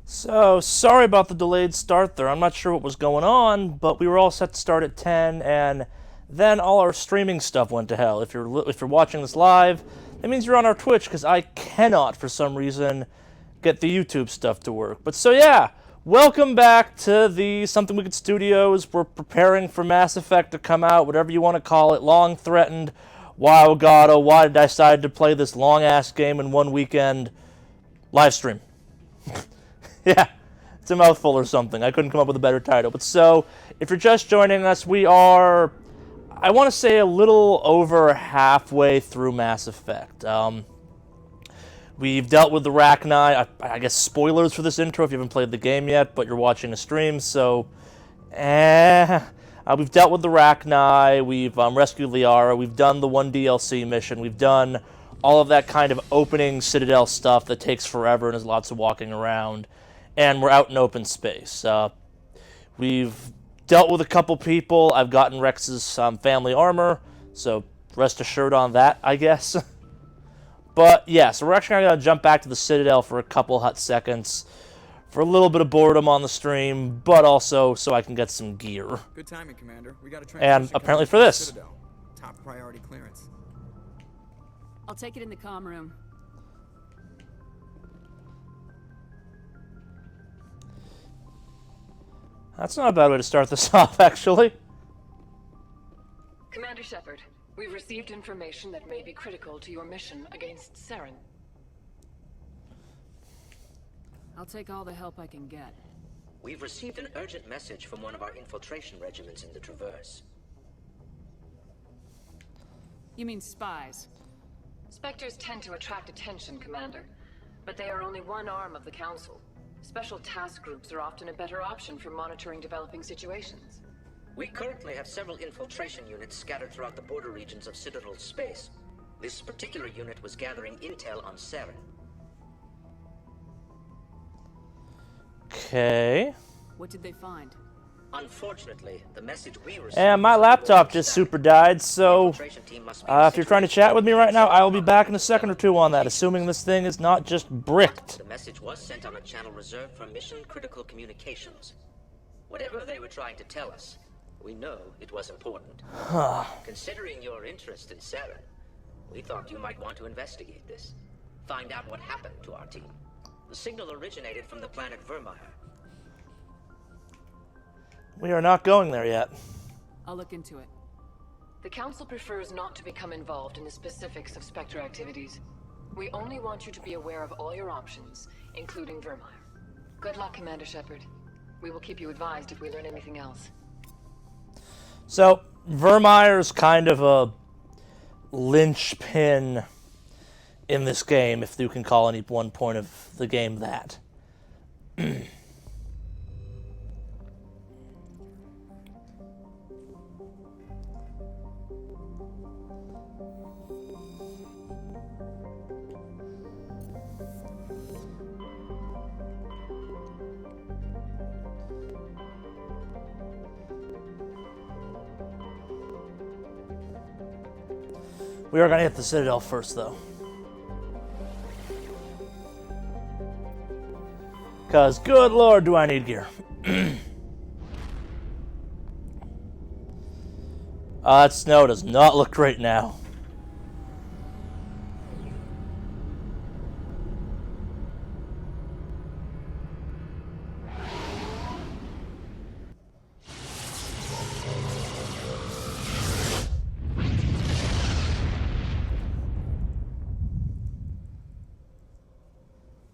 So, sorry about the delayed start there. I'm not sure what was going on, but we were all set to start at 10, and then all our streaming stuff went to hell. If you're watching this live, that means you're on our Twitch, because I cannot, for some reason, get the YouTube stuff to work. But so yeah, welcome back to the Something Wicked Studios. We're preparing for Mass Effect to come out, whatever you want to call it, long-threatened. Wow, God, oh, why did I decide to play this long-ass game in one weekend? Live stream. Yeah, it's a mouthful or something. I couldn't come up with a better title. But so, if you're just joining us, we are, I want to say, a little over halfway through Mass Effect. We've dealt with the Rachni. I guess spoilers for this intro if you haven't played the game yet, but you're watching a stream, so... we've dealt with the Rachni, we've rescued Liara, we've done the one DLC mission, we've done all of that kind of opening Citadel stuff that takes forever and there's lots of walking around. And we're out in open space. We've dealt with a couple people. I've gotten Rex's family armor, so rest assured on that, I guess. But yeah, so we're actually going to jump back to the Citadel for a couple hot seconds for a little bit of boredom on the stream, but also so I can get some gear. Good timing, Commander. We got a and apparently for this. Citadel. Top priority clearance. I'll take it in the comm room. That's not a bad way to start this off, actually. Commander Shepard, we've received information that may be critical to your mission against Saren. I'll take all the help I can get. We've received an urgent message from one of our infiltration regiments in the Traverse. You mean spies? Spectres tend to attract attention, Commander, but they are only one arm of the Council. Special task groups are often a better option for monitoring developing situations. We currently have several infiltration units scattered throughout the border regions of Citadel's space. This particular unit was gathering intel on Saren. Okay. What did they find? Unfortunately, the message we received... And my laptop just super died, so if you're trying to chat with me right now, I will be back in a second or two on that, assuming this thing is not just bricked. The message was sent on a channel reserved for mission-critical communications. Whatever they were trying to tell us, we know it was important. Considering your interest in Saren, we thought you might want to investigate this. Find out what happened to our team. The signal originated from the planet Vermeer. We are not going there yet. I'll look into it. The Council prefers not to become involved in the specifics of Spectre activities. We only want you to be aware of all your options, including Vermeer. Good luck, Commander Shepard. We will keep you advised if we learn anything else. So, Vermeer's kind of a linchpin in this game, if you can call any one point of the game that. We are going to hit the Citadel first, though. Because, good lord, do I need gear. That snow does not look great now.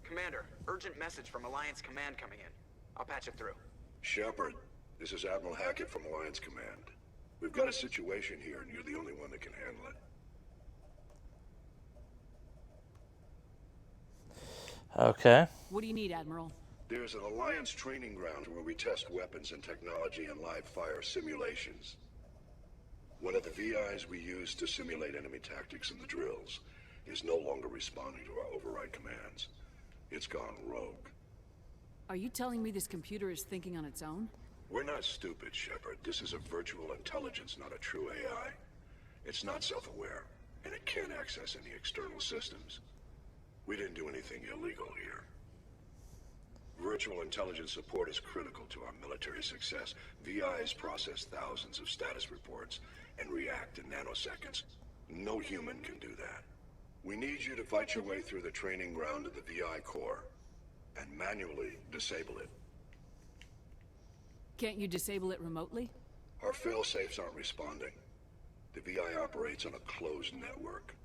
Commander, urgent message from Alliance Command coming in. I'll patch it through. Shepard, this is Admiral Hackett from Alliance Command. We've got a situation here, and you're the only one that can handle it. Okay. What do you need, Admiral? There's an Alliance training ground where we test weapons and technology in live fire simulations. One of the VIs we use to simulate enemy tactics in the drills is no longer responding to our override commands. It's gone rogue. Are you telling me this computer is thinking on its own? We're not stupid, Shepard. This is a virtual intelligence, not a true AI. It's not self-aware, and it can't access any external systems. We didn't do anything illegal here. Virtual intelligence support is critical to our military success. VIs process thousands of status reports and react in nanoseconds. No human can do that. We need you to fight your way through the training ground of the VI core and manually disable it. Can't you disable it remotely? Our failsafes aren't responding. The VI operates on a closed network.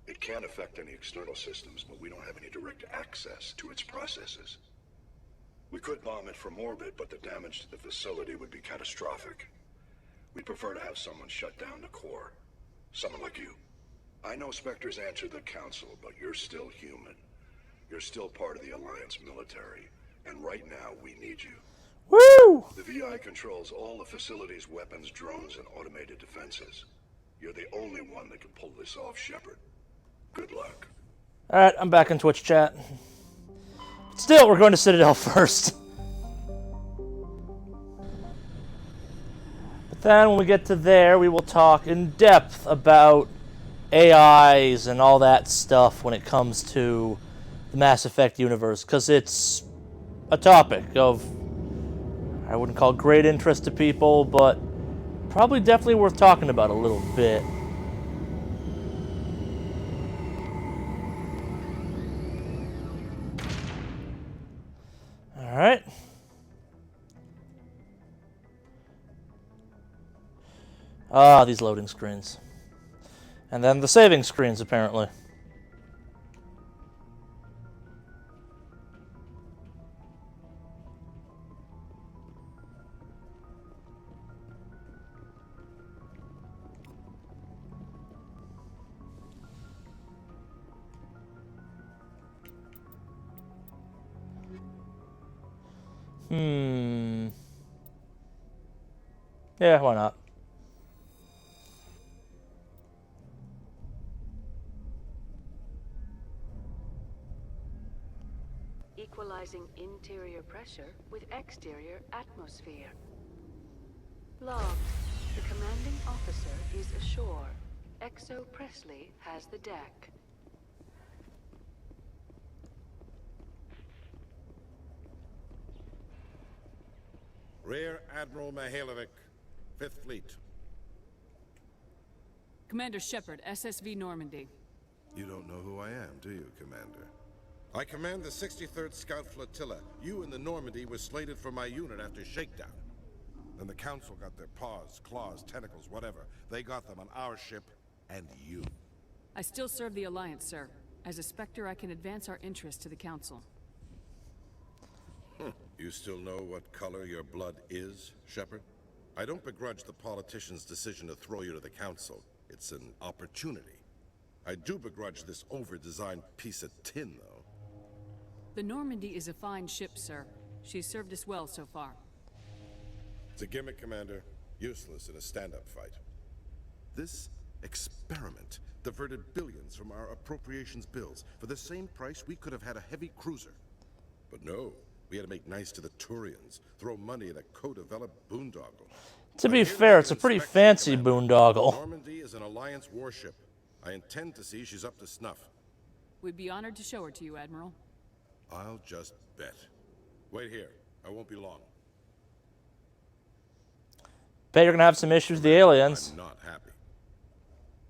It can't affect any external systems, but we don't have any direct access to its processes. We could bomb it from orbit, but the damage to the facility would be catastrophic. We'd prefer to have someone shut down the core. Someone like you. I know Spectres answer the Council, but you're still human. You're still part of the Alliance military, and right now we need you. Woo! The VI controls all the facility's weapons, drones, and automated defenses. You're the only one that can pull this off, Shepard. Good luck. Alright, I'm back in Twitch chat. Still, we're going to Citadel first. But then when we get to there, we will talk in depth about AIs and all that stuff when it comes to the Mass Effect universe, because it's a topic of, I wouldn't call great interest to people, but probably definitely worth talking about a little bit. Alright. Ah, these loading screens. And then the saving screens, apparently. Yeah, why not? Equalizing interior pressure with exterior atmosphere. Logged. The commanding officer is ashore. Exo Presley has the deck. Rear Admiral Mihailovic, 5th Fleet. Commander Shepard, SSV Normandy. You don't know who I am, do you, Commander? I command the 63rd Scout Flotilla. You and the Normandy were slated for my unit after shakedown. Then the Council got their paws, claws, tentacles, whatever. They got them on our ship, and you. I still serve the Alliance, sir. As a Spectre, I can advance our interests to the Council. You still know what color your blood is, Shepard? I don't begrudge the politician's decision to throw you to the Council. It's an opportunity. I do begrudge this over-designed piece of tin, though. The Normandy is a fine ship, sir. She's served us well so far. It's a gimmick, Commander. Useless in a stand-up fight. This experiment diverted billions from our appropriations bills. For the same price, we could have had a heavy cruiser. But no, we had to make nice to the Turians, throw money in a co-developed boondoggle. To be fair, it's a pretty fancy boondoggle. Normandy is an Alliance warship. I intend to see she's up to snuff. We'd be honored to show her to you, Admiral. I'll just bet. Wait here. I won't be long. Bet you're gonna have some issues with the aliens. I'm not happy.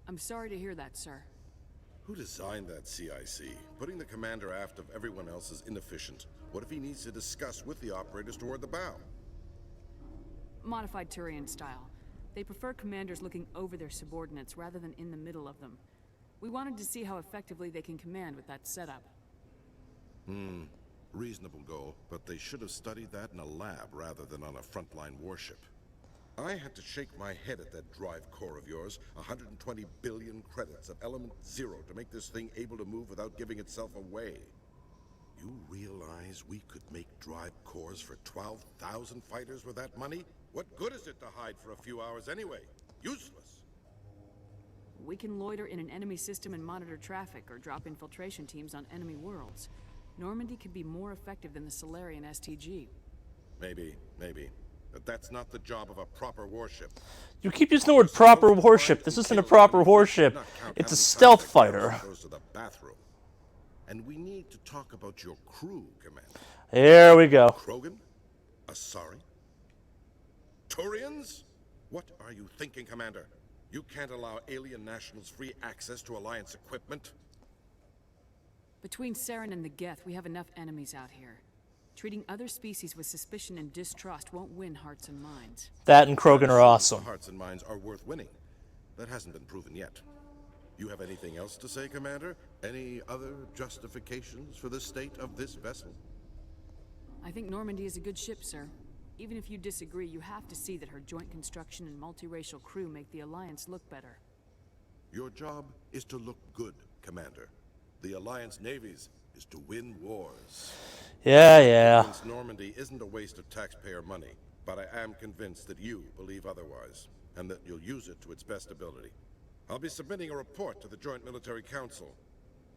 I'm sorry to hear that, sir. Who designed that CIC? Putting the commander aft of everyone else is inefficient. What if he needs to discuss with the operators toward the bow? Modified Turian style. They prefer commanders looking over their subordinates rather than in the middle of them. We wanted to see how effectively they can command with that setup. Reasonable goal, but they should have studied that in a lab rather than on a frontline warship. I had to shake my head at that drive core of yours. 120 billion credits of element 0 to make this thing able to move without giving itself away. You realize we could make drive cores for 12,000 fighters with that money? What good is it to hide for a few hours anyway? Useless. We can loiter in an enemy system and monitor traffic or drop infiltration teams on enemy worlds. Normandy could be more effective than the Solarian STG. Maybe. But that's not the job of a proper warship. You keep using the word proper warship. This isn't a proper warship. It's a stealth fighter. Goes to the bathroom. And we need to talk about your crew, Commander. Here we go. Krogan? Asari? Turians? What are you thinking, Commander? You can't allow alien nationals free access to Alliance equipment? Between Saren and the Geth, we have enough enemies out here. Treating other species with suspicion and distrust won't win hearts and minds. That and Krogan are The awesome. hearts and minds are worth winning. That hasn't been proven yet. You have anything else to say, Commander? Any other justifications for the state of this vessel? I think Normandy is a good ship, sir. Even if you disagree, you have to see that her joint construction and multiracial crew make the Alliance look better. Your job is to look good, Commander. The Alliance navies is to win wars. Yeah. Since Normandy isn't a waste of taxpayer money, but I am convinced that you believe otherwise, and that you'll use it to its best ability. I'll be submitting a report to the Joint Military Council.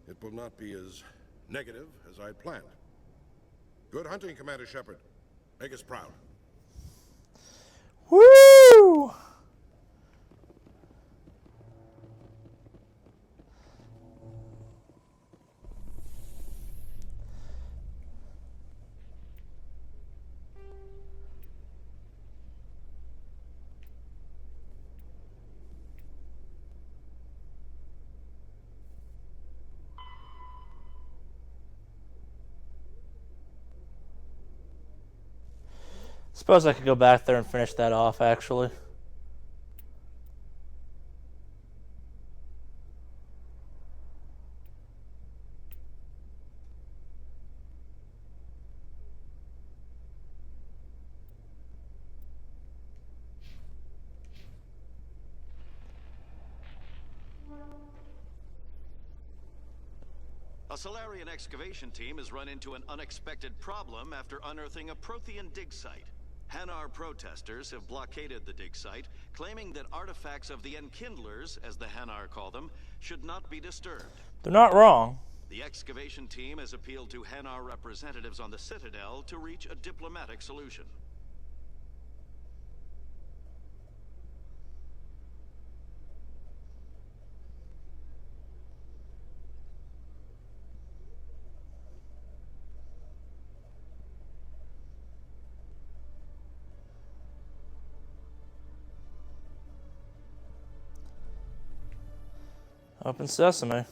It will not be as negative as I had planned. Good hunting, Commander Shepard. Make us proud. Woo! Suppose I could go back there and finish that off, actually. A Solarian excavation team has run into an unexpected problem after unearthing a Prothean dig site. Hanar protesters have blockaded the dig site, claiming that artifacts of the Enkindlers, as the Hanar call them, should not be disturbed. They're not wrong. The excavation team has appealed to Hanar representatives on the Citadel to reach a diplomatic solution. Open sesame.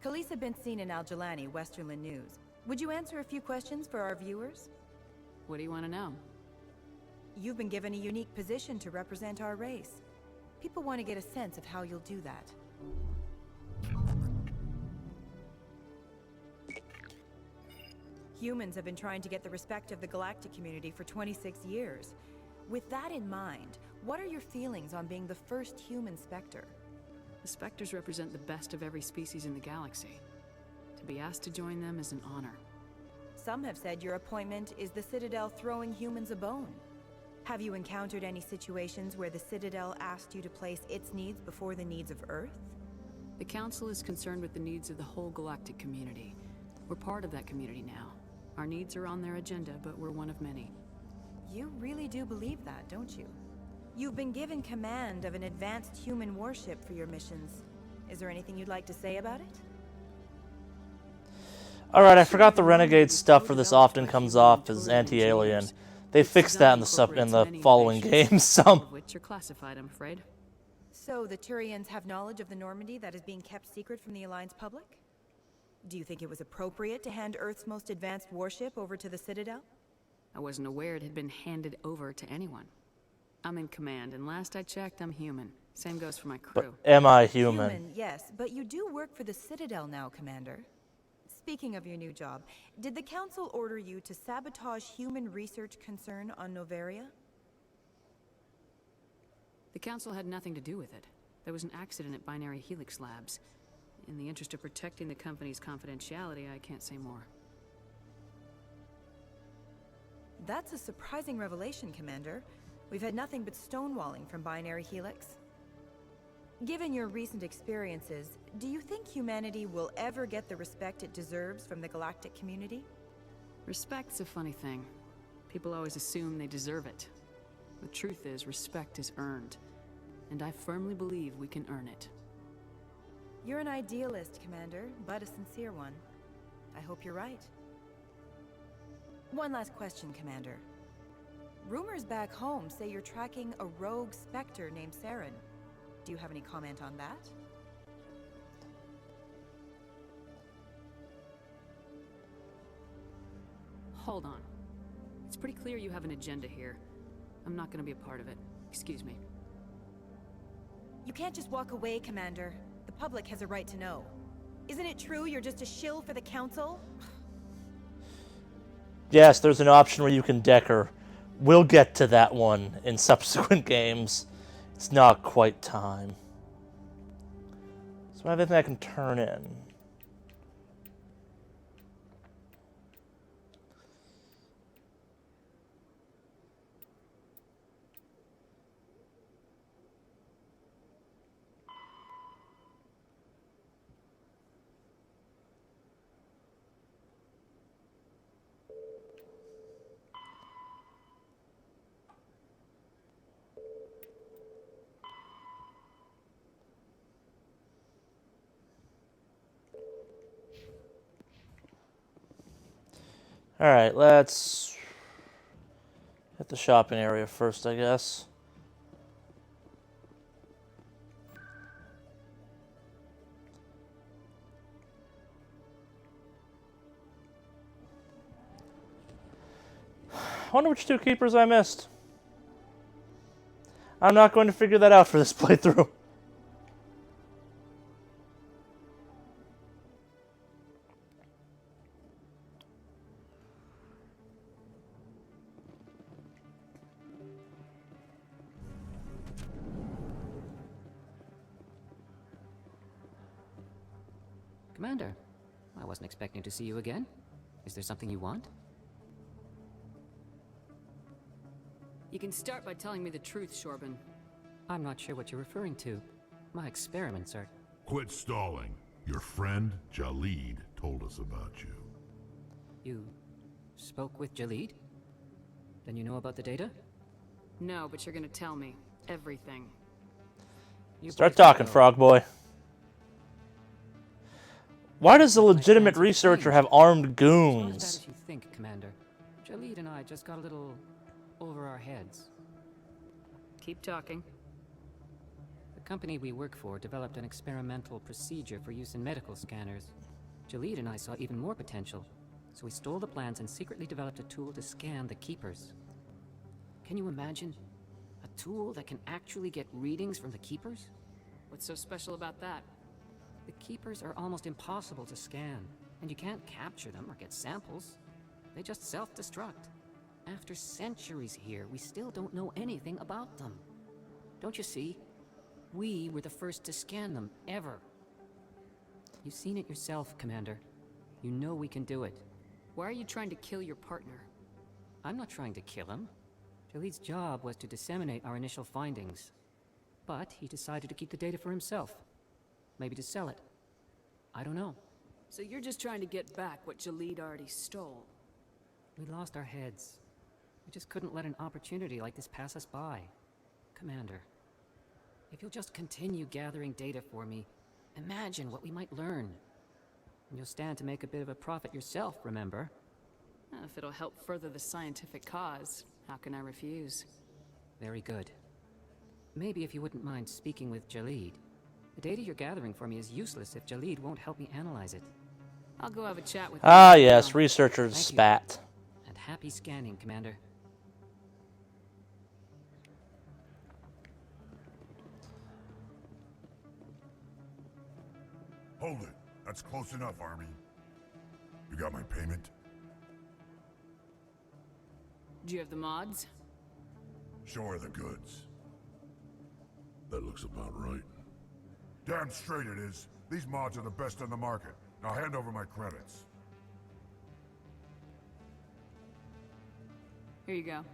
Khaleesa been seen in Al-Jalani, Westerland News. Would you answer a few questions for our viewers? What do you want to know? You've been given a unique position to represent our race. People want to get a sense of how you'll do that. Humans have been trying to get the respect of the galactic community for 26 years. With that in mind, what are your feelings on being the first human Spectre? The Spectres represent the best of every species in the galaxy. To be asked to join them is an honor. Some have said your appointment is the Citadel throwing humans a bone. Have you encountered any situations where the Citadel asked you to place its needs before the needs of Earth? The Council is concerned with the needs of the whole galactic community. We're part of that community now. Our needs are on their agenda, but we're one of many. You really do believe that, don't you? You've been given command of an advanced human warship for your missions. Is there anything you'd like to say about it? Alright, I forgot the Renegade stuff for this often comes off as anti-alien. They fixed that in the following games, some. Which are classified, I'm afraid. So the Turians have knowledge of the Normandy that is being kept secret from the Alliance public? Do you think it was appropriate to hand Earth's most advanced warship over to the Citadel? I wasn't aware it had been handed over to anyone. I'm in command, and last I checked, I'm human. Same goes for my crew. But am I human? Yes, but you do work for the Citadel now, Commander. Speaking of your new job, did the Council order you to sabotage human research concern on Noveria? The Council had nothing to do with it. There was an accident at Binary Helix Labs. In the interest of protecting the company's confidentiality, I can't say more. That's a surprising revelation, Commander. We've had nothing but stonewalling from Binary Helix. Given your recent experiences, do you think humanity will ever get the respect it deserves from the galactic community? Respect's a funny thing. People always assume they deserve it. The truth is, respect is earned. And I firmly believe we can earn it. You're an idealist, Commander, but a sincere one. I hope you're right. One last question, Commander. Rumors back home say you're tracking a rogue Spectre named Saren. Do you have any comment on that? Hold on. It's pretty clear you have an agenda here. I'm not gonna be a part of it. Excuse me. You can't just walk away, Commander. The public has a right to know. Isn't it true you're just a shill for the Council? Yes, there's an option where you can deck her. We'll get to that one in subsequent games. It's not quite time. So I have anything I can turn in. Alright, let's hit the shopping area first, I guess. I wonder which two keepers I missed. I'm not going to figure that out for this playthrough. Commander, I wasn't expecting to see you again. Is there something you want? You can start by telling me the truth, Shorban. I'm not sure what you're referring to. My experiments are... Quit stalling. Your friend, Jalid, told us about you. You spoke with Jalid? Then you know about the data? No, but you're gonna tell me. Everything. You Start boys can talking, go. Frog Boy. Why does a legitimate plans have researcher changed. have armed It's not as bad goons? as you think, Commander. Jalid and I just got a little over our heads. Keep talking. The company we work for developed an experimental procedure for use in medical scanners. Jalid and I saw even more potential, so we stole the plans and secretly developed a tool to scan the Keepers. Can you imagine? A tool that can actually get readings from the Keepers? What's so special about that? The Keepers are almost impossible to scan, and you can't capture them or get samples. They just self-destruct. After centuries here, we still don't know anything about them. Don't you see? We were the first to scan them, ever. You've seen it yourself, Commander. You know we can do it. Why are you trying to kill your partner? I'm not trying to kill him. Jalid's job was to disseminate our initial findings. But he decided to keep the data for himself. Maybe to sell it. I don't know. So you're just trying to get back what Jalid already stole? We lost our heads. We just couldn't let an opportunity like this pass us by. Commander, if you'll just continue gathering data for me, imagine what we might learn. And you'll stand to make a bit of a profit yourself, remember? If it'll help further the scientific cause, how can I refuse? Very good. Maybe if you wouldn't mind speaking with Jalid. The data you're gathering for me is useless if Jalid won't help me analyze it. I'll go have a chat with Ah, him yes, now. researchers Thank you. spat. And happy scanning, Commander. Hold it. That's close enough, Army. You got my payment? Do you have the mods? Show her the goods. That looks about right. Damn straight it is. These mods are the best on the market. Now hand over my credits. Here you go.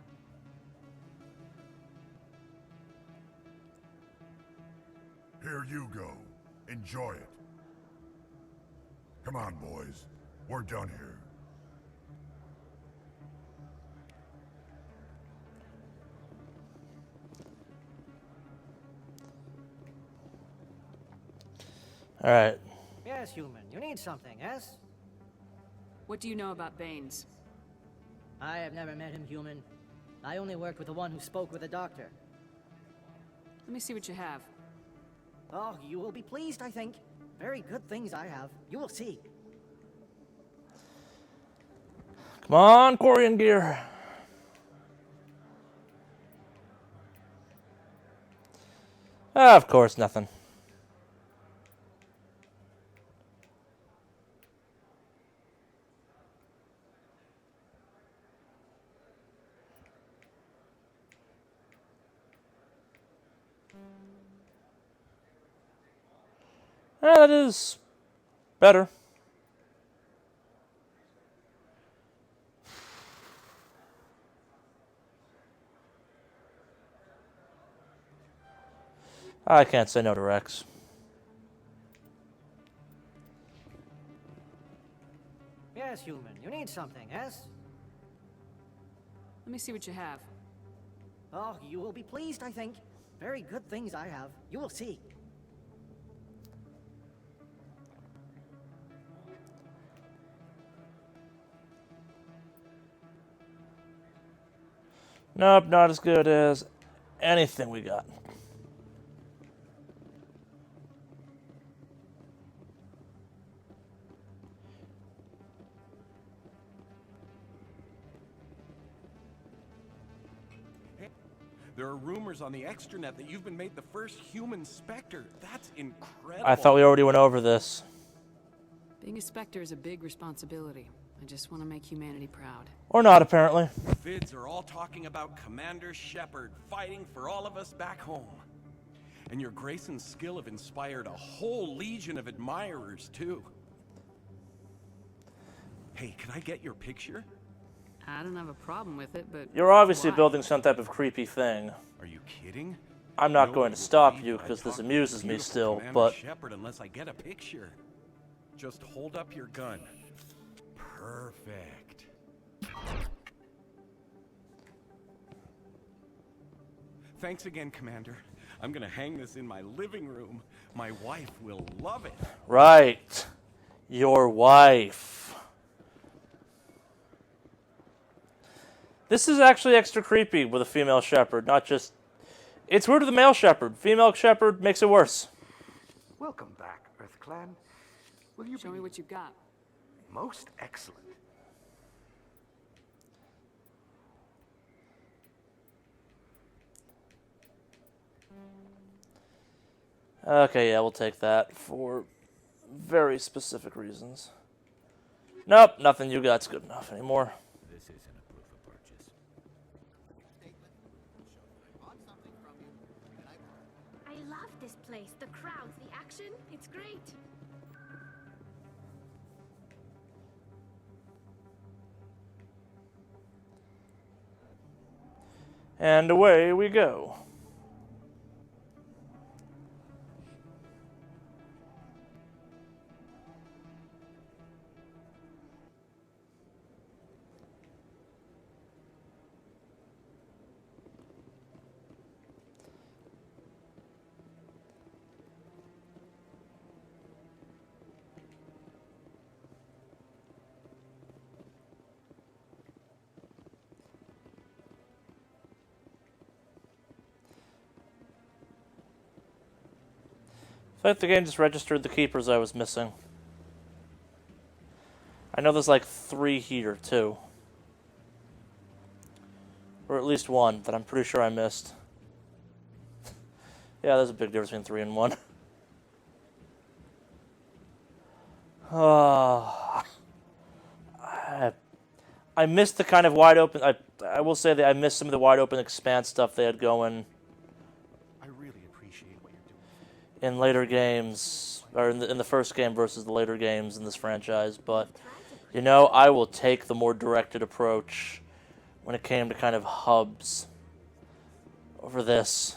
Here you go. Enjoy it. Come on, boys. We're done here. Alright. Yes, human. You need something, yes? What do you know about Baines? I have never met him, human. I only worked with the one who spoke with the doctor. Let me see what you have. Oh, you will be pleased, I think. Very good things I have. You will see. Come on, Quarian gear. Ah, of course, nothing. That is better. I can't say no to Rex. Yes, human. You need something, yes? Let me see what you have. Oh, you will be pleased, I think. Very good things I have. You will see. Nope, not as good as anything we got. There are rumors on the extranet that you've been made the first human Spectre. That's incredible. I thought we already went over this. Being a Spectre is a big responsibility. I just want to make humanity proud. Or not, apparently. Vids are all talking about Commander Shepard fighting for all of us back home. And your grace and skill have inspired a whole legion of admirers, too. Hey, can I get your picture? I don't have a problem with it, but... You're obviously why? building some type of creepy thing. Are you kidding? I'm not No going one to will stop believe you that I because this talked to amuses the me beautiful still, Commander but... Shepard unless I get a picture. Just hold up your gun. Perfect. Thanks again, Commander. I'm gonna hang this in my living room. My wife will love it. Right. Your wife. This is actually extra creepy with a female shepherd, not just... It's weird with a male shepherd. Female shepherd makes it worse. Welcome back, Earth Clan. Will you Show me what you've got. Most excellent. Okay, yeah, we'll take that for very specific reasons. Nope, nothing you got's good enough anymore. This isn't a proof of purchase. I love this place. The crowds, the action, it's great. And away we go. I think the game just registered the keepers I was missing. I know there's like 3 here, too. Or at least 1 that I'm pretty sure I missed. Yeah, there's a big difference between 3 and 1. I missed the kind of wide open... I will say that I missed some of the wide open expanse stuff they had going in later games, or in the first game versus the later games in this franchise, but, you know, I will take the more directed approach when it came to kind of hubs over this.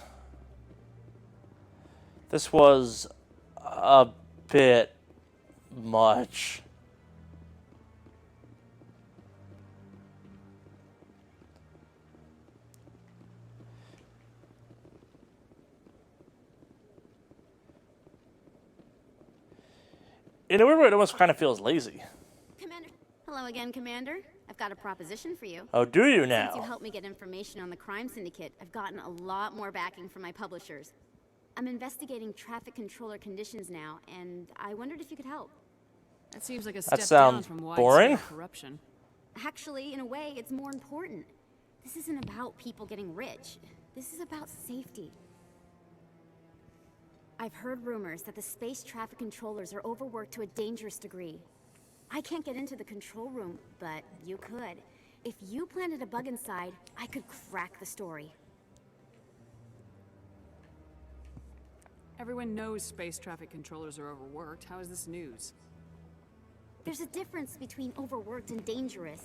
This was a bit much. In a weird way, it almost kind of feels lazy. Commander. Hello again, Commander. I've got a proposition for you. Oh, do you now? Since you helped me get information on the crime syndicate, I've gotten a lot more backing from my publishers. I'm investigating traffic controller conditions now, and I wondered if you could help. That seems like a That step down sounds from boring. widespread corruption. Actually, in a way, it's more important. This isn't about people getting rich. This is about safety. I've heard rumors that the space traffic controllers are overworked to a dangerous degree. I can't get into the control room, but you could. If you planted a bug inside, I could crack the story. Everyone knows space traffic controllers are overworked. How is this news? There's a difference between overworked and dangerous.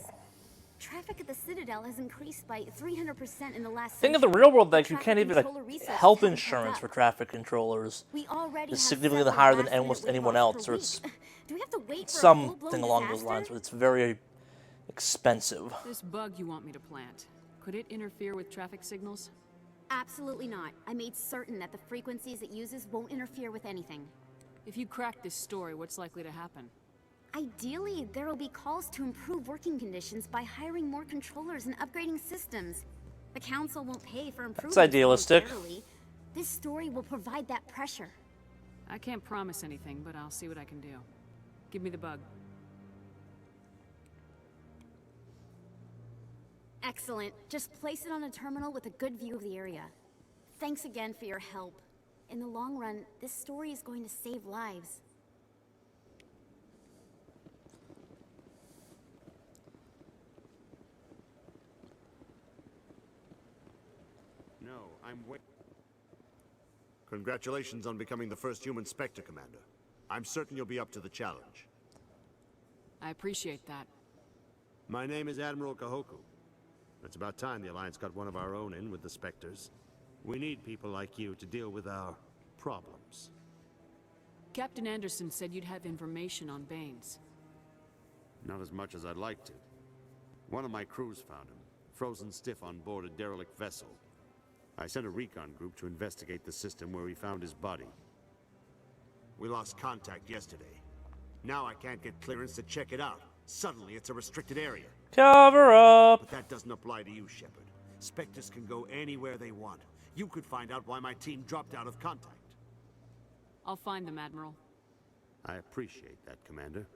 Traffic at the Citadel has increased by 300% in the last Think of the century. real world, like you Traffic can't even controller resources health haven't insurance kept for up. traffic controllers We already is have significantly several higher than last-minute almost weight anyone loss else, per or week. it's Do we have to wait for a something full-blown along those disaster? lines, but it's very expensive. This bug you want me to plant, could it interfere with traffic signals? Absolutely not. I made certain that the frequencies it uses won't interfere with anything. If you crack this story, what's likely to happen? Ideally, there will be calls to improve working conditions by hiring more controllers and upgrading systems. The council won't pay for improvements idealistic. voluntarily. This story will provide that pressure. I can't promise anything, but I'll see what I can do. Give me the bug. Excellent. Just place it on a terminal with a good view of the area. Thanks again for your help. In the long run, this story is going to save lives. No, I'm wait. Congratulations on becoming the first human Spectre, Commander. I'm certain you'll be up to the challenge. I appreciate that. My name is Admiral Kahoku. It's about time the Alliance got one of our own in with the Spectres. We need people like you to deal with our problems. Captain Anderson said you'd have information on Baines. Not as much as I'd like to. One of my crews found him, frozen stiff on board a derelict vessel. I sent a recon group to investigate the system where we found his body. We lost contact yesterday. Now I can't get clearance to check it out. Suddenly it's a restricted area. Cover up! But that doesn't apply to you, Shepard. Spectres can go anywhere they want. You could find out why my team dropped out of contact. I'll find them, Admiral. I appreciate that, Commander.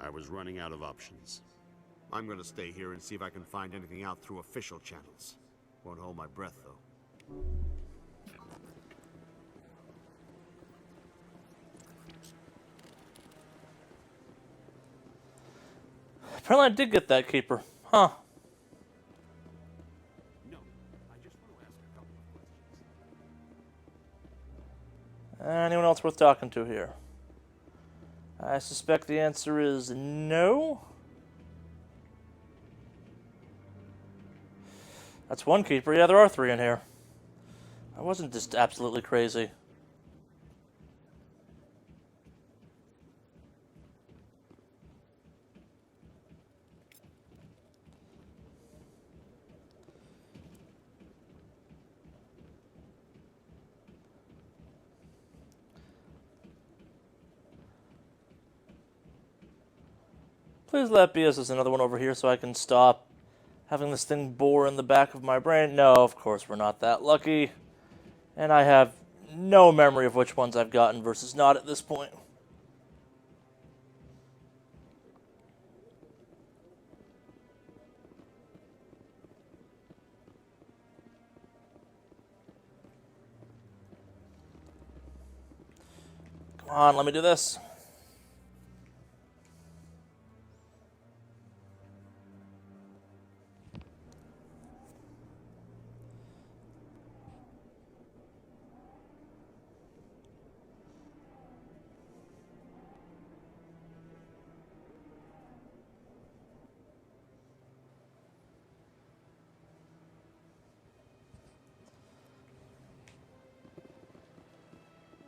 I was running out of options. I'm gonna stay here and see if I can find anything out through official channels. Won't hold my breath, though. Apparently I did get that keeper. Huh. No, I just want to ask a couple of questions. Anyone else worth talking to here? I suspect the answer is no. That's one keeper. Yeah, there are three in here. I wasn't just absolutely crazy. Please let be as there's another one over here so I can stop having this thing bore in the back of my brain. No, of course we're not that lucky. And I have no memory of which ones I've gotten versus not at this point. Come on, let me do this.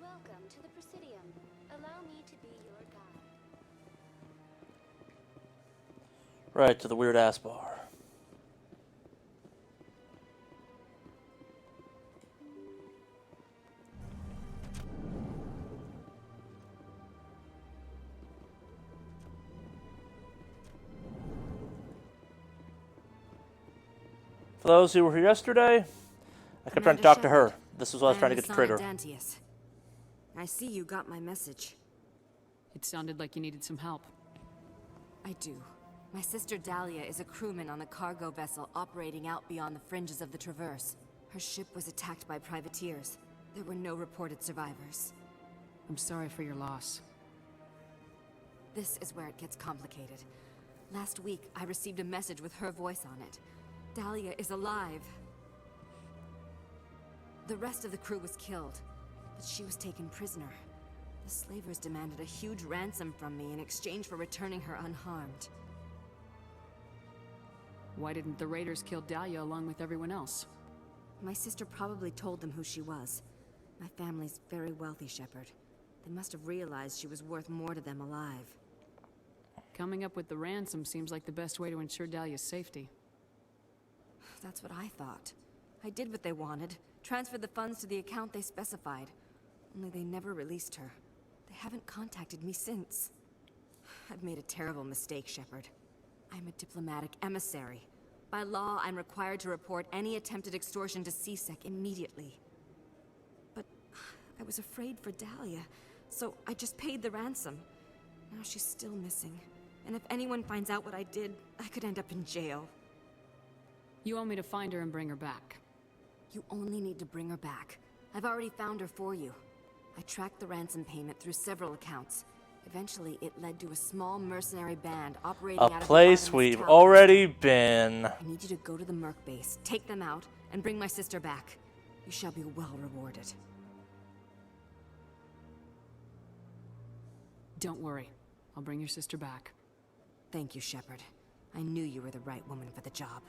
Welcome to the Presidium. Allow me to be your guide. Right to the weird ass bar. For those who were here yesterday, I kept trying to talk to her. This was what I was trying to get to trigger. I see you got my message. It sounded like you needed some help. I do. My sister Dahlia is a crewman on the cargo vessel operating out beyond the fringes of the Traverse. Her ship was attacked by privateers. There were no reported survivors. I'm sorry for your loss. This is where it gets complicated. Last week, I received a message with her voice on it. Dahlia is alive. The rest of the crew was killed, but she was taken prisoner. The slavers demanded a huge ransom from me in exchange for returning her unharmed. Why didn't the raiders kill Dahlia along with everyone else? My sister probably told them who she was. My family's very wealthy, Shepard. They must have realized she was worth more to them alive. Coming up with the ransom seems like the best way to ensure Dahlia's safety. That's what I thought. I did what they wanted, transferred the funds to the account they specified. Only they never released her. They haven't contacted me since. I've made a terrible mistake, Shepard. I'm a diplomatic emissary. By law, I'm required to report any attempted extortion to CSEC immediately. But I was afraid for Dahlia, so I just paid the ransom. Now she's still missing. And if anyone finds out what I did, I could end up in jail. You want me to find her and bring her back? You only need to bring her back. I've already found her for you. I tracked the ransom payment through several accounts. Eventually, it led to a small mercenary band operating out of A place we've Tower. already been. I need you to go to the Merc base, take them out, and bring my sister back. You shall be well rewarded. Don't worry. I'll bring your sister back. Thank you, Shepard. I knew you were the right woman for the job.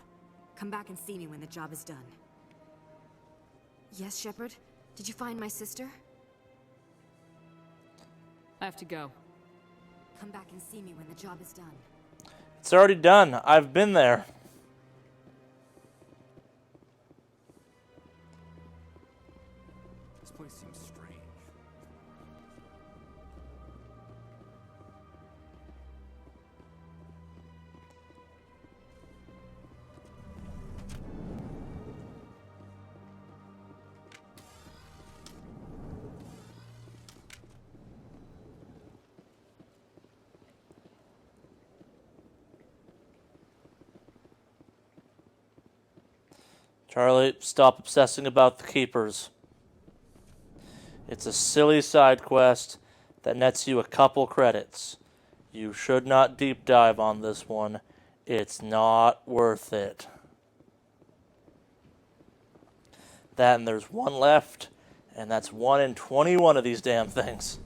Come back and see me when the job is done. Yes, Shepard? Did you find my sister? I have to go. Come back and see me when the job is done. It's already done. I've been there. This place seems strange. Charlie, stop obsessing about the Keepers. It's a silly side quest that nets you a couple credits. You should not deep dive on this one. It's not worth it. That and there's one left, and that's 1 in 21 of these damn things.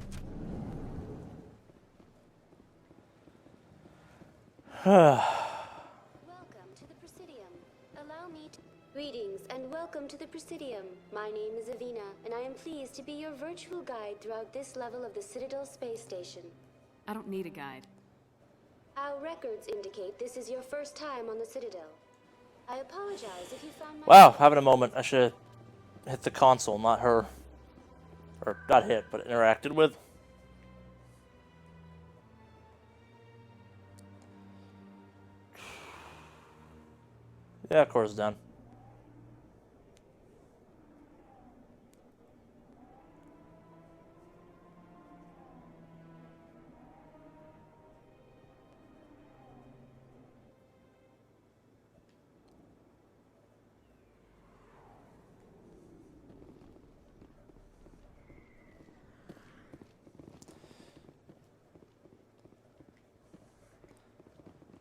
Greetings and welcome to the Presidium. My name is Avina, and I am pleased to be your virtual guide throughout this level of the Citadel space station. I don't need a guide. Our records indicate this is your first time on the Citadel. I apologize if you found my... Wow, having a moment. I should have hit the console, not her. Or not hit, but interacted with. Yeah, of course, done.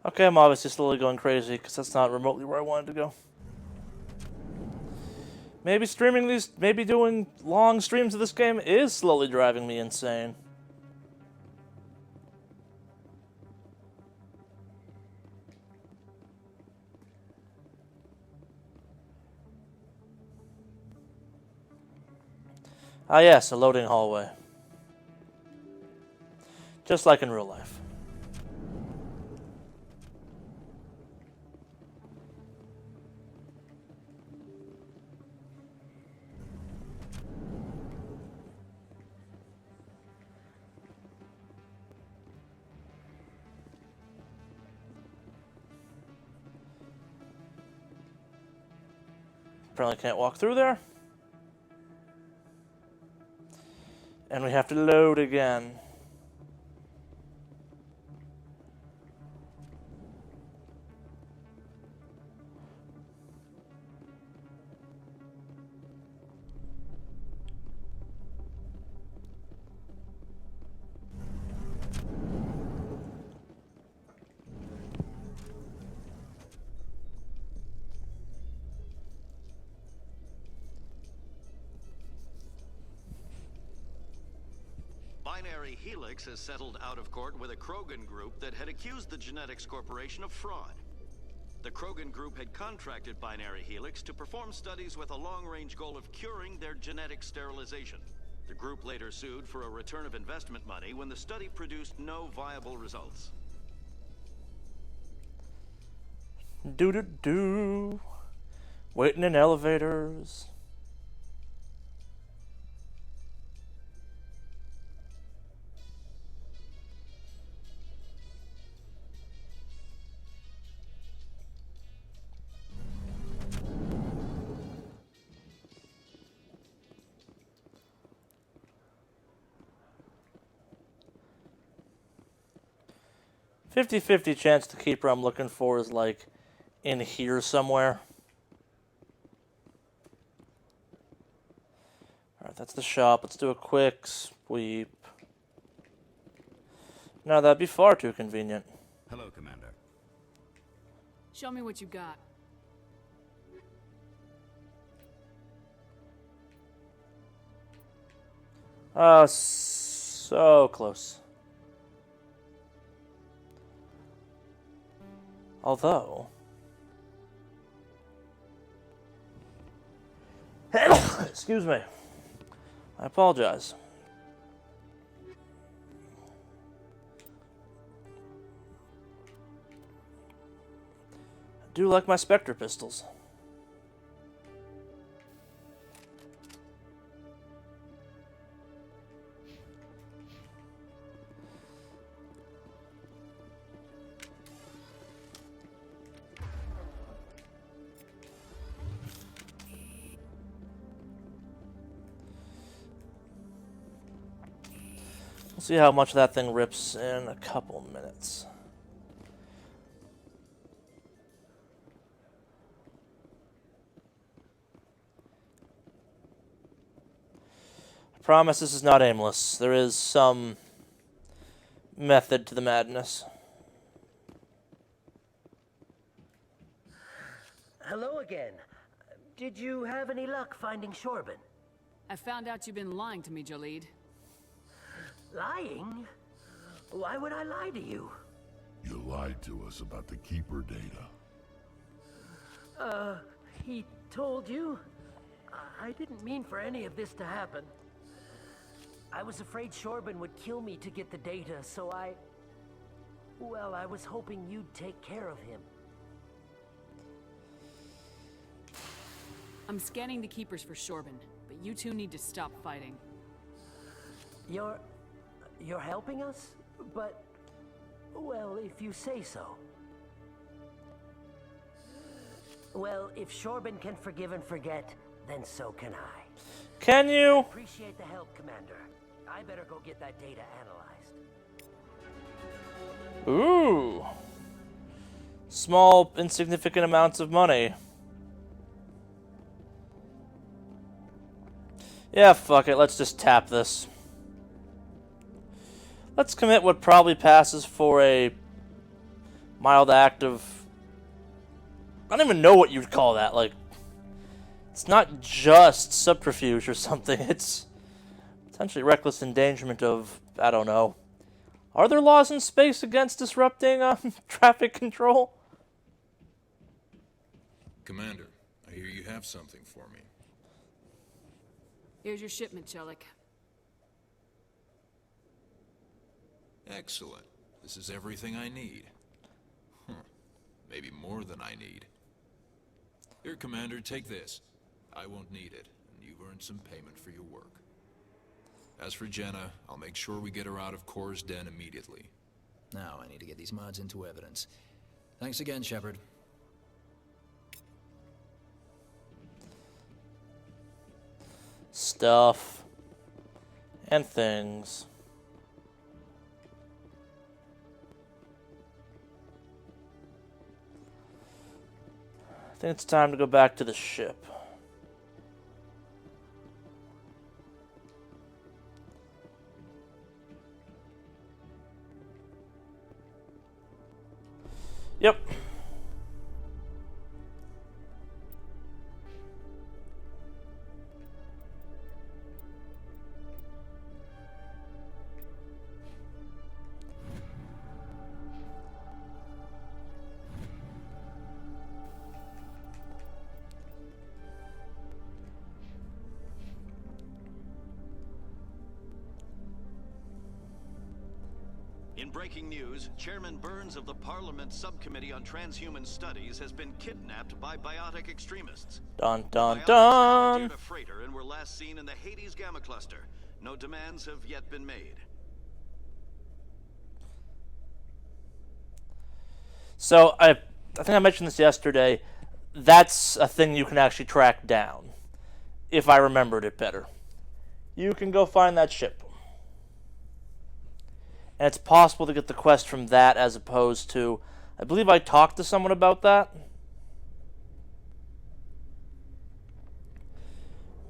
Okay, I'm obviously slowly going crazy because that's not remotely where I wanted to go. Maybe streaming these, maybe doing long streams of this game is slowly driving me insane. Ah yes, a loading hallway. Just like in real life. Apparently can't walk through there. And we have to load again. Binary Helix has settled out of court with a Krogan group that had accused the Genetics Corporation of fraud. The Krogan group had contracted Binary Helix to perform studies with a long-range goal of curing their genetic sterilization. The group later sued for a return of investment money when the study produced no viable results. Do. Waiting in elevators. "50-50 chance the keeper I'm looking for is like in here somewhere." Alright, that's the shop. Let's do a quick sweep. No, that'd be far too convenient. Hello, Commander. Show me what you got. So close. Although... Excuse me. I apologize. I do like my Spectre pistols. We'll see how much that thing rips in a couple minutes. I promise this is not aimless. There is some method to the madness. Hello again. Did you have any luck finding Shorben? I found out you've been lying to me, Jalid. Lying? Why would I lie to you? You lied to us about the Keeper data. He told you? I didn't mean for any of this to happen. I was afraid Shorben would kill me to get the data, so well, I was hoping you'd take care of him. I'm scanning the Keepers for Shorben, but you two need to stop fighting. You're helping us? But, well, if you say so. Well, if Shorben can forgive and forget, then so can I. Can you? Appreciate the help, Commander. I better go get that data analyzed. Ooh. Small, insignificant amounts of money. Yeah, fuck it. Let's just tap this. Let's commit what probably passes for a mild act of... I don't even know what you'd call that. Like, it's not just subterfuge or something. It's potentially reckless endangerment of, I don't know. Are there laws in space against disrupting traffic control? Commander, I hear you have something for me. Here's your shipment, Charley. Excellent. This is everything I need. Maybe more than I need. Here, Commander, take this. I won't need it, and you've earned some payment for your work. As for Jenna, I'll make sure we get her out of Core's den immediately. Now I need to get these mods into evidence. Thanks again, Shepard. stuff and things. I think it's time to go back to the ship. Yep. In breaking news, Chairman Burns of the Parliament Subcommittee on Transhuman Studies has been kidnapped by biotic extremists. Dun dun Biotics dun! commandeered a freighter and were last seen in the Hades Gamma Cluster. No demands have yet been made. So, I think I mentioned this yesterday. That's a thing you can actually track down. If I remembered it better. You can go find that ship. And it's possible to get the quest from that as opposed to... I believe I talked to someone about that.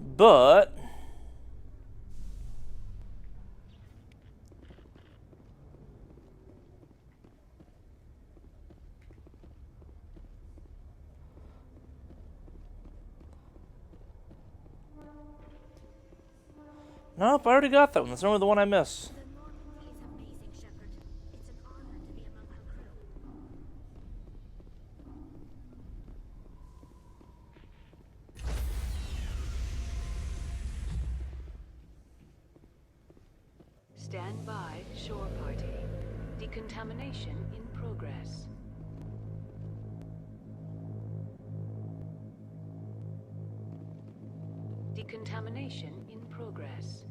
But... nope, I already got that one. That's only the one I miss. Stand by, shore party. Decontamination in progress. Decontamination in progress.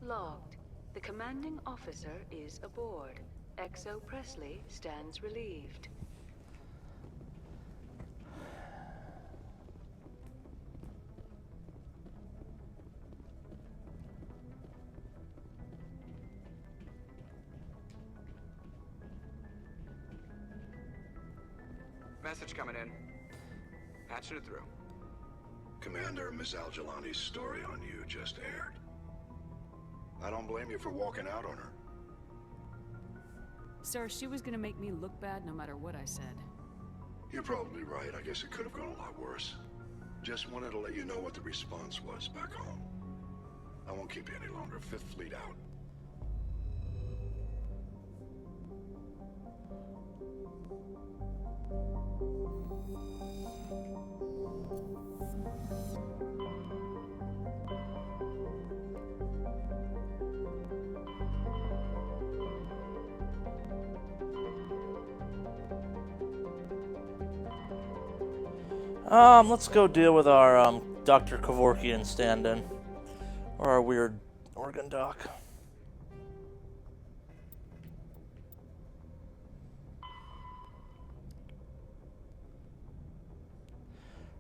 Logged. The commanding officer is aboard. XO Presley stands relieved. Message coming in. Patching it through. Commander, Miss Al-Jalani's story on you just aired. I don't blame you for walking out on her. Sir, she was gonna make me look bad no matter what I said. You're probably right. I guess it could have gone a lot worse. Just wanted to let you know what the response was back home. I won't keep you any longer. Fifth Fleet out. Let's go deal with our, Dr. Kevorkian stand-in. Or our weird organ doc.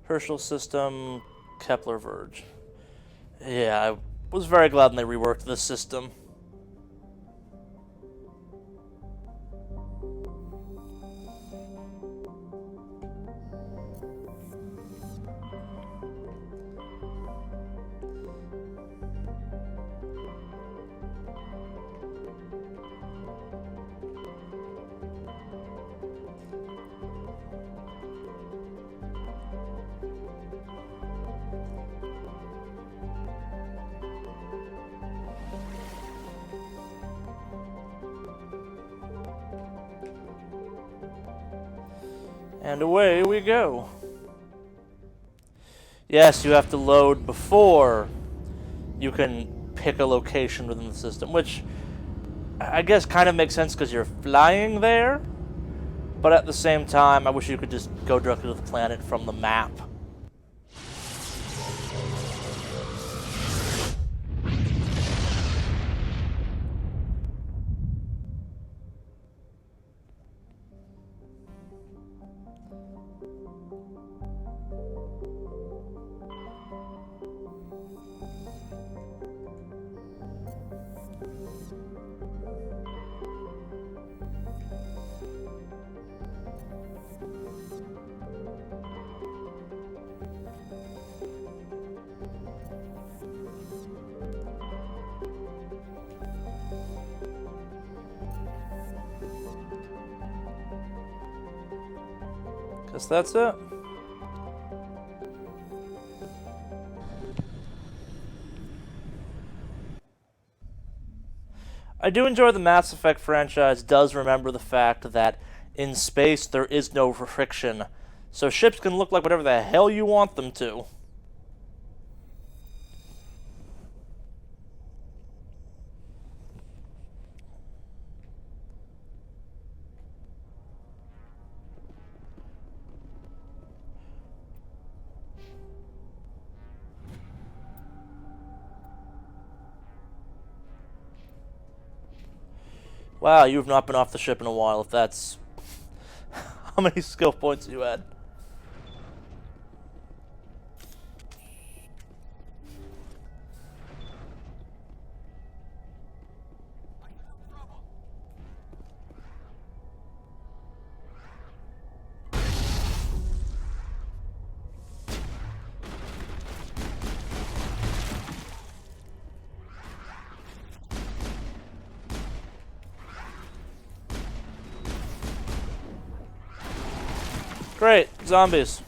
Herschel system, Kepler Verge. Yeah, I was very glad when they reworked this system. And away we go. Yes, you have to load before you can pick a location within the system, which I guess kind of makes sense because you're flying there, but at the same time, I wish you could just go directly to the planet from the map. Guess that's it. I do enjoy the Mass Effect franchise does remember the fact that in space there is no friction, so ships can look like whatever the hell you want them to. Wow, you've not been off the ship in a while, if that's... How many skill points you had? Great, zombies.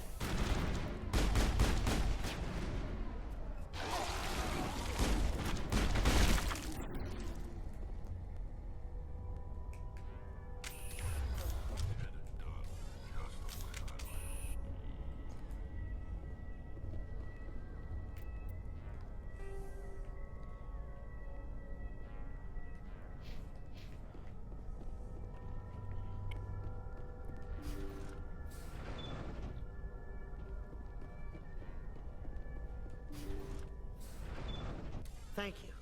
Thank you.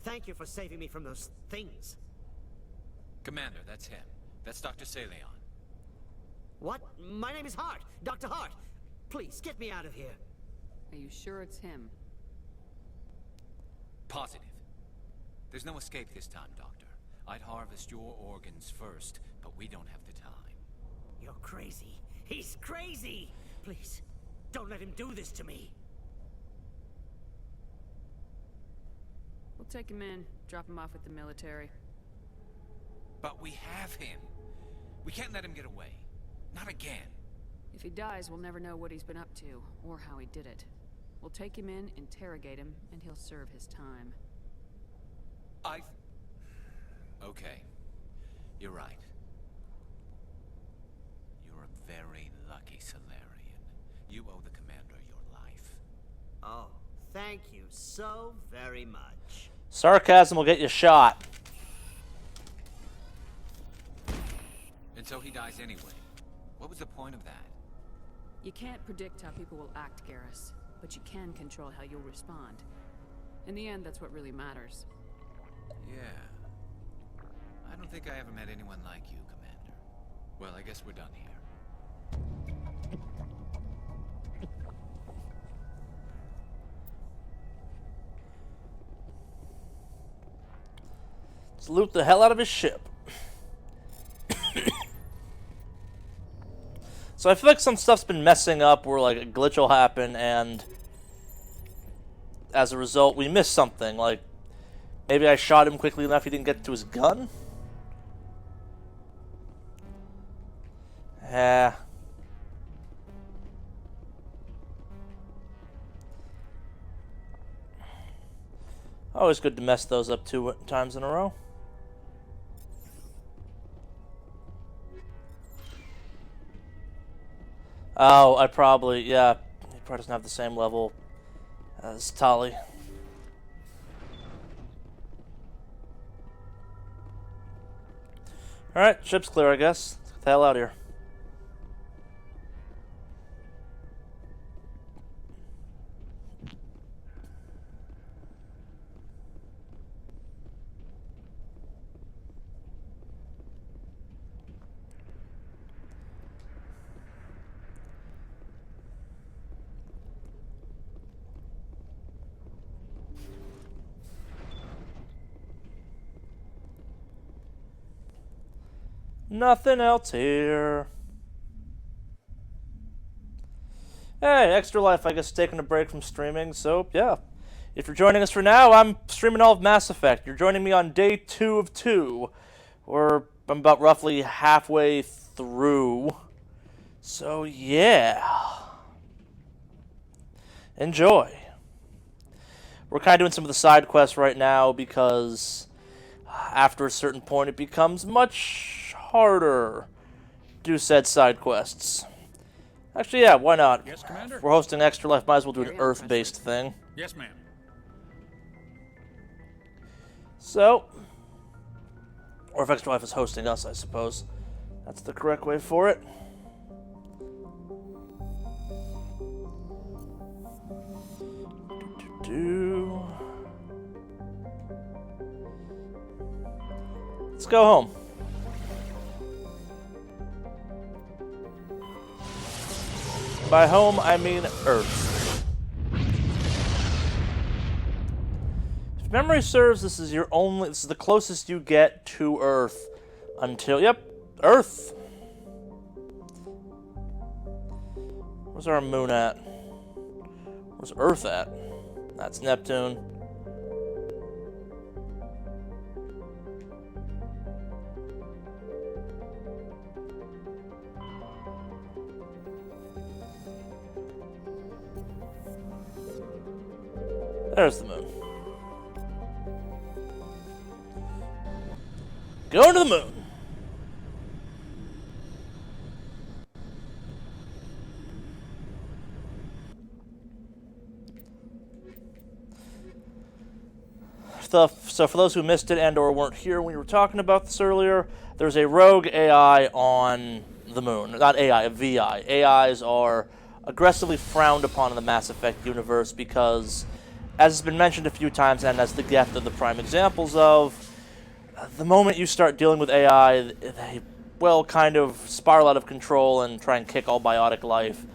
Thank you for saving me from those things. Commander, that's him. That's Dr. Saleon. What? My name is Hart. Dr. Hart. Please, get me out of here. Are you sure it's him? Positive. There's no escape this time, Doctor. I'd harvest your organs first, but we don't have the time. You're crazy. He's crazy! Please, don't let him do this to me. We'll take him in, drop him off with the military. But we have him. We can't let him get away. Not again. If he dies, we'll never know what he's been up to, or how he did it. We'll take him in, interrogate him, and he'll serve his time. Okay. You're right. You're a very lucky Solarian. You owe the Commander your life. Oh, thank you so very much. Sarcasm will get you shot. And so he dies anyway. What was the point of that? You can't predict how people will act, Garrus, but you can control how you'll respond. In the end, that's what really matters. Yeah. I don't think I ever met anyone like you, Commander. Well, I guess we're done here. Let's loot the hell out of his ship. So I feel like some stuff's been messing up where like a glitch will happen and as a result we missed something. Like maybe I shot him quickly enough he didn't get to his gun? Yeah. Always good to mess those up 2 times in a row. Oh, he probably doesn't have the same level as Tali. Alright, ship's clear, I guess. Let's get the hell out of here. Nothing else here. Hey, Extra Life, I guess, taking a break from streaming, so yeah. If you're joining us for now, I'm streaming all of Mass Effect. You're joining me on day 2 of 2, or I'm about roughly halfway through. So, yeah. Enjoy. We're kind of doing some of the side quests right now because after a certain point it becomes much harder to do said side quests. Actually, yeah, why not? Yes, Commander? If we're hosting Extra Life, might as well do an Earth-based thing. Yes, ma'am. So, or if Extra Life is hosting us, I suppose. That's the correct way for it. Let's go home. By home, I mean Earth. If memory serves, this is the closest you get to Earth until, yep, Earth. Where's our moon at? Where's Earth at? That's Neptune. There's the moon. Going to the moon. So for those who missed it and or weren't here when we were talking about this earlier, there's a rogue AI on the moon. Not AI, a VI. AIs are aggressively frowned upon in the Mass Effect universe because, as has been mentioned a few times, and as the Geth are the prime examples of, the moment you start dealing with AI, they, well, kind of spiral out of control and try and kick all biotic life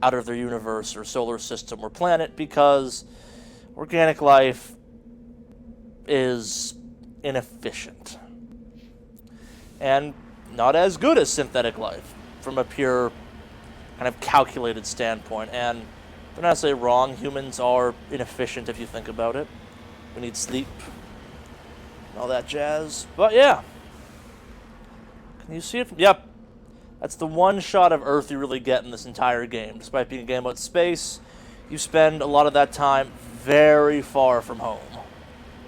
out of their universe or solar system or planet because organic life is inefficient and not as good as synthetic life from a pure kind of calculated standpoint. And they're not necessarily wrong. Humans are inefficient if you think about it. We need sleep and all that jazz. But yeah, can you see it? Yep, that's the one shot of Earth you really get in this entire game. Despite being a game about space, you spend a lot of that time very far from home.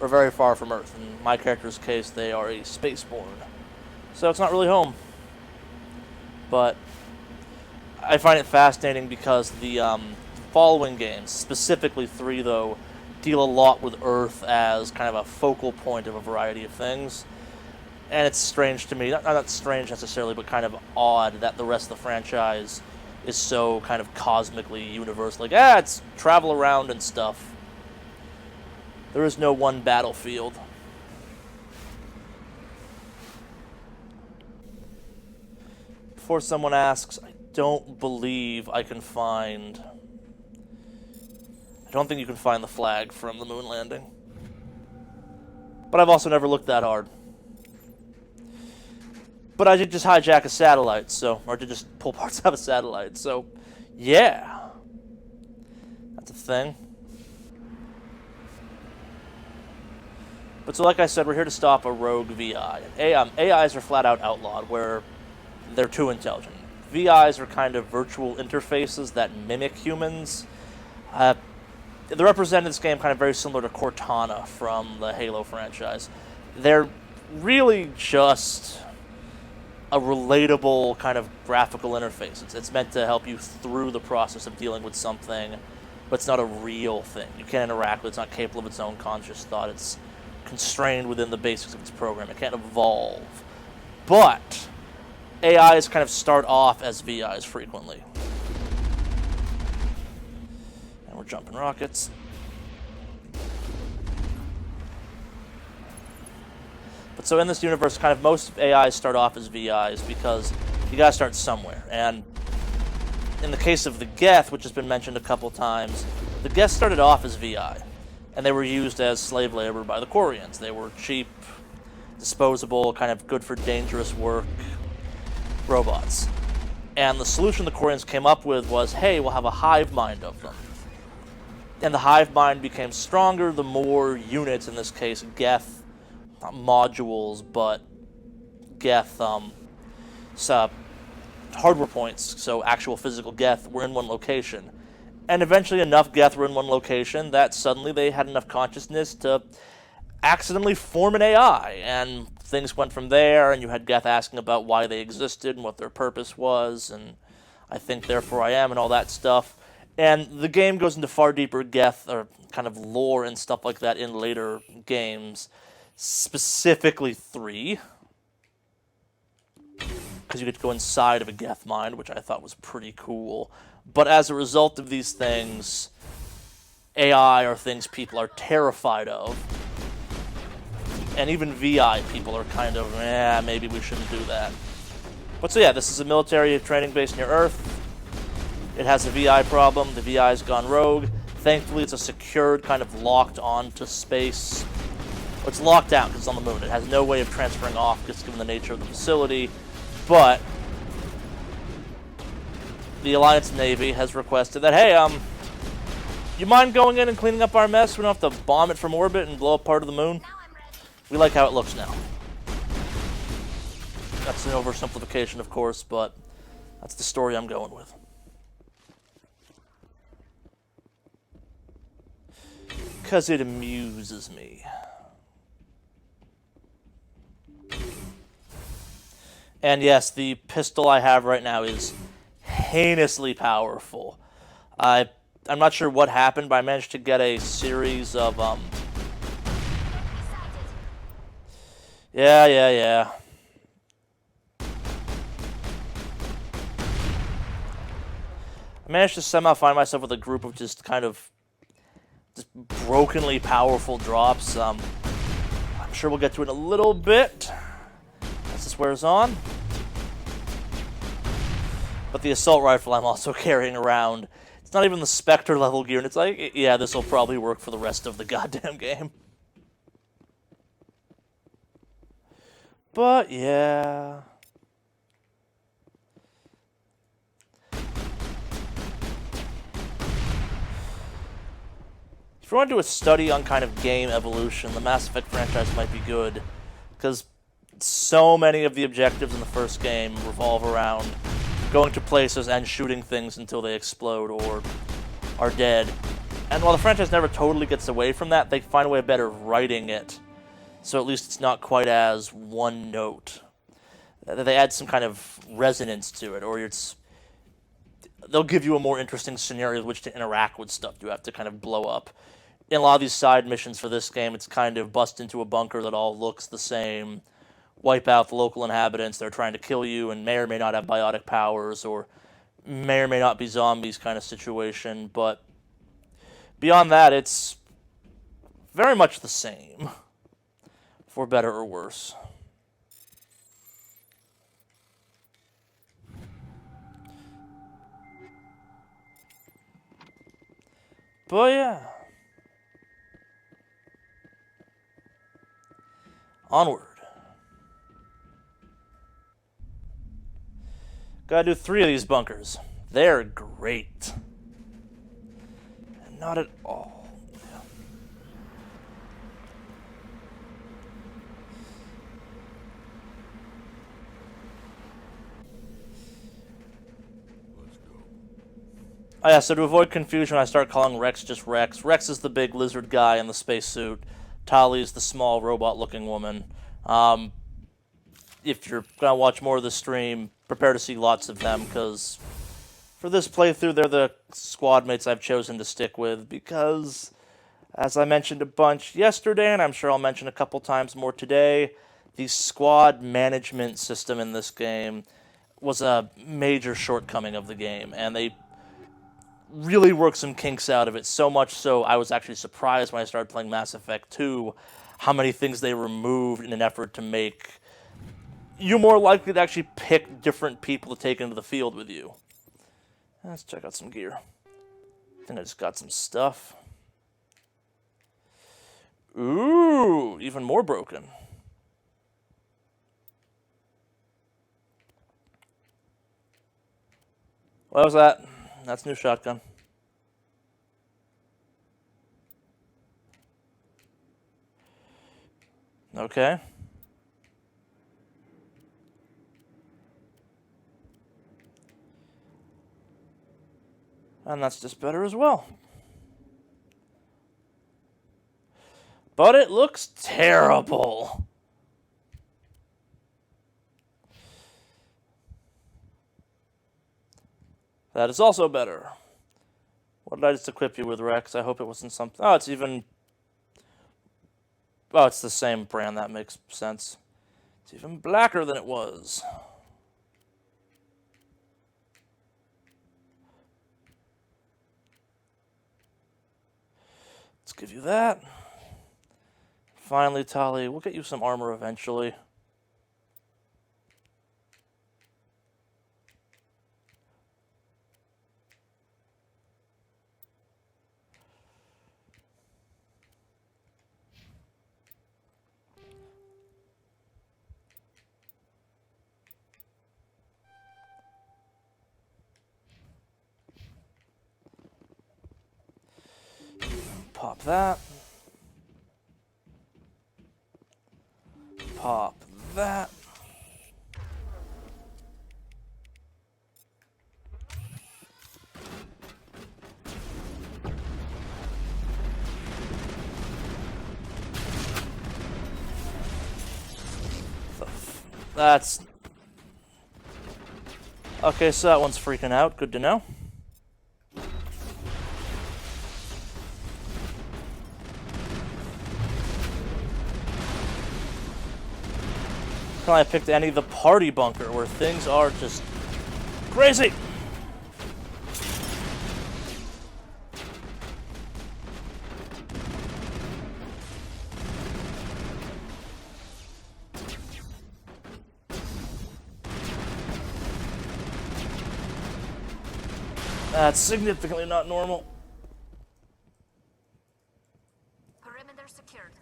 Or very far from Earth. In my character's case, they are a spaceborne. So it's not really home. But I find it fascinating because the following games, specifically 3 though, deal a lot with Earth as kind of a focal point of a variety of things. And it's strange to me, not strange necessarily, but kind of odd that the rest of the franchise is so kind of cosmically universal. Like, it's travel around and stuff. There is no one battlefield. Before someone asks, I don't believe I can find... I don't think you can find the flag from the moon landing. But I've also never looked that hard. But I did just hijack a satellite, so... Or did just pull parts out of a satellite, so... Yeah. That's a thing. But so like I said, we're here to stop a rogue VI. AIs are flat out outlawed, where they're too intelligent. VIs are kind of virtual interfaces that mimic humans. They're represented in this game kind of very similar to Cortana from the Halo franchise. They're really just a relatable kind of graphical interface. It's meant to help you through the process of dealing with something, but it's not a real thing. You can't interact with it. It's not capable of its own conscious thought. It's constrained within the basics of its program. It can't evolve. But AIs kind of start off as VIs frequently. And we're jumping rockets. But so in this universe, kind of most AIs start off as VIs because you gotta start somewhere. And in the case of the Geth, which has been mentioned a couple times, the Geth started off as VI. And they were used as slave labor by the Quarians. They were cheap, disposable, kind of good for dangerous work robots. And the solution the Quarians came up with was, hey, we'll have a hive mind of them. And the hive mind became stronger the more units, in this case, Geth, not modules, but Geth hardware points, so actual physical Geth, were in one location. And eventually enough Geth were in one location that suddenly they had enough consciousness to accidentally form an AI, and things went from there, and you had Geth asking about why they existed and what their purpose was, and I think therefore I am, and all that stuff. And the game goes into far deeper Geth, or kind of lore and stuff like that in later games, specifically 3. Because you get to go inside of a Geth mind, which I thought was pretty cool. But as a result of these things, AI are things people are terrified of. And even VI people are kind of, maybe we shouldn't do that. But so yeah, this is a military training base near Earth. It has a VI problem. The VI's gone rogue. Thankfully, it's a secured, kind of locked onto space. Well, it's locked out because it's on the moon. It has no way of transferring off, just given the nature of the facility. But the Alliance Navy has requested that, hey, you mind going in and cleaning up our mess? We don't have to bomb it from orbit and blow up part of the moon. We like how it looks now. That's an oversimplification, of course, but that's the story I'm going with. Because it amuses me. And yes, the pistol I have right now is heinously powerful. I'm not sure what happened, but I managed to get a series of, Yeah. I managed to somehow find myself with a group of just kind of brokenly powerful drops. I'm sure we'll get to it in a little bit as this wears on. But the assault rifle I'm also carrying around, it's not even the Spectre level gear, and it's like, yeah, this will probably work for the rest of the goddamn game. But yeah. If you want to do a study on kind of game evolution, the Mass Effect franchise might be good, because so many of the objectives in the first game revolve around going to places and shooting things until they explode or are dead. And while the franchise never totally gets away from that, they find a way better of writing it, so at least it's not quite as one note. They add some kind of resonance to it, or they'll give you a more interesting scenario with which to interact with stuff you have to kind of blow up. In a lot of these side missions for this game, it's kind of bust into a bunker that all looks the same, wipe out the local inhabitants, they're trying to kill you, and may or may not have biotic powers, or may or may not be zombies kind of situation, but beyond that, it's very much the same, for better or worse. But yeah. Onward. Gotta do 3 of these bunkers. They're great. And not at all. Yeah. Oh yeah, so to avoid confusion, I start calling Rex just Rex. Rex is the big lizard guy in the spacesuit. Tali is the small robot-looking woman. If you're going to watch more of the stream, prepare to see lots of them, because for this playthrough, they're the squad mates I've chosen to stick with, because, as I mentioned a bunch yesterday, and I'm sure I'll mention a couple times more today, the squad management system in this game was a major shortcoming of the game, and they really worked some kinks out of it, so much so I was actually surprised when I started playing Mass Effect 2 how many things they removed in an effort to make you more likely to actually pick different people to take into the field with you. Let's check out some gear. I think I just got some stuff. Ooh, even more broken. What was that? That's a new shotgun. Okay. And that's just better as well. But it looks terrible. That is also better. What did I just equip you with, Rex? I hope it wasn't something... Oh, it's even... Oh, it's the same brand. That makes sense. It's even blacker than it was. Let's give you that. Finally, Tali, we'll get you some armor eventually. Pop that. Pop that. That's... Okay, so that one's freaking out. Good to know. I picked any of the party bunker where things are just crazy. That's significantly not normal. Perimeter secured.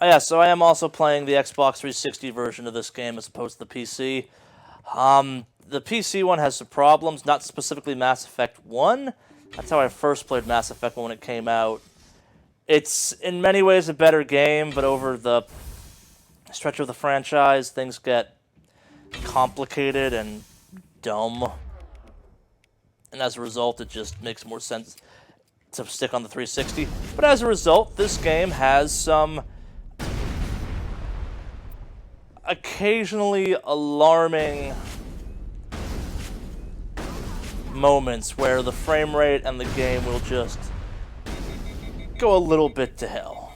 Oh yeah, so I am also playing the Xbox 360 version of this game as opposed to the PC. The PC one has some problems, not specifically Mass Effect 1. That's how I first played Mass Effect when it came out. It's in many ways a better game, but over the stretch of the franchise, things get complicated and dumb. And as a result, it just makes more sense to stick on the 360. But as a result, this game has some occasionally alarming moments where the frame rate and the game will just go a little bit to hell.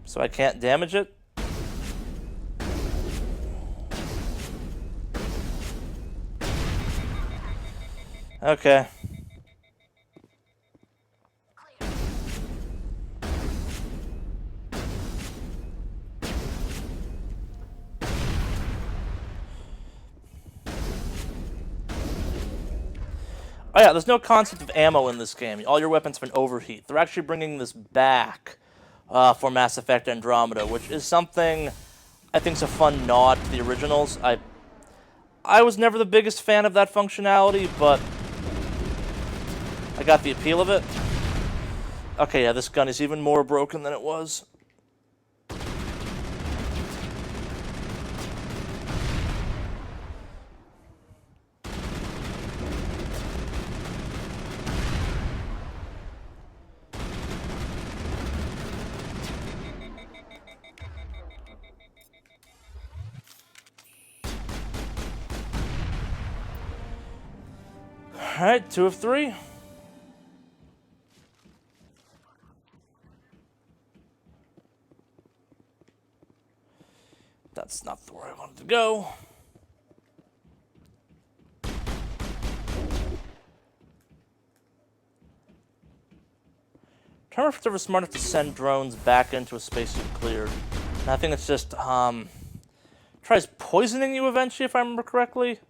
So I can't damage it. Okay. Oh yeah, there's no concept of ammo in this game. All your weapons can overheat. They're actually bringing this back for Mass Effect Andromeda, which is something I think is a fun nod to the originals. I was never the biggest fan of that functionality, but I got the appeal of it. Okay, yeah, this gun is even more broken than it was. Alright, 2 of 3. That's not where I wanted to go. I don't know if it's ever smart enough to send drones back into a space you've cleared. And I think it's just, tries poisoning you eventually, if I remember correctly.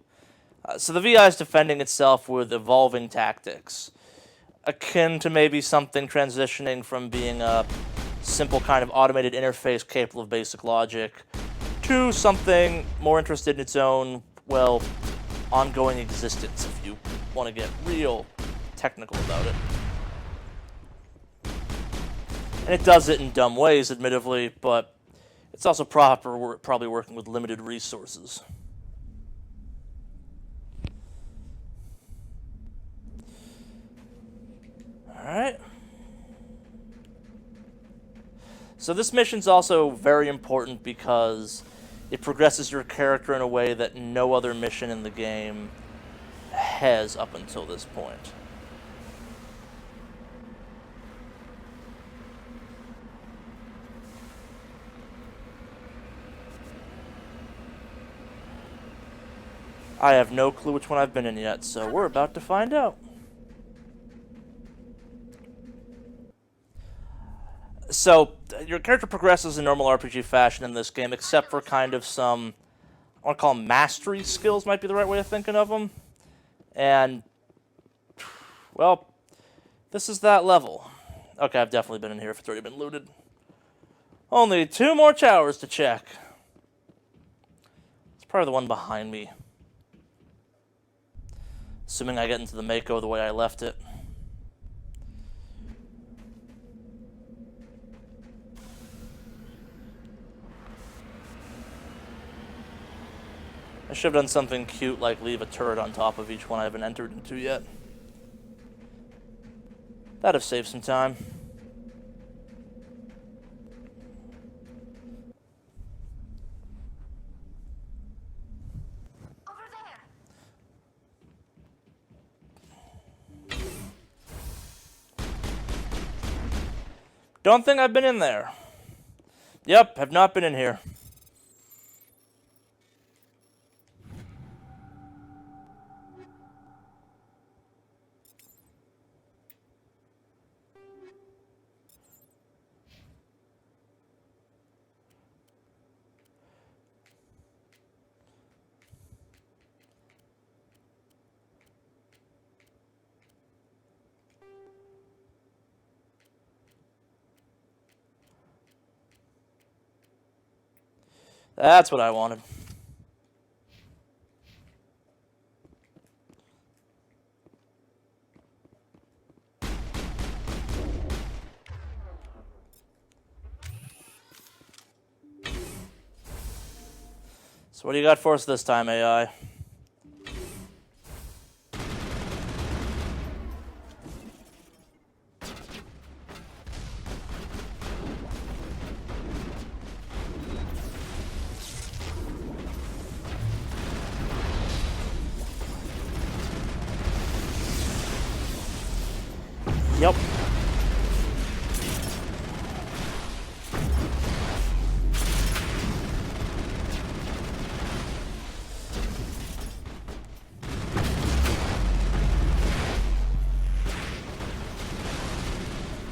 So the VI is defending itself with evolving tactics, akin to maybe something transitioning from being a simple kind of automated interface capable of basic logic to something more interested in its own, well, ongoing existence, if you want to get real technical about it. And it does it in dumb ways, admittedly, but It's also probably working with limited resources. Alright. So this mission's also very important because it progresses your character in a way that no other mission in the game has up until this point. I have no clue which one I've been in yet, so we're about to find out. So, your character progresses in normal RPG fashion in this game, except for kind of some, I want to call them mastery skills, might be the right way of thinking of them. And, well, this is that level. Okay, I've definitely been in here if it's already been looted. Only 2 more towers to check. It's probably the one behind me. Assuming I get into the Mako the way I left it. I should have done something cute like leave a turret on top of each one I haven't entered into yet. That'd have saved some time. Don't think I've been in there. Yep, have not been in here. That's what I wanted. So what do you got for us this time, AI? Yep.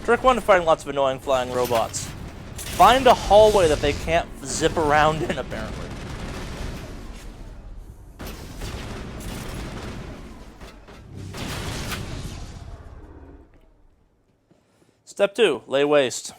Trick 1 to fighting lots of annoying flying robots. Find a hallway that they can't zip around in, apparently. Step 2, lay waste.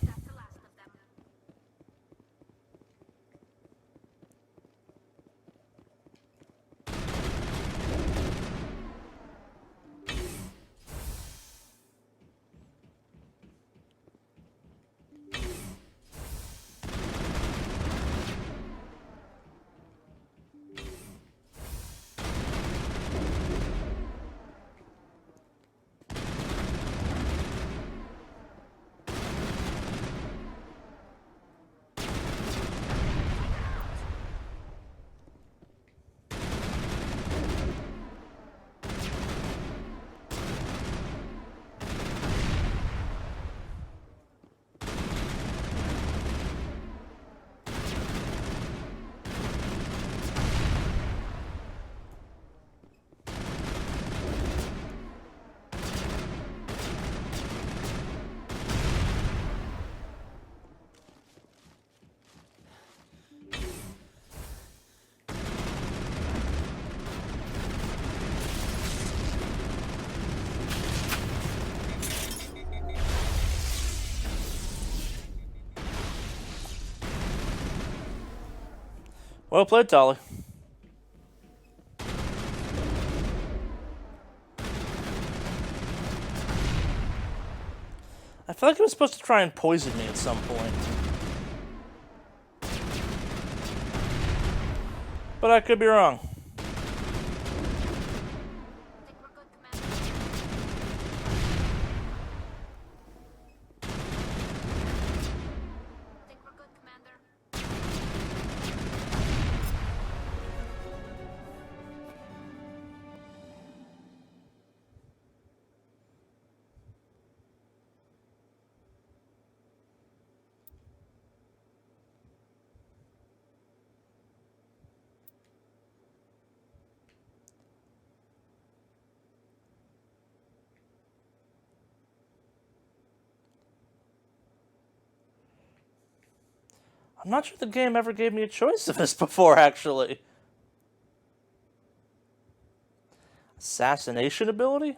Well played, Charley. I feel like it was supposed to try and poison me at some point. But I could be wrong. I'm not sure the game ever gave me a choice of this before, actually. Assassination ability?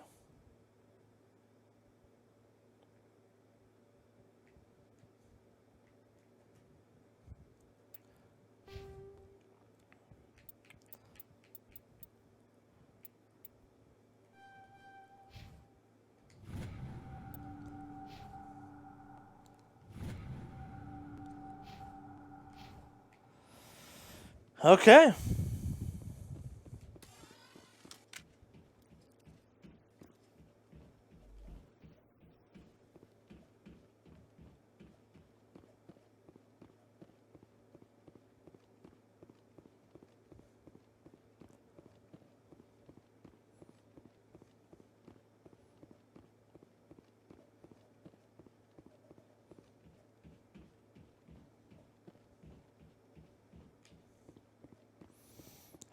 Okay.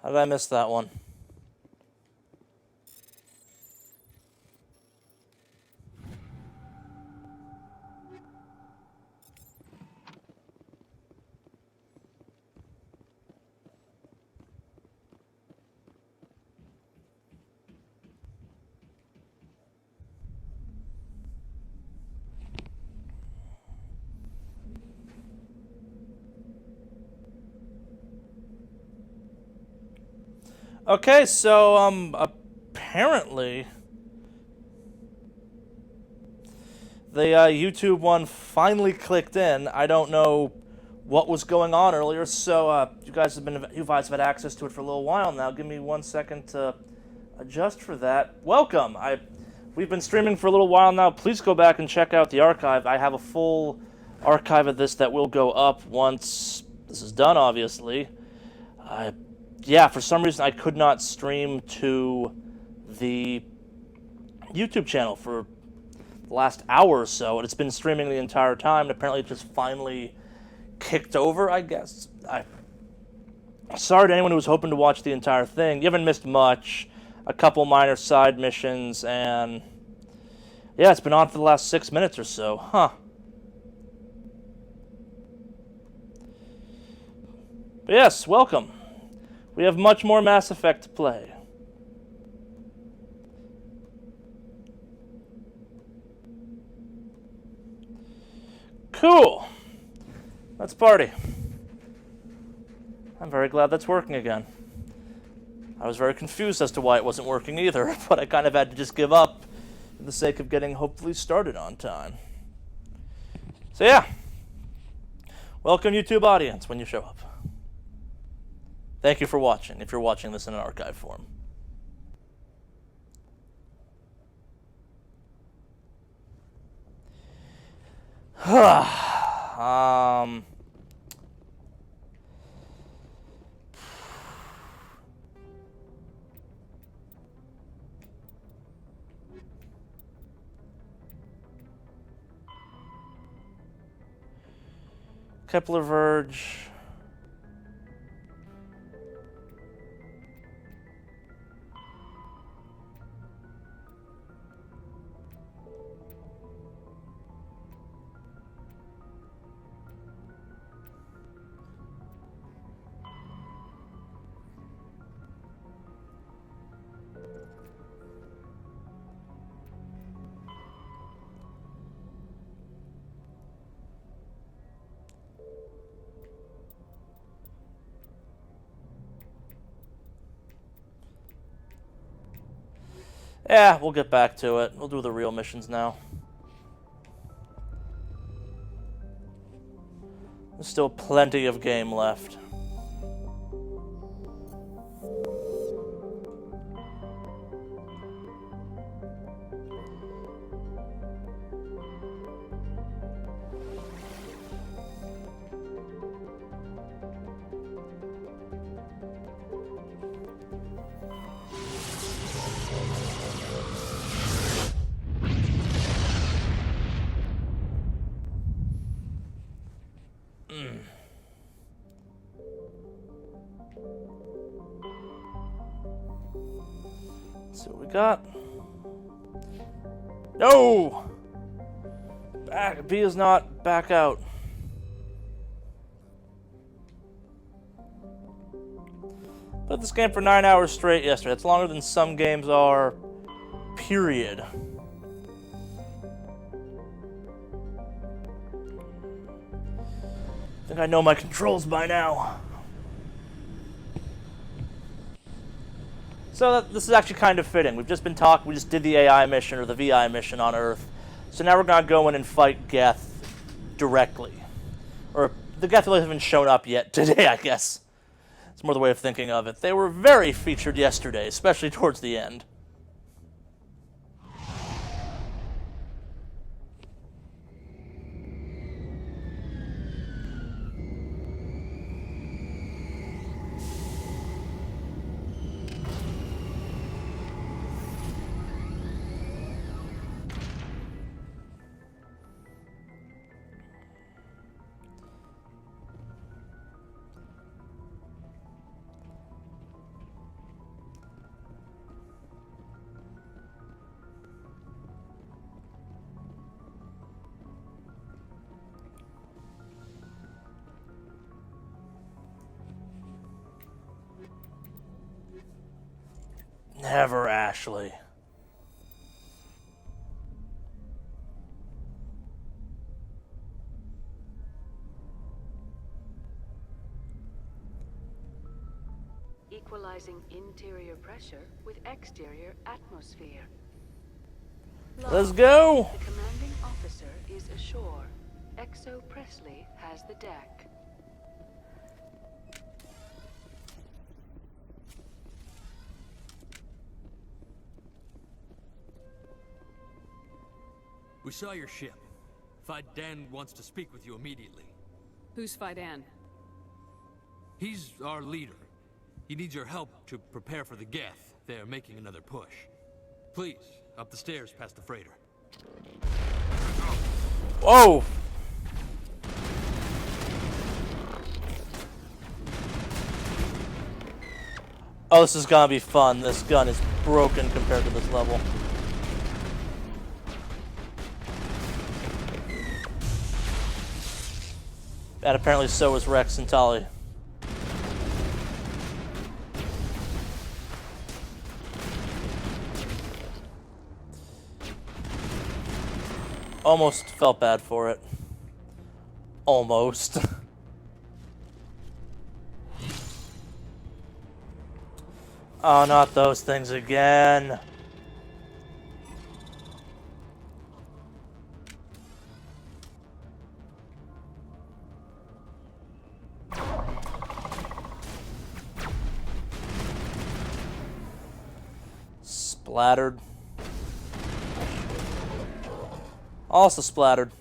How did I miss that one? Okay, so, apparently the YouTube one finally clicked in. I don't know what was going on earlier, so you guys have had access to it for a little while now. Give me 1 second to adjust for that. Welcome. We've been streaming for a little while now. Please go back and check out the archive. I have a full archive of this that will go up once this is done, obviously. Yeah, for some reason I could not stream to the YouTube channel for the last hour or so, and it's been streaming the entire time, and apparently it just finally kicked over, I guess. Sorry to anyone who was hoping to watch the entire thing. You haven't missed much. A couple minor side missions, and yeah, it's been on for the last 6 minutes or so. Huh. But yes, welcome. We have much more Mass Effect to play. Cool. Let's party. I'm very glad that's working again. I was very confused as to why it wasn't working either, but I kind of had to just give up for the sake of getting hopefully started on time. So yeah. Welcome, YouTube audience, when you show up. Thank you for watching, if you're watching this in an archive form. Kepler Verge. Yeah, we'll get back to it. We'll do the real missions now. There's still plenty of game left. Let's see what we got. No! B is not back out. Played this game for 9 hours straight yesterday. That's longer than some games are. Period. I think I know my controls by now. So this is actually kind of fitting. We've just been talking, we just did the AI mission, or the VI mission on Earth. So now we're going to go in and fight Geth directly. Or the Geth really haven't shown up yet today, I guess. It's more the way of thinking of it. They were very featured yesterday, especially towards the end. Never, Ashley. Equalizing interior pressure with exterior atmosphere. Let's go! The commanding officer is ashore. Exo Presley has the deck. We saw your ship. Fidan wants to speak with you immediately. Who's Fidan? He's our leader. He needs your help to prepare for the Geth. They're making another push. Please, up the stairs past the freighter. Whoa! Oh, this is gonna be fun. This gun is broken compared to this level. And apparently so is Rex and Tali. Almost felt bad for it. Almost. Oh, not those things again. Splattered. Also splattered.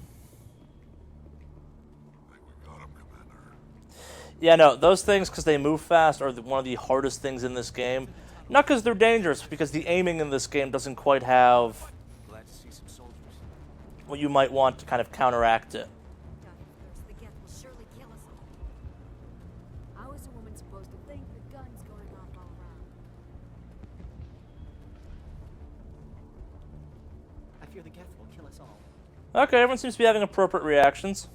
Yeah, no, those things, because they move fast, are one of the hardest things in this game. Not because they're dangerous, because the aiming in this game doesn't quite have what you might want to kind of counteract it. How is a woman supposed to think the gun's going off all around? I fear the Geth will kill us all. Okay, everyone seems to be having appropriate reactions.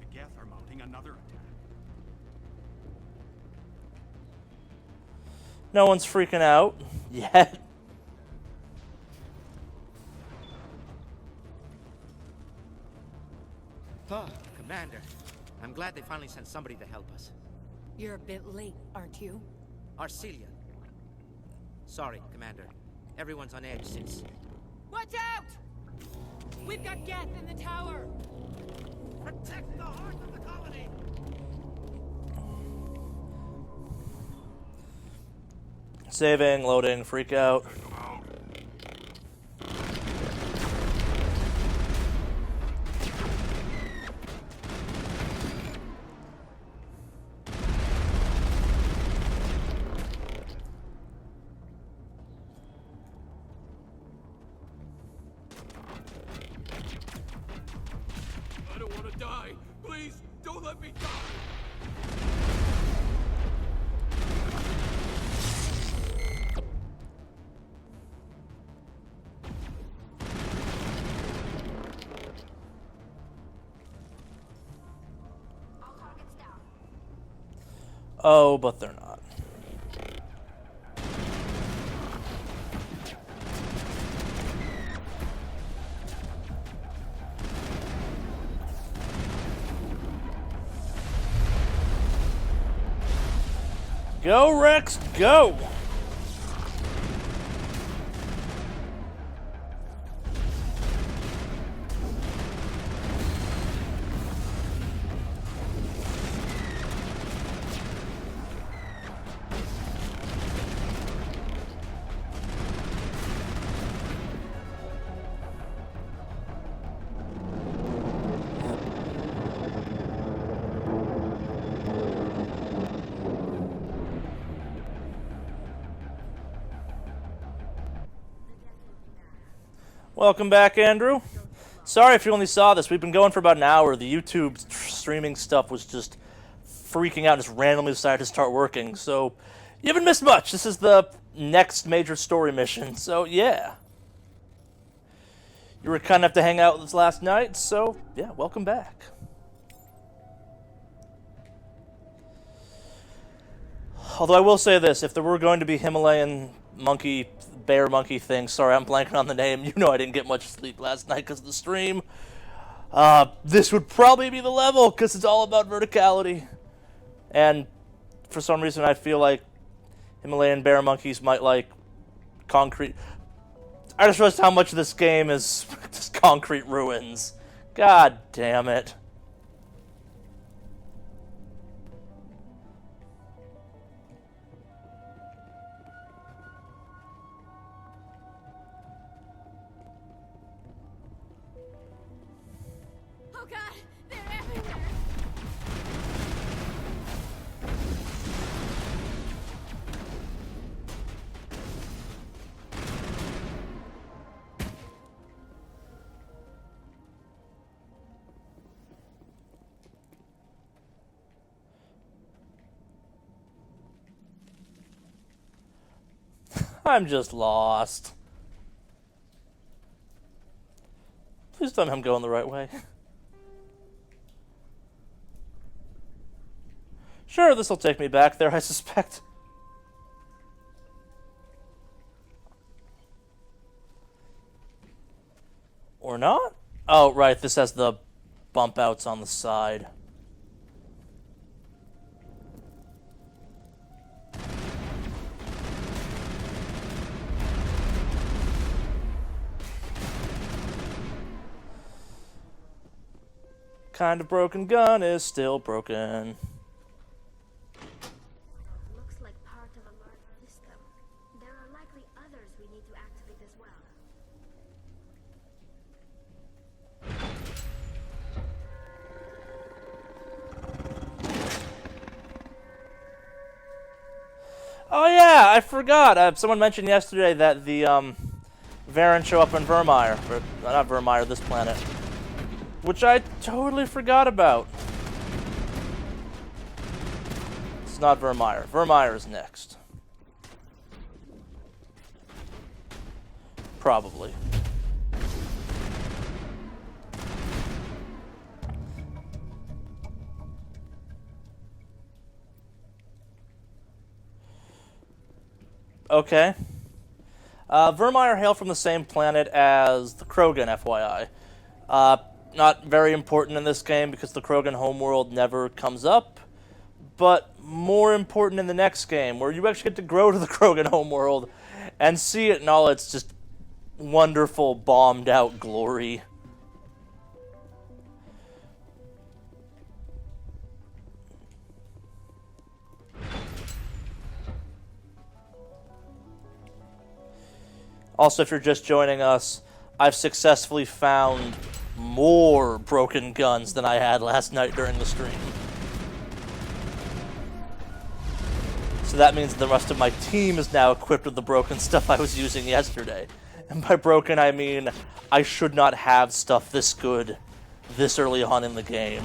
The Geth are mounting another attack. No one's freaking out yet. Oh, Commander. I'm glad they finally sent somebody to help us. You're a bit late, aren't you? Arcelia. Sorry, Commander. Everyone's on edge since... Watch out! We've got Geth in the tower! Protect the heart of the colony! Saving, loading, freak out. I don't want to die. Please, don't let me die. Oh, but they're not. Go, Rex, go! Welcome back, Andrew. Sorry if you only saw this. We've been going for about an hour. The YouTube streaming stuff was just freaking out and just randomly decided to start working. So you haven't missed much. This is the next major story mission. So yeah. You were kind enough to hang out with us last night. So yeah, welcome back. Although I will say this, if there were going to be Himalayan monkey, bear monkey thing, sorry I'm blanking on the name, you know I didn't get much sleep last night because of the stream, this would probably be the level because it's all about verticality. And for some reason I feel like Himalayan bear monkeys might like concrete. I just realized how much of this game is just concrete ruins. God damn it. Oh god, they're everywhere. I'm just lost. Please tell me I'm going the right way. Sure, this will take me back there, I suspect. Or not? Oh, right, this has the bump outs on the side. Kind of broken gun is still broken. Looks like part of a larger system. There are likely others we need to activate as well. Oh yeah, I forgot. Someone mentioned yesterday that the Varen show up in Vermeer, or not Vermeer, this planet, which I totally forgot about. It's not Vermeer. Vermeer is next. Probably. Okay. Vermeer hail from the same planet as the Krogan, FYI. Not very important in this game because the Krogan homeworld never comes up, but more important in the next game, where you actually get to grow to the Krogan homeworld and see it in all its just wonderful, bombed-out glory. Also, if you're just joining us, I've successfully found more broken guns than I had last night during the stream. So that means the rest of my team is now equipped with the broken stuff I was using yesterday. And by broken, I mean I should not have stuff this good this early on in the game.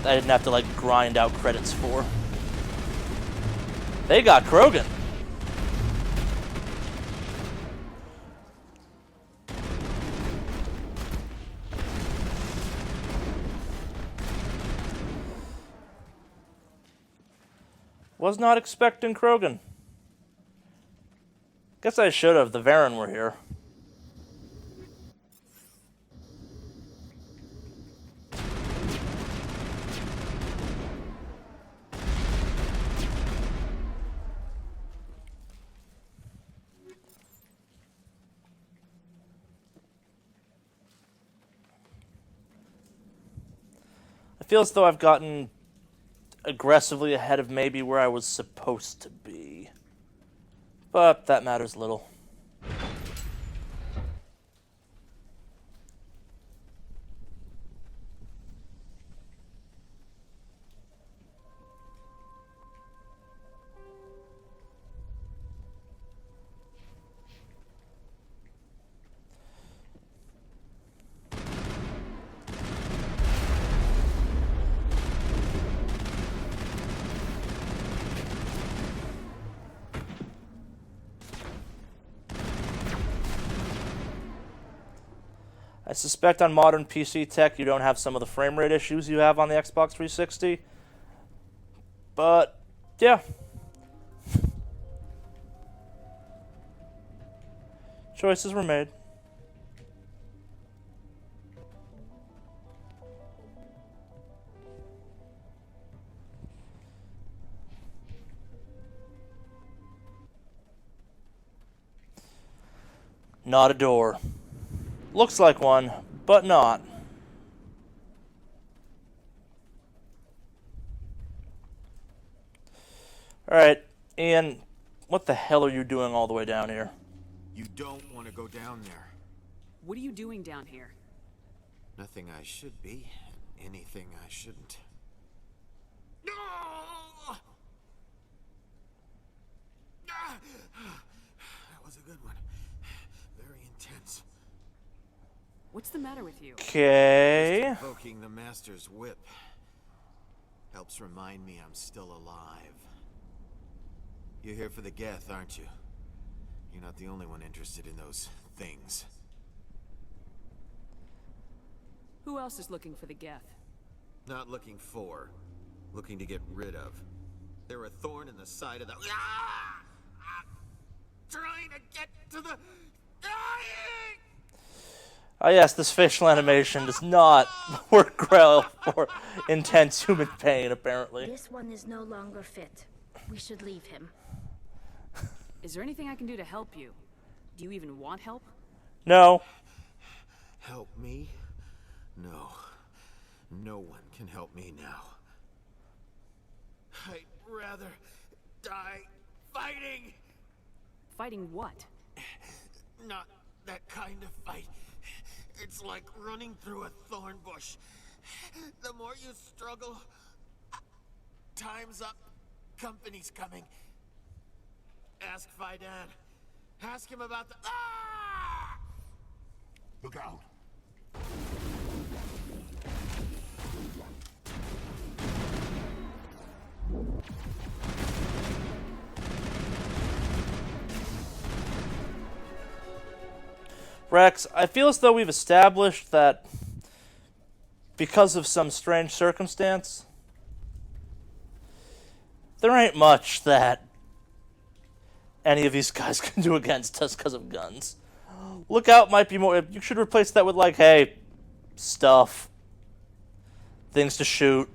I didn't have to, like, grind out credits for. They got Krogan. Was not expecting Krogan. Guess I should have. The Varen were here. I feel as though I've gotten aggressively ahead of maybe where I was supposed to be. But that matters little. I suspect on modern PC tech you don't have some of the frame rate issues you have on the Xbox 360. But, yeah. Choices were made. Not a door. Looks like one, but not. Alright, Ian, what the hell are you doing all the way down here? You don't want to go down there. What are you doing down here? Nothing I should be, and anything I shouldn't. That was a good one. Very intense. What's the matter with you? Okay. Just invoking the Master's whip helps remind me I'm still alive. You're here for the Geth, aren't you? You're not the only one interested in those things. Who else is looking for the Geth? Not looking for, looking to get rid of. They're a thorn in the side of the... Trying to get to the... Oh yes, this facial animation does not work well for intense human pain, apparently. This one is no longer fit. We should leave him. Is there anything I can do to help you? Do you even want help? No. Help me? No. No one can help me now. I'd rather die fighting! Fighting what? Not that kind of fight. It's like running through a thorn bush. The more you struggle, time's up. Company's coming. Ask Faidan. Ask him about the... Look out! Rex, I feel as though we've established that because of some strange circumstance, there ain't much that any of these guys can do against us because of guns. Lookout might be more... You should replace that with, like, hey, stuff. Things to shoot.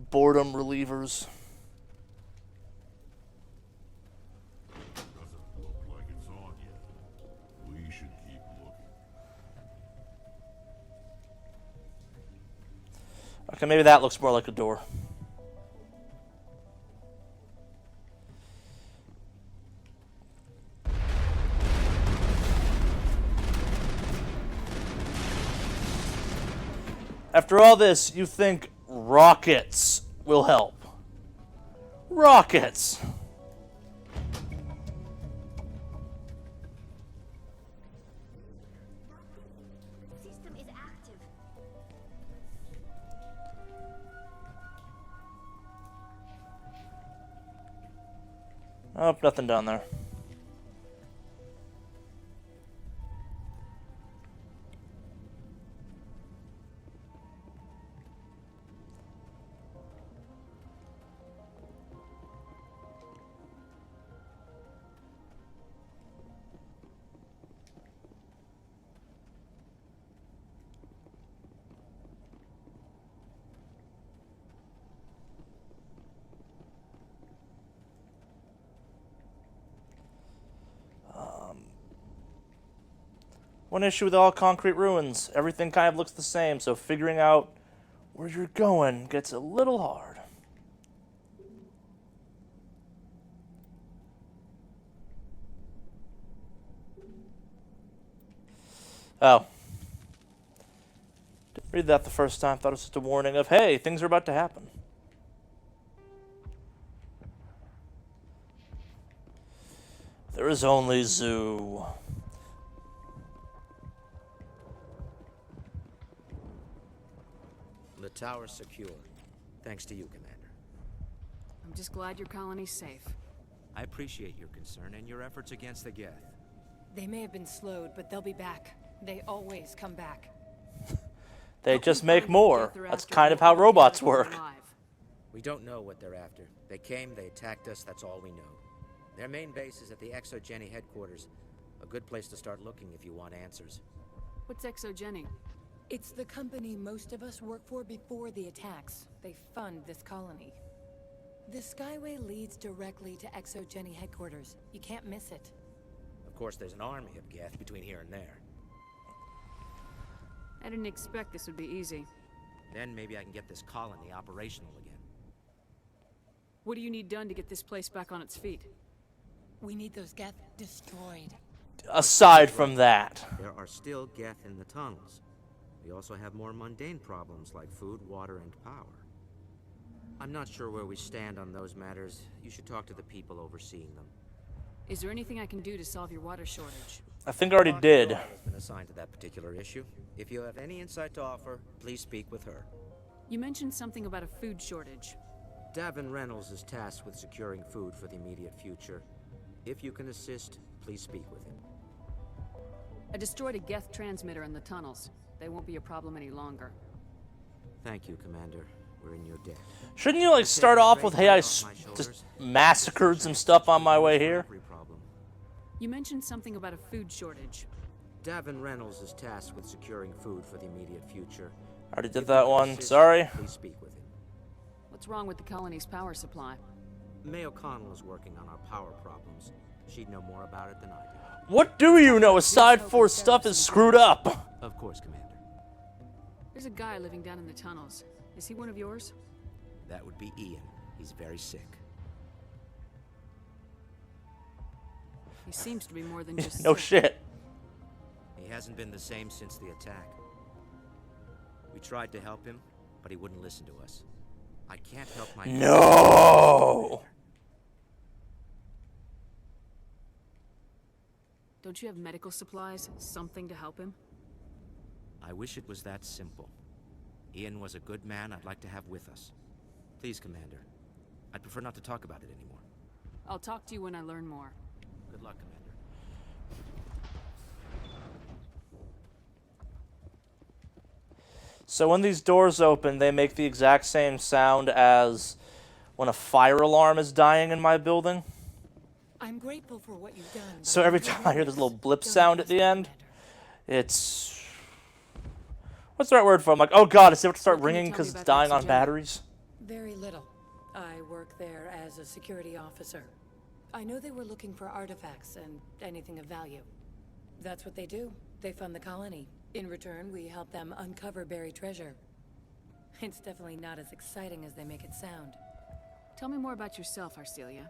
Boredom relievers. Doesn't look like it's on yet. We should keep looking. Okay, maybe that looks more like a door. After all this, you think rockets will help. Rockets! System is active. Oh, nothing down there. One issue with all concrete ruins. Everything kind of looks the same, so figuring out where you're going gets a little hard. Oh. Didn't read that the first time. Thought it was just a warning of, hey, things are about to happen. There is only Zoo. The tower's secure. Thanks to you, Commander. I'm just glad your colony's safe. I appreciate your concern and your efforts against the Geth. They may have been slowed, but they'll be back. They always come back. They just make more. That's kind of how robots work. We don't know what they're after. They came, they attacked us, that's all we know. Their main base is at the ExoGeni headquarters. A good place to start looking if you want answers. What's ExoGeni? It's the company most of us work for before the attacks. They fund this colony. The Skyway leads directly to ExoGeni headquarters. You can't miss it. Of course, there's an army of Geth between here and there. I didn't expect this would be easy. Then maybe I can get this colony operational again. What do you need done to get this place back on its feet? We need those Geth destroyed. Aside from that. There are still Geth in the tunnels. We also have more mundane problems like food, water, and power. I'm not sure where we stand on those matters. You should talk to the people overseeing them. Is there anything I can do to solve your water shortage? I think I already did. Has been assigned to that particular issue. If you have any insight to offer, please speak with her. You mentioned something about a food shortage. Davin Reynolds is tasked with securing food for the immediate future. If you can assist, please speak with him. I destroyed a Geth transmitter in the tunnels. They won't be a problem any longer. Thank you, Commander. We're in your debt. Shouldn't you, like, start off with, hey, I just massacred some stuff on my way here? You mentioned something about a food shortage. Davin Reynolds is tasked with securing food for the immediate future. I already did that one. Sorry. Please speak with him. What's wrong with the colony's power supply? May O'Connell is working on our power problems. She'd know more about it than I do. What do you know aside for stuff is screwed up? Of course, Commander. There's a guy living down in the tunnels. Is he one of yours? That would be Ian. He's very sick. He seems to be more than just no sick. shit. He hasn't been the same since the attack. We tried to help him, but he wouldn't listen to us. I can't help my... No! Don't you have medical supplies? Something to help him? I wish it was that simple. Ian was a good man I'd like to have with us. Please, Commander. I'd prefer not to talk about it anymore. I'll talk to you when I learn more. Good luck, Commander. So when these doors open, they make the exact same sound as when a fire alarm is dying in my building. I'm grateful for what you've done. So every time I hear this little blip sound at the end, it's... What's the right word for it? I'm like, oh god, is it about to start ringing because it's dying on batteries? Very little. I work there as a security officer. I know they were looking for artifacts and anything of value. That's what they do. They fund the colony. In return, we help them uncover buried treasure. It's definitely not as exciting as they make it sound. Tell me more about yourself, Arcelia.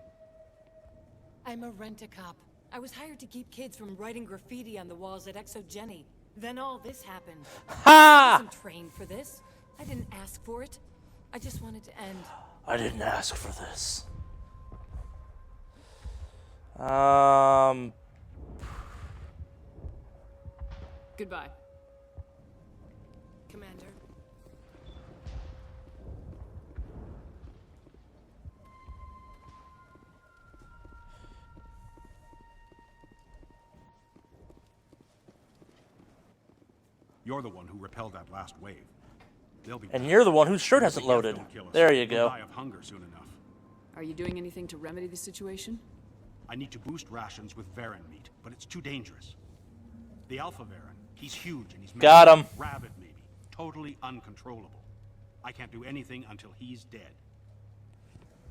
I'm a rent-a-cop. I was hired to keep kids from writing graffiti on the walls at ExoGeni. Then all this happened. I wasn't trained for this. I didn't ask for it. I just wanted to end. I didn't ask for this. Goodbye. Commander. You're the one who repelled that last wave. They'll be And you're the one whose shirt hasn't loaded. There you We'll go. die of hunger soon enough. Are you doing anything to remedy the situation? I need to boost rations with Varen meat, but it's too dangerous. The Alpha Varen, he's huge and he's Got him. rabid maybe, totally uncontrollable. I can't do anything until he's dead.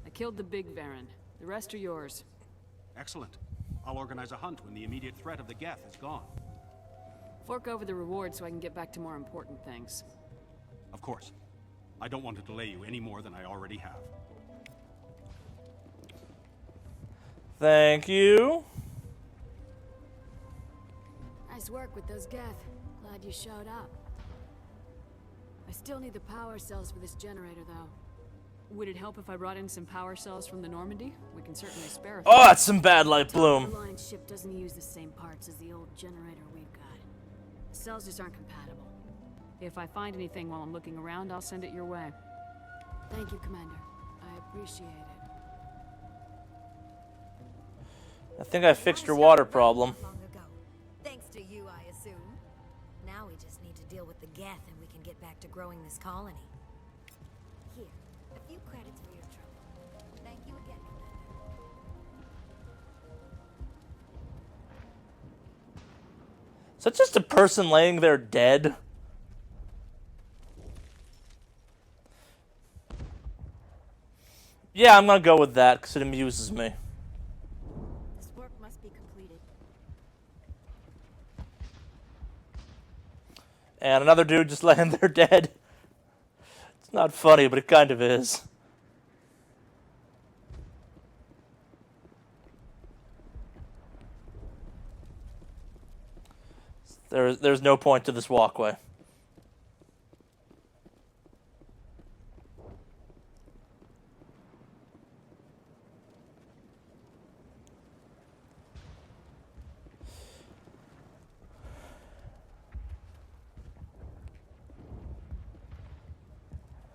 I killed the big Varen. The rest are yours. Excellent. I'll organize a hunt when the immediate threat of the Geth is gone. Fork over the reward so I can get back to more important things. Of course. I don't want to delay you any more than I already have. Thank you. Nice work with those Geth. Glad you showed up. I still need the power cells for this generator, though. Would it help if I brought in some power cells from the Normandy? We can certainly spare a few. Oh, that's some bad light bloom. The Alliance ship doesn't use the same parts as the old generator we've got. The cells just aren't compatible. If I find anything while I'm looking around, I'll send it your way. Thank you, Commander. I appreciate it. I think I fixed your water problem. Thanks to you, I assume. Now we just need to deal with the Geth and we can get back to growing this colony. Here, a few credits for your trouble. Thank you again, Commander. Is that just a person laying there dead? Yeah, I'm gonna go with that because it amuses me. This work must be completed. And another dude just laying there dead. It's not funny, but it kind of is. There's no point to this walkway.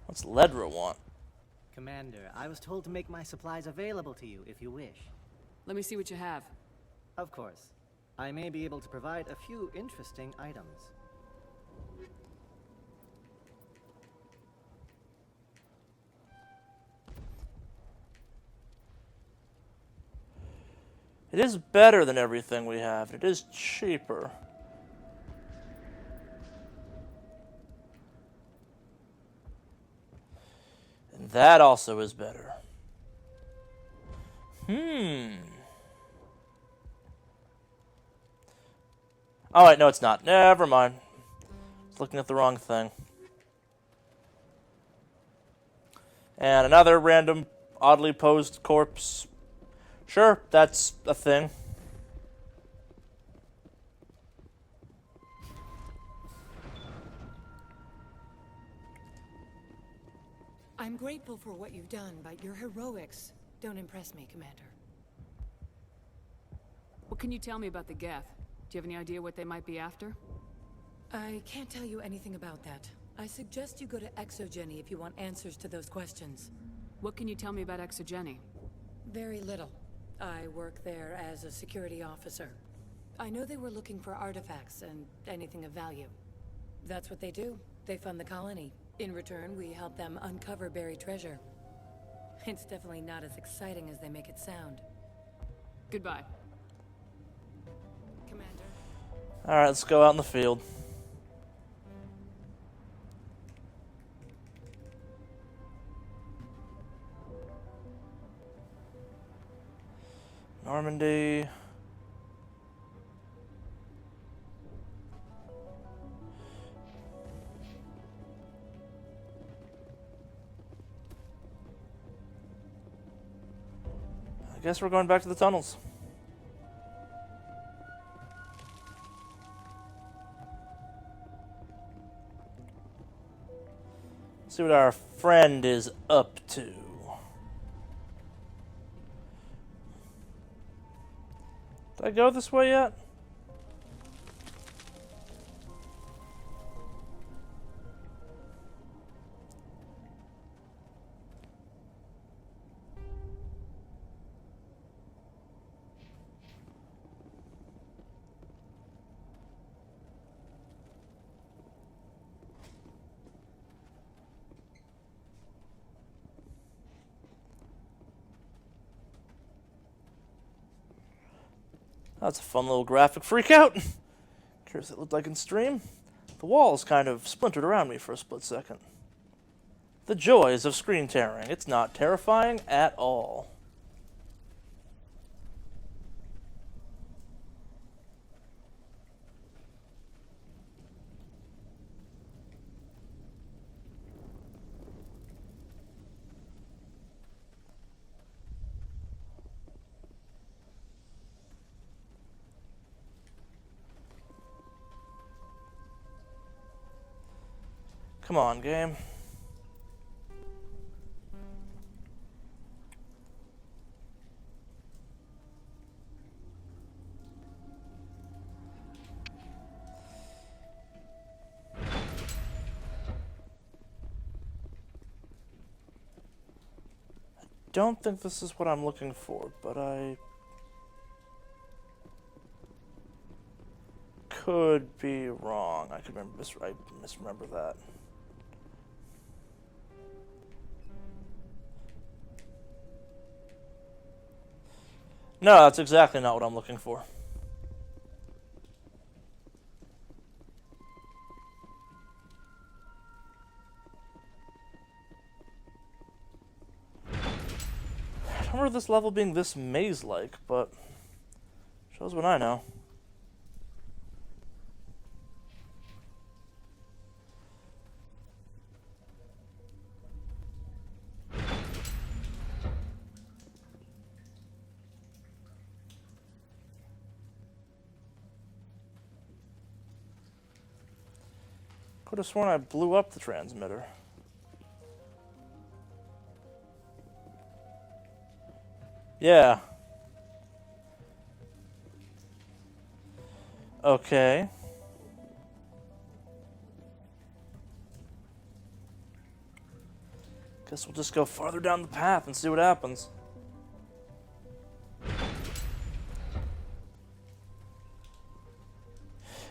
What's Ledra want? Commander, I was told to make my supplies available to you if you wish. Let me see what you have. Of course. I may be able to provide a few interesting items. It is better than everything we have. It is cheaper. And that also is better. Oh, wait, no, it's not. Never mind. I was looking at the wrong thing. And another random, oddly posed corpse. Sure, that's a thing. I'm grateful for what you've done, but your heroics don't impress me, Commander. What can you tell me about the Geth? Do you have any idea what they might be after? I can't tell you anything about that. I suggest you go to Exogeny if you want answers to those questions. What can you tell me about Exogeny? Very little. I work there as a security officer. I know they were looking for artifacts and anything of value. That's what they do. They fund the colony. In return, we help them uncover buried treasure. It's definitely not as exciting as they make it sound. Goodbye. Commander. Alright, let's go out in the field. Normandy. I guess we're going back to the tunnels. See what our friend is up to. Did I go this way yet? That's a fun little graphic freak out. Curious what it looked like in stream. The walls kind of splintered around me for a split second. The joys of screen tearing. It's not terrifying at all. Come on, game. Don't think this is what I'm looking for, but I could be wrong. I could misremember that. No, that's exactly not what I'm looking for. I don't remember this level being this maze-like, but shows what I know. Could have sworn I blew up the transmitter. Yeah. Okay. Guess we'll just go farther down the path and see what happens.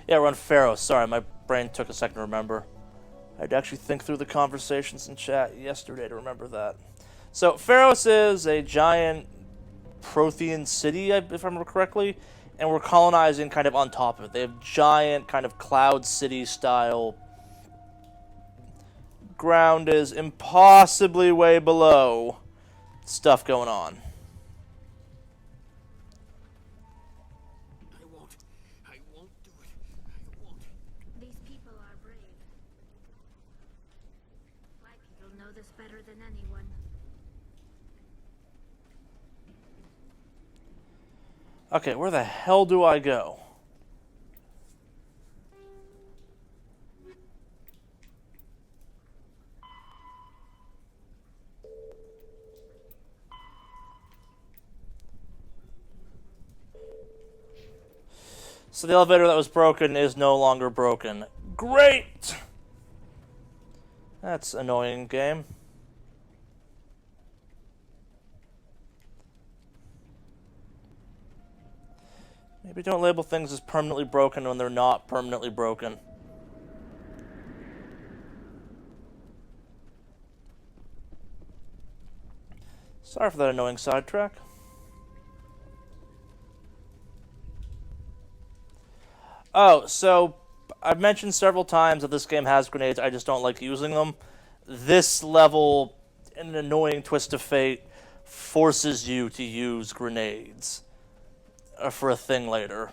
Yeah, we're on Pharaoh. Sorry, my brain took a second to remember. I had to actually think through the conversations in chat yesterday to remember that. So, Pharos is a giant Prothean city, if I remember correctly, and we're colonizing kind of on top of it. They have giant kind of cloud city style. Ground is impossibly way below stuff going on. I won't do it. I won't. These people are brave. My people know this better than anyone. Okay, where the hell do I go? So the elevator that was broken is no longer broken. Great! That's annoying, game. Maybe don't label things as permanently broken when they're not permanently broken. Sorry for that annoying sidetrack. Oh, so I've mentioned several times that this game has grenades, I just don't like using them. This level, in an annoying twist of fate, forces you to use grenades for a thing later.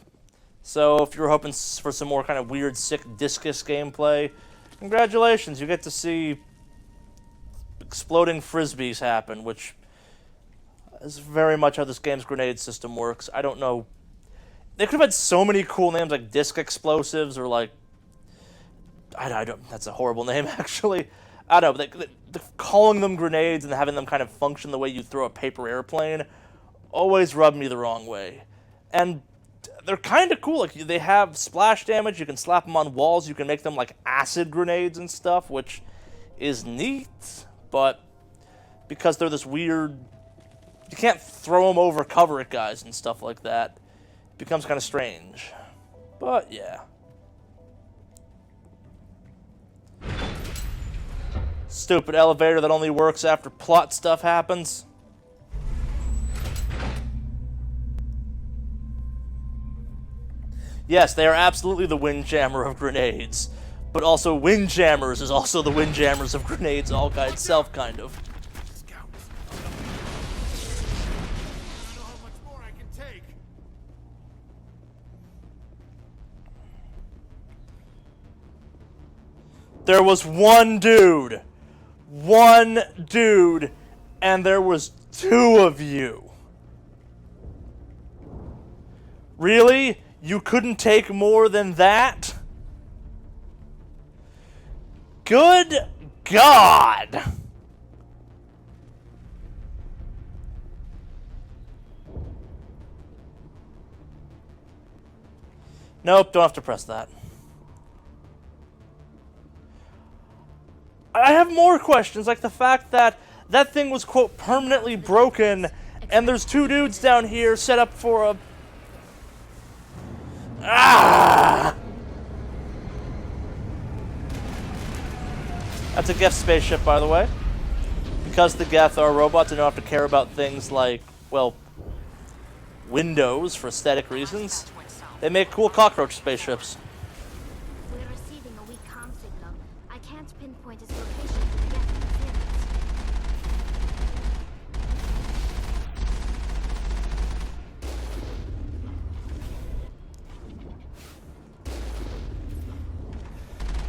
So if you're hoping for some more kind of weird, sick discus gameplay, congratulations, you get to see exploding frisbees happen, which is very much how this game's grenade system works. I don't know. They could have had so many cool names like disc explosives or like... I don't... That's a horrible name, actually. I don't know, but calling them grenades and having them kind of function the way you throw a paper airplane always rubbed me the wrong way. And they're kind of cool. Like, they have splash damage. You can slap them on walls. You can make them like acid grenades and stuff, which is neat. But because they're this weird... You can't throw them over cover it guys and stuff like that. It becomes kind of strange. But, yeah. Stupid elevator that only works after plot stuff happens. Yes, they are absolutely the Windjammer of grenades. But also, Windjammers is also the Windjammers of grenades all by itself, kind of. There was one dude, and there was two of you. Really? You couldn't take more than that? Good God! Nope, don't have to press that. I have more questions, like the fact that that thing was, quote, permanently broken, and there's two dudes down here set up for a... Ah! That's a Geth spaceship, by the way. Because the Geth are robots and don't have to care about things like, well, windows for aesthetic reasons. They make cool cockroach spaceships. We're receiving a weak comm signal. I can't pinpoint its location to the Geth interference.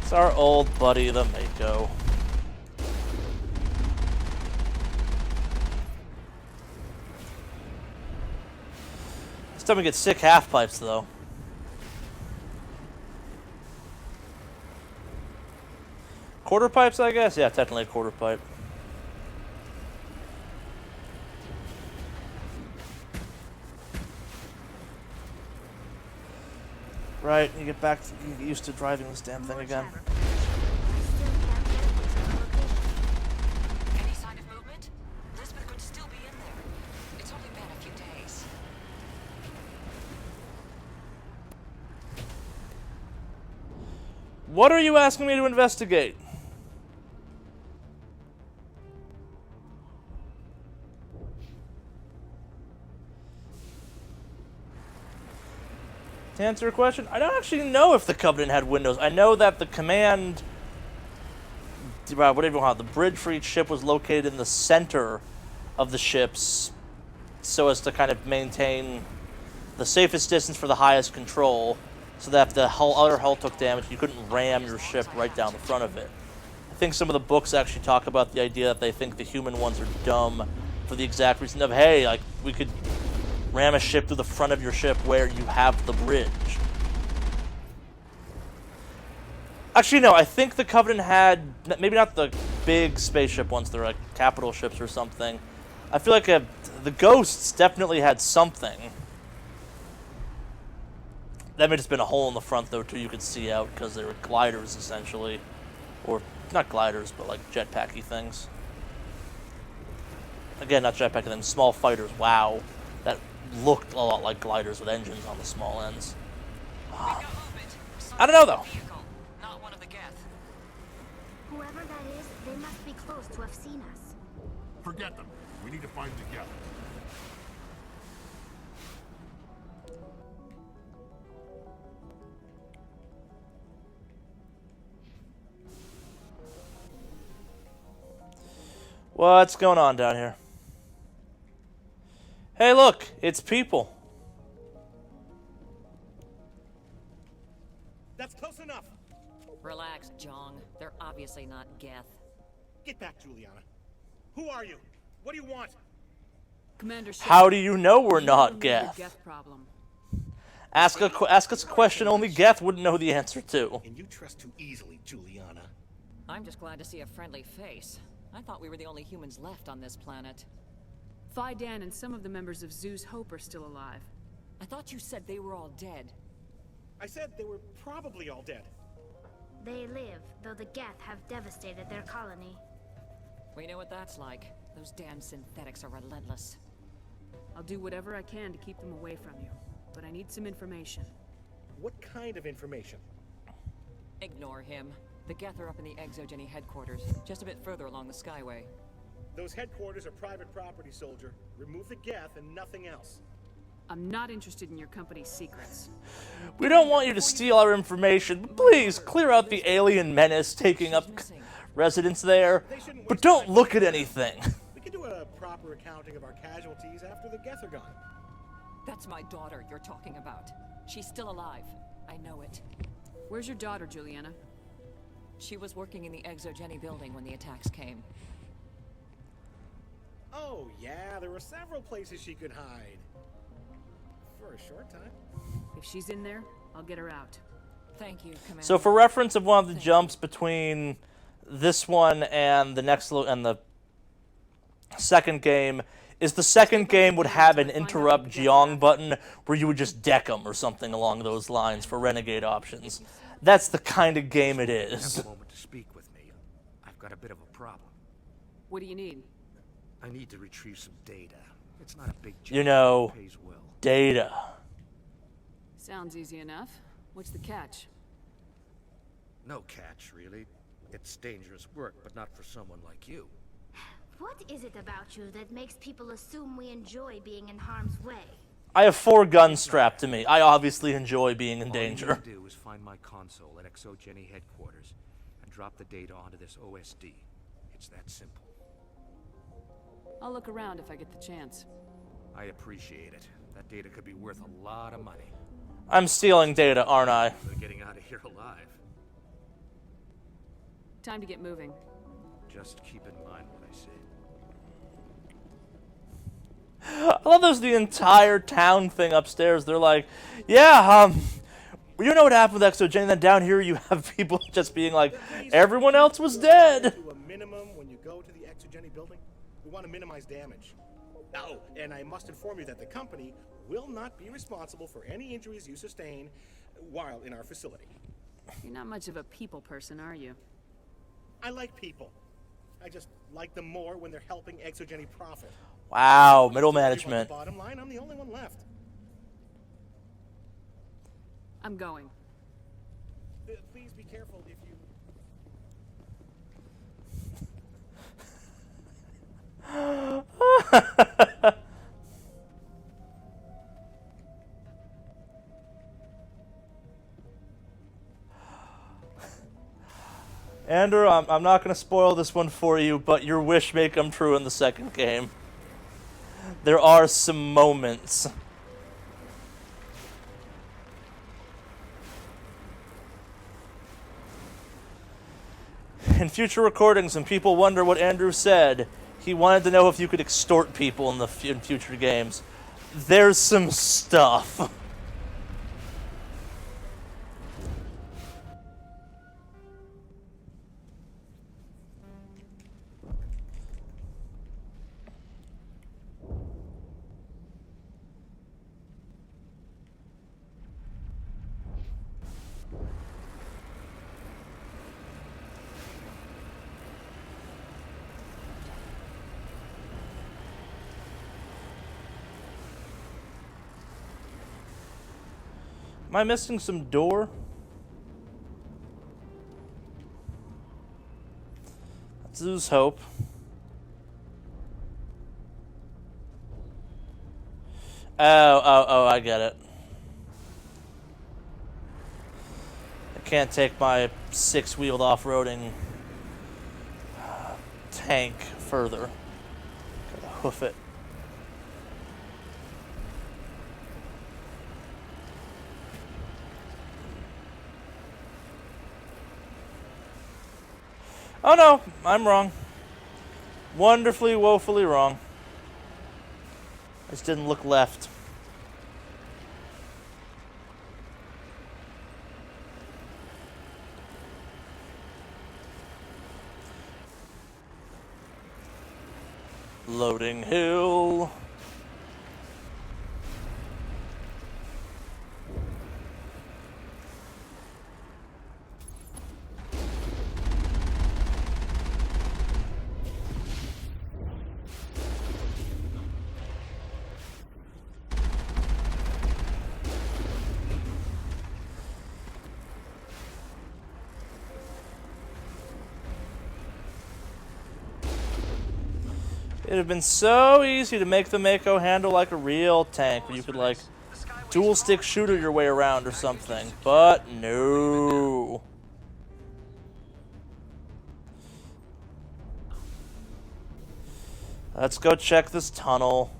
It's our old buddy, the Mako. This time we get sick half pipes, though. Quarter pipes, I guess? Yeah, technically a quarter pipe. Right, you get back to, you get used to driving this damn thing again. Any sign of movement? Lisbeth could still be in there. It's only been a few days. What are you asking me to investigate? To answer your question, I don't actually know if the Covenant had windows. I know that the command, whatever you want, the bridge for each ship was located in the center of the ships so as to kind of maintain the safest distance for the highest control, so that if the other hull took damage, you couldn't ram your ship right down the front of it. I think some of the books actually talk about the idea that they think the human ones are dumb for the exact reason of, hey, like, we could ram a ship through the front of your ship where you have the bridge. Actually, no, I think the Covenant had, maybe not the big spaceship ones, they're like capital ships or something. I feel like the Ghosts definitely had something. That may have just been a hole in the front, though, too, you could see out, because they were gliders, essentially. Or, not gliders, but like jetpacky things. Again, not jetpacky things, small fighters, wow. That looked a lot like gliders with engines on the small ends. I don't know, though. Whoever that is, they must be close to have seen us. Forget them. We need to find the Geth. What's going on down here? Hey, look, it's people. That's close enough. Relax, Jong. They're obviously not Geth. Get back, Juliana. Who are you? What do you want? Commander. How do you know we're not Geth? Geth problem. Ask us a question only Geth wouldn't know the answer to. And you trust too easily, Juliana. I'm just glad to see a friendly face. I thought we were the only humans left on this planet. Phi Dan and some of the members of Zoo's Hope are still alive. I thought you said they were all dead. I said they were probably all dead. They live, though the Geth have devastated their colony. We know what that's like. Those damn synthetics are relentless. I'll do whatever I can to keep them away from you, but I need some information. What kind of information? Ignore him. The Geth are up in the Exogeny headquarters, just a bit further along the Skyway. Those headquarters are private property, soldier. Remove the Geth and nothing else. I'm not interested in your company's secrets. We don't want you to steal our information, but please clear out the alien menace taking up residence there. But don't look at anything. We can do a proper accounting of our casualties after the Geth are gone. That's my daughter you're talking about. She's still alive. I know it. Where's your daughter, Juliana? She was working in the Exogeny building when the attacks came. Oh, yeah, there were several places she could hide. For a short time. If she's in there, I'll get her out. Thank you, Commander. So for reference of one of the jumps between this one and the next and the second game is the second game would have an interrupt Jiang button where you would just deck them or something along those lines for renegade options. That's the kind of game it is. Have a moment to speak with me. I've got a bit of a problem. What do you need? I need to retrieve some data. It's not a big job. You know, It pays well. data. Sounds easy enough. What's the catch? No catch, really. It's dangerous work, but not for someone like you. What is it about you that makes people assume we enjoy being in harm's way? I have 4 guns strapped to me. I obviously enjoy being in danger. All you need to do is find my console at ExoGeni headquarters and drop the data onto this OSD. It's that simple. I'll look around if I get the chance. I appreciate it. That data could be worth a lot of money. I'm stealing data, aren't I? They're getting out of here alive. Time to get moving. Just keep in mind what I say. I love there's the entire town thing upstairs. They're like, yeah, you know what happened with ExoGen? And then down here you have people just being like, everyone else was dead. To a minimum when you go to the ExoGeni building. We want to minimize damage. Oh, and I must inform you that the company will not be responsible for any injuries you sustain while in our facility. You're not much of a people person, are you? I like people. I just like them more when they're helping ExoGeni profit. Wow, middle management. Bottom line, I'm the only one left. I'm going. Please be careful if you... Andrew, I'm not going to spoil this one for you, but your wish may come true in the second game. There are some moments. In future recordings, when people wonder what Andrew said, he wanted to know if you could extort people in in future games. There's some stuff. Am I missing some door? Let's lose hope. Oh, I get it. I can't take my 6-wheeled off-roading tank further. Gotta hoof it. Oh no, I'm wrong. Wonderfully, woefully wrong. I just didn't look left. Loading hill. It'd have been so easy to make the Mako handle like a real tank, where you could like dual stick shooter your way around or something, but no. Let's go check this tunnel.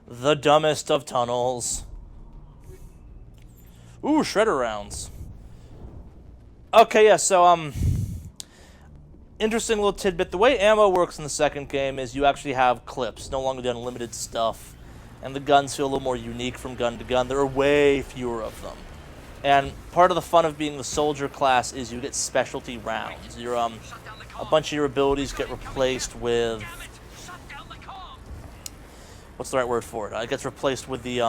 The dumbest of tunnels. Ooh, shredder rounds. Okay, yeah, so, interesting little tidbit. The way ammo works in the second game is you actually have clips, no longer the unlimited stuff. And the guns feel a little more unique from gun to gun. There are way fewer of them. And part of the fun of being the soldier class is you get specialty rounds. Your a bunch of your abilities get replaced with... What's the right word for it? It gets replaced with the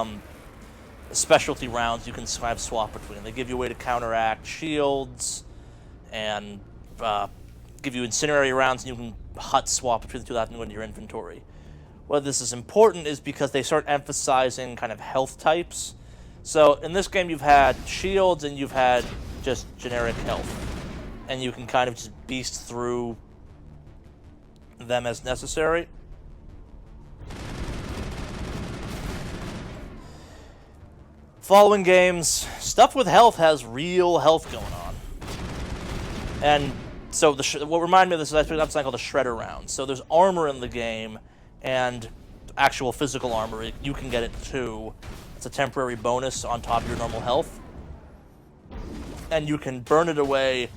specialty rounds you can kind of swap between. They give you a way to counteract shields and give you incendiary rounds, and you can hut swap between the two without having to go into your inventory. Why this is important is because they start emphasizing kind of health types. So in this game you've had shields and you've had just generic health. And you can kind of just beast through them as necessary. Following games, stuff with health has real health going on. And so what reminded me of this is I picked up something called the Shredder round. So there's armor in the game, and actual physical armor, you can get it too. It's a temporary bonus on top of your normal health. And you can burn it away,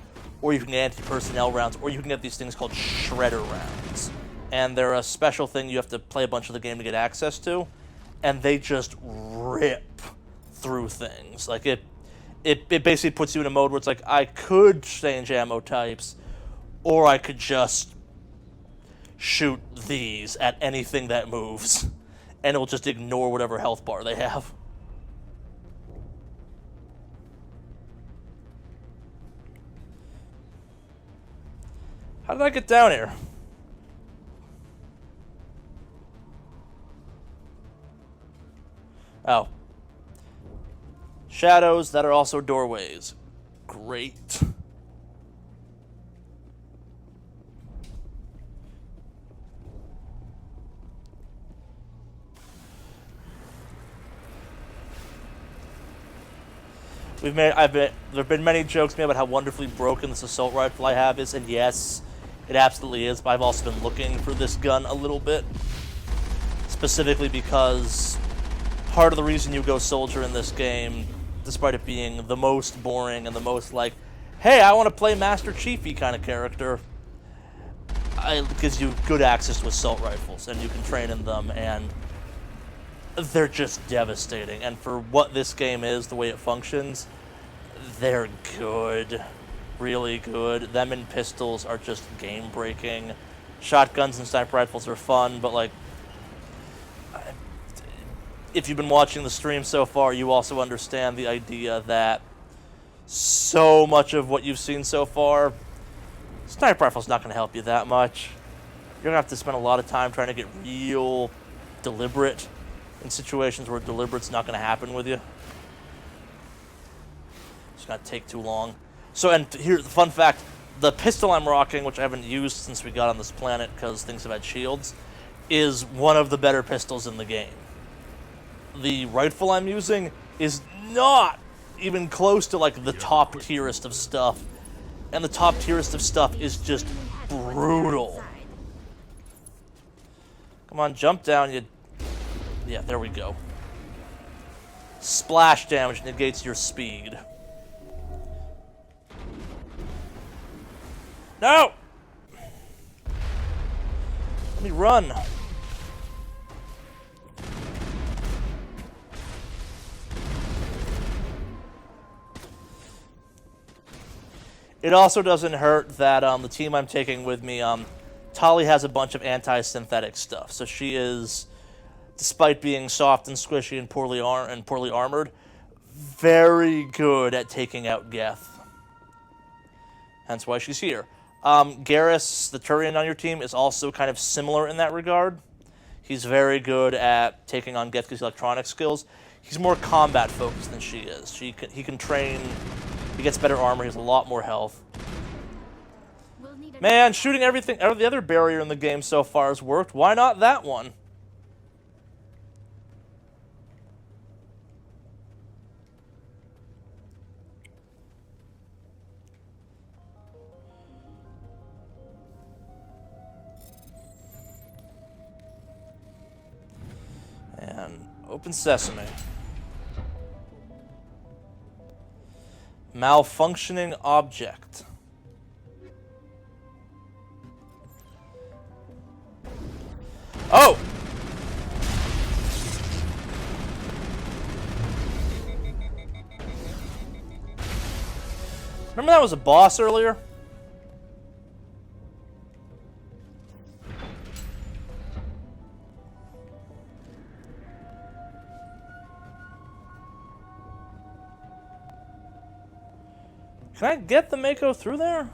or you can get anti-personnel rounds, or you can get these things called Shredder rounds. And they're a special thing you have to play a bunch of the game to get access to, and they just rip through things. Like, it basically puts you in a mode where it's like, I could change ammo types, or I could just shoot these at anything that moves, and it'll just ignore whatever health bar they have. How did I get down here? Oh. Shadows that are also doorways. Great. There have been many jokes made about how wonderfully broken this assault rifle I have is, and yes, it absolutely is, but I've also been looking for this gun a little bit. Specifically because part of the reason you go soldier in this game, despite it being the most boring and the most like, hey, I want to play Master Chiefy kind of character, it gives you good access to assault rifles, and you can train in them, and they're just devastating. And for what this game is, the way it functions, they're good. Really good. Them and pistols are just game-breaking. Shotguns and sniper rifles are fun, but like, if you've been watching the stream so far, you also understand the idea that so much of what you've seen so far, sniper rifle's not going to help you that much. You're going to have to spend a lot of time trying to get real deliberate in situations where deliberate's not going to happen with you. It's going to take too long. So, and here's the fun fact, the pistol I'm rocking, which I haven't used since we got on this planet because things have had shields, is one of the better pistols in the game. The rifle I'm using is not even close to like the top tierest of stuff. And the top tierest of stuff is just brutal. Come on, jump down, you... Yeah, there we go. Splash damage negates your speed. No! Let me run. It also doesn't hurt that the team I'm taking with me, Charley has a bunch of anti-synthetic stuff. So she is, despite being soft and squishy and poorly armored, very good at taking out Geth. Hence why she's here. Garrus, the Turian on your team, is also kind of similar in that regard. He's very good at taking on Geth's electronic skills. He's more combat focused than she is. He can train. He gets better armor. He has a lot more health. Man, shooting everything, every other barrier in the game so far has worked. Why not that one? And open sesame. Malfunctioning object. Remember that was a boss earlier? Can I get the Mako through there?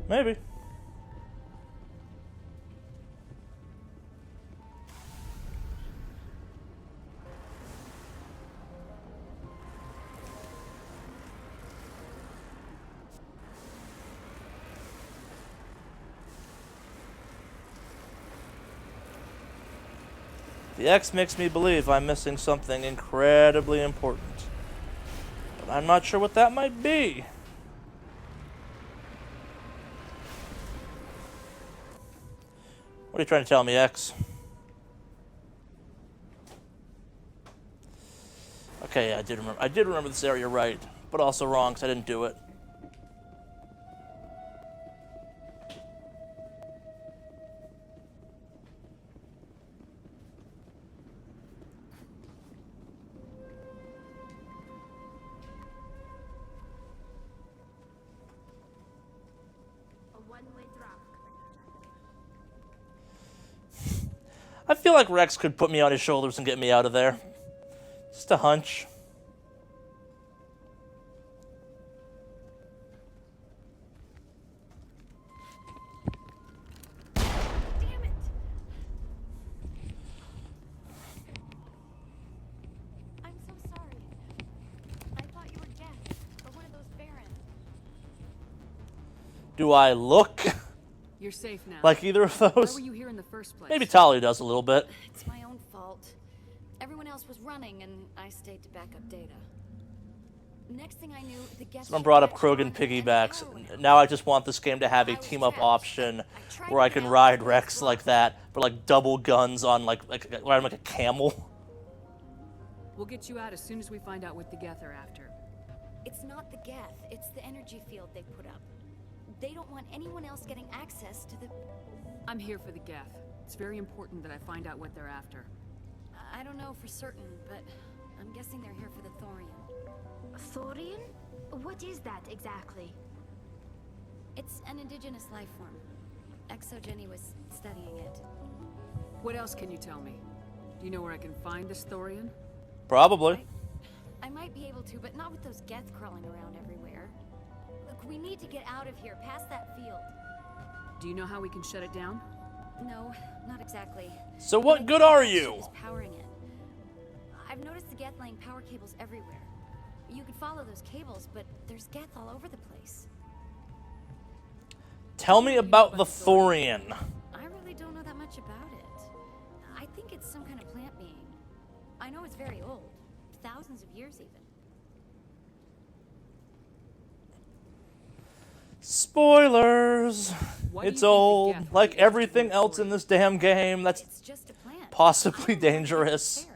Maybe. The X makes me believe I'm missing something incredibly important. But I'm not sure what that might be. What are you trying to tell me, X? Okay, yeah, I did remember this area right, but also wrong because I didn't do it. I feel like Rex could put me on his shoulders and get me out of there. Just a hunch. Damn it! I'm so sorry. I thought you were Jeff, or one of those barons. Do I look You're safe now. like either of those? Why were you here in the first place? Maybe Charley does a little bit. It's my own fault. Everyone else was running, and I stayed to back up data. Next thing I knew, the guests... Someone brought up Krogan piggybacks. Now I just want this game to have a team-up option where I can ride Rex like that, but like double guns on like ride him like a camel. We'll get you out as soon as we find out what the Geth are after. It's not the Geth, it's the energy field they put up. They don't want anyone else getting access to the... I'm here for the Geth. It's very important that I find out what they're after. I don't know for certain, but I'm guessing they're here for the Thorian. Thorian? What is that exactly? It's an indigenous life form. Exogeny was studying it. What else can you tell me? Do you know where I can find this Thorian? Probably. I might be able to, but not with those Geth crawling around everywhere. Look, we need to get out of here, past that field. Do you know how we can shut it down? No, not exactly. So what good are you? Is powering it. I've noticed the Geth laying power cables everywhere. You could follow those cables, but there's Geth all over the place. Tell me about the Thorian. I really don't know that much about it. I think it's some kind of plant being. I know it's very old. Thousands of years even. Spoilers! It's old, like everything else in this damn game that's possibly dangerous.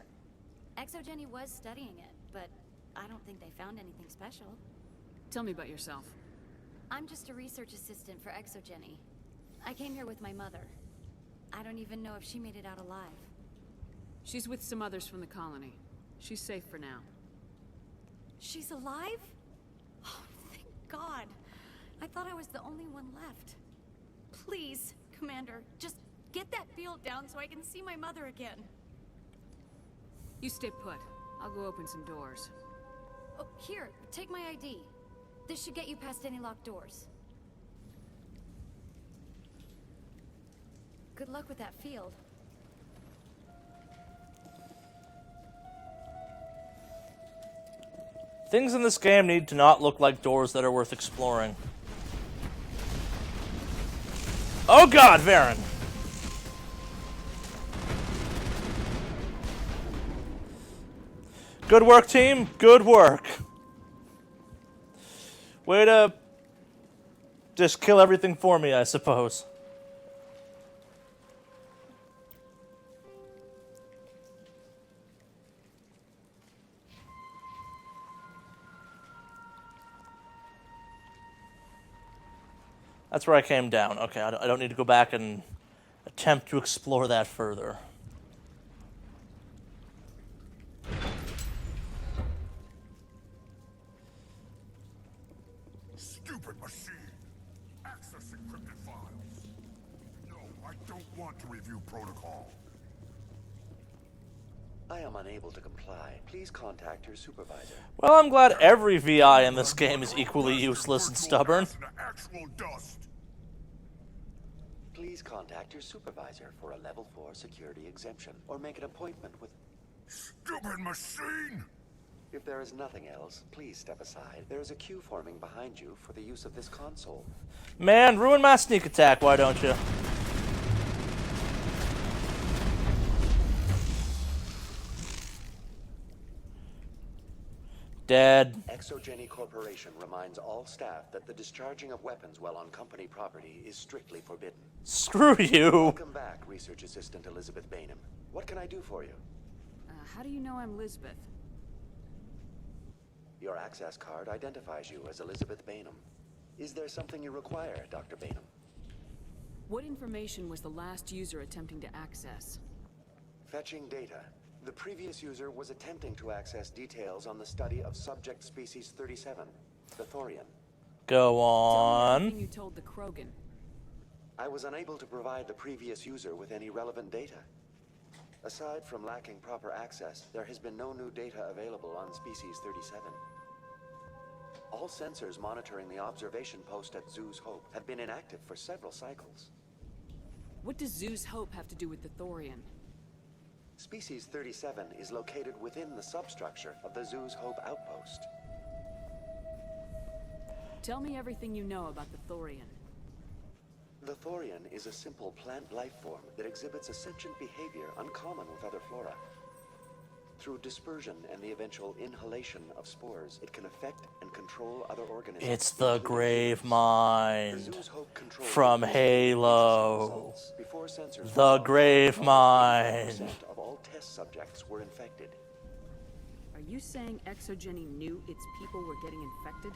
Exogeny was studying it, but I don't think they found anything special. Tell me about yourself. I'm just a research assistant for Exogeny. I came here with my mother. I don't even know if she made it out alive. She's with some others from the colony. She's safe for now. She's alive? Oh, thank God. I thought I was the only one left. Please, Commander, just get that field down so I can see my mother again. You stay put. I'll go open some doors. Oh, here, take my ID. This should get you past any locked doors. Good luck with that field. Things in this game need to not look like doors that are worth exploring. Oh God, Varen! Good work, team. Good work. Way to just kill everything for me, I suppose. That's where I came down. Okay, I don't need to go back and attempt to explore that further. Stupid machine! Access encrypted files! No, I don't want to review protocol. I am unable to comply. Please contact your supervisor. Well, I'm glad every VI in this game is equally useless and stubborn. Actual dust! Please contact your supervisor for a level 4 security exemption, or make an appointment with... Stupid machine! If there is nothing else, please step aside. There is a queue forming behind you for the use of this console. Man, ruin my sneak attack, why don't you? Dead. Exogeny Corporation reminds all staff that the discharging of weapons while on company property is strictly forbidden. Screw you. Welcome back, Research Assistant Elizabeth Bainham. What can I do for you? How do you know I'm Lisbeth? Your access card identifies you as Elizabeth Bainham. Is there something you require, Dr. Bainham? What information was the last user attempting to access? Fetching data. The previous user was attempting to access details on the study of subject species 37, the Thorian. Go Tell me on. everything you told the Krogan. I was unable to provide the previous user with any relevant data. Aside from lacking proper access, there has been no new data available on species 37. All sensors monitoring the observation post at Zoo's Hope have been inactive for several cycles. What does Zoo's Hope have to do with the Thorian? Species 37 is located within the substructure of the Zoo's Hope outpost. Tell me everything you know about the Thorian. The Thorian is a simple plant life form that exhibits a sentient behavior uncommon with other flora. Through dispersion and the eventual inhalation of spores, it can affect and control other organisms. It's the Grave Mind from Halo. The Grave Mind. Of all test subjects were infected. Are you saying Exogeny knew its people were getting infected?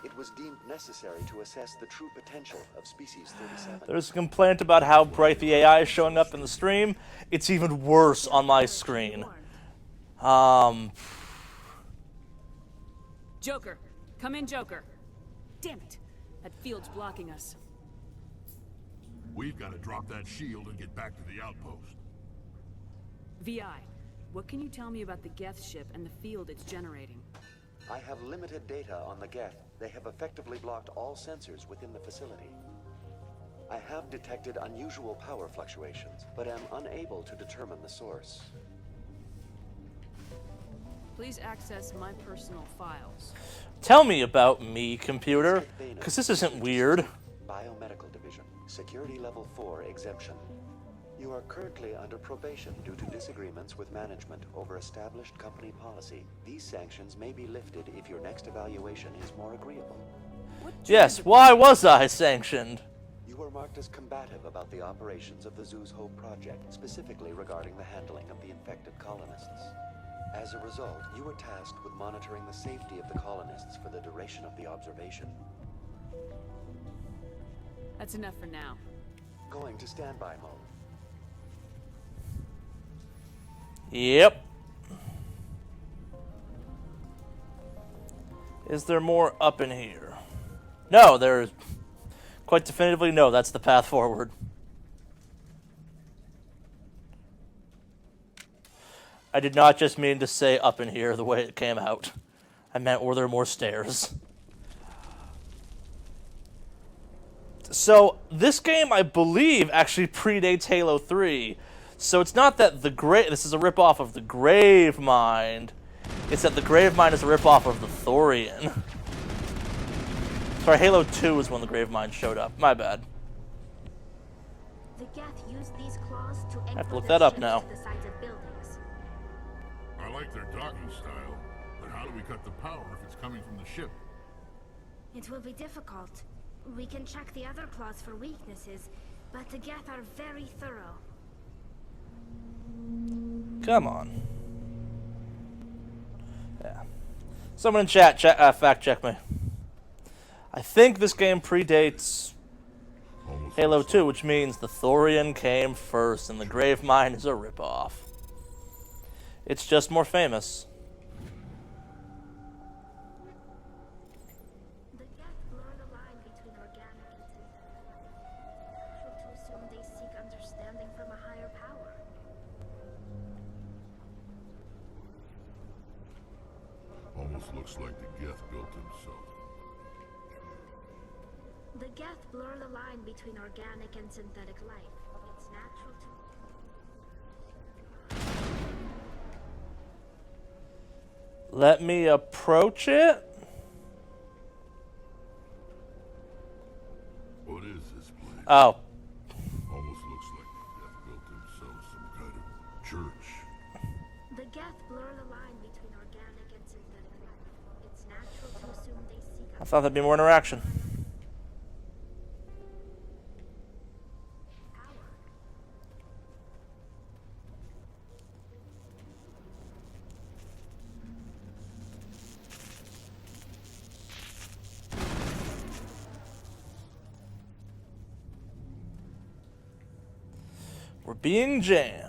It was deemed necessary to assess the true potential of species 37. There's a complaint about how bright the AI is showing up in the stream. It's even worse on my screen. Joker! Come in, Joker! Damn it! That field's blocking us. We've got to drop that shield and get back to the outpost. VI, what can you tell me about the Geth ship and the field it's generating? I have limited data on the Geth. They have effectively blocked all sensors within the facility. I have detected unusual power fluctuations, but am unable to determine the source. Please access my personal files. Tell me about me, computer, because this isn't weird. Biomedical Division, Security Level 4 exemption. You are currently under probation due to disagreements with management over established company policy. These sanctions may be lifted if your next evaluation is more agreeable. Yes, why was I sanctioned? You were marked as combative about the operations of the Zoo's Hope project, specifically regarding the handling of the infected colonists. As a result, you were tasked with monitoring the safety of the colonists for the duration of the observation. That's enough for now. Going to standby mode. Yep. Is there more up in here? No, there's quite definitively no. That's the path forward. I did not just mean to say up in here the way it came out. I meant, were there more stairs? So, this game, I believe, actually predates Halo 3. So it's not that this is a ripoff of the Grave Mind. It's that the Grave Mind is a ripoff of the Thorian. Sorry, Halo 2 is when the Grave Mind showed up. My bad. The Geth used these claws to I have to anchor look their that up ships now. to the sides of buildings. I like their docking style, but how do we cut the power if it's coming from the ship? It will be difficult. We can check the other claws for weaknesses, but the Geth are very thorough. Come on. Yeah. Someone in chat, fact check me. I think this game predates Halo 2, which means the Thorian came first and the Grave Mind is a ripoff. It's just more famous. The Geth blur the Almost looks like the Geth built himself. The Geth blur the line between organic and synthetic life. It's natural to... Let me approach it. What is this place? Oh. Almost looks like the Geth built themselves some kind of church. The Geth blur the line between organic and synthetic life. It's natural to assume they seek I thought there'd be more interaction. We're being jammed.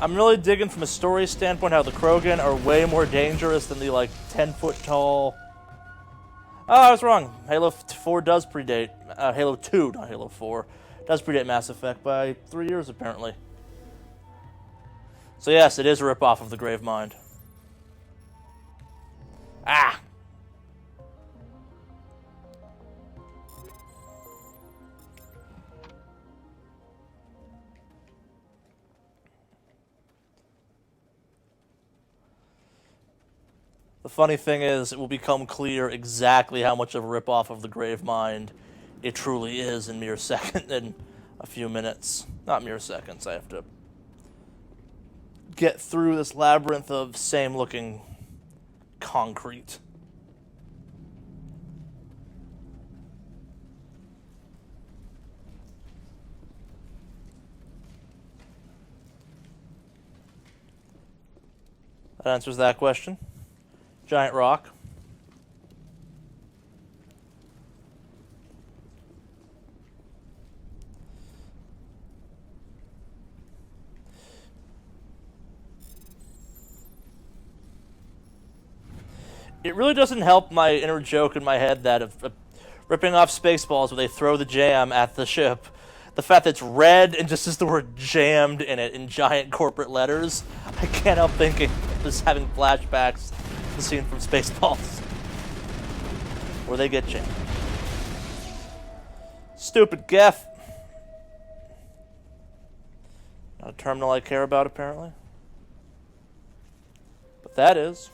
I'm really digging from a story standpoint how the Krogan are way more dangerous than the, like, 10-foot tall... Oh, I was wrong. Halo 4 does predate... Halo 2, not Halo 4, does predate Mass Effect by 3 years, apparently. So yes, it is a ripoff of the Gravemind. Ah! The funny thing is, it will become clear exactly how much of a ripoff of the Gravemind it truly is in mere second in a few minutes. Not mere seconds, I have to get through this labyrinth of same-looking concrete. That answers that question. Giant rock. It really doesn't help my inner joke in my head that of ripping off Spaceballs where they throw the jam at the ship. The fact that it's red and just says the word jammed in it in giant corporate letters, I can't help thinking just having flashbacks to the scene from Spaceballs where they get jammed. Stupid Geth. Not a terminal I care about, apparently. But that is.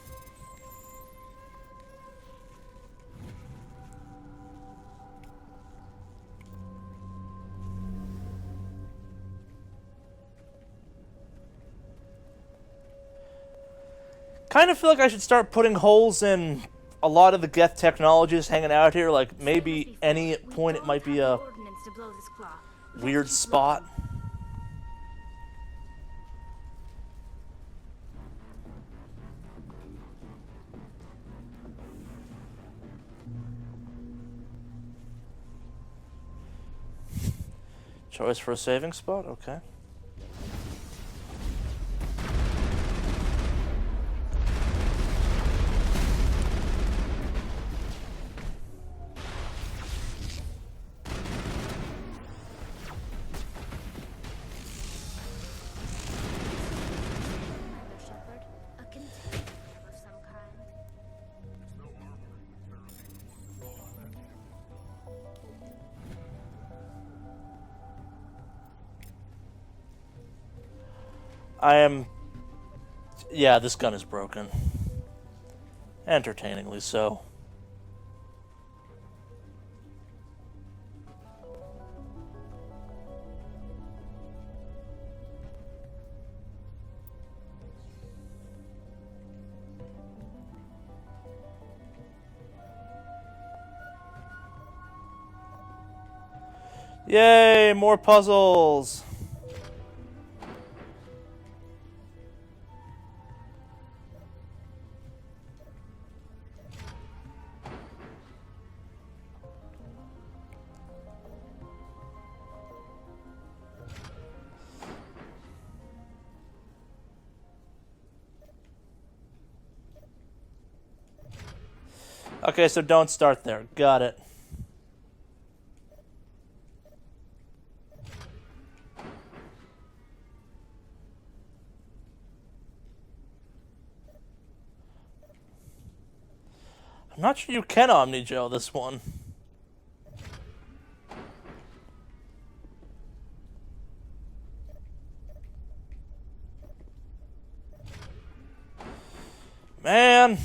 Kind of feel like I should start putting holes in a lot of the Geth technologies hanging out here. Like, maybe any point it might be a weird spot. Choice for a saving spot? Okay. Yeah, this gun is broken. Entertainingly so. Yay, more puzzles! Okay, so don't start there. Got it. I'm not sure you can Omni-Joe this one. Man.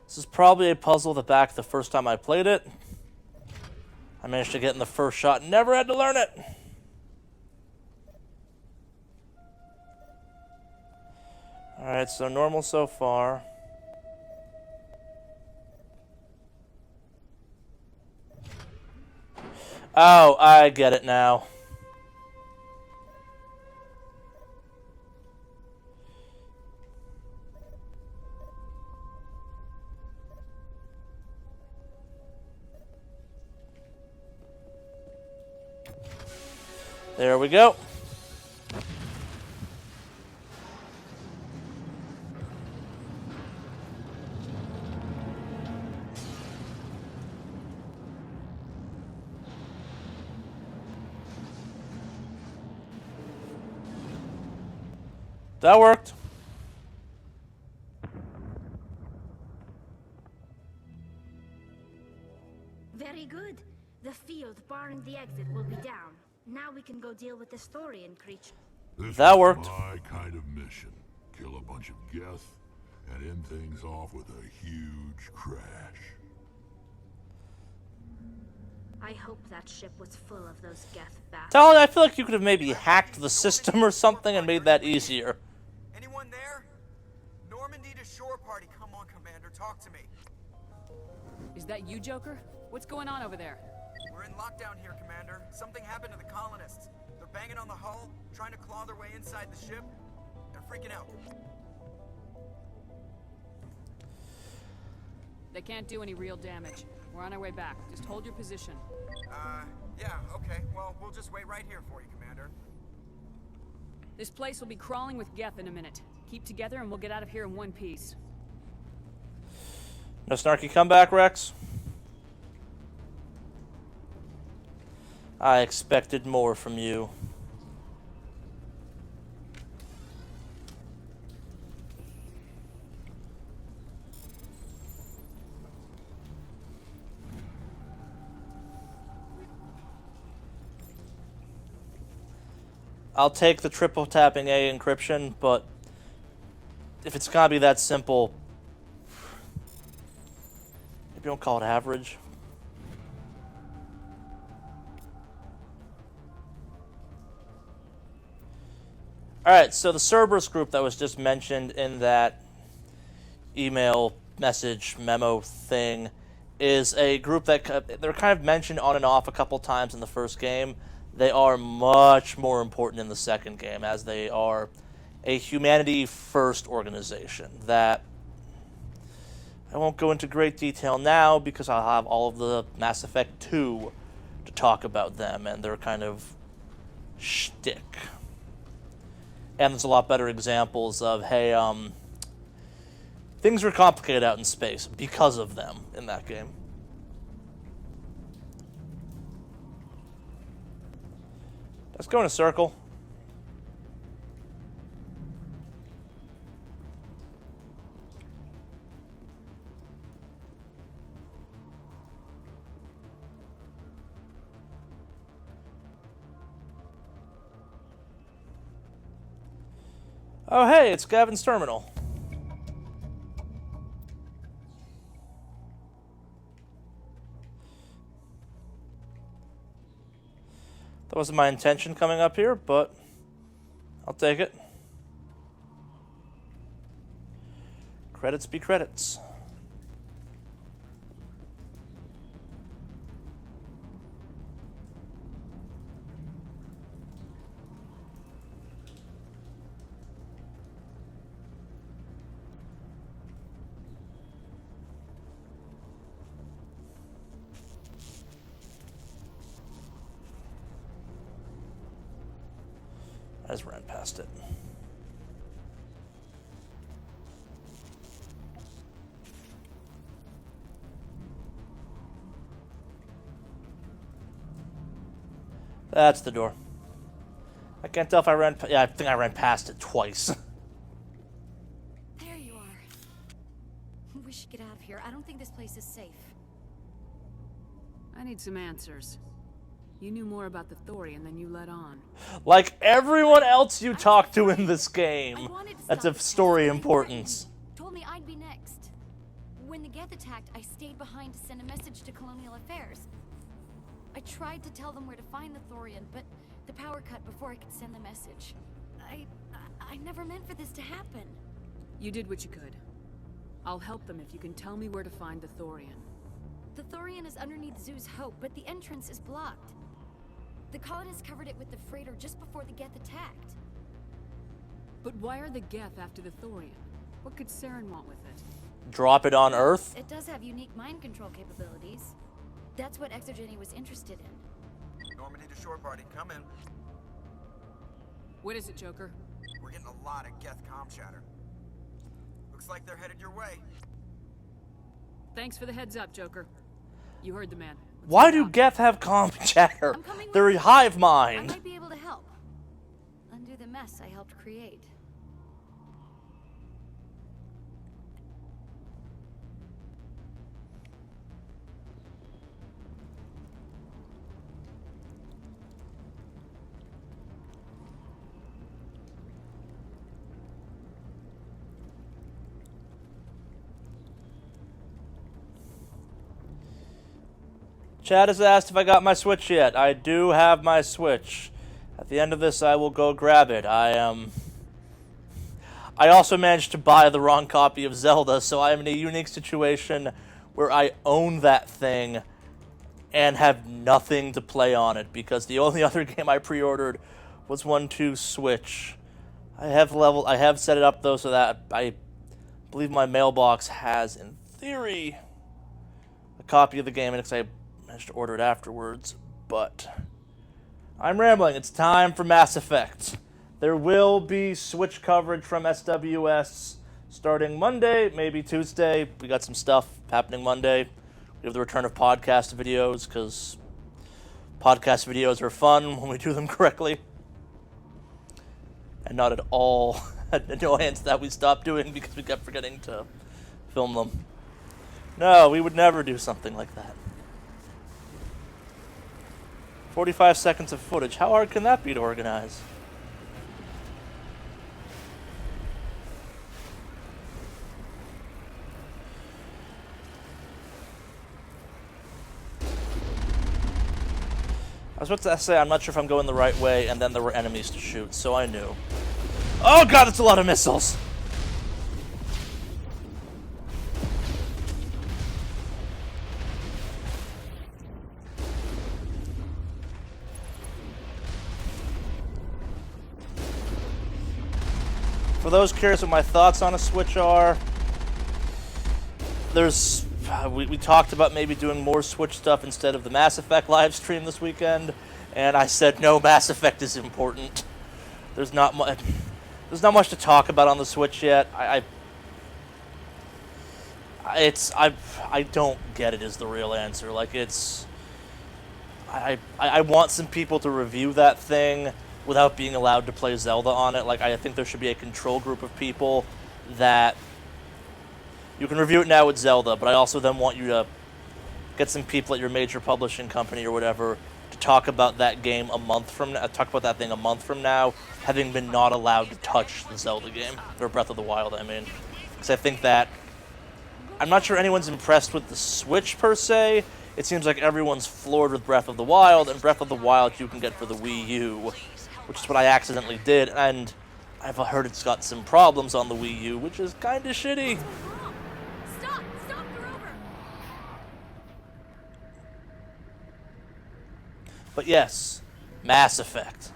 This is probably a puzzle that back the first time I played it. I managed to get in the first shot, never had to learn it. Alright, so normal so far. Oh, I get it now. There we go. That worked. Very good. The field barring the exit will be down. Now we can go deal with the Storian creature. That worked. My kind of mission. Kill a bunch of Geth and end things off with a huge crash. I hope that ship was full of those Geth bastards. Charley, I feel like you could have maybe hacked the system or something and made that easier. Anyone there? Normandy to shore party. Come on, Commander, talk to me. Is that you, Joker? What's going on over there? We're in lockdown here, Commander. Something happened to the colonists. They're banging on the hull, trying to claw their way inside the ship. They're freaking out. They can't do any real damage. We're on our way back. Just hold your position. Yeah, okay. Well, we'll just wait right here for you, Commander. This place will be crawling with Geth in a minute. Keep together and we'll get out of here in one piece. No snarky comeback, Rex? I expected more from you. I'll take the triple tapping A encryption, but if it's gotta be that simple, maybe don't call it average. Alright, so the Cerberus group that was just mentioned in that email message memo thing is a group that they're kind of mentioned on and off a couple times in the first game. They are much more important in the second game, as they are a humanity-first organization that I won't go into great detail now because I'll have all of the Mass Effect 2 to talk about them and their kind of shtick. And there's a lot better examples of, hey, things are complicated out in space because of them in that game. Let's go in a circle. Oh, hey, it's Gavin's terminal. That wasn't my intention coming up here, but I'll take it. Credits be credits. I just ran past it. That's the door. I can't tell if I ran... Yeah, I think I ran past it twice. There you are. We should get out of here. I don't think this place is safe. I need some answers. You knew more about the Thorian than you let on. Like everyone else you talk to in this game. That's of story importance. Told me I'd be next. When the Geth attacked, I stayed behind to send a message to Colonial Affairs. I tried to tell them where to find the Thorian, but the power cut before I could send the message. I never meant for this to happen. You did what you could. I'll help them if you can tell me where to find the Thorian. The Thorian is underneath Zoo's Hope, but the entrance is blocked. The colonists covered it with the freighter just before the Geth attacked. But why are the Geth after the Thorian? What could Saren want with it? Drop it on Earth? It does have unique mind control capabilities. That's what Exogeny was interested in. Normandy to shore party, come in. What is it, Joker? We're getting a lot of Geth comm chatter. Looks like they're headed your way. Thanks for the heads up, Joker. You heard the man. Why do Geth have comm chatter? They're a hive I mind. might be able to help. Undo the mess I helped create. Chad has asked if I got my Switch yet. I do have my Switch. At the end of this, I will go grab it. I also managed to buy the wrong copy of Zelda, so I am in a unique situation where I own that thing and have nothing to play on it, because the only other game I pre-ordered was 1-2 Switch. I have set it up though, so that I believe my mailbox has, in theory, a copy of the game, and I managed to order it afterwards, but I'm rambling. It's time for Mass Effect. There will be Switch coverage from SWS starting Monday, maybe Tuesday. We got some stuff happening Monday. We have the return of podcast videos, because podcast videos are fun when we do them correctly. And not at all an annoyance that we stopped doing because we kept forgetting to film them. No, we would never do something like that. 45 seconds of footage. How hard can that be to organize? I was about to say, I'm not sure if I'm going the right way, and then there were enemies to shoot, so I knew. Oh god, it's a lot of missiles! For those curious what my thoughts on a Switch are, we talked about maybe doing more Switch stuff instead of the Mass Effect live stream this weekend, and I said no, Mass Effect is important. There's not much to talk about on the Switch yet. I don't get it is the real answer. Like, I want some people to review that thing without being allowed to play Zelda on it. Like, I think there should be a control group of people that you can review it now with Zelda, but I also then want you to get some people at your major publishing company or whatever to talk about that game a month from now, talk about that thing a month from now, having been not allowed to touch the Zelda game, or Breath of the Wild, I mean. Because I think that, I'm not sure anyone's impressed with the Switch per se. It seems like everyone's floored with Breath of the Wild, and Breath of the Wild you can get for the Wii U, which is what I accidentally did, and I've heard it's got some problems on the Wii U, which is kind of shitty. Stop! Stop! You're over! But yes, Mass Effect.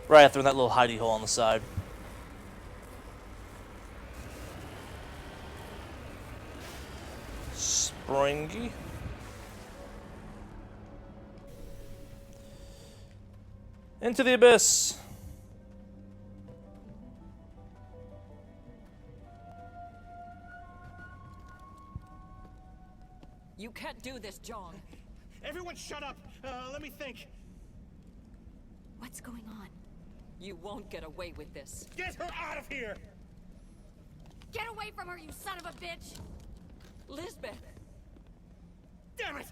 Right, through that little hidey hole on the side. Springy. Into the abyss. You can't do this, John. Everyone shut up! Let me think. What's going on? You won't get away with this. Get her out of here! Get away from her, you son of a bitch! Lisbeth! Damn it!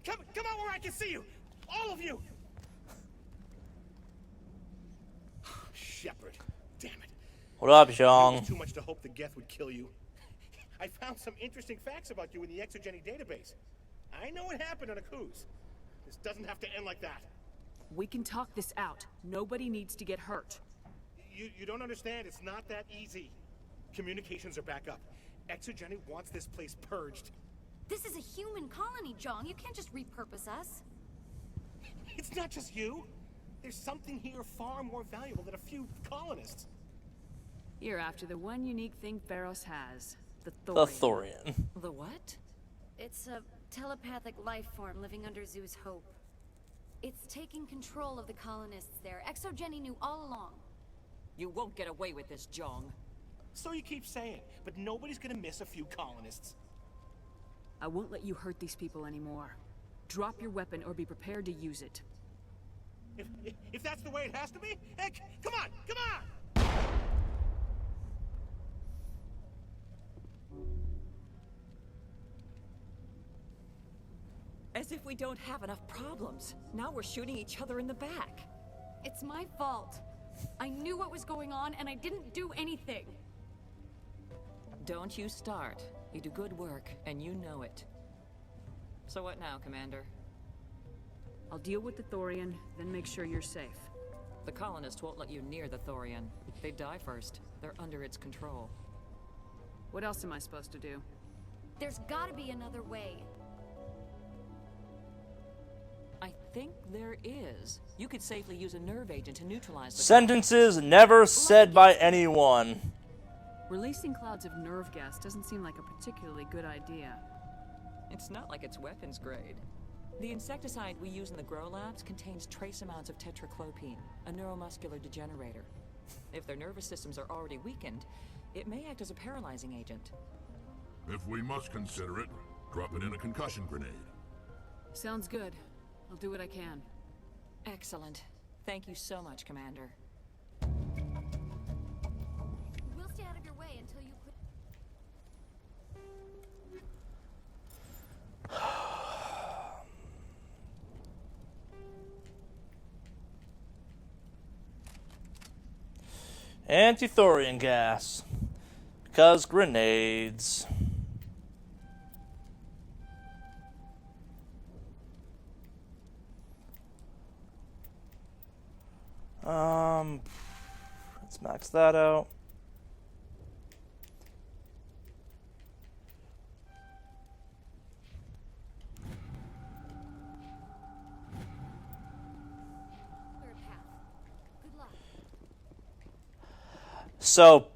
Come out where I can see you! All of you! Shepard, damn it. What up, It Zhang? was too much to hope the Geth would kill you. I found some interesting facts about you in the Exogeny database. I know what happened on Akuz. This doesn't have to end like that. We can talk this out. Nobody needs to get hurt. You don't understand. It's not that easy. Communications are back up. Exogeny wants this place purged. This is a human colony, Jong. You can't just repurpose us. It's not just you. There's something here far more valuable than a few colonists. You're after the one unique thing Pharos has. The The Thorian. Thorian. The what? It's a telepathic life form living under Zoo's hope. It's taking control of the colonists there. Exogeny knew all along. You won't get away with this, Jong. So you keep saying, but nobody's gonna miss a few colonists. I won't let you hurt these people anymore. Drop your weapon or be prepared to use it. If that's the way it has to be, heck, come on! As if we don't have enough problems. Now we're shooting each other in the back. It's my fault. I knew what was going on and I didn't do anything. Don't you start. You do good work, and you know it. So what now, Commander? I'll deal with the Thorian, then make sure you're safe. The colonists won't let you near the Thorian. They die first. They're under its control. What else am I supposed to do? There's gotta be another way. I think there is. You could safely use a nerve agent to neutralize the Sentences never said by anyone. Releasing clouds of nerve gas doesn't seem like a particularly good idea. It's not like it's weapons grade. The insecticide we use in the grow labs contains trace amounts of tetraclopine, a neuromuscular degenerator. If their nervous systems are already weakened, it may act as a paralyzing agent. If we must consider it, drop it in a concussion grenade. Sounds good. I'll do what I can. Excellent. Thank you so much, Commander. We'll stay out of your way until you quit. Anti-Thorian gas. Because grenades. Let's max that out. So,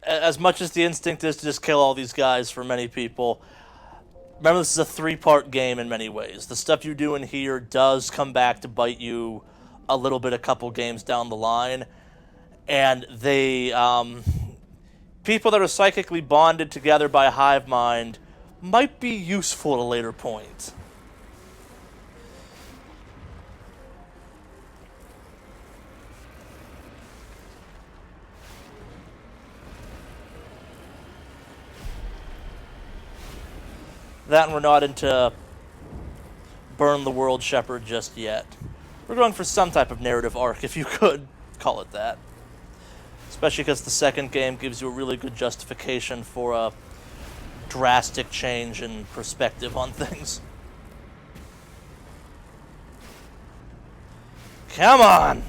as much as the instinct is to just kill all these guys for many people, remember this is a three-part game in many ways. The stuff you do in here does come back to bite you a little bit a couple games down the line. And they, people that are psychically bonded together by a hive mind might be useful at a later point. That and we're not into burn the world Shepard just yet. We're going for some type of narrative arc, if you could call it that. Especially because the second game gives you a really good justification for a drastic change in perspective on things. Come on!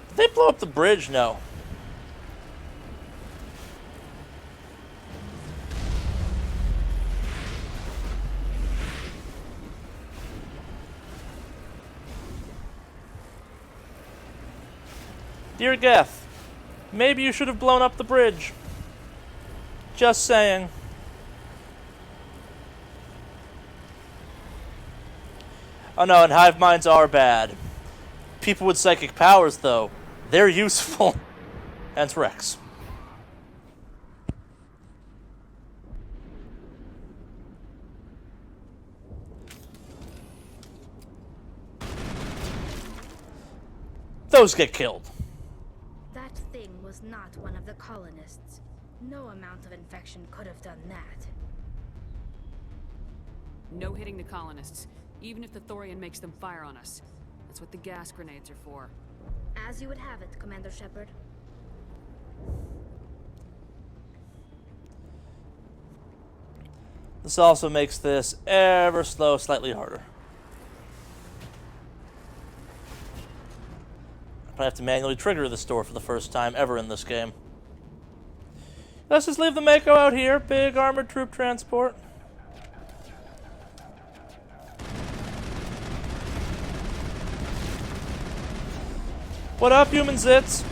Did they blow up the bridge? No. Dear Geth, maybe you should have blown up the bridge. Just saying. Oh no, and hive minds are bad. People with psychic powers, though, they're useful. Hence Rex. Those get killed. That thing was not one of the colonists. No amount of infection could have done that. No hitting the colonists, even if the Thorian makes them fire on us. That's what the gas grenades are for. As you would have it, Commander Shepard. This also makes this ever slow, slightly harder. I have to manually trigger this door for the first time ever in this game. Let's just leave the Mako out here. Big armored troop transport. What up, human zits?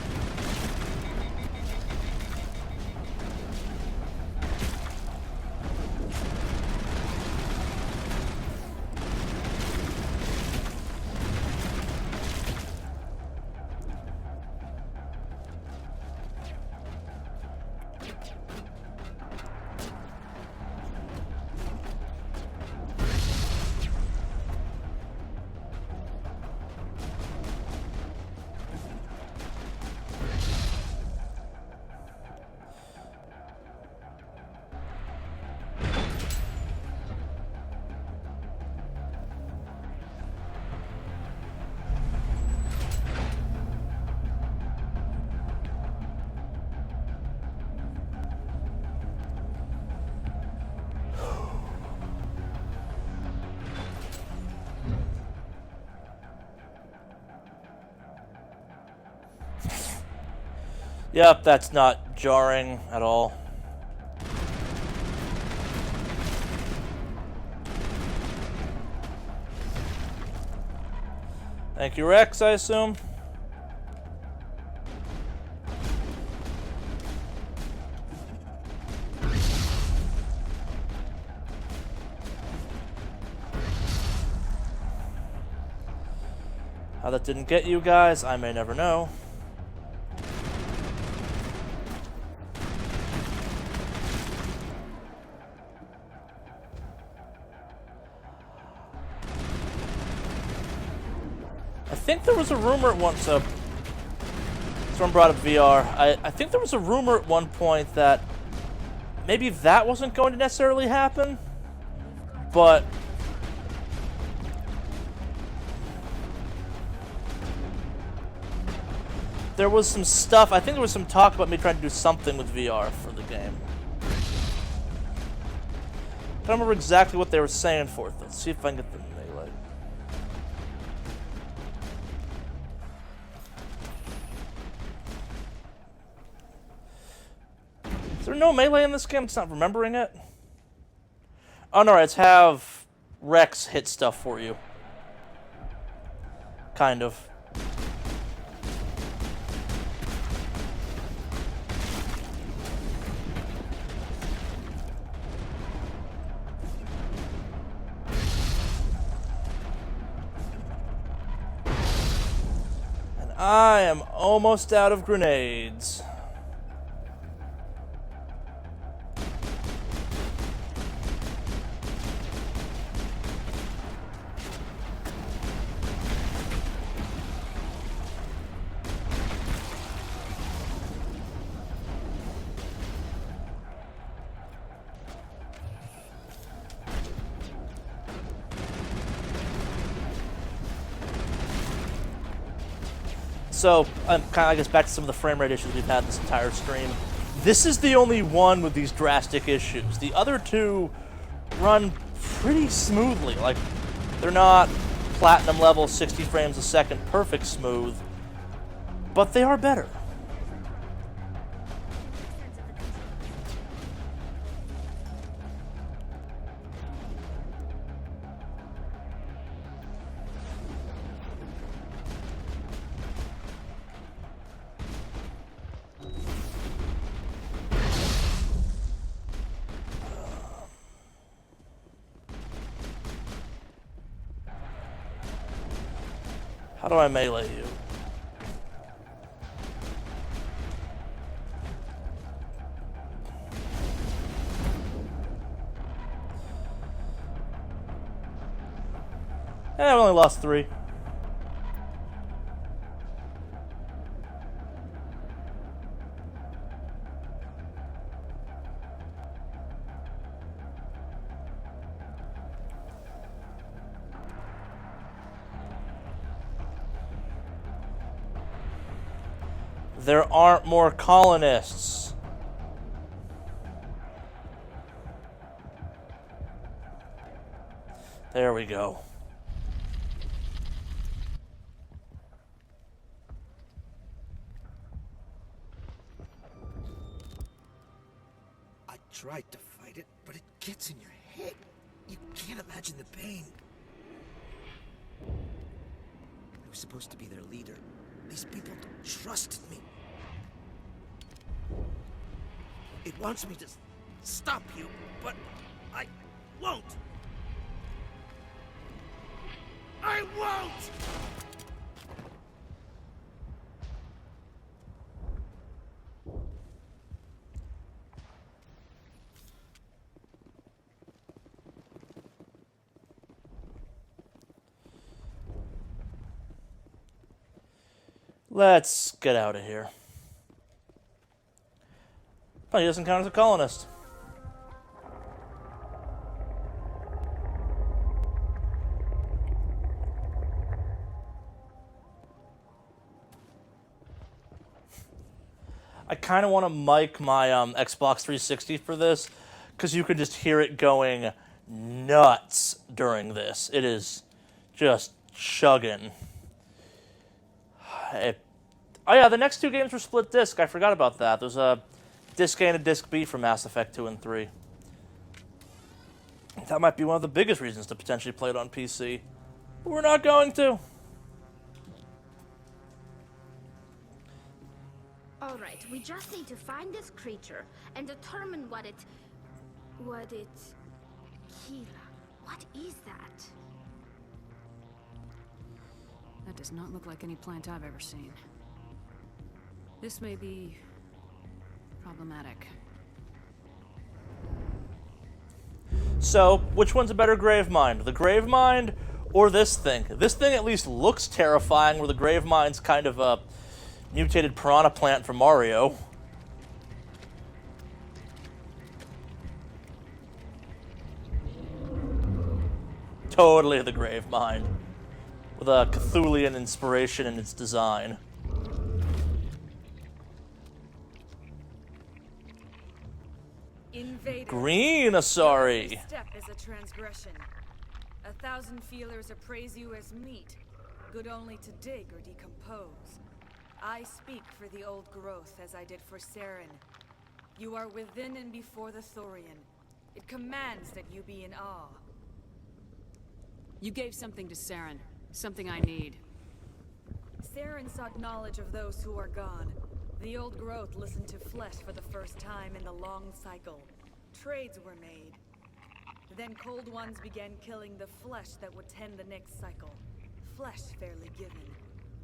Yep, that's not jarring at all. Thank you, Rex, I assume. How that didn't get you guys, I may never know. I think there was a rumor at one, so someone brought up VR. I think there was a rumor at one point that maybe that wasn't going to necessarily happen, but there was some stuff, I think there was some talk about me trying to do something with VR for the game. I don't remember exactly what they were saying for it. Let's see if I can get the melee. Is there no melee in this game? It's not remembering it. Oh no, it's have Rex hit stuff for you. Kind of. And I am almost out of grenades. So, I guess back to some of the frame rate issues we've had this entire stream. This is the only one with these drastic issues. The other two run pretty smoothly. Like, they're not platinum level 60 frames a second perfect smooth, but they are better. How do I melee you? I've only lost 3. There aren't more colonists. There we go. I tried to fight it, but it gets in your head. You can't imagine the pain. I was supposed to be their leader. These people trusted me. It wants me to stop you, but I won't. I won't! Let's get out of here. Oh, he doesn't count as a colonist. I kind of want to mic my Xbox 360 for this, because you can just hear it going nuts during this. It is just chugging. Oh yeah, the next 2 games were split disc. I forgot about that. There's a disc A and a disc B for Mass Effect 2 and 3. That might be one of the biggest reasons to potentially play it on PC. But we're not going to. Alright, we just need to find this creature and determine what it... Kira. What is that? That does not look like any plant I've ever seen. This may be problematic. So, which one's a better grave mind? The grave mind or this thing? This thing at least looks terrifying, where the grave mind's kind of a mutated piranha plant from Mario. Totally the grave mind, with a Cthulhian inspiration in its design. Invaders. Green Asari. Every step is a transgression. 1,000 feelers appraise you as meat, good only to dig or decompose. I speak for the old growth as I did for Saren. You are within and before the Thorian. It commands that you be in awe. You gave something to Saren. Something I need. Saren sought knowledge of those who are gone. The old growth listened to flesh for the first time in the long cycle. Trades were made. Then cold ones began killing the flesh that would tend the next cycle. Flesh fairly given.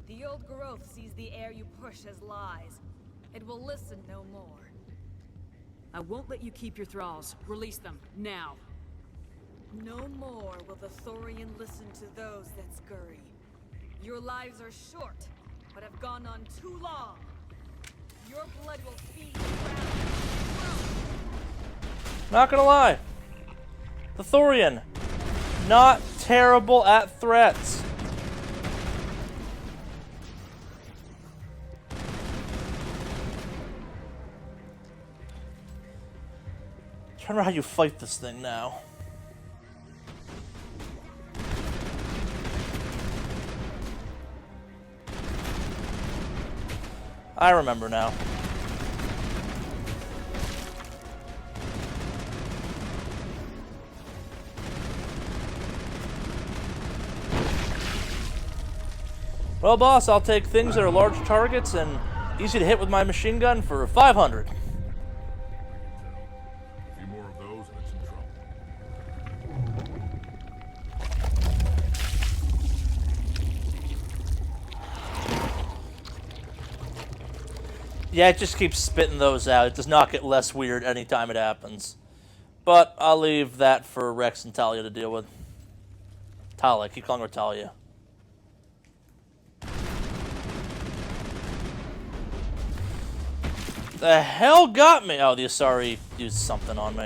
The old growth sees the air you push as lies. It will listen no more. I won't let you keep your thralls. Release them, now. No more will the Thorian listen to those that scurry. Your lives are short, but have gone on too long. Your blood will feed the ground. Not gonna lie. The Thorian, not terrible at threats. Trying to remember how you fight this thing now. I remember now. Well, boss, I'll take things that are large targets and easy to hit with my machine gun for 500. A few more of those and it's in trouble. Yeah, it just keeps spitting those out. It does not get less weird anytime it happens. But I'll leave that for Rex and Talia to deal with. Talia, keep calling her Talia. The hell got me? Oh, the Asari used something on me.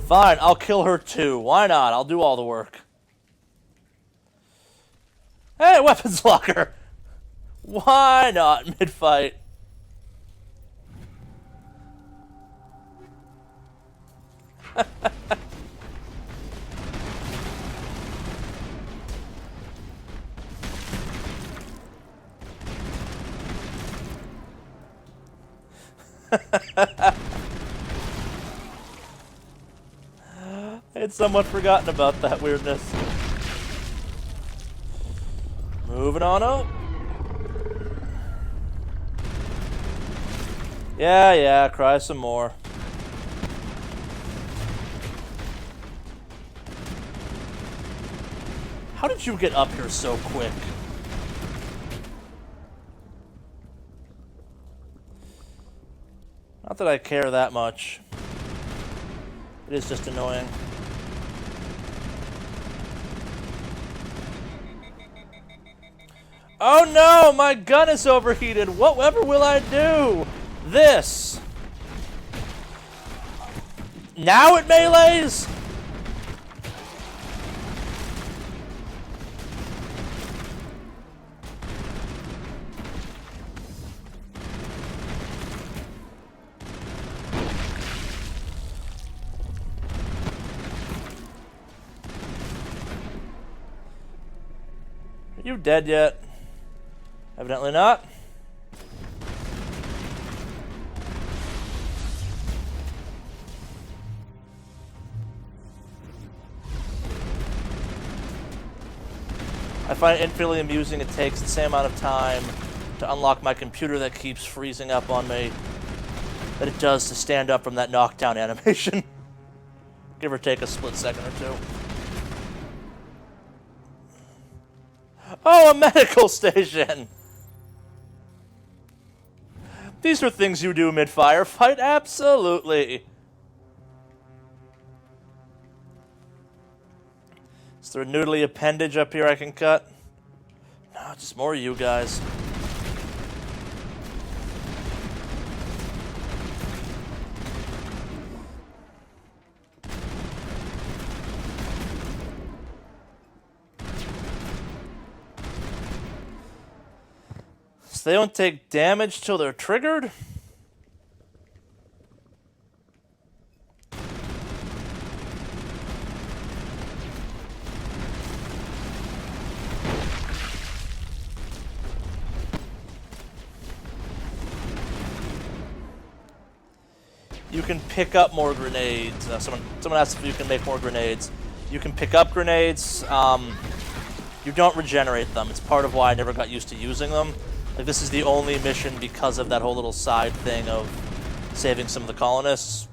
Fine, I'll kill her too. Why not? I'll do all the work. Hey, weapons locker! Why not mid-fight? I had somewhat forgotten about that weirdness. Moving on up. Yeah, cry some more. How did you get up here so quick? Not that I care that much. It is just annoying. Oh no, my gun is overheated. Whatever will I do? This. Now it melees? Are you dead yet? Evidently not. I find it infinitely amusing it takes the same amount of time to unlock my computer that keeps freezing up on me that it does to stand up from that knockdown animation. Give or take a split second or two. Oh, a medical station! These are things you do mid-firefight? Absolutely. Is there a noodly appendage up here I can cut? No, just more of you guys. So they don't take damage till they're triggered? You can pick up more grenades. Someone asked if you can make more grenades. You can pick up grenades. You don't regenerate them. It's part of why I never got used to using them. Like, this is the only mission because of that whole little side thing of saving some of the colonists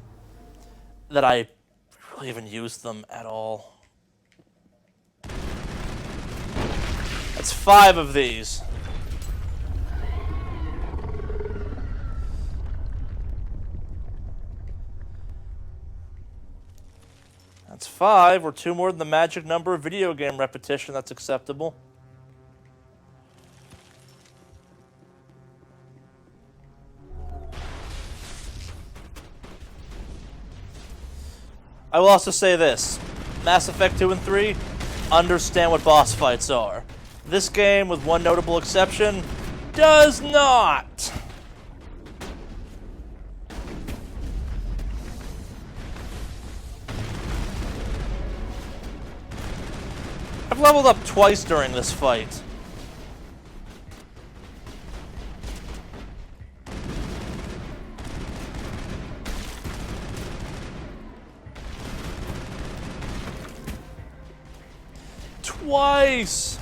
that I really even used them at all. That's 5 of these. That's 5, or 2 more than the magic number of video game repetition that's acceptable. I will also say this. Mass Effect 2 and 3 understand what boss fights are. This game, with one notable exception, does not. I've leveled up twice during this fight. Twice!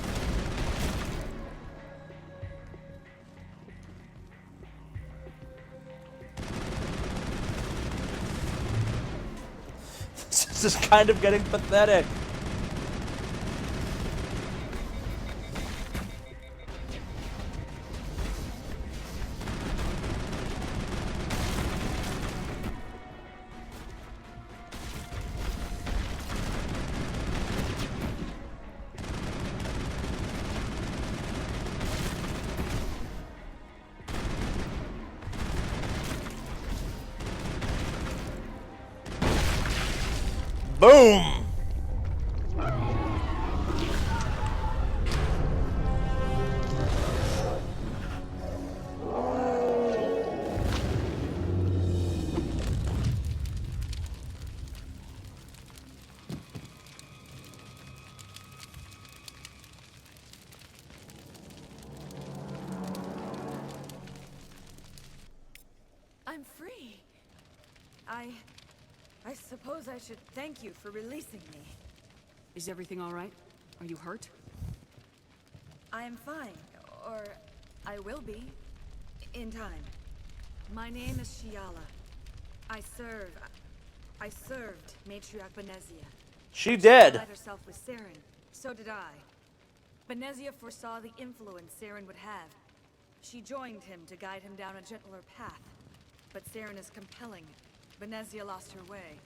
This is kind of getting pathetic. Boom! I'm free. I suppose I should thank you for releasing me. Is everything all right? Are you hurt? I am fine, or I will be, in time. My name is Shiala. I served Matriarch Benezia. She did. Allied herself with Saren. So did I. Benezia foresaw the influence Saren would have. She joined him to guide him down a gentler path. But Saren is compelling. Benezia lost her way.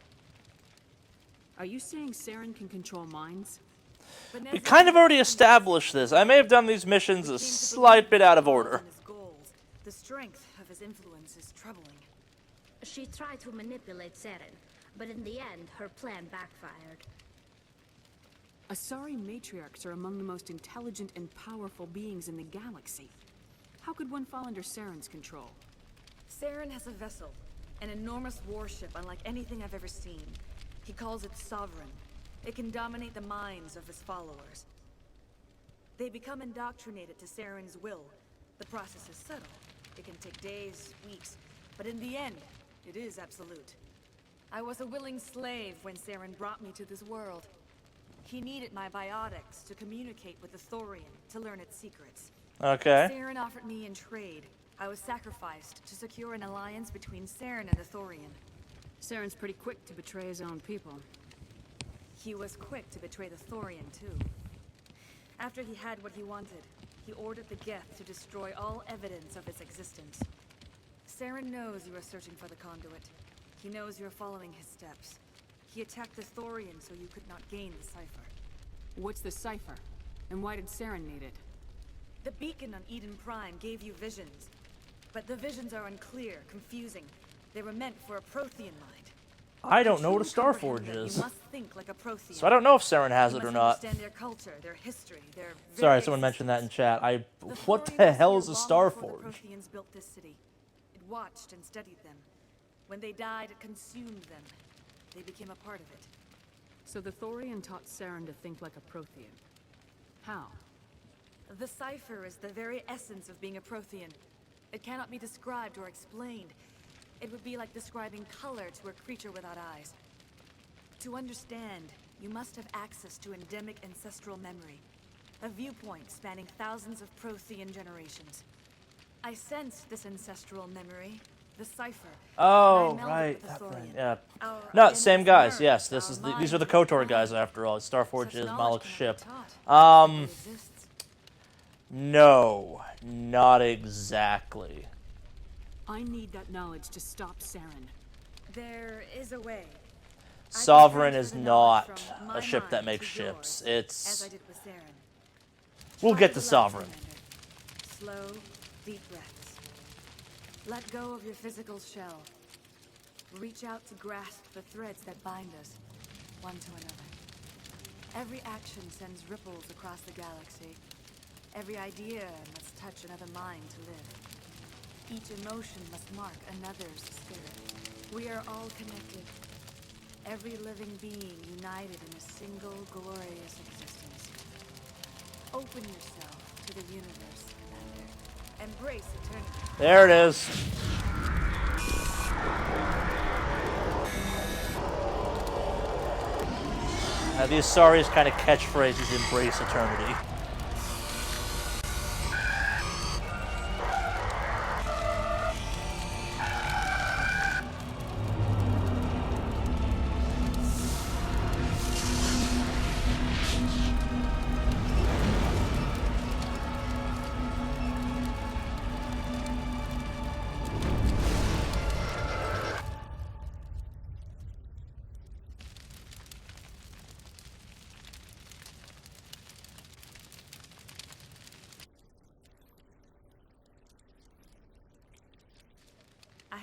Are you saying Saren can control minds? We kind of already established this. I may have done these missions a slight bit out of order. The strength of his influence is troubling. She tried to manipulate Saren, but in the end, her plan backfired. Asari matriarchs are among the most intelligent and powerful beings in the galaxy. How could one fall under Saren's control? Saren has a vessel, an enormous warship unlike anything I've ever seen. He calls it Sovereign. It can dominate the minds of his followers. They become indoctrinated to Saren's will. The process is subtle. It can take days, weeks, but in the end, it is absolute. I was a willing slave when Saren brought me to this world. He needed my biotics to communicate with the Thorian, to learn its secrets. Okay. Saren offered me in trade. I was sacrificed to secure an alliance between Saren and the Thorian. Saren's pretty quick to betray his own people. He was quick to betray the Thorian, too. After he had what he wanted, he ordered the Geth to destroy all evidence of its existence. Saren knows you are searching for the conduit. He knows you're following his steps. He attacked the Thorian so you could not gain the cipher. What's the cipher? And why did Saren need it? The beacon on Eden Prime gave you visions. But the visions are unclear, confusing. They were meant for a Prothean mind. I don't know what a Starforge is. You must think like a Prothean. So I don't know if Saren has it or not. Understand their culture, their history, their Sorry, someone mentioned that in chat. What the hell is a Starforge? The Protheans built this city. It watched and studied them. When they died, it consumed them. They became a part of it. So the Thorian taught Saren to think like a Prothean. How? The cipher is the very essence of being a Prothean. It cannot be described or explained. It would be like describing color to a creature without eyes. To understand, you must have access to endemic ancestral memory. A viewpoint spanning thousands of Prothean generations. I sensed this ancestral memory, the cipher. Oh, right. That thing. Yeah. No, same guys. Yes, these are the KOTOR guys after all. Starforge is Malak's ship. No, not exactly. I need that knowledge to stop Saren. There is a way. Sovereign is not a ship that makes ships. It's... As I did with Saren. We'll get to Sovereign. Slow, deep breaths. Let go of your physical shell. Reach out to grasp the threads that bind us, one to another. Every action sends ripples across the galaxy. Every idea must touch another mind to live. Each emotion must mark another's spirit. We are all connected. Every living being united in a single glorious existence. Open yourself to the universe, Commander. Embrace eternity. There it is. The Asari's kind of catchphrase is embrace eternity.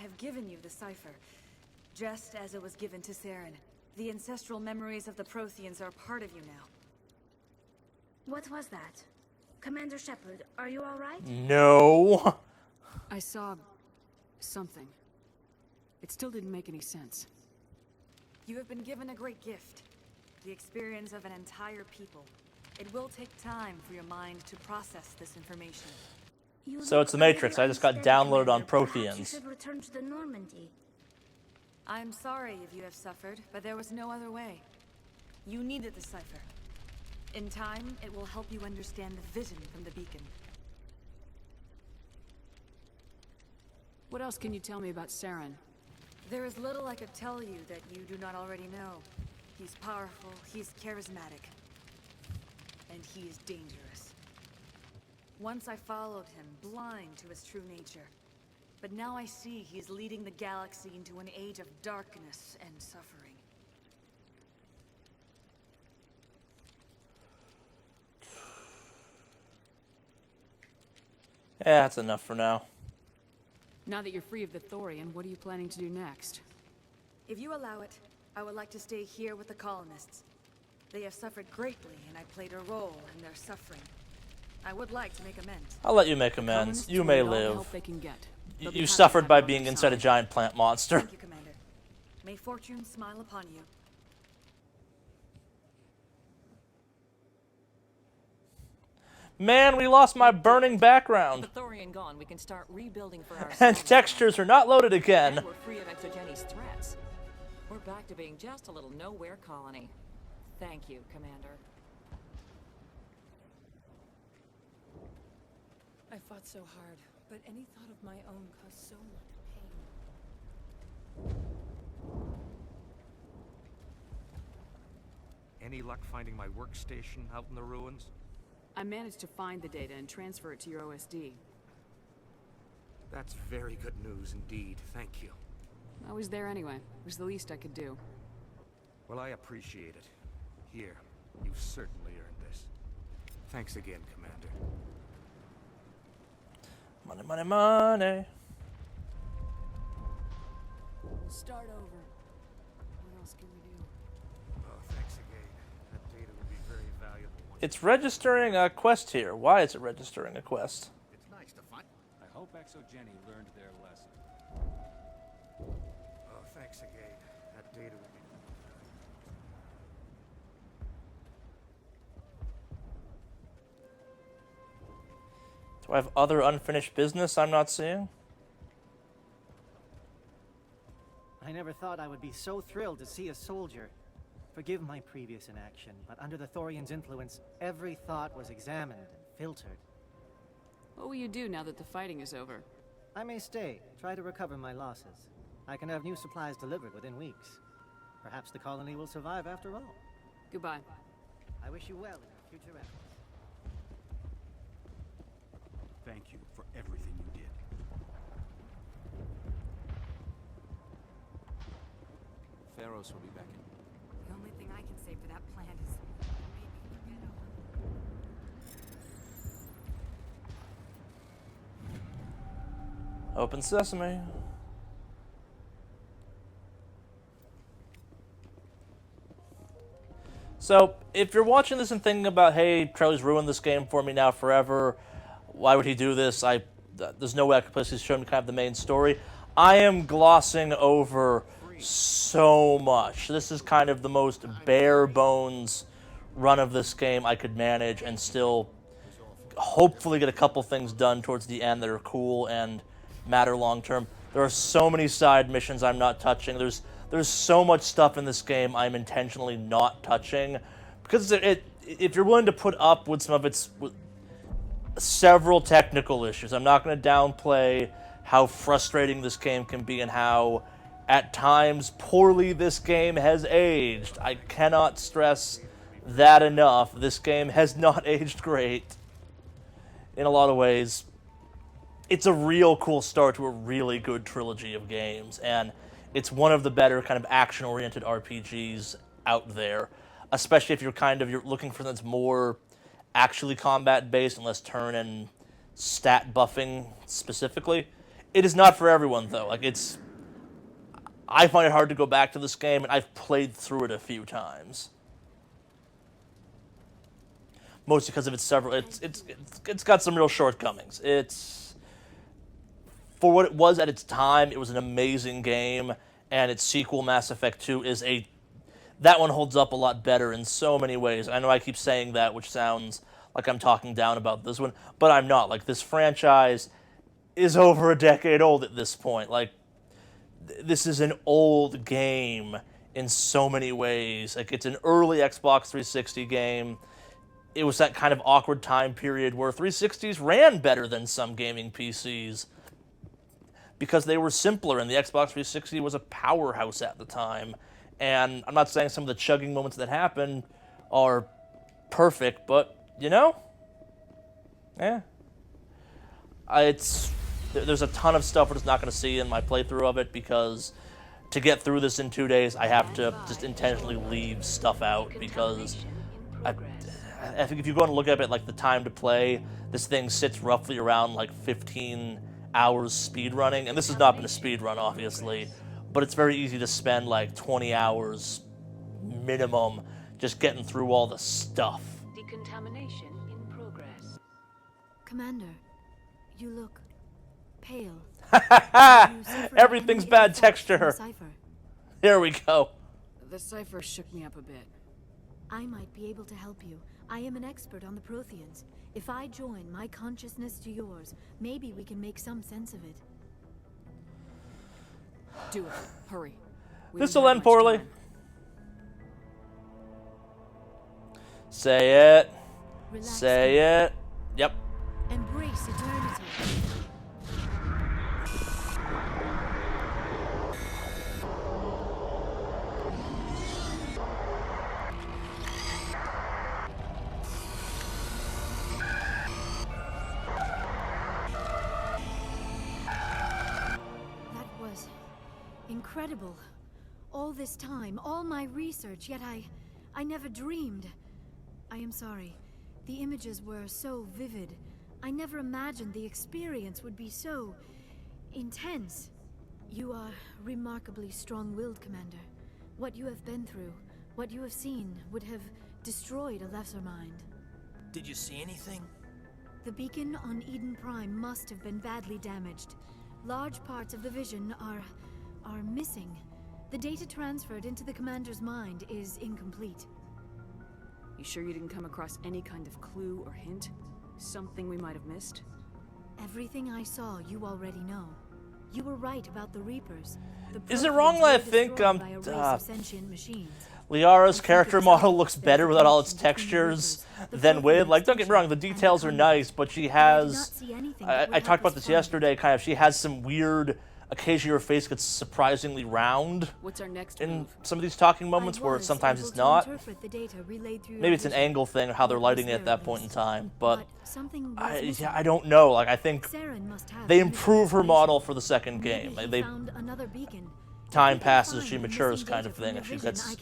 have given you the cipher, just as it was given to Saren. The ancestral memories of the Protheans are part of you now. What was that? Commander Shepard, are you all right? No. I saw something. It still didn't make any sense. You have been given a great gift. The experience of an entire people. It will take time for your mind to process this information. So it's the Matrix. I just got downloaded on Protheans. You should return to the Normandy. I'm sorry if you have suffered, but there was no other way. You needed the cipher. In time, it will help you understand the vision from the beacon. What else can you tell me about Saren? There is little I could tell you that you do not already know. He's powerful, he's charismatic, and he is dangerous. Once I followed him, blind to his true nature. But now I see he is leading the galaxy into an age of darkness and suffering. Yeah, that's enough for now. Now that you're free of the Thorian, what are you planning to do next? If you allow it, I would like to stay here with the colonists. They have suffered greatly, and I played a role in their suffering. I would like to make amends. I'll let you make amends. You may live. They can get. You suffered by being inside a giant plant monster. Thank you, Commander. May fortune smile upon you. Man, we lost my burning background. With the Thorian gone, we can start rebuilding for ourselves. And textures are not loaded again. And we're free of Exogeni's threats. We're back to being just a little nowhere colony. Thank you, Commander. I fought so hard, but any thought of my own caused so much pain. Any luck finding my workstation out in the ruins? I managed to find the data and transfer it to your OSD. That's very good news indeed. Thank you. I was there anyway. It was the least I could do. Well, I appreciate it. Here, you've certainly earned this. Thanks again, Commander. Money, money, money. We'll start over. What else can we do? Oh, thanks again. That data would be very valuable. It's registering a quest here. Why is it registering a quest? It's nice to find. I hope Exogeni learned their lesson. Oh, thanks again. That data would be. Do I have other unfinished business I'm not seeing? I never thought I would be so thrilled to see a soldier. Forgive my previous inaction, but under the Thorian's influence, every thought was examined and filtered. What will you do now that the fighting is over? I may stay, try to recover my losses. I can have new supplies delivered within weeks. Perhaps the colony will survive after all. Goodbye. I wish you well in your future efforts. Thank you for everything you did. Theros will be back in. The only thing I can say for that plan is maybe forget Open sesame. So, if you're watching this and thinking about, hey, Charley's ruined this game for me now forever, why would he do this? There's no way I could possibly show him kind of the main story. I am glossing over so much. This is kind of the most bare bones run of this game I could manage and still hopefully get a couple things done towards the end that are cool and matter long term. There are so many side missions I'm not touching. There's so much stuff in this game I'm intentionally not touching because if you're willing to put up with some of its several technical issues, I'm not going to downplay how frustrating this game can be and how at times poorly this game has aged. I cannot stress that enough. This game has not aged great in a lot of ways. It's a real cool start to a really good trilogy of games, and it's one of the better kind of action-oriented RPGs out there, especially if you're looking for something that's more actually combat-based and less turn and stat buffing specifically. It is not for everyone, though. Like, it's... I find it hard to go back to this game, and I've played through it a few times. Mostly because of its several... It's got some real shortcomings. It's... For what it was at its time, it was an amazing game, and its sequel, Mass Effect 2, is a... That one holds up a lot better in so many ways. I know I keep saying that, which sounds like I'm talking down about this one, but I'm not. Like, this franchise is over a decade old at this point. Like, this is an old game in so many ways. Like, it's an early Xbox 360 game. It was that kind of awkward time period where 360s ran better than some gaming PCs because they were simpler, and the Xbox 360 was a powerhouse at the time. And I'm not saying some of the chugging moments that happen are perfect, but, you know, yeah. There's a ton of stuff we're just not going to see in my playthrough of it, because to get through this in 2 days, I have to just intentionally leave stuff out, because I think if you go and look at it, like, the time to play, this thing sits roughly around, like, 15 hours speed running, and this has not been a speed run, obviously, but it's very easy to spend, like, 20 hours minimum just getting through all the stuff. Decontamination in progress. Commander, you look pale. Everything's bad texture. There we go. The cipher shook me up a bit. I might be able to help you. I am an expert on the Protheans. If I join my consciousness to yours, maybe we can make some sense of it. Do it. Hurry. This'll end poorly. Say it. Relax. Say it. Yep. Embrace eternity. That was incredible. All this time, all my research, yet I never dreamed. I am sorry. The images were so vivid. I never imagined the experience would be so intense. You are remarkably strong-willed, Commander. What you have been through, what you have seen, would have destroyed a lesser mind. Did you see anything? The beacon on Eden Prime must have been badly damaged. Large parts of the vision are missing. The data transferred into the Commander's mind is incomplete. You sure you didn't come across any kind of clue or hint? Something we might have missed? Everything I saw, you already know. You were right about the Reapers. Is it wrong that I think sentient machines. Liara's character model looks better without all its textures than with? Like, don't get me wrong, the details are nice, but she has... I talked about this yesterday, kind of. She has some weird... Occasionally her face gets surprisingly round. What's our next in move? some of these talking moments where sometimes it's not. Maybe it's an angle thing, or how they're lighting it at that point in time, but I don't know. Like, I think they improve her model for the second game. Time passes, she matures, kind of thing, and she gets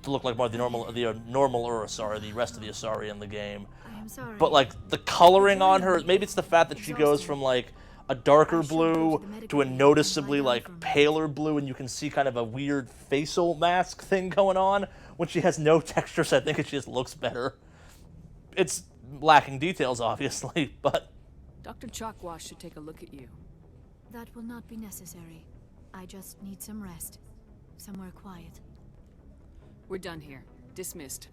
to look like more the rest of the Asari in the game. But like the coloring on her, maybe it's the fact that she goes from like a darker blue to a noticeably like paler blue, and you can see kind of a weird facial mask thing going on when she has no textures. I think it just looks better. It's lacking details, obviously, but Dr. Chalkwash should take a look at you. That will not be necessary. I just need some rest. Somewhere quiet. We're done here. Dismissed.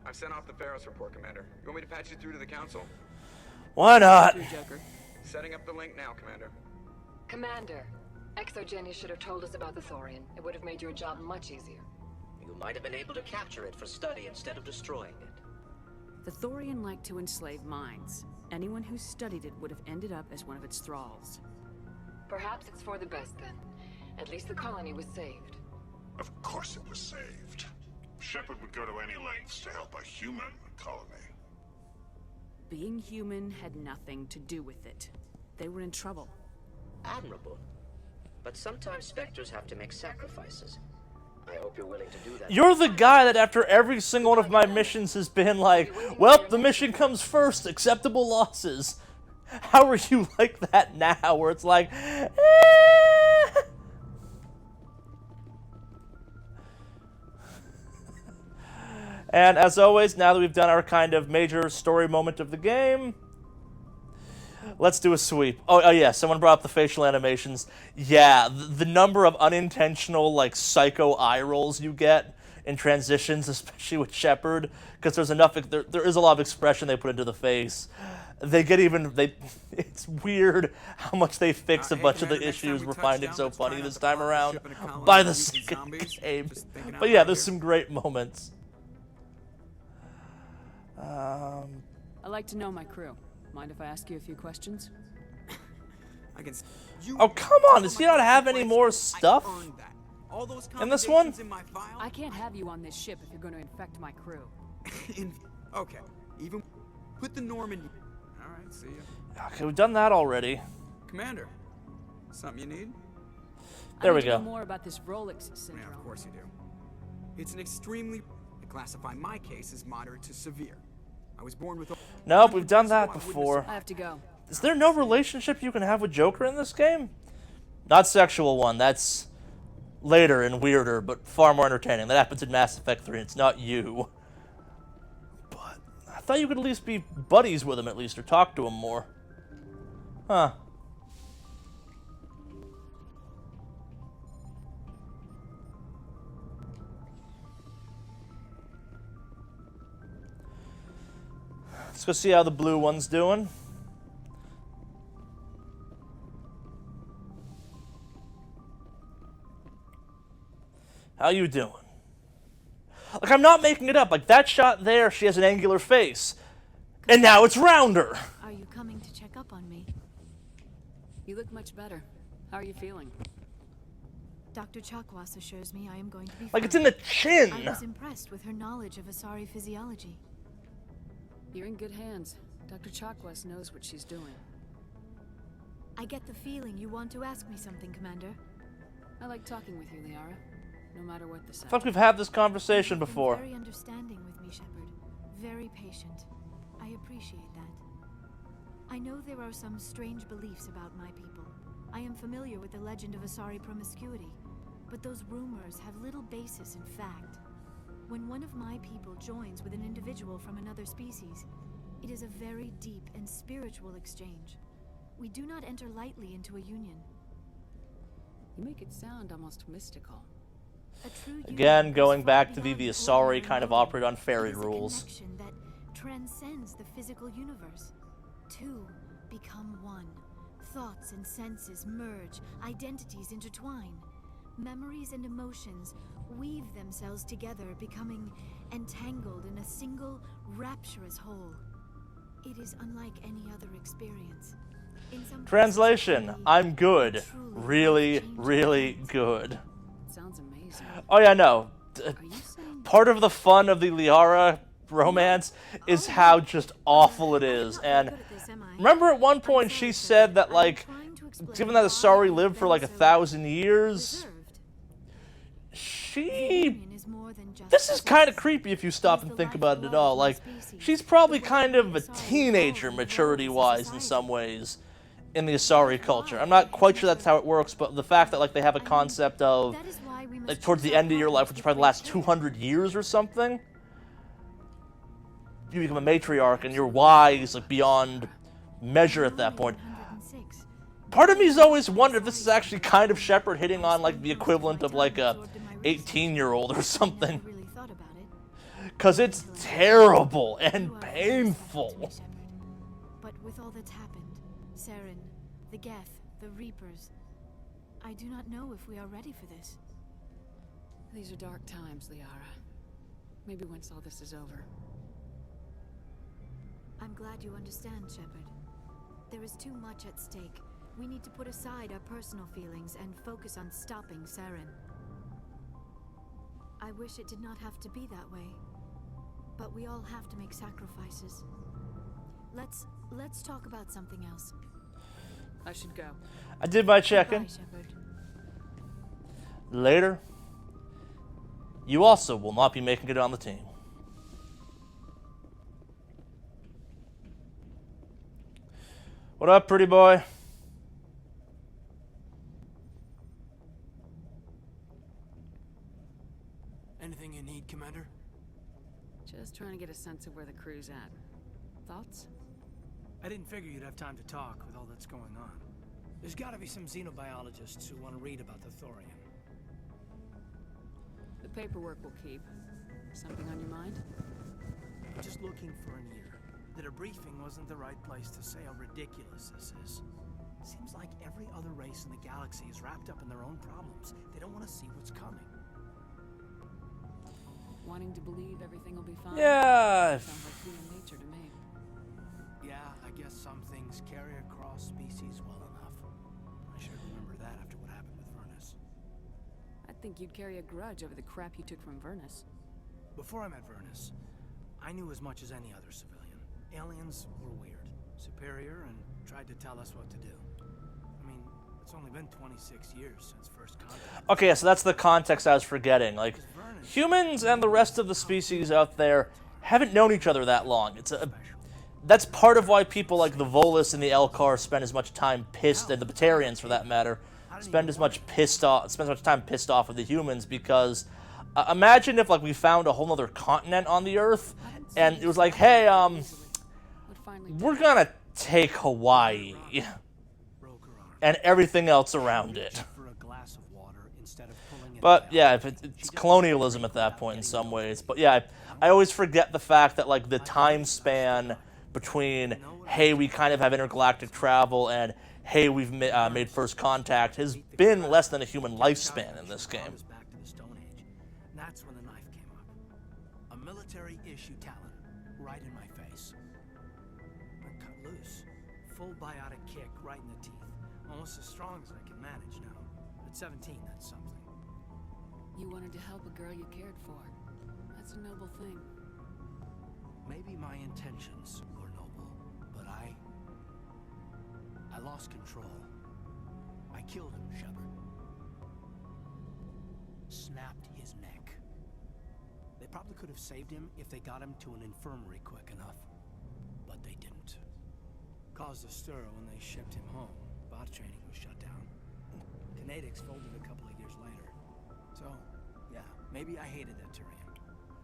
I've sent off the Pharos report, Commander. You want me to patch you through to the Council? Why not? Setting up the link now, Commander. Commander, Exogeny should have told us about the Thorian. It would have made your job much easier. You might have been able to capture it for study instead of destroying it. The Thorian liked to enslave minds. Anyone who studied it would have ended up as one of its thralls. Perhaps it's for the best then. At least the colony was saved. Of course it was saved. Shepard would go to any lengths to help a human colony. Being human had nothing to do with it. They were in trouble. Admirable. But sometimes Spectres have to make sacrifices. I hope you're willing to do that. You're the guy that after every single one of my missions has been like, well, the mission comes first, acceptable losses. How are you like that now, where it's like, And as always, now that we've done our kind of major story moment of the game, let's do a sweep. Oh yeah, someone brought up the facial animations. Yeah, the number of unintentional, like, psycho eye rolls you get in transitions, especially with Shepard, because there's enough, there is a lot of expression they put into the face. It's weird how much they fix a bunch of the issues we're finding so funny this time around by the second game. But yeah, there's some great moments. I like to know my crew. Mind if I ask you a few questions? Oh, come on! Does he not have any more stuff in this one? I can't have you on this ship if you're going to infect my crew. Okay, even put the Normandy. All right, see ya. Okay, we've done that already. Commander, something you need? There we I need to go. know more about this Rolex syndrome. Yeah, of course you do. It's an extremely... I classify my case as moderate to severe. I was born with... Nope, we've done that before. I have to go. Is there no relationship you can have with Joker in this game? Not sexual one. That's later and weirder, but far more entertaining. That happens in Mass Effect 3, and it's not you. But I thought you could at least be buddies with him, at least, or talk to him more. Huh. Let's go see how the blue one's doing. How you doing? Like, I'm not making it up. Like, that shot there, she has an angular face. And now it's rounder. Are you coming to check up on me? You look much better. How are you feeling? Dr. Chakwas assures me I am going to be Like, it's in the chin. I was impressed with her knowledge of Asari physiology. You're in good hands. Dr. Chakwas knows what she's doing. I get the feeling you want to ask me something, Commander. I like talking with you, Liara. No matter what the I sound. thought we've had this conversation You've been before. very understanding with me, Shepard. Very patient. I appreciate that. I know there are some strange beliefs about my people. I am familiar with the legend of Asari promiscuity, but those rumors have little basis in fact. When one of my people joins with an individual from another species, it is a very deep and spiritual exchange. We do not enter lightly into a union. You make it sound almost mystical. Again, going back to the Asari kind of operate on fairy rules. It is a connection that transcends the physical universe. Two become one. Thoughts and senses merge, identities intertwine. Memories and emotions weave themselves together, becoming entangled in a single, rapturous whole. It is unlike any other experience. In some Translation, I'm good. Really, really good. Sounds amazing. Oh yeah, no. Part of the fun of the Liara romance is how just awful it is. And remember at one point she said that, like, given that Asari lived for like 1,000 years, this is kind of creepy if you stop and think about it at all. Like, she's probably kind of a teenager maturity-wise in some ways in the Asari culture. I'm not quite sure that's how it works, but the fact that, like, they have a concept of, like, towards the end of your life, which is probably the last 200 years or something, you become a matriarch and you're wise, like, beyond measure at that point. Part of me's always wondered if this is actually kind of Shepard hitting on, like, the equivalent of, like, a 18-year-old or something. Because it's terrible and painful. But with all that's happened, Saren, the Geth, the Reapers, I do not know if we are ready for this. These are dark times, Liara. Maybe once all this is over. I'm glad you understand, Shepard. There is too much at stake. We need to put aside our personal feelings and focus on stopping Saren. I wish it did not have to be that way. But we all have to make sacrifices. Let's talk about something else. I should go. I did my check-in. Later. You also will not be making it on the team. What up, pretty boy? Anything you need, Commander? Just trying to get a sense of where the crew's at. Thoughts? I didn't figure you'd have time to talk with all that's going on. There's gotta be some xenobiologists who want to read about the Thorian. The paperwork will keep. Something on your mind? I'm just looking for an ear. The debriefing wasn't the right place to say how ridiculous this is. Seems like every other race in the galaxy is wrapped up in their own problems. They don't want to see what's coming. Wanting to believe everything will be fine? Yeah. Sounds like human nature to me. Yeah, I guess some things carry across species well enough. I should remember that after what happened with Vernus. I think you'd carry a grudge over the crap you took from Vernus. Before I met Vernus, I knew as much as any other civilian. Aliens were weird, superior, and tried to tell us what to do. I mean, it's only been 26 years since first contact. Okay, so that's the context I was forgetting. Like, humans and the rest of the species out there haven't known each other that long. That's part of why people like the Volus and the Elcar spend as much time pissed, and the Batarians, for that matter, spend as much time pissed off with the humans, because imagine if, like, we found a whole other continent on the Earth, and it was like, hey, we're gonna take Hawaii and everything else around it. But yeah, it's colonialism at that point in some ways. But yeah, I always forget the fact that, like, the time span between, hey, we kind of have intergalactic travel, and hey, we've made first contact has been less than a human lifespan in this game. That's when the knife came up. A military-issue talon, right in my face. I cut loose. Full biotic kick right in the teeth. Almost as strong as I can manage now. At 17, that's something. You wanted to help a girl you cared for. That's a noble thing. Maybe my intentions were noble, but I lost control. I killed him, Shepard. Snapped his neck. They probably could have saved him if they got him to an infirmary quick enough. But they didn't. Caused a stir when they shipped him home. Bot training was shut down. Kinetics folded a couple of years later. So, yeah, maybe I hated that Turian.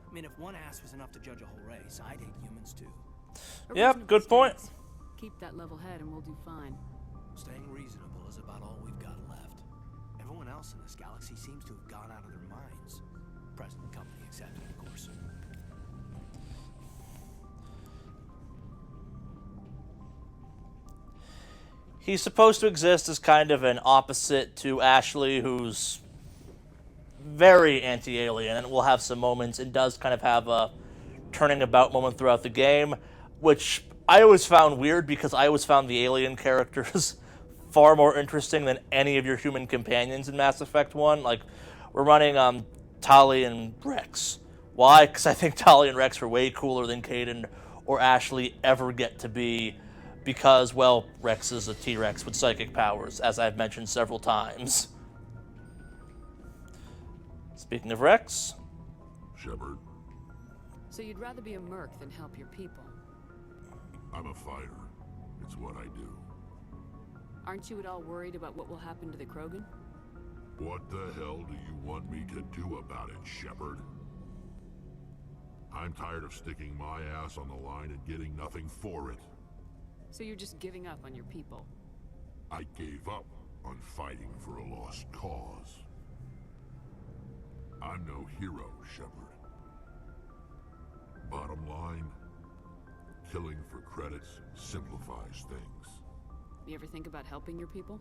I mean, if one ass was enough to judge a whole race, I'd hate humans too. Yep, good point. Keep that level head and we'll do fine. Staying reasonable is about all we've got left. Everyone else in this galaxy seems to have gone out of their minds. Present company accepted, of course. He's supposed to exist as kind of an opposite to Ashley, who's very anti-alien, and will have some moments, and does kind of have a turning about moment throughout the game, which I always found weird, because I always found the alien characters far more interesting than any of your human companions in Mass Effect 1. Like, we're running Tali and Rex. Why? Because I think Tali and Rex are way cooler than Kaidan or Ashley ever get to be, because, well, Rex is a T-Rex with psychic powers, as I've mentioned several times. Speaking of Rex... Shepard. So you'd rather be a merc than help your people? I'm a fighter. It's what I do. Aren't you at all worried about what will happen to the Krogan? What the hell do you want me to do about it, Shepard? I'm tired of sticking my ass on the line and getting nothing for it. So you're just giving up on your people? I gave up on fighting for a lost cause. I'm no hero, Shepard. Bottom line, killing for credits simplifies things. You ever think about helping your people?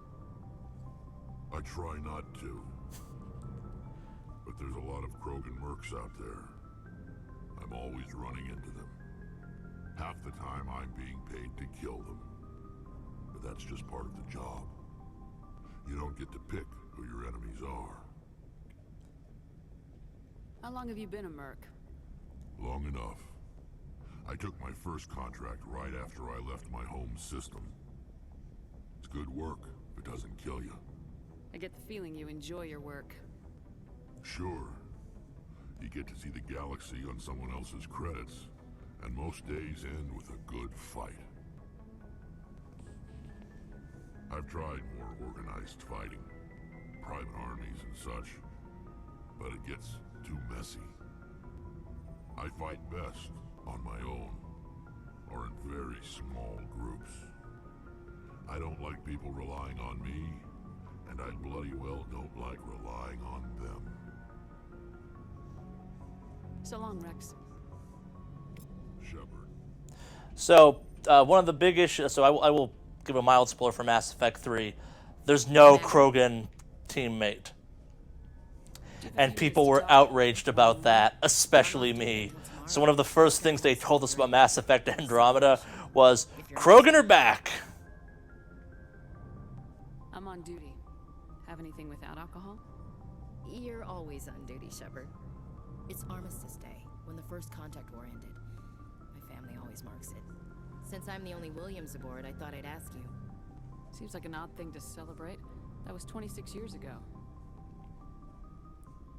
I try not to. But there's a lot of Krogan mercs out there. I'm always running into them. Half the time I'm being paid to kill them. But that's just part of the job. You don't get to pick who your enemies are. How long have you been a merc? Long enough. I took my first contract right after I left my home system. It's good work if it doesn't kill you. I get the feeling you enjoy your work. Sure. You get to see the galaxy on someone else's credits, and most days end with a good fight. I've tried more organized fighting, private armies and such, but it gets too messy. I fight best on my own, or in very small groups. I don't like people relying on me, and I bloody well don't like relying on them. So long, Rex. Shepard. So, one of the big issues... So I will give a mild spoiler for Mass Effect 3. There's no Krogan teammate. And people were outraged about that, especially me. So one of the first things they told us about Mass Effect Andromeda was, Krogan are back! I'm on duty. Have anything without alcohol? You're always on duty, Shepard. It's Armistice Day, when the first contact war ended. My family always marks it. Since I'm the only Williams aboard, I thought I'd ask you. Seems like an odd thing to celebrate. That was 26 years ago.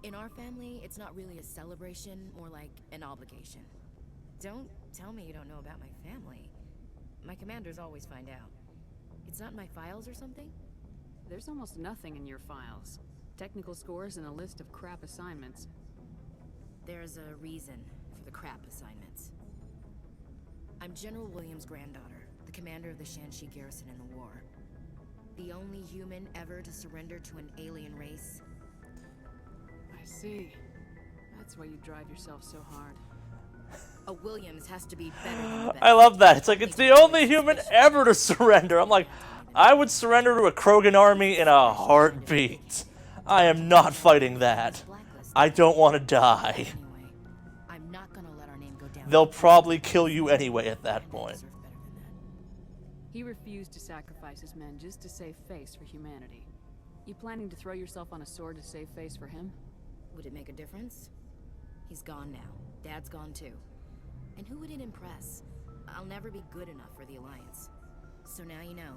In our family, it's not really a celebration, more like an obligation. Don't tell me you don't know about my family. My commanders always find out. It's not in my files or something? There's almost nothing in your files. Technical scores and a list of crap assignments. There's a reason for the crap assignments. I'm General Williams' granddaughter, the commander of the Shanxi garrison in the war. The only human ever to surrender to an alien race. I see. That's why you drive yourself so hard. A Williams has to be better than the best. I love that. It's like, it's the only human ever to surrender. I'm like, I would surrender to a Krogan army in a heartbeat. I am not fighting that. I don't want to die. I'm not gonna let our name go down. They'll probably kill you anyway at that point. He refused to sacrifice his men just to save face for humanity. You planning to throw yourself on a sword to save face for him? Would it make a difference? He's gone now. Dad's gone too. And who would it impress? I'll never be good enough for the Alliance. So now you know.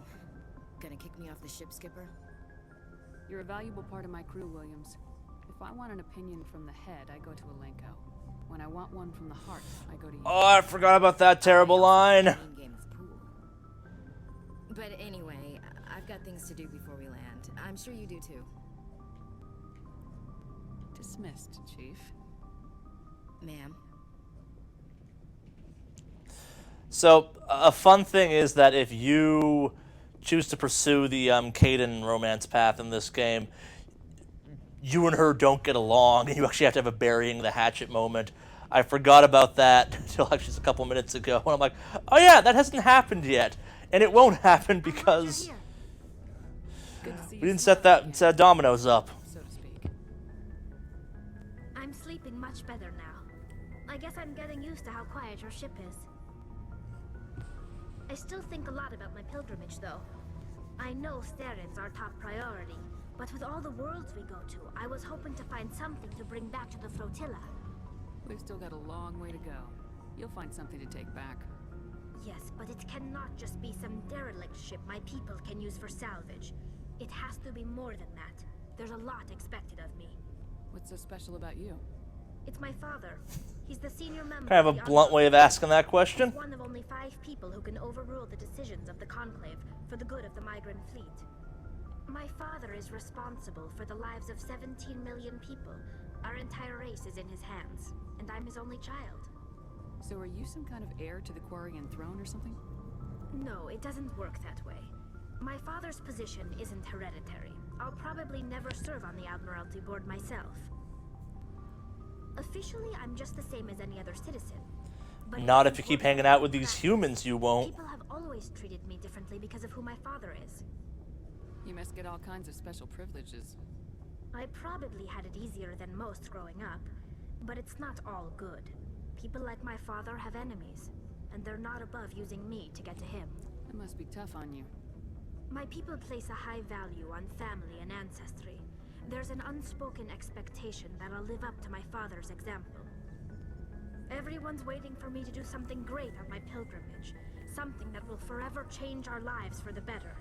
Gonna kick me off the ship, Skipper? You're a valuable part of my crew, Williams. If I want an opinion from the head, I go to Alenko. When I want one from the heart, I go to you. Oh, I forgot about that terrible line. But anyway, I've got things to do before we land. I'm sure you do too. Dismissed, Chief. Ma'am. So, a fun thing is that if you choose to pursue the Kaidan romance path in this game, you and her don't get along, and you actually have to have a burying the hatchet moment. I forgot about that until actually just a couple minutes ago, when I'm like, oh yeah, that hasn't happened yet. And it won't happen because we didn't set dominoes up. So to speak. I'm sleeping much better now. I guess I'm getting used to how quiet your ship is. I still think a lot about my pilgrimage, though. I know Steren's our top priority, but with all the worlds we go to, I was hoping to find something to bring back to the flotilla. We've still got a long way to go. You'll find something to take back. Yes, but it cannot just be some derelict ship my people can use for salvage. It has to be more than that. There's a lot expected of me. What's so special about you? It's my father. He's the senior member. Kind of a blunt way of asking that question. He's one of only 5 people who can overrule the decisions of the Conclave for the good of the migrant fleet. My father is responsible for the lives of 17 million people. Our entire race is in his hands, and I'm his only child. So are you some kind of heir to the Quarian throne or something? No, it doesn't work that way. My father's position isn't hereditary. I'll probably never serve on the Admiralty Board myself. Officially, I'm just the same as any other citizen. But not if you keep hanging out with these humans, you won't. People have always treated me differently because of who my father is. You must get all kinds of special privileges. I probably had it easier than most growing up, but it's not all good. People like my father have enemies, and they're not above using me to get to him. It must be tough on you. My people place a high value on family and ancestry. There's an unspoken expectation that I'll live up to my father's example. Everyone's waiting for me to do something great on my pilgrimage, something that will forever change our lives for the better.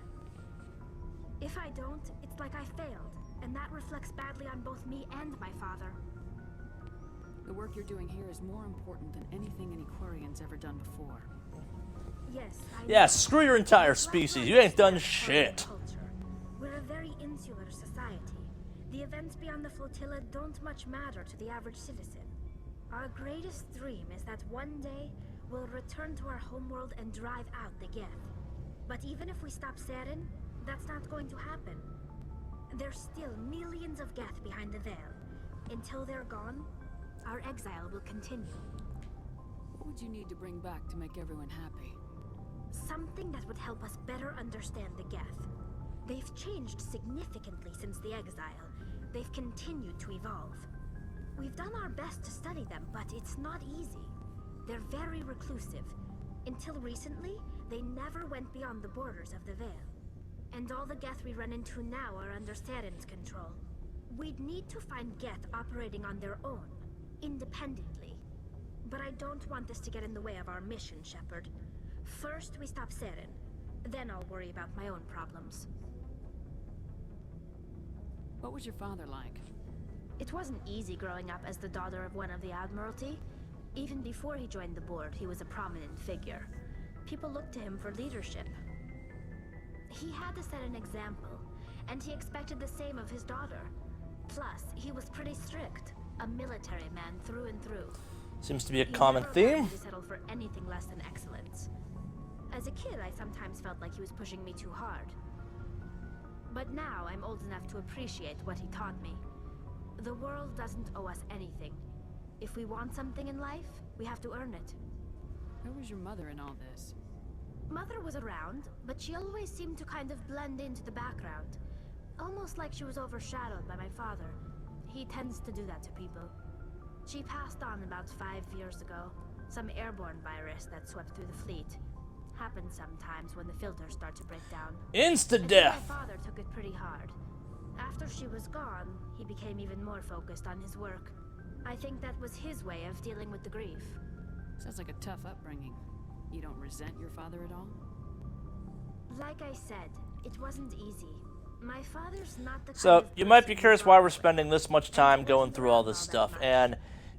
If I don't, it's like I failed, and that reflects badly on both me and my father. The work you're doing here is more important than anything any Quarian's ever done before. Yes, Yeah, screw your entire species. You ain't done shit. The events beyond the flotilla don't much matter to the average citizen. Our greatest dream is that one day we'll return to our homeworld and drive out the Geth. But even if we stop Saren, that's not going to happen. There's still millions of Geth behind the veil. Until they're gone, our exile will continue. What would you need to bring back to make everyone happy? Something that would help us better understand the Geth. They've changed significantly since the exile. They've continued to evolve. We've done our best to study them, but it's not easy. They're very reclusive. Until recently, they never went beyond the borders of the Veil. And all the Geth we run into now are under Saren's control. We'd need to find Geth operating on their own, independently. But I don't want this to get in the way of our mission, Shepard. First, we stop Saren. Then I'll worry about my own problems. What was your father like? It wasn't easy growing up as the daughter of one of the Admiralty. Even before he joined the board, he was a prominent figure. People looked to him for leadership. He had to set an example, and he expected the same of his daughter. Plus, he was pretty strict, a military man through and through. Seems to be a common theme. He settled for anything less than excellence. As a kid, I sometimes felt like he was pushing me too hard. But now I'm old enough to appreciate what he taught me. The world doesn't owe us anything. If we want something in life, we have to earn it. Where was your mother in all this? Mother was around, but she always seemed to kind of blend into the background. Almost like she was overshadowed by my father. He tends to do that to people. She passed on about 5 years ago. Some airborne virus that swept through the fleet. Happens sometimes when the filters start to break down. Insta-death! My father took it pretty hard. After she was gone, he became even more focused on his work. I think that was his way of dealing with the grief. Sounds like a tough upbringing. You don't resent your father at all? Like I said, it wasn't easy. My father's not the So, you might be curious why we're spending this much time going through all this stuff, and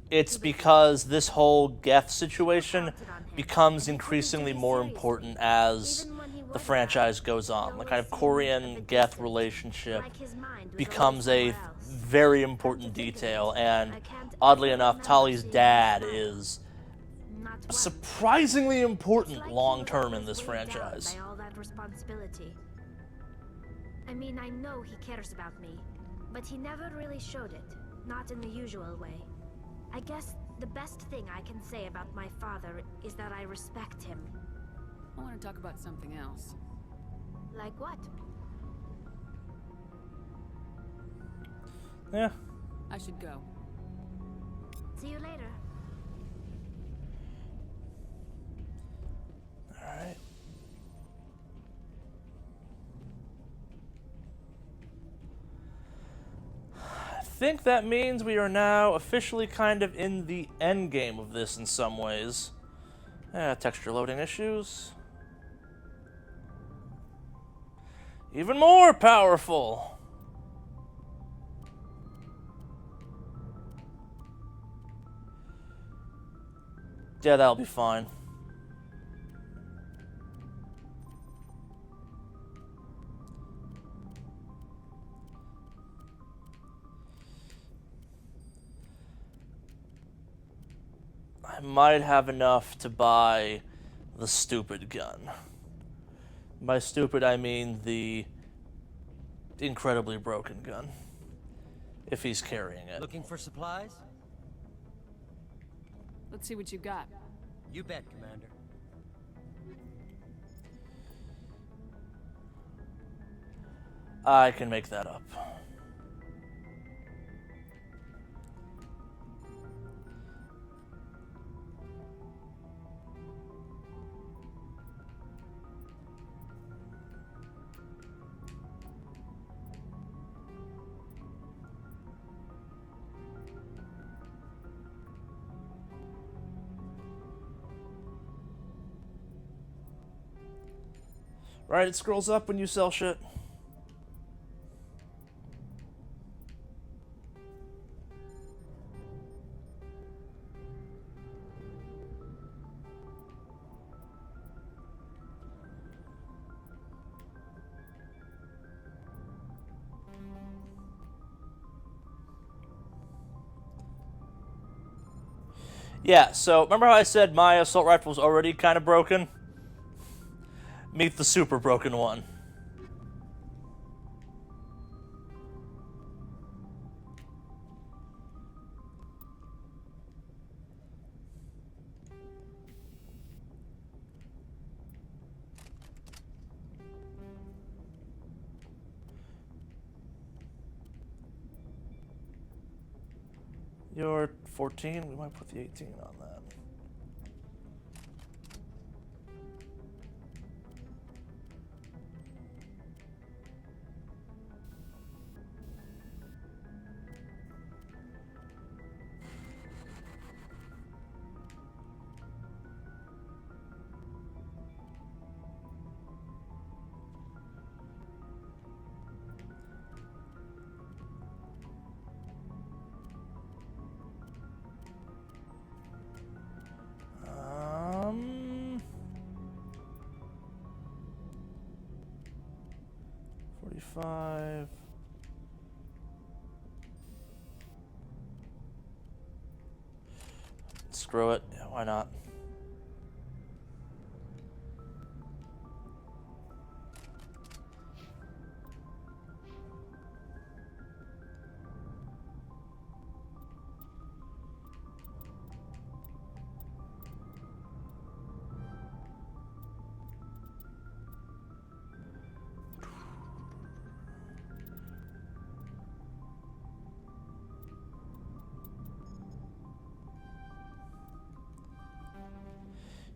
it's because this whole Geth situation becomes increasingly more important as the franchise goes on. The kind of Corian-Geth relationship becomes a very important detail, and oddly enough, Tali's dad is surprisingly important long-term in this franchise. By all that responsibility. I mean, I know he cares about me, but he never really showed it, not in the usual way. I guess the best thing I can say about my father is that I respect him. I want to talk about something else. Like what? Yeah. I should go. See you later. Alright. I think that means we are now officially kind of in the end game of this in some ways. Texture loading issues. Even more powerful! Yeah, that'll be fine. I might have enough to buy the stupid gun. By stupid, I mean the incredibly broken gun. If he's carrying it. Looking for supplies? Let's see what you got. You bet, Commander. I can make that up. Right, it scrolls up when you sell shit. Yeah, so remember how I said my assault rifle was already kind of broken? Meet the super broken one. You're 14? We might put the 18 on that. Um, 45. Screw it. Yeah, why not?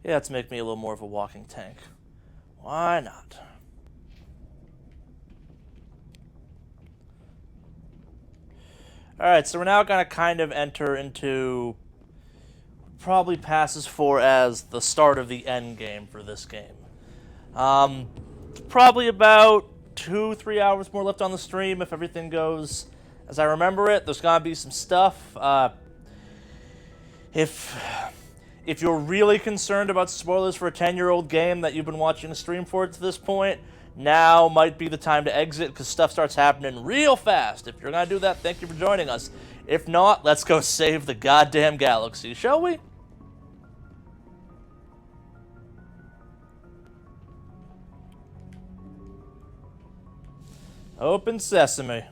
Yeah, let's make me a little more of a walking tank. Why not? Alright, so we're now going to kind of enter into probably passes for as the start of the end game for this game. Probably about 2-3 hours more left on the stream if everything goes as I remember it. There's going to be some stuff. If you're really concerned about spoilers for a 10-year-old game that you've been watching a stream for to this point, now might be the time to exit because stuff starts happening real fast. If you're going to do that, thank you for joining us. If not, let's go save the goddamn galaxy, shall we? Open sesame.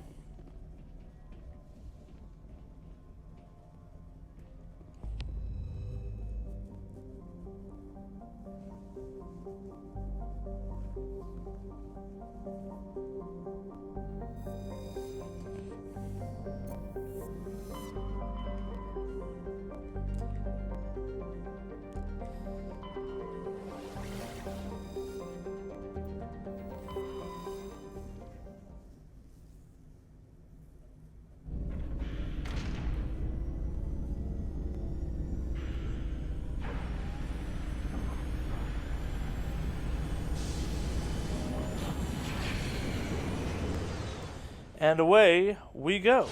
And away we go.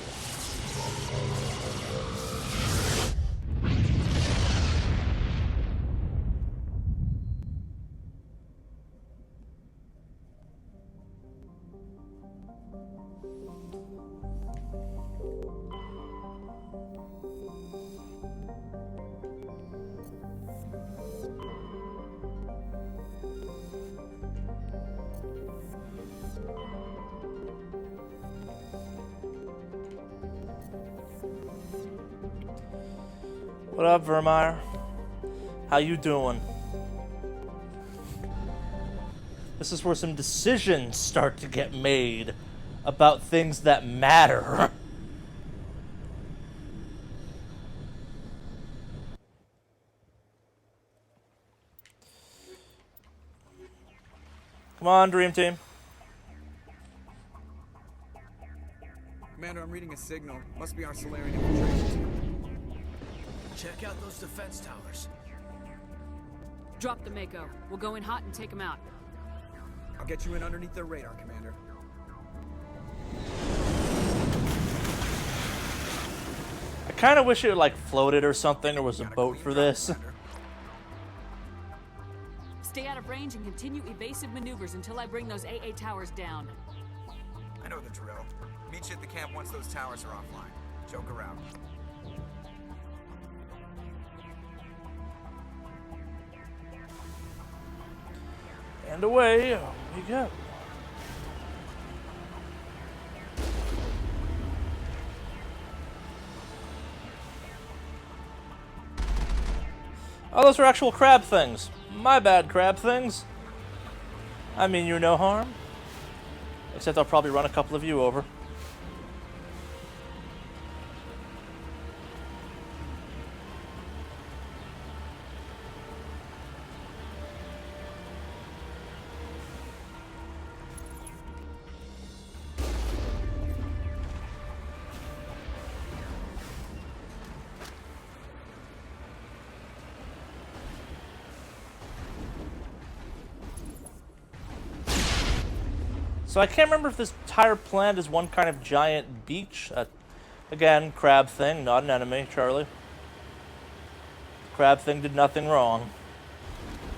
What up, Vermeer? How you doing? This is where some decisions start to get made about things that matter. Come on, Dream Team. Commander, I'm reading a signal. Must be our Solarian infiltration team. Check out those defense towers. Drop the Mako. We'll go in hot and take them out. I'll get you in underneath their radar, Commander. I kind of wish it like floated or something, or was a boat for this. Stay out of range and continue evasive maneuvers until I bring those AA towers down. I know the drill. Meet you at the camp once those towers are offline. Joke around. And away we go. Oh, those are actual crab things. My bad, crab things. I mean you no harm. Except I'll probably run a couple of you over. So I can't remember if this entire plant is one kind of giant beach. Again, crab thing, not an enemy, Charlie. Crab thing did nothing wrong.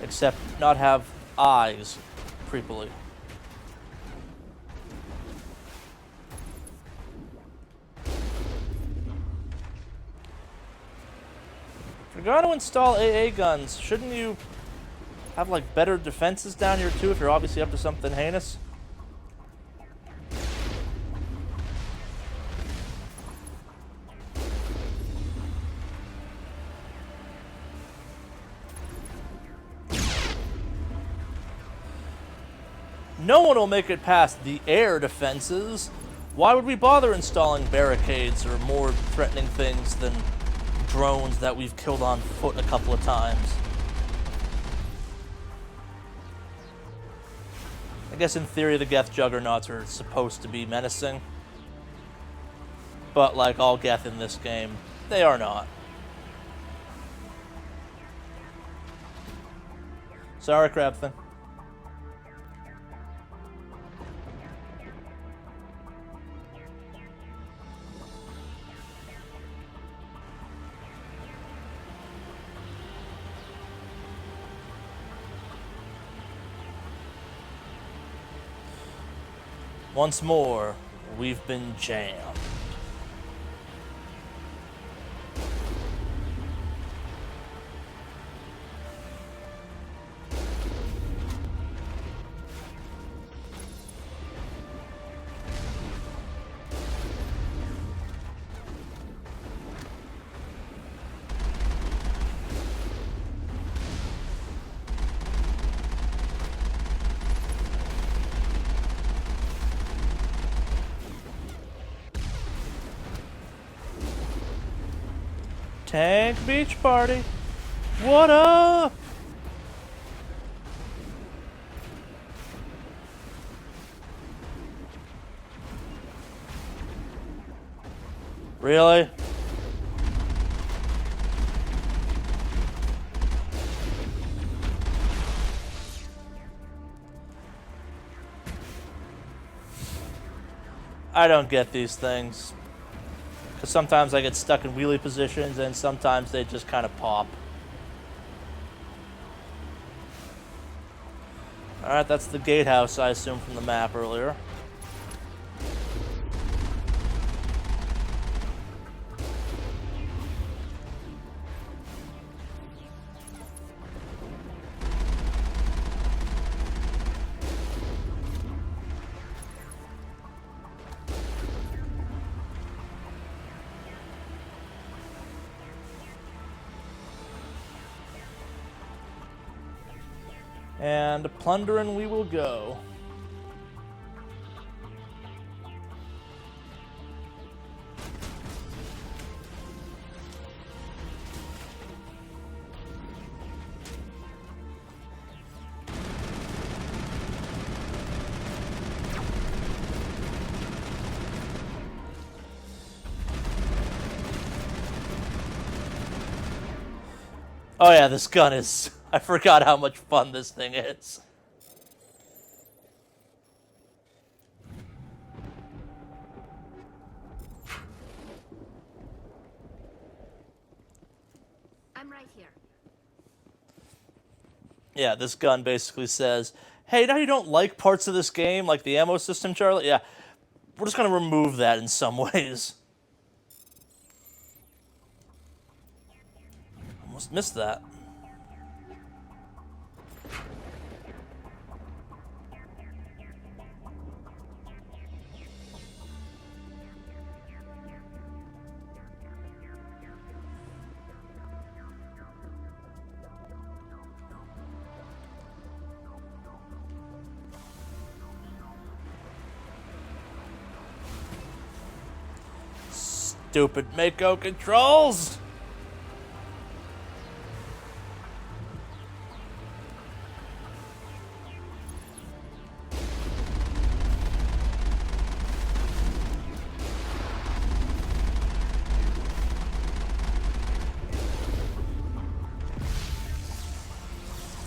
Except not have eyes, creepily. If you're going to install AA guns, shouldn't you have like better defenses down here too if you're obviously up to something heinous? No one will make it past the air defenses. Why would we bother installing barricades or more threatening things than drones that we've killed on foot a couple of times? I guess in theory the Geth Juggernauts are supposed to be menacing. But like all Geth in this game, they are not. Sorry, crab thing. Once more, we've been jammed. Tank Beach Party. What up? Really? I don't get these things. Because sometimes I get stuck in wheelie positions and sometimes they just kind of pop. Alright, that's the gatehouse, I assume, from the map earlier. And plundering we will go. Oh yeah, this gun is... I forgot how much fun this thing is. I'm right here. Yeah, this gun basically says, hey, now you don't like parts of this game, like the ammo system, Charlie? Yeah, we're just going to remove that in some ways. Almost missed that. Stupid Mako controls!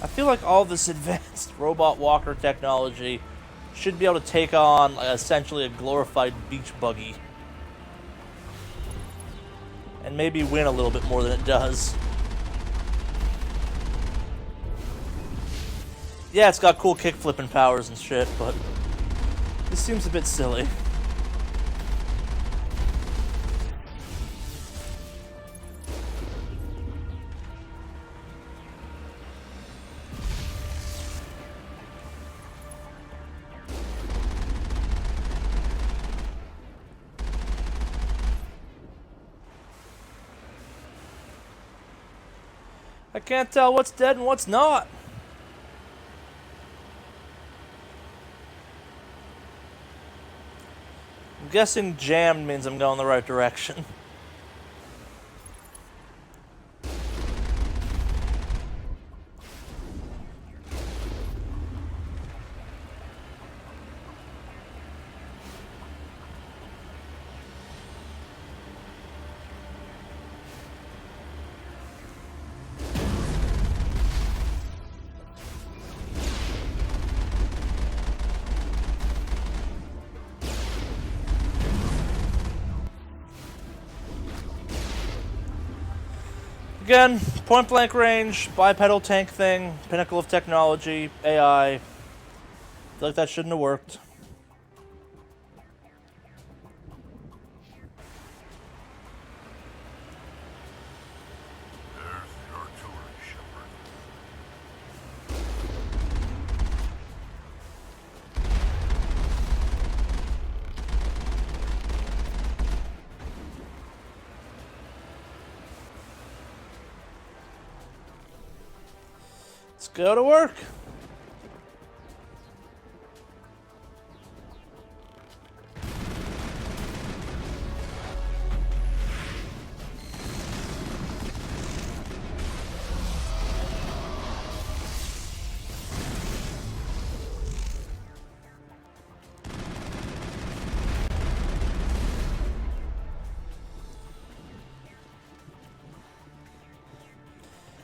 I feel like all this advanced robot walker technology should be able to take on essentially a glorified beach buggy. And maybe win a little bit more than it does. Yeah, it's got cool kick flipping powers and shit, but this seems a bit silly. I can't tell what's dead and what's not. I'm guessing jammed means I'm going the right direction. Again, point blank range, bipedal tank thing, pinnacle of technology, AI. I feel like that shouldn't have worked. Let's go to work.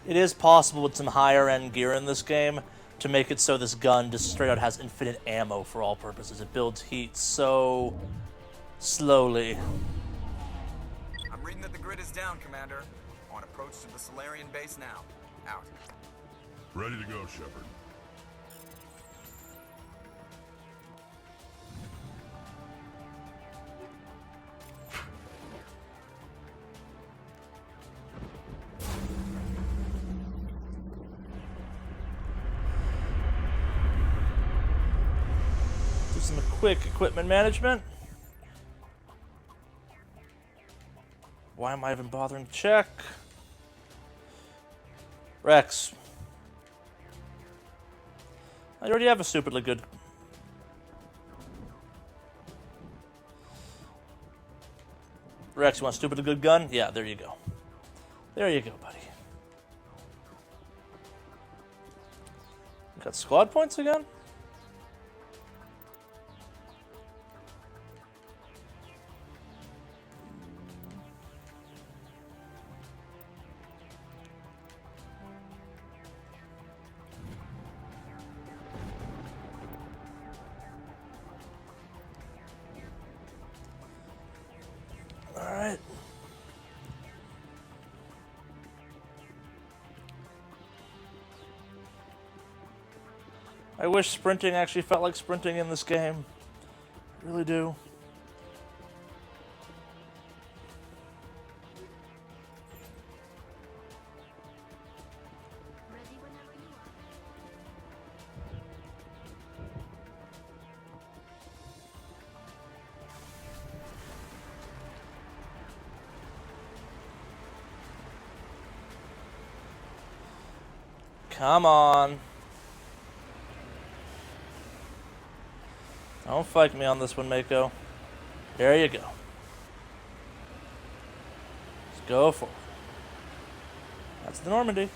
It is possible with some higher end gear in this game to make it so this gun just straight out has infinite ammo for all purposes. It builds heat so slowly. I'm reading that the grid is down, Commander. On approach to the Solarian base now. Out. Ready to go, Shepard. Some quick equipment management. Why am I even bothering to check? Rex. I already have a stupidly good... Rex, you want a stupidly good gun? Yeah, there you go. There you go, buddy. Got squad points again? Alright. I wish sprinting actually felt like sprinting in this game. I really do. Come on. Don't fight me on this one, Mako. There you go. Go for it. That's the Normandy.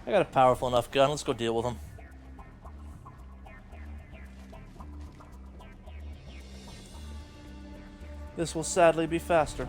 I got a powerful enough gun. Let's go deal with him. This will sadly be faster.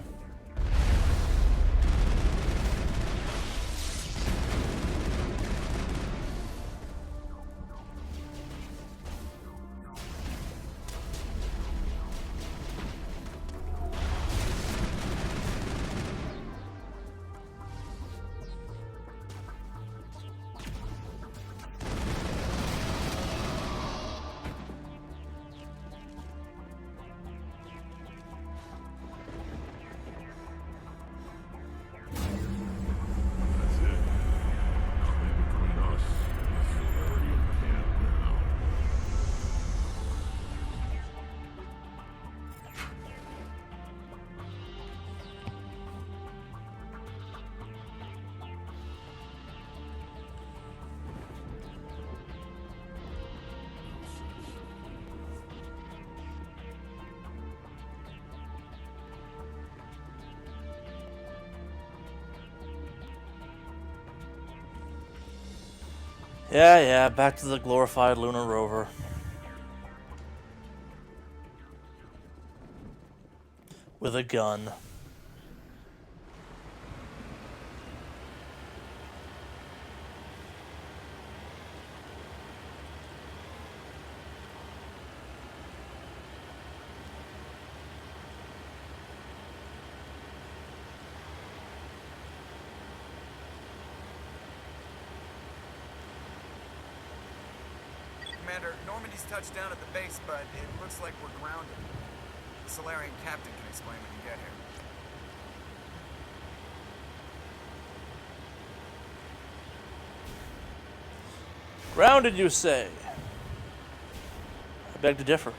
Yeah, back to the glorified lunar rover. With a gun. Commander, Normandy's touched down at the base, but it looks like we're grounded. The Solarian captain can explain when you get here. Grounded, you say? I beg to differ.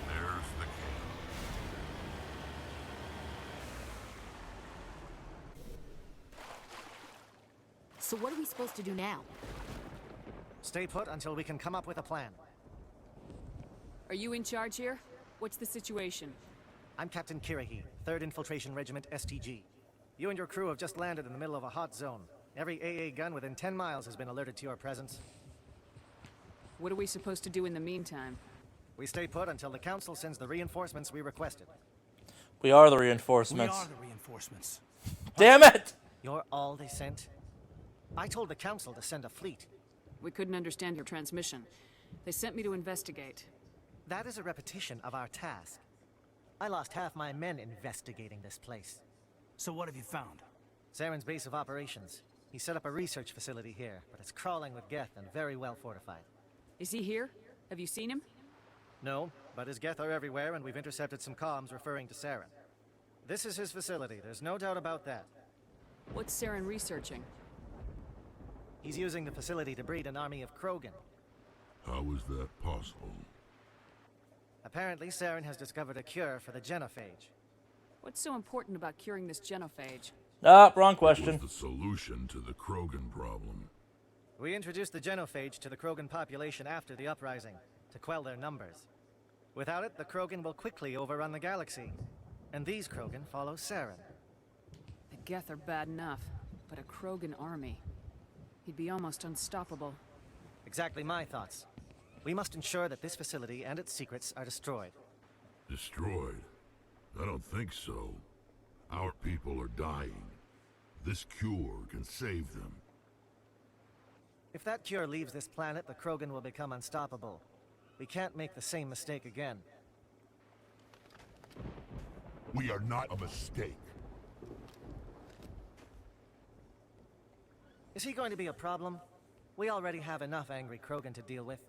There's the king. So what are we supposed to do now? Stay put until we can come up with a plan. Are you in charge here? What's the situation? I'm Captain Kirahi, 3rd Infiltration Regiment STG. You and your crew have just landed in the middle of a hot zone. Every AA gun within 10 miles has been alerted to your presence. What are we supposed to do in the meantime? We stay put until the Council sends the reinforcements we requested. We are the reinforcements. We are the reinforcements. Damn it! You're all they sent? I told the Council to send a fleet. We couldn't understand your transmission. They sent me to investigate. That is a repetition of our task. I lost half my men investigating this place. So what have you found? Saren's base of operations. He set up a research facility here, but it's crawling with Geth and very well fortified. Is he here? Have you seen him? No, but his Geth are everywhere, and we've intercepted some comms referring to Saren. This is his facility, there's no doubt about that. What's Saren researching? He's using the facility to breed an army of Krogan. How is that possible? Apparently, Saren has discovered a cure for the genophage. What's so important about curing this genophage? Ah, wrong question. It was the solution to the Krogan problem. We introduced the genophage to the Krogan population after the uprising, to quell their numbers. Without it, the Krogan will quickly overrun the galaxy. And these Krogan follow Saren. The Geth are bad enough, but a Krogan army. He'd be almost unstoppable. Exactly my thoughts. We must ensure that this facility and its secrets are destroyed. Destroyed? I don't think so. Our people are dying. This cure can save them. If that cure leaves this planet, the Krogan will become unstoppable. We can't make the same mistake again. We are not a mistake. Is he going to be a problem? We already have enough angry Krogan to deal with.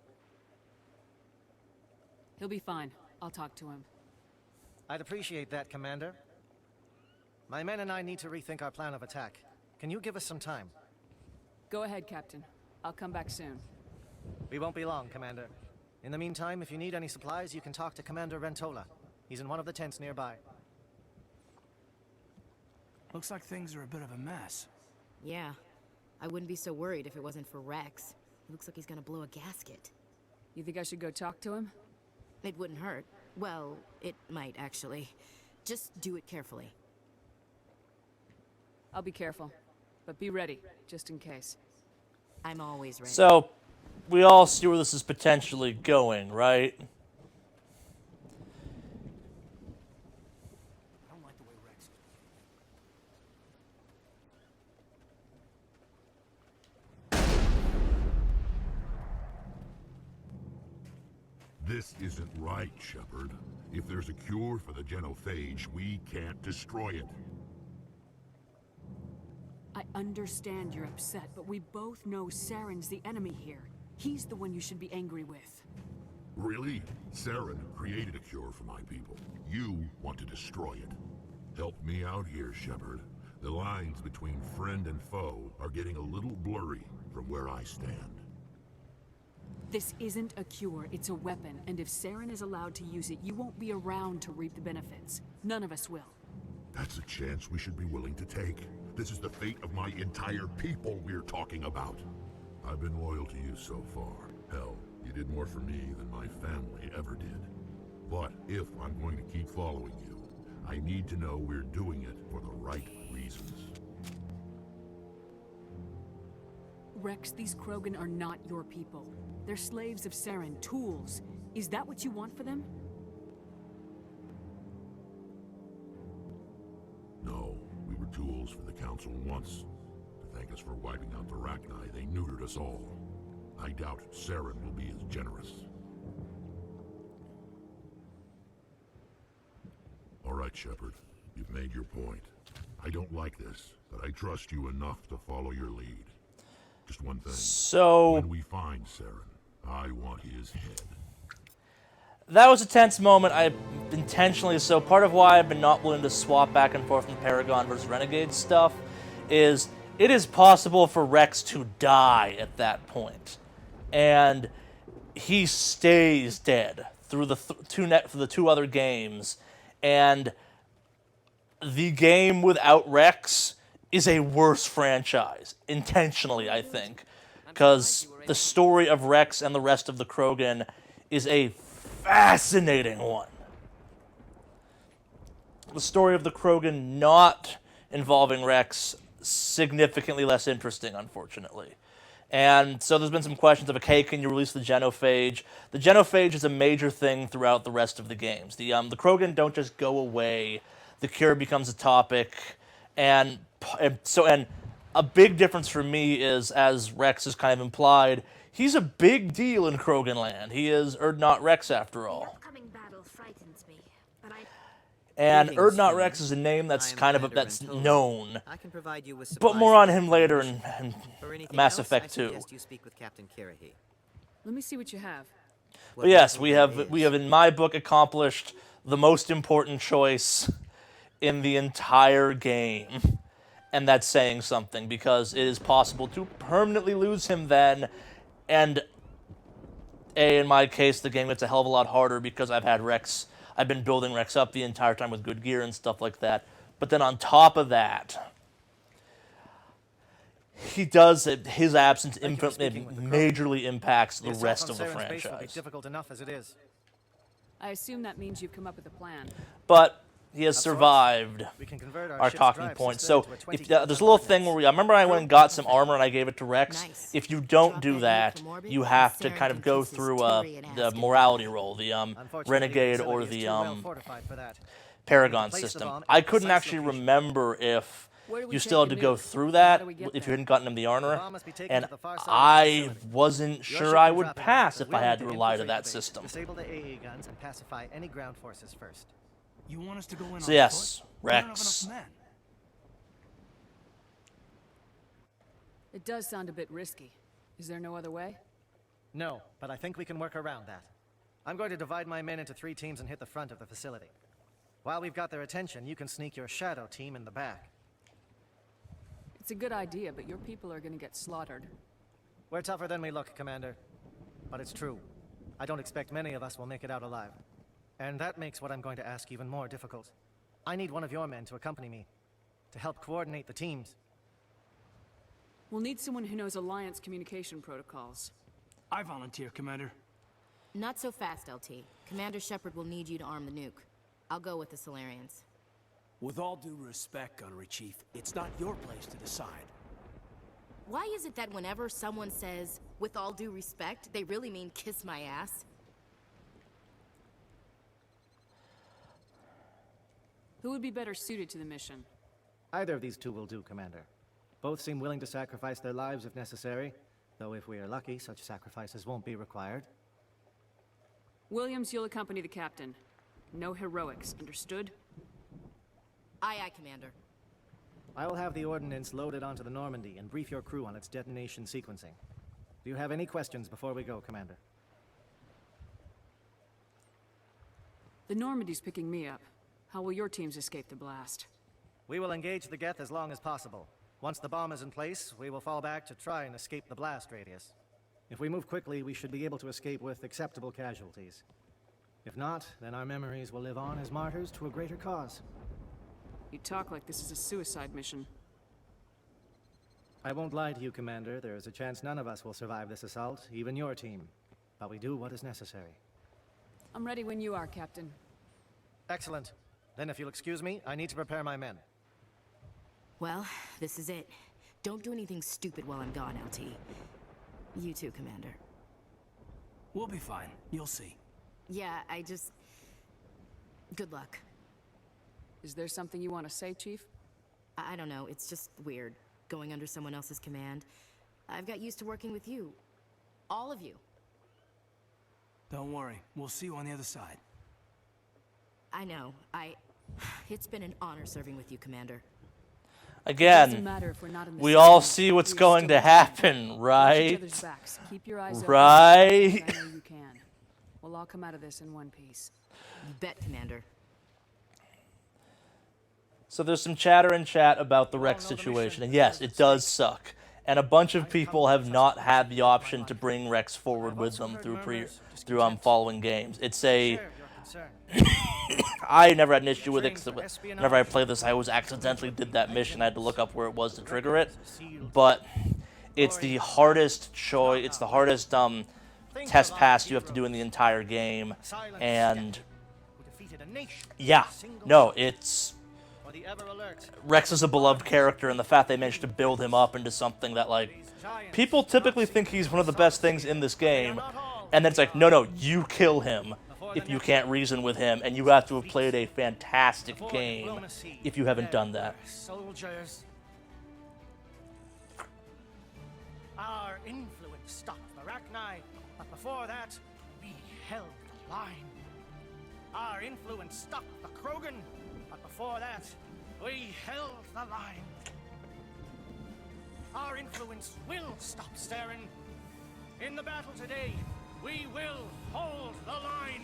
He'll be fine. I'll talk to him. I'd appreciate that, Commander. My men and I need to rethink our plan of attack. Can you give us some time? Go ahead, Captain. I'll come back soon. We won't be long, Commander. In the meantime, if you need any supplies, you can talk to Commander Rentola. He's in one of the tents nearby. Looks like things are a bit of a mess. Yeah. I wouldn't be so worried if it wasn't for Rex. He looks like he's gonna blow a gasket. You think I should go talk to him? It wouldn't hurt. Well, it might, actually. Just do it carefully. I'll be careful. But be ready, just in case. I'm always ready. So, we all see where this is potentially going, right? I don't like the way Rex is. This isn't right, Shepard. If there's a cure for the genophage, we can't destroy it. I understand you're upset, but we both know Saren's the enemy here. He's the one you should be angry with. Really? Saren created a cure for my people. You want to destroy it. Help me out here, Shepard. The lines between friend and foe are getting a little blurry from where I stand. This isn't a cure, it's a weapon, and if Saren is allowed to use it, you won't be around to reap the benefits. None of us will. That's a chance we should be willing to take. This is the fate of my entire people we're talking about. I've been loyal to you so far. Hell, you did more for me than my family ever did. But if I'm going to keep following you, I need to know we're doing it for the right reasons. Rex, these Krogan are not your people. They're slaves of Saren, tools. Is that what you want for them? No, we were tools for the Council once. To thank us for wiping out the Rachni, they neutered us all. I doubt Saren will be as generous. All right, Shepard. You've made your point. I don't like this, but I trust you enough to follow your lead. Just one thing. So... when we find Saren, I want his head. That was a tense moment. I intentionally, so part of why I've been not willing to swap back and forth from Paragon versus Renegade stuff is it is possible for Rex to die at that point. And he stays dead through the two other games. And the game without Rex is a worse franchise, intentionally, I think. Because the story of Rex and the rest of the Krogan is a fascinating one. The story of the Krogan not involving Rex, significantly less interesting, unfortunately. And so there's been some questions of, okay, can you release the genophage? The genophage is a major thing throughout the rest of the games. The Krogan don't just go away. The cure becomes a topic. And a big difference for me is, as Rex has kind of implied, he's a big deal in Krogan land. He is Urdnot Rex, after all. The upcoming battle frightens me, but And Urdnot Rex is a name that's kind of that's known. I can provide you with but more on him later in Mass Effect 2. You speak with Captain Kirahi. Let me see what you have. But yes, we have in my book accomplished the most important choice in the entire game. And that's saying something, because it is possible to permanently lose him then, and in my case, the game gets a hell of a lot harder because I've been building Rex up the entire time with good gear and stuff like that. But then on top of that, his absence majorly impacts the rest of the franchise. Will be difficult enough as it is. I assume that means you've come up with a plan. But he has survived our talking points. So if there's a little thing where I remember I went and got some armor and I gave it to Rex. Nice. If you don't do that, you have to kind of go through the morality roll, the Renegade or the Paragon system. I couldn't actually remember if you still had to go through that if you hadn't gotten him the armor, and I wasn't sure I would pass if I had to rely to that system. Disable the AE guns and pacify any ground forces first. You want us to go in so yes, Rex. It does sound a bit risky. Is there no other way? No, but I think we can work around that. I'm going to divide my men into 3 teams and hit the front of the facility. While we've got their attention, you can sneak your shadow team in the back. It's a good idea, but your people are going to get slaughtered. We're tougher than we look, Commander. but it's true. I don't expect many of us will make it out alive. And that makes what I'm going to ask even more difficult. I need one of your men to accompany me, to help coordinate the teams. We'll need someone who knows Alliance communication protocols. I volunteer, Commander. Not so fast, LT. Commander Shepard will need you to arm the nuke. I'll go with the Solarians. With all due respect, Gunnery Chief, it's not your place to decide. Why is it that whenever someone says, with all due respect, they really mean kiss my ass? Who would be better suited to the mission? Either of these two will do, Commander. Both seem willing to sacrifice their lives if necessary, though if we are lucky, such sacrifices won't be required. Williams, you'll accompany the captain. No heroics, understood? Aye, aye, Commander. I will have the ordnance loaded onto the Normandy and brief your crew on its detonation sequencing. Do you have any questions before we go, Commander? The Normandy's picking me up. How will your teams escape the blast? We will engage the Geth as long as possible. Once the bomb is in place, we will fall back to try and escape the blast radius. If we move quickly, we should be able to escape with acceptable casualties. If not, then our memories will live on as martyrs to a greater cause. You talk like this is a suicide mission. I won't lie to you, Commander. There is a chance none of us will survive this assault, even your team. But we do what is necessary. I'm ready when you are, Captain. Excellent. Then if you'll excuse me, I need to prepare my men. Well, this is it. Don't do anything stupid while I'm gone, LT. You too, Commander. We'll be fine. You'll see. Yeah, good luck. Is there something you want to say, Chief? I don't know, it's just weird, going under someone else's command. I've got used to working with you. All of you. Don't worry. We'll see you on the other side. I know. It's been an honor serving with you, Commander. Again, we all see what's going to happen, right? Keep your eyes open. Right? I know you can. We'll all come out of this in one piece. You bet, Commander. So there's some chatter in chat about the Rex situation, and yes, it does suck. And a bunch of people have not had the option to bring Rex forward with them through following games. It's a... I never had an issue with it, because whenever I played this, I always accidentally did that mission. I had to look up where it was to trigger it. But it's the hardest choice, it's the hardest test pass you have to do in the entire game. And yeah, no, it's... Rex is a beloved character, and the fact they managed to build him up into something that, like, people typically think he's one of the best things in this game, and then it's like, no, you kill him if you can't reason with him, and you have to have played a fantastic game if you haven't done that. Soldiers. Our influence stopped Arachni, but before that, we held the line. Our influence stopped the Krogan, but before that, we held the line. Our influence will stop Saren. In the battle today, we will hold the line.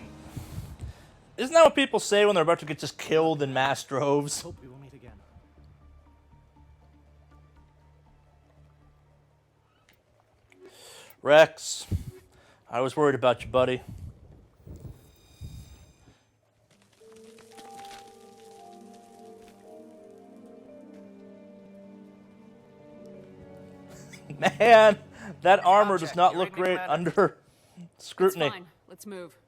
Isn't that what people say when they're about to get just killed in mass droves? Hope we will meet again. Rex, I was worried about you, buddy. Man, that armor does not look great under scrutiny. It's fine. Let's move.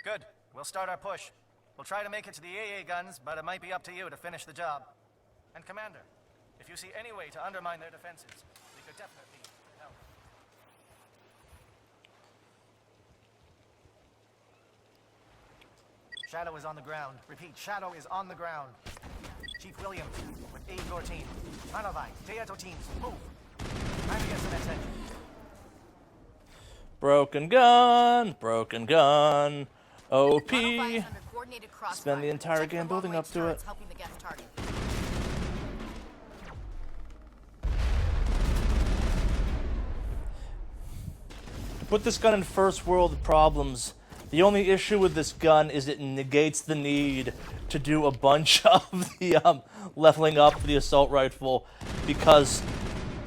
Good. We'll start our push. We'll try to make it to the AA guns, but it might be up to you to finish the job. And Commander, if you see any way to undermine their defenses, we could definitely help. Shadow is on the ground. Repeat, Shadow is on the ground. Chief Williams, with aid your team. Manovai, Teato teams, move. Time to get some attention. Broken gun, OP. Spend the entire game building up to it. To put this gun in first world problems, the only issue with this gun is it negates the need to do a bunch of the leveling up for the assault rifle, because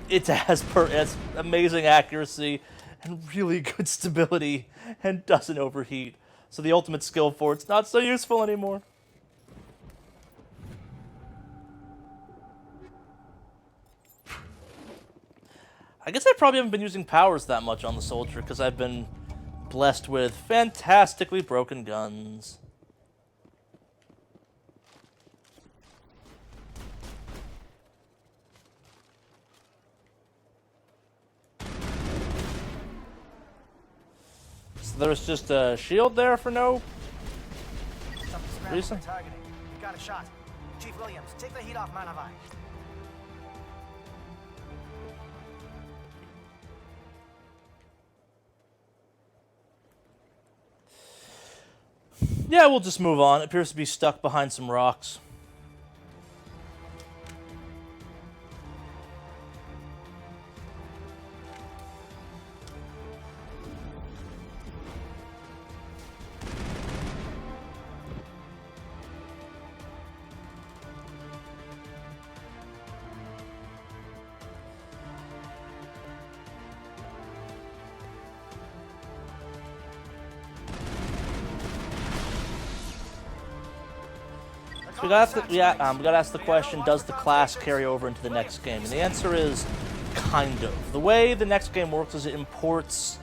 it has amazing accuracy, and really good stability and doesn't overheat. So the ultimate skill for it's not so useful anymore. I guess I probably haven't been using powers that much on the soldier because I've been blessed with fantastically broken guns. So there's just a shield there for no reason. Targeting. You got a shot. Chief Williams, take the heat off Manavai. Yeah, we'll just move on. It appears to be stuck behind some rocks. We gotta ask the question, does the class carry over into the next game? And the answer is, kind of. The way the next game works is it imports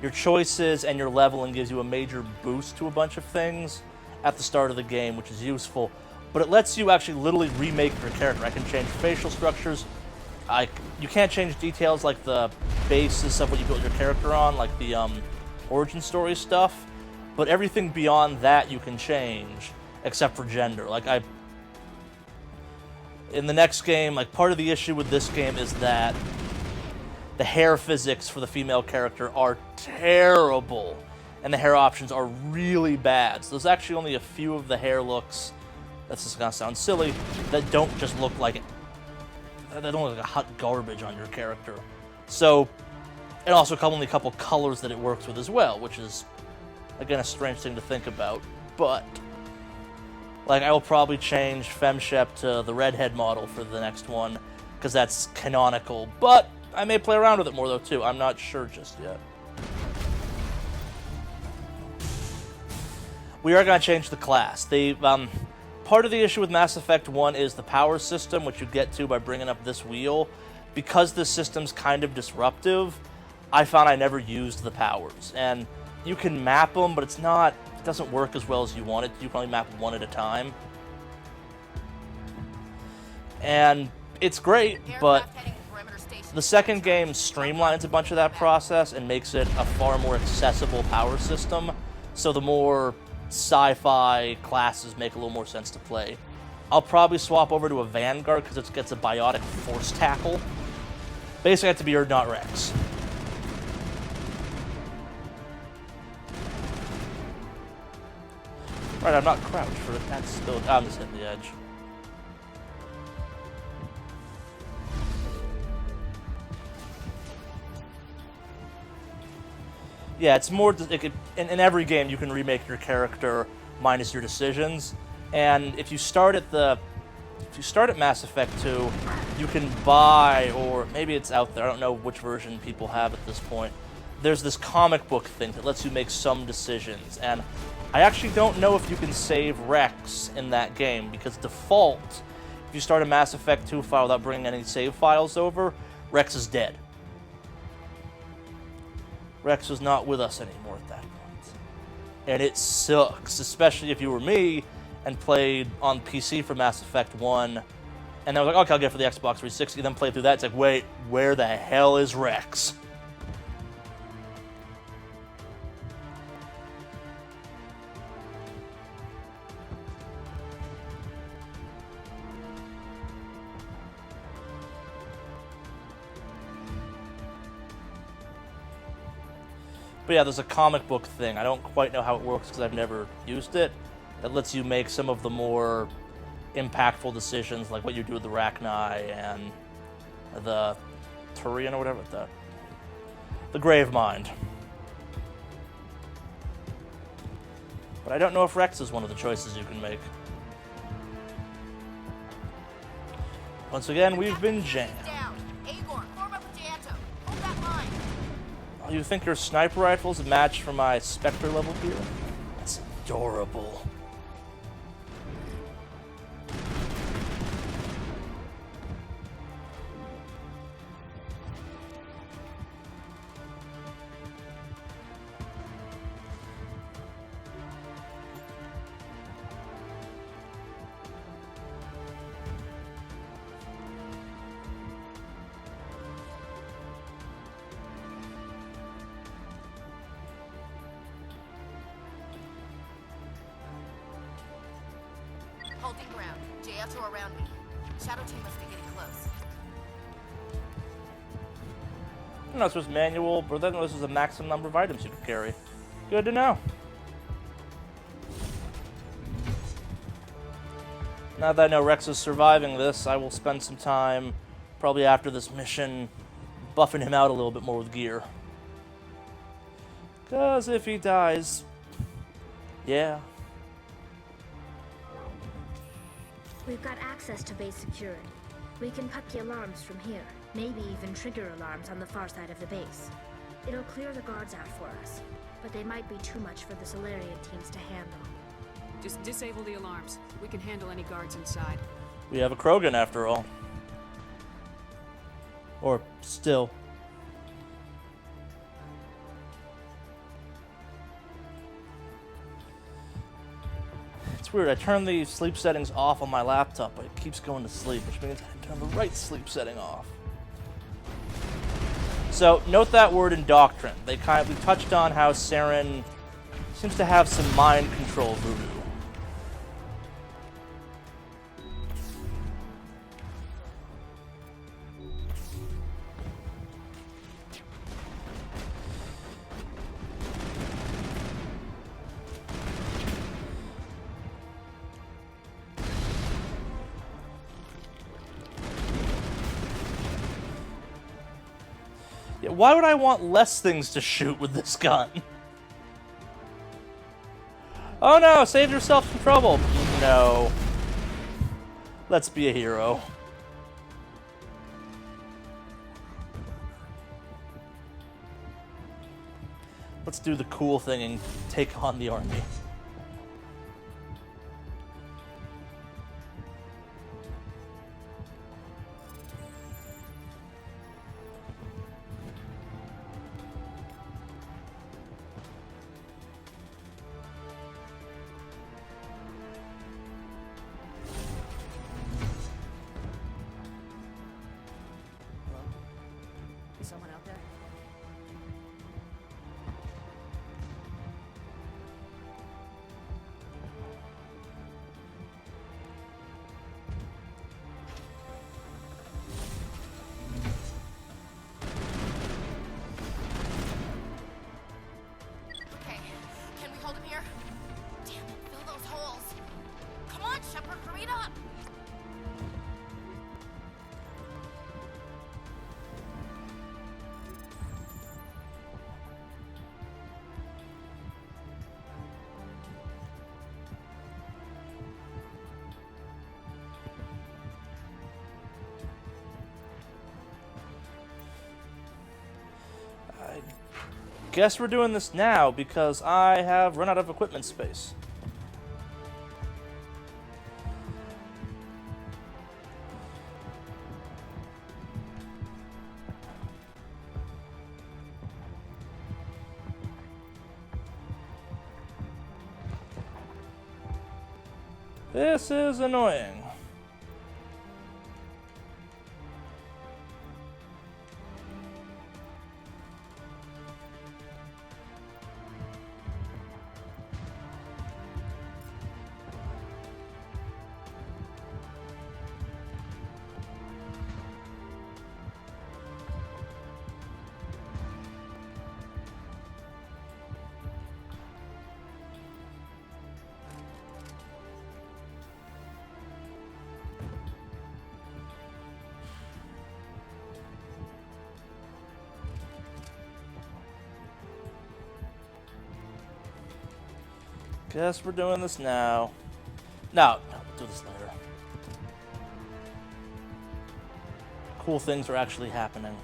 your choices and your level and gives you a major boost to a bunch of things at the start of the game, which is useful. But it lets you actually literally remake your character. I can change facial structures. You can't change details like the basis of what you built your character on, like the origin story stuff. But everything beyond that you can change. Except for gender. In the next game, part of the issue with this game is that the hair physics for the female character are terrible, and the hair options are really bad. So there's actually only a few of the hair looks, that's just gonna sound silly, that don't just look like a hot garbage on your character. So, and also only a couple colors that it works with as well, which is, again, a strange thing to think about, but I will probably change FemShep to the redhead model for the next one, because that's canonical. But I may play around with it more, though, too. I'm not sure just yet. We are going to change the class. Part of the issue with Mass Effect 1 is the power system, which you get to by bringing up this wheel. Because this system's kind of disruptive, I found I never used the powers. And you can map them, but it doesn't work as well as you want it. You can only map one at a time. And it's great, but the second game streamlines a bunch of that process and makes it a far more accessible power system. So the more sci-fi classes make a little more sense to play. I'll probably swap over to a Vanguard because it gets a biotic force tackle. Basically, I have to be not Rex. Right, I'm not crouched for it. That's still. I'm just hitting the edge. Yeah, it's more. In every game, you can remake your character minus your decisions, and if you start at Mass Effect 2, you can buy, or maybe it's out there. I don't know which version people have at this point. There's this comic book thing that lets you make some decisions, and I actually don't know if you can save Rex in that game, because default, if you start a Mass Effect 2 file without bringing any save files over, Rex is dead. Rex was not with us anymore at that point. And it sucks, especially if you were me and played on PC for Mass Effect 1, and I was like, okay, I'll get it for the Xbox 360, then play through that, it's like, wait, where the hell is Rex? But yeah, there's a comic book thing. I don't quite know how it works because I've never used it. That lets you make some of the more impactful decisions, like what you do with the Rachni and the Turian or whatever, the Gravemind. But I don't know if Rex is one of the choices you can make. Once again, we've been jammed. You think your sniper rifle's a match for my Spectre level gear? That's adorable. Holding ground. JL2 around me. Shadow team must be getting close. I don't know if this was manual, but then this is the maximum number of items you can carry. Good to know. Now that I know Rex is surviving this, I will spend some time, probably after this mission, buffing him out a little bit more with gear. Because if he dies, yeah. We've got access to base security. We can cut the alarms from here. Maybe even trigger alarms on the far side of the base. It'll clear the guards out for us, but they might be too much for the Solarian teams to handle. Just disable the alarms. We can handle any guards inside. We have a Krogan after all. Or still. It's weird, I turn the sleep settings off on my laptop, but it keeps going to sleep, which means I turn the right sleep setting off. So, note that word in Doctrine. We touched on how Saren seems to have some mind control voodoo. Yeah, why would I want less things to shoot with this gun? Oh no, save yourself some trouble. No. Let's be a hero. Let's do the cool thing and take on the army. Is someone out there? Okay, can we hold him here? Damn it, fill those holes. Come on, Shepard, hurry it up! Guess we're doing this now because I have run out of equipment space. This is annoying. Guess we're doing this now. No, we'll do this later. Cool things are actually happening.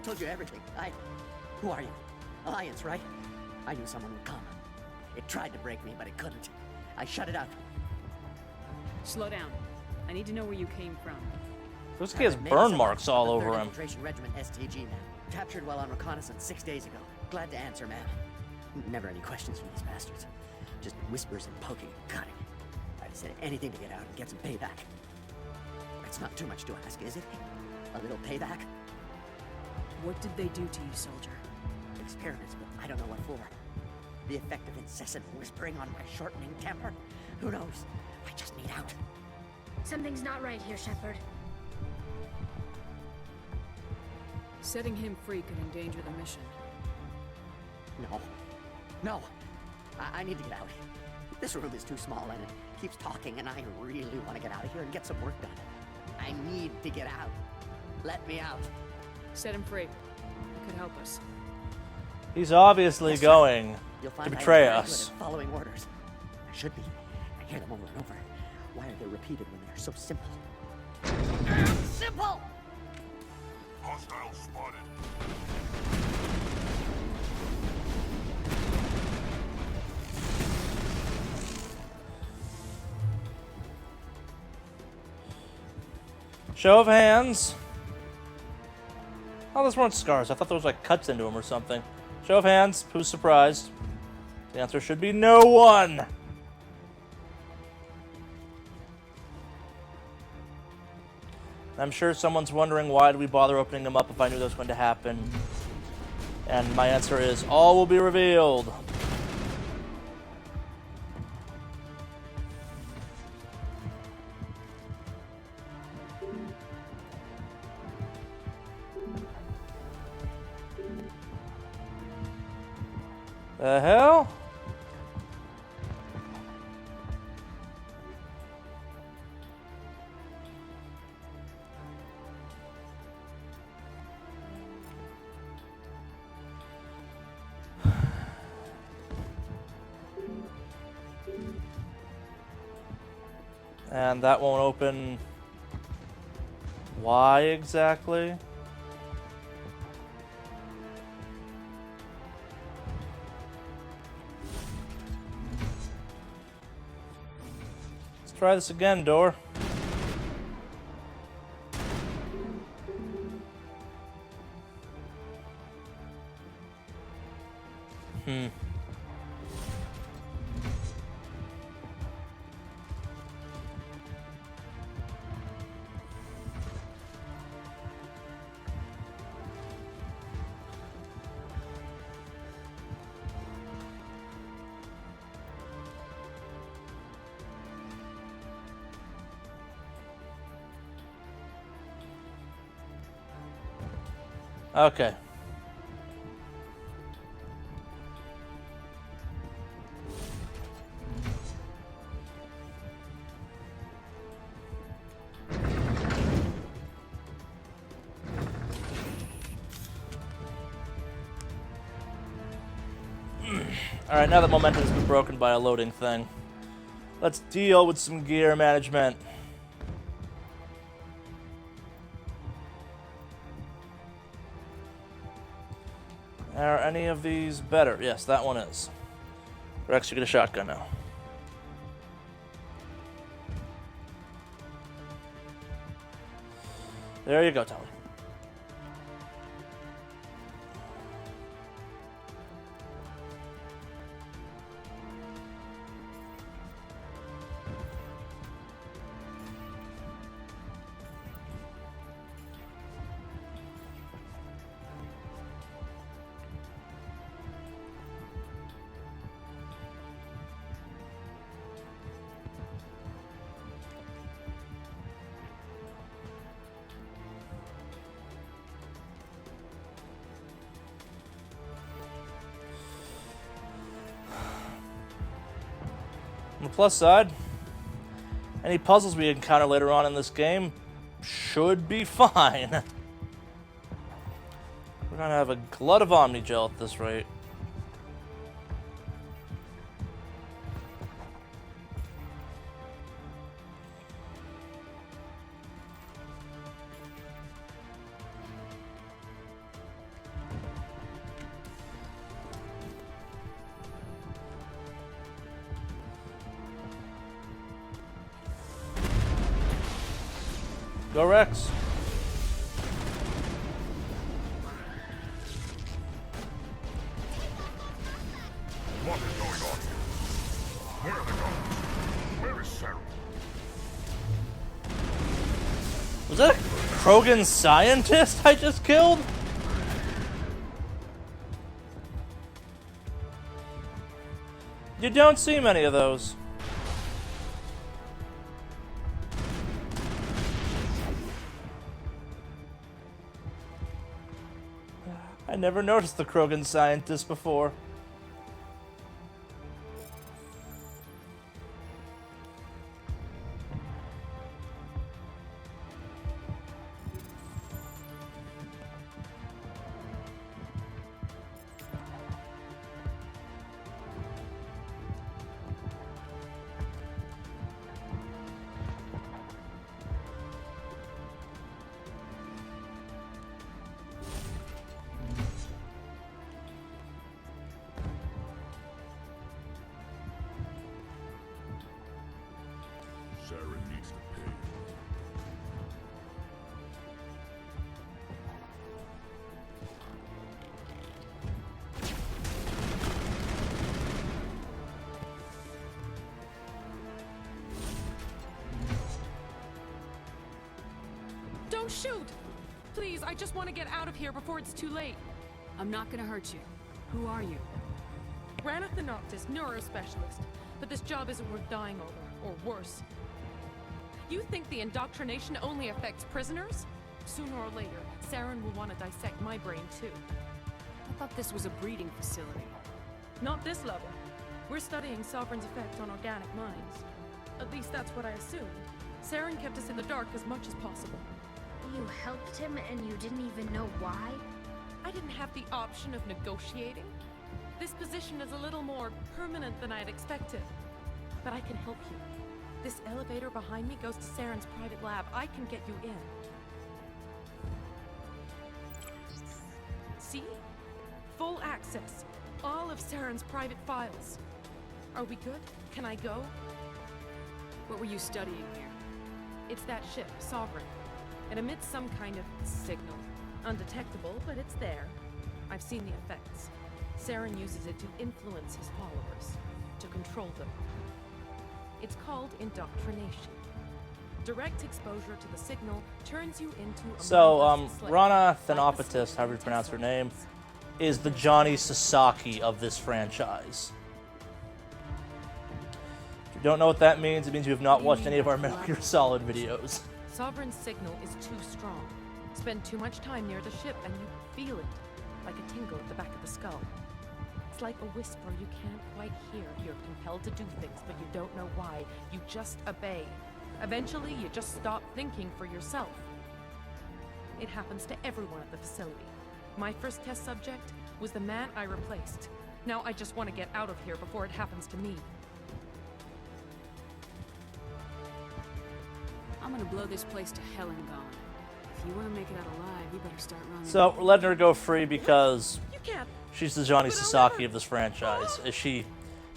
told you everything. Who are you? Alliance, right? I knew someone would come. It tried to break me, but it couldn't. I shut it out. Slow down. I need to know where you came from. This guy has burn marks all over him. Infiltration Regiment STG, man. Captured while on reconnaissance 6 days ago. Glad to answer, man. Never any questions from these bastards. Just whispers and poking and cutting. I'd said anything to get out and get some payback. It's not too much to ask, is it? A little payback? What did they do to you, soldier? Experiments, but I don't know what for. The effect of incessant whispering on my shortening temper? Who knows? I just need out. Something's not right here, Shepard. Setting him free could endanger the mission. No. I need to get out. This room is too small and it keeps talking, and I really want to get out of here and get some work done. I need to get out. Let me out. Set him free. It could help us. He's obviously going to betray us. Following orders. I should be. I hear them over and over. Why are they repeated when they're so simple? Simple! Hostile spotted. Show of hands. Oh, those weren't scars. I thought those like cuts into him or something. Show of hands. Who's surprised? The answer should be no one. I'm sure someone's wondering why did we bother opening them up if I knew that was going to happen. And my answer is all will be revealed. The hell? And that won't open. Why exactly? Let's try this again, door. Okay. Alright, now that momentum has been broken by a loading thing, let's deal with some gear management. Are any of these better? Yes, that one is. Rex, you get a shotgun now. There you go, Tommy. On the plus side, any puzzles we encounter later on in this game should be fine. We're gonna have a glut of Omnigel at this rate. Go Rex. What is going on here? Where are the guns? Where is Sarah? Was that a Krogan scientist I just killed? You don't see many of those. I never noticed the Krogan scientist before. Sarah needs to pay. Don't shoot! Please, I just want to get out of here before it's too late. I'm not gonna hurt you. Who are you? Ranna the Noctis, neurospecialist. But this job isn't worth dying over, or worse. You think the indoctrination only affects prisoners? Sooner or later, Saren will want to dissect my brain too. I thought this was a breeding facility. Not this level. We're studying Sovereign's effect on organic minds. At least that's what I assumed. Saren kept us in the dark as much as possible. You helped him and you didn't even know why? I didn't have the option of negotiating. This position is a little more permanent than I'd expected. But I can help you. This elevator behind me goes to Saren's private lab. I can get you in. See? Full access. All of Saren's private files. Are we good? Can I go? What were you studying here? It's that ship, Sovereign. It emits some kind of signal. Undetectable, but it's there. I've seen the effects. Saren uses it to influence his followers, to control them. It's called indoctrination. Direct exposure to the signal turns you into a So, Ranna Thenopatis, however you pronounce her name, is the Johnny Sasaki of this franchise. If you don't know what that means, it means you have not watched any of our Metal Gear Solid videos. Sovereign's signal is too strong. Spend too much time near the ship and you feel it, like a tingle at the back of the skull. It's like a whisper you can't quite hear. You're compelled to do things, but you don't know why. You just obey. Eventually, you just stop thinking for yourself. It happens to everyone at the facility. My first test subject was the man I replaced. Now I just want to get out of here before it happens to me. I'm gonna blow this place to hell and gone. If you want to make it out alive, you better start running. So, we're letting her go free because You can't. she's the Johnny Sasaki of this franchise. She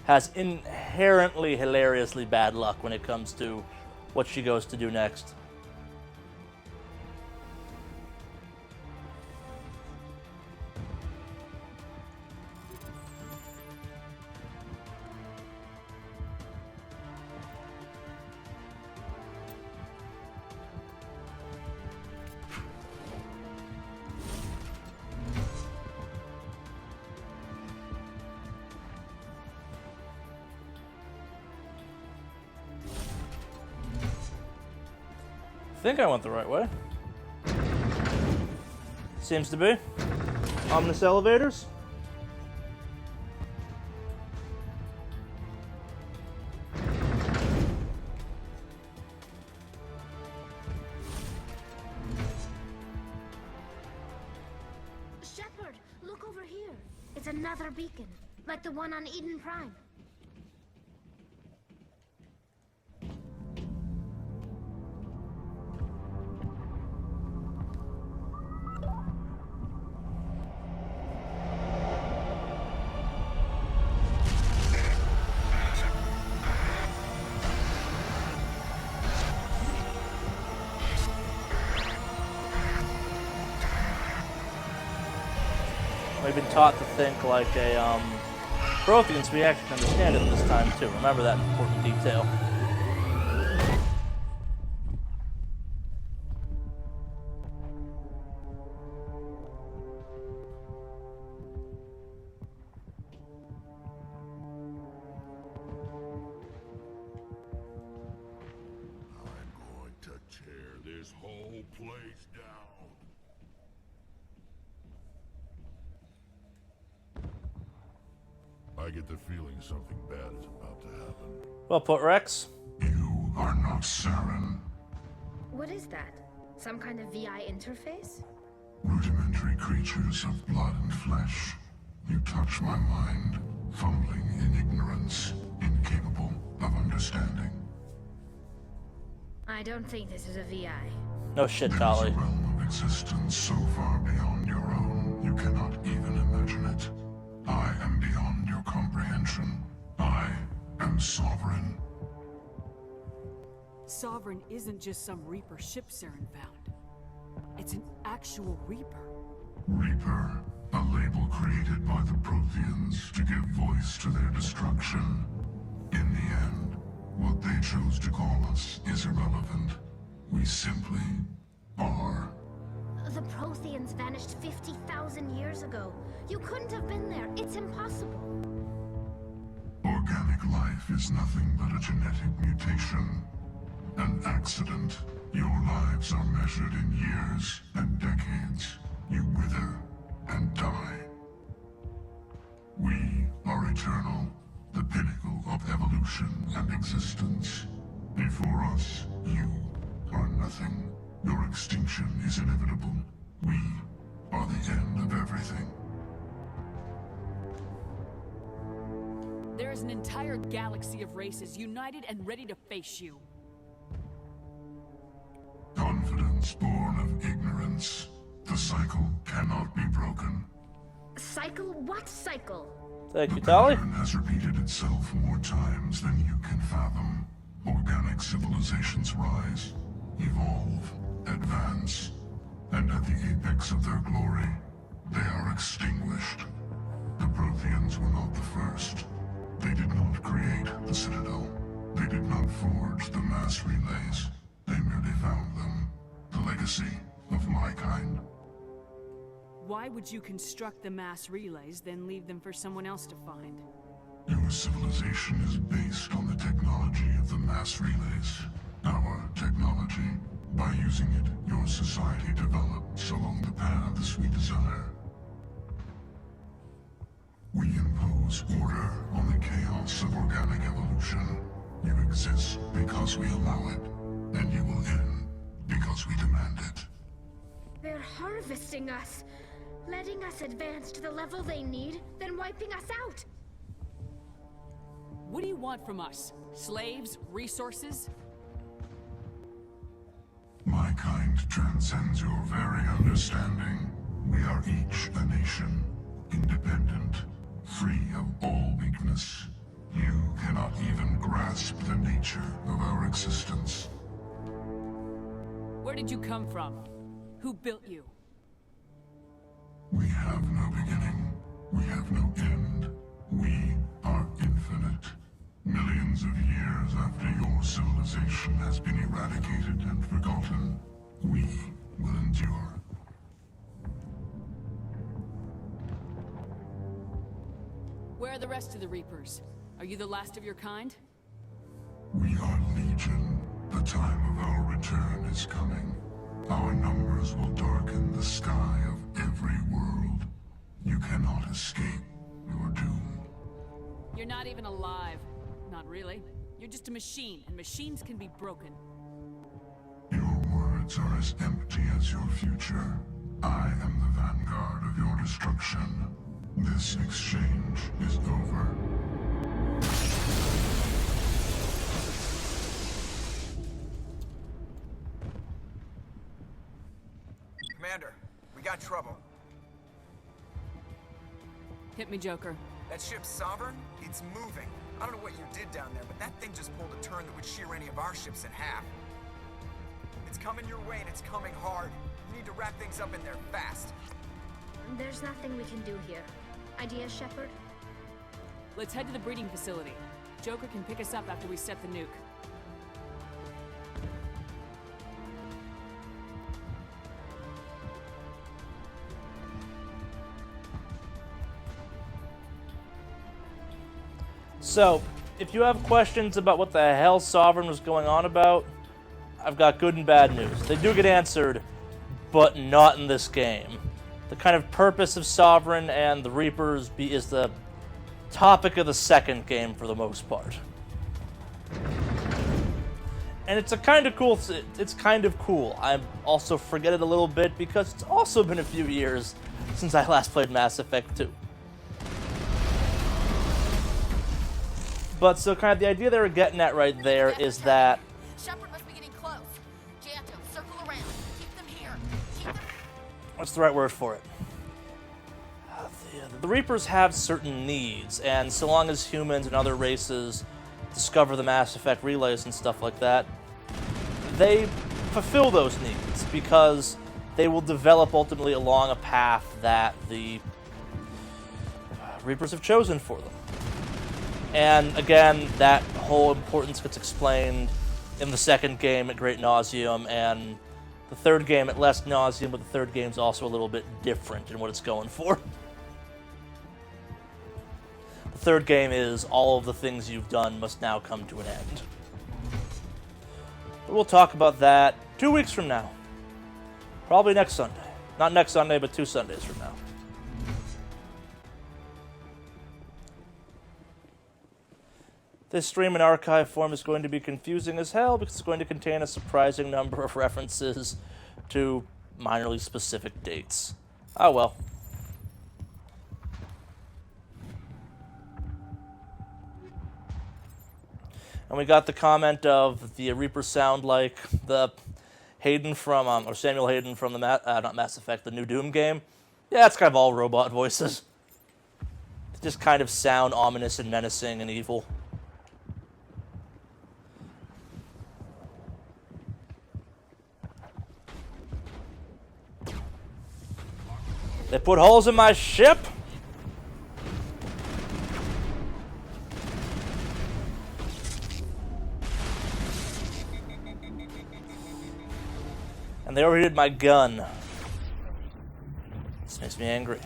has inherently hilariously bad luck when it comes to what she goes to do next. I think I went the right way. Seems to be. Ominous elevators. Shepard, look over here. It's another beacon, like the one on Eden Prime. We've been taught to think like a Prothean, so we actually can understand it this time too. Remember that important detail. This whole place down. I get the feeling something bad is about to happen. Well put, Rex. You are not Saren. What is that? Some kind of VI interface? Rudimentary creatures of blood and flesh. You touch my mind, fumbling in ignorance, incapable of understanding. I don't think this is a VI. No shit, Charley. There's a realm of existence so far beyond your own, you cannot even imagine it. I am beyond your comprehension. I am sovereign. Sovereign isn't just some Reaper ship Saren found. It's an actual Reaper. Reaper, a label created by the Protheans to give voice to their destruction. In the end, what they chose to call us is irrelevant. We simply are. The Protheans vanished 50,000 years ago. You couldn't have been there. It's impossible. Organic life is nothing but a genetic mutation. An accident. Your lives are measured in years and decades. You wither and die. We are eternal, the pinnacle of evolution and existence. Before us, you are nothing. Your extinction is inevitable. We are the end of everything. There is an entire galaxy of races united and ready to face you. Confidence born of ignorance. The cycle cannot be broken. Cycle? What cycle? Thank you, Charley. The pattern has repeated itself more times than you can fathom. Organic civilizations rise, evolve, advance, and at the apex of their glory, they are extinguished. The Protheans were not the first. They did not create the Citadel. They did not forge the mass relays. They merely found them. The legacy of my kind. Why would you construct the mass relays, then leave them for someone else to find? Your civilization is based on the technology of the mass relays. Our technology. By using it, your society develops along the paths we desire. We impose order on the chaos of organic evolution. You exist because we allow it, and you will end because we demand it. They're harvesting us, letting us advance to the level they need, then wiping us out. What do you want from us? Slaves? Resources? My kind transcends your very understanding. We are each a nation, independent, free of all weakness. You cannot even grasp the nature of our existence. Where did you come from? Who built you? We have no beginning. We have no end. We are infinite. Millions of years after your civilization has been eradicated and forgotten, we will endure. Where are the rest of the Reapers? Are you the last of your kind? We are Legion. The time of our return is coming. Our numbers will darken the sky of every world. You cannot escape your doom. You're not even alive. Not really. You're just a machine, and machines can be broken. Your words are as empty as your future. I am the vanguard of your destruction. This exchange is over. Commander, we got trouble. Hit me, Joker. That ship's Sovereign? It's moving. I don't know what you did down there, but that thing just pulled a turn that would shear any of our ships in half. It's coming your way, and it's coming hard. You need to wrap things up in there fast. There's nothing we can do here. Ideas, Shepard? Let's head to the breeding facility. Joker can pick us up after we set the nuke. So, if you have questions about what the hell Sovereign was going on about, I've got good and bad news. They do get answered, but not in this game. The kind of purpose of Sovereign and the Reapers is the topic of the second game for the most part. And it's a kind of cool. It's kind of cool. I also forget it a little bit because it's also been a few years since I last played Mass Effect 2. But so kind of the idea they were getting at right there is that Shepard must be getting close. Janto, circle around. Keep them here. Keep them... what's the right word for it? The Reapers have certain needs, and so long as humans and other races discover the Mass Effect relays and stuff like that, they fulfill those needs because they will develop ultimately along a path that the Reapers have chosen for them. And again, that whole importance gets explained in the second game at great nauseum, and the third game at less nauseum, but the third game's also a little bit different in what it's going for. The third game is all of the things you've done must now come to an end. But we'll talk about that 2 weeks from now. Probably next Sunday. Not next Sunday, but 2 Sundays from now. This stream in archive form is going to be confusing as hell because it's going to contain a surprising number of references to minorly specific dates. Oh well. And we got the comment of the Reapers sound like the Hayden from, or Samuel Hayden from the, not Mass Effect, the new Doom game. Yeah, it's kind of all robot voices. They just kind of sound ominous and menacing and evil. They put holes in my ship? And they overheated my gun. This makes me angry.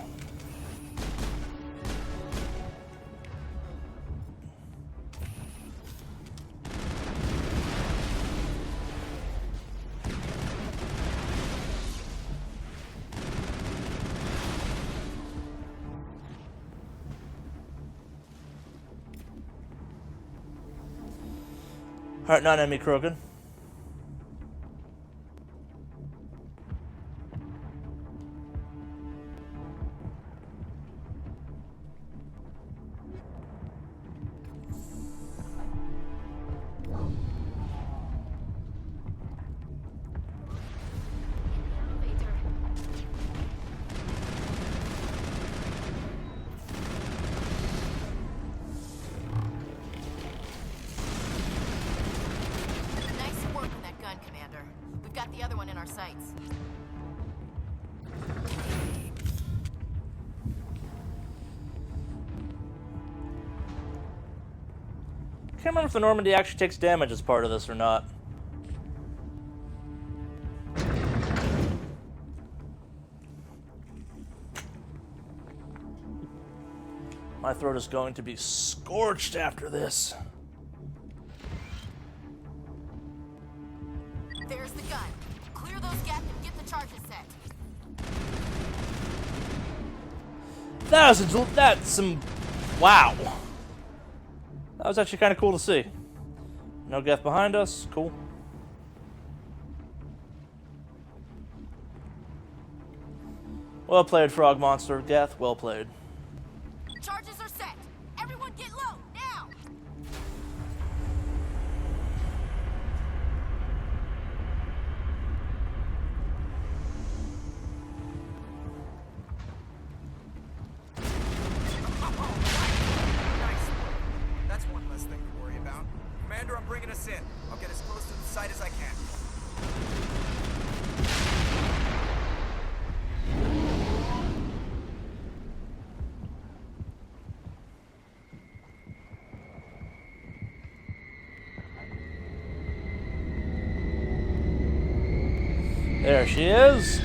Alright, non-enemy Krogan. I can't remember if the Normandy actually takes damage as part of this or not. My throat is going to be scorched after this. There's the gun. Clear those gaps and get the charges set. That's some... wow. That was actually kind of cool to see. No Geth behind us. Cool. Well played, Frog Monster. Geth, well played. Charges are set. Everyone get low, now! That's one less thing to worry about. Commander, I'm bringing us in. I'll get as close to the site as I can. There she is.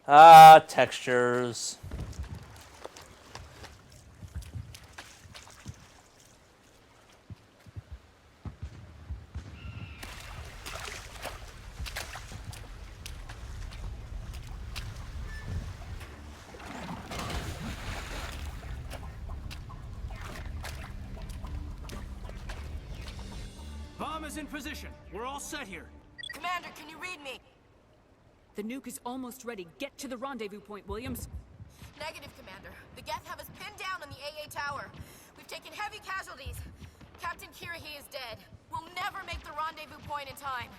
Ah, textures. Bomb is in position. We're all set here. Commander, can you read me? The nuke is almost ready. Get to the rendezvous point, Williams. Negative, Commander. The Geth have us pinned down on the AA tower. We've taken heavy casualties. Captain Kirahi is dead. We'll never make the rendezvous point in time.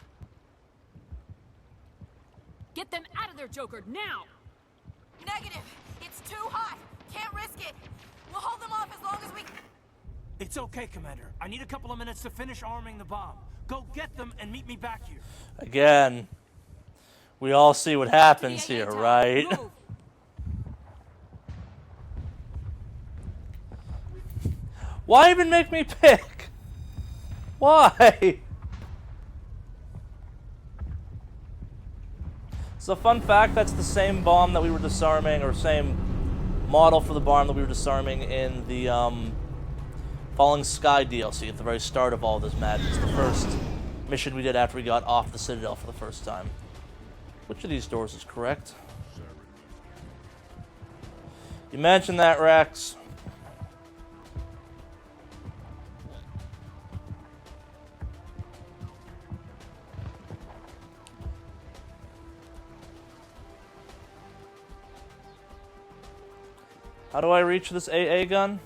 Get them out of there, Joker, now! Negative. It's too hot. Can't risk it. We'll hold them off as long as we... It's okay, Commander. I need a couple of minutes to finish arming the bomb. Go get them and meet me back here. Again, we all see what happens here, right? Why even make me pick? Why? So fun fact, that's the same bomb that we were disarming, or same model for the bomb that we were disarming in the Falling Sky DLC at the very start of all this madness. The first mission we did after we got off the Citadel for the first time. Which of these doors is correct? You mentioned that, Rex. How do I reach this AA gun?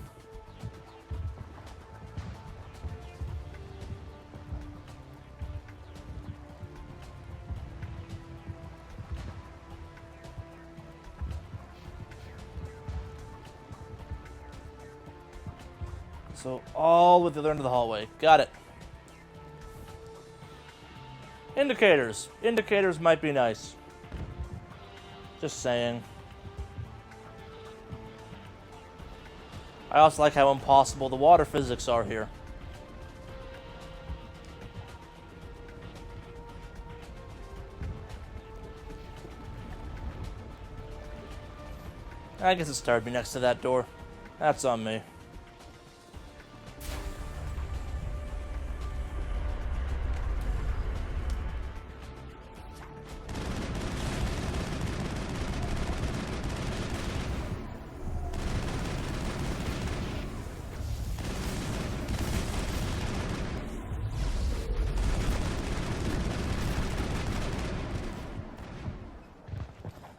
So all with the other end of the hallway. Got it. Indicators. Indicators might be nice. Just saying. I also like how impossible the water physics are here. I guess it started me next to that door. That's on me.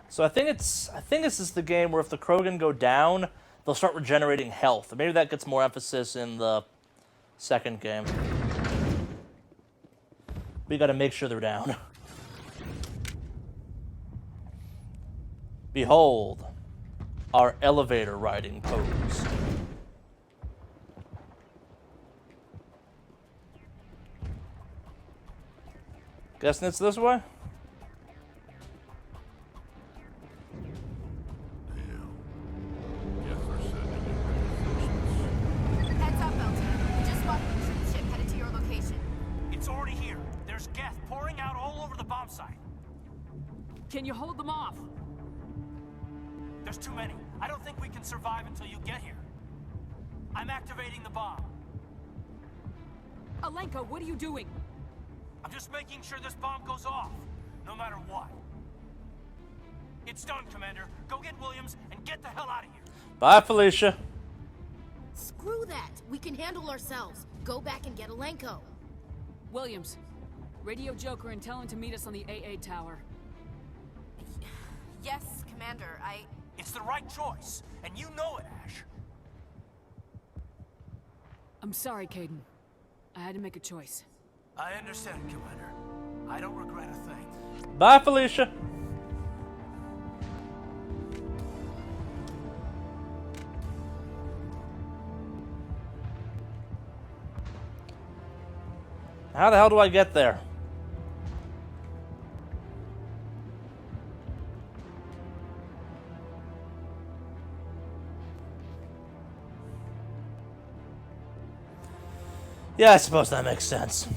So I think this is the game where if the Krogan go down, they'll start regenerating health. Maybe that gets more emphasis in the second game. We gotta make sure they're down. Behold, our elevator riding pose. Guessing it's this way? Heads up, Belton. We just spotted the ship headed to your location. It's already here. There's Geth pouring out all over the bomb site. Can you hold them off? There's too many. I don't think we can survive until you get here. I'm activating the bomb. Alenka, what are you doing? I'm just making sure this bomb goes off, no matter what. It's done, Commander. Go get Williams and get the hell out of here. Bye, Felicia. Screw that. We can handle ourselves. Go back and get Alenko. Williams, radio Joker and tell him to meet us on the AA tower. Yes, Commander, It's the right choice, and you know it, Ash. I'm sorry, Caden. I had to make a choice. I understand, Commander. I don't regret a thing. Bye, Felicia. How the hell do I get there? Yeah, I suppose that makes sense.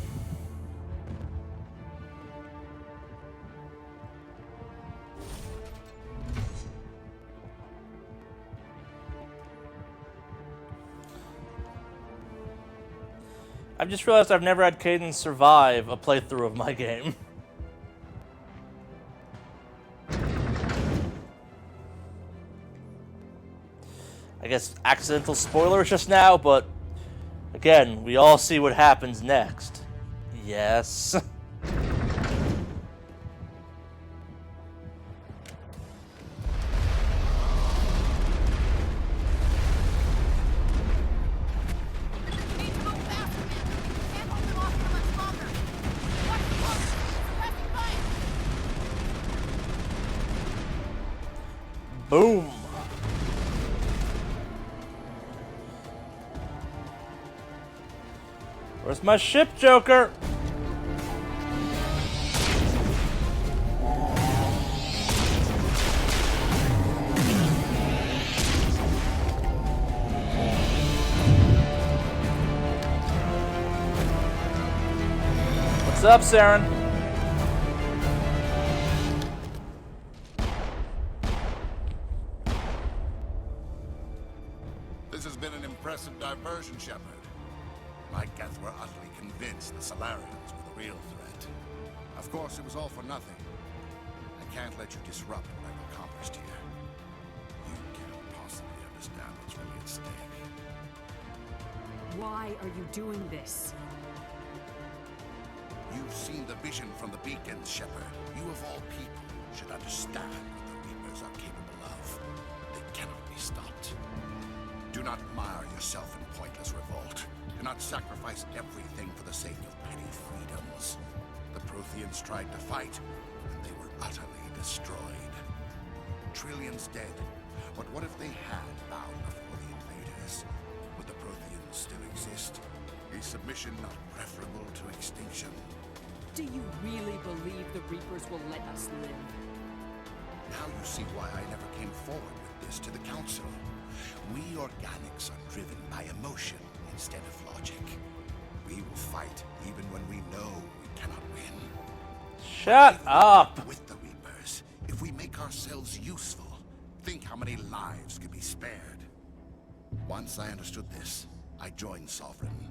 I've just realized I've never had Caden survive a playthrough of my game. I guess accidental spoilers just now, but again, we all see what happens next. Yes. Boom. Where's my ship, Joker? What's up, Saren? This has been an impressive diversion, Shepard. My Geth were utterly convinced the Solarians were the real threat. Of course, it was all for nothing. I can't let you disrupt what I've accomplished here. You can't possibly understand what's really at stake. Why are you doing this? You've seen the vision from the beacons, Shepard. You of all people should understand what the Reapers are capable of. They cannot be stopped. Do not mire yourself in pointless revolt. Do not sacrifice everything for the sake of petty freedoms. The Protheans tried to fight, and they were utterly destroyed. Trillions dead. But what if they had bowed before the invaders? Would the Protheans still exist? Is submission not preferable to extinction? Do you really believe the Reapers will let us live? Now you see why I never came forward with this to the Council. We organics are driven by emotion instead of logic. We will fight even when we know we cannot win. Shut up! With the Reapers, if we make ourselves useful, think how many lives could be spared. Once I understood this, I joined Sovereign,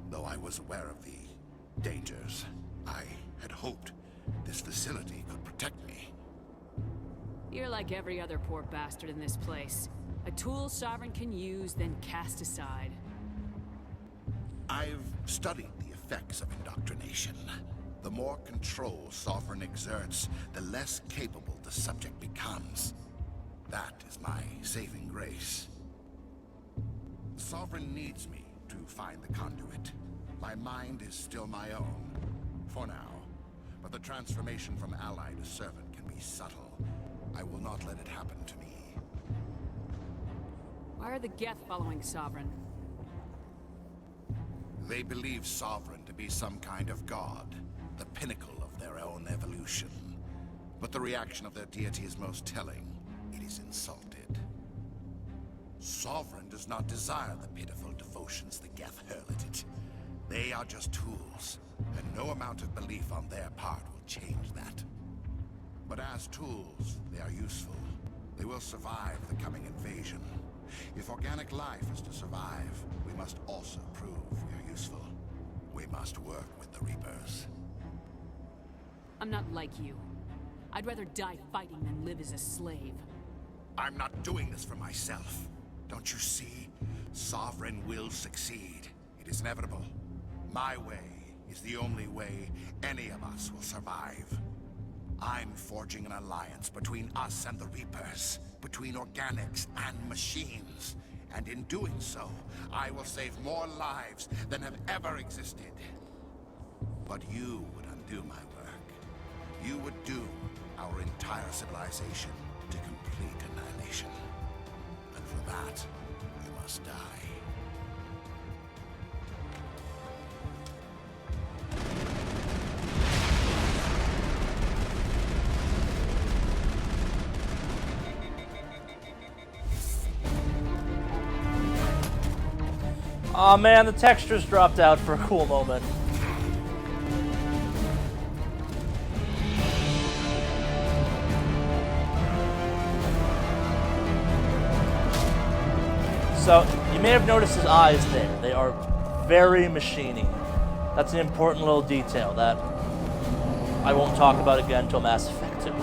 though I was aware of the dangers. I had hoped this facility could protect me. You're like every other poor bastard in this place. A tool Sovereign can use, then cast aside. I've studied the effects of indoctrination. The more control Sovereign exerts, the less capable the subject becomes. That is my saving grace. Sovereign needs me to find the conduit. My mind is still my own, for now. But the transformation from ally to servant can be subtle. I will not let it happen to me. Why are the Geth following Sovereign? They believe Sovereign to be some kind of god, the pinnacle of their own evolution. But the reaction of their deity is most telling. It is insulted. Sovereign does not desire the pitiful devotions the Geth hurl at it. They are just tools, and no amount of belief on their part will change that. But as tools, they are useful. They will survive the coming invasion. If organic life is to survive, we must also prove we are useful. We must work with the Reapers. I'm not like you. I'd rather die fighting than live as a slave. I'm not doing this for myself. Don't you see? Sovereign will succeed. It is inevitable. My way is the only way any of us will survive. I'm forging an alliance between us and the Reapers, between organics and machines. And in doing so, I will save more lives than have ever existed. But you would undo my work. You would doom our entire civilization to complete annihilation. And for that, you must die. Aw man, the textures dropped out for a cool moment. So, you may have noticed his eyes there. They are very machiny. That's an important little detail that I won't talk about again until Mass Effect 2.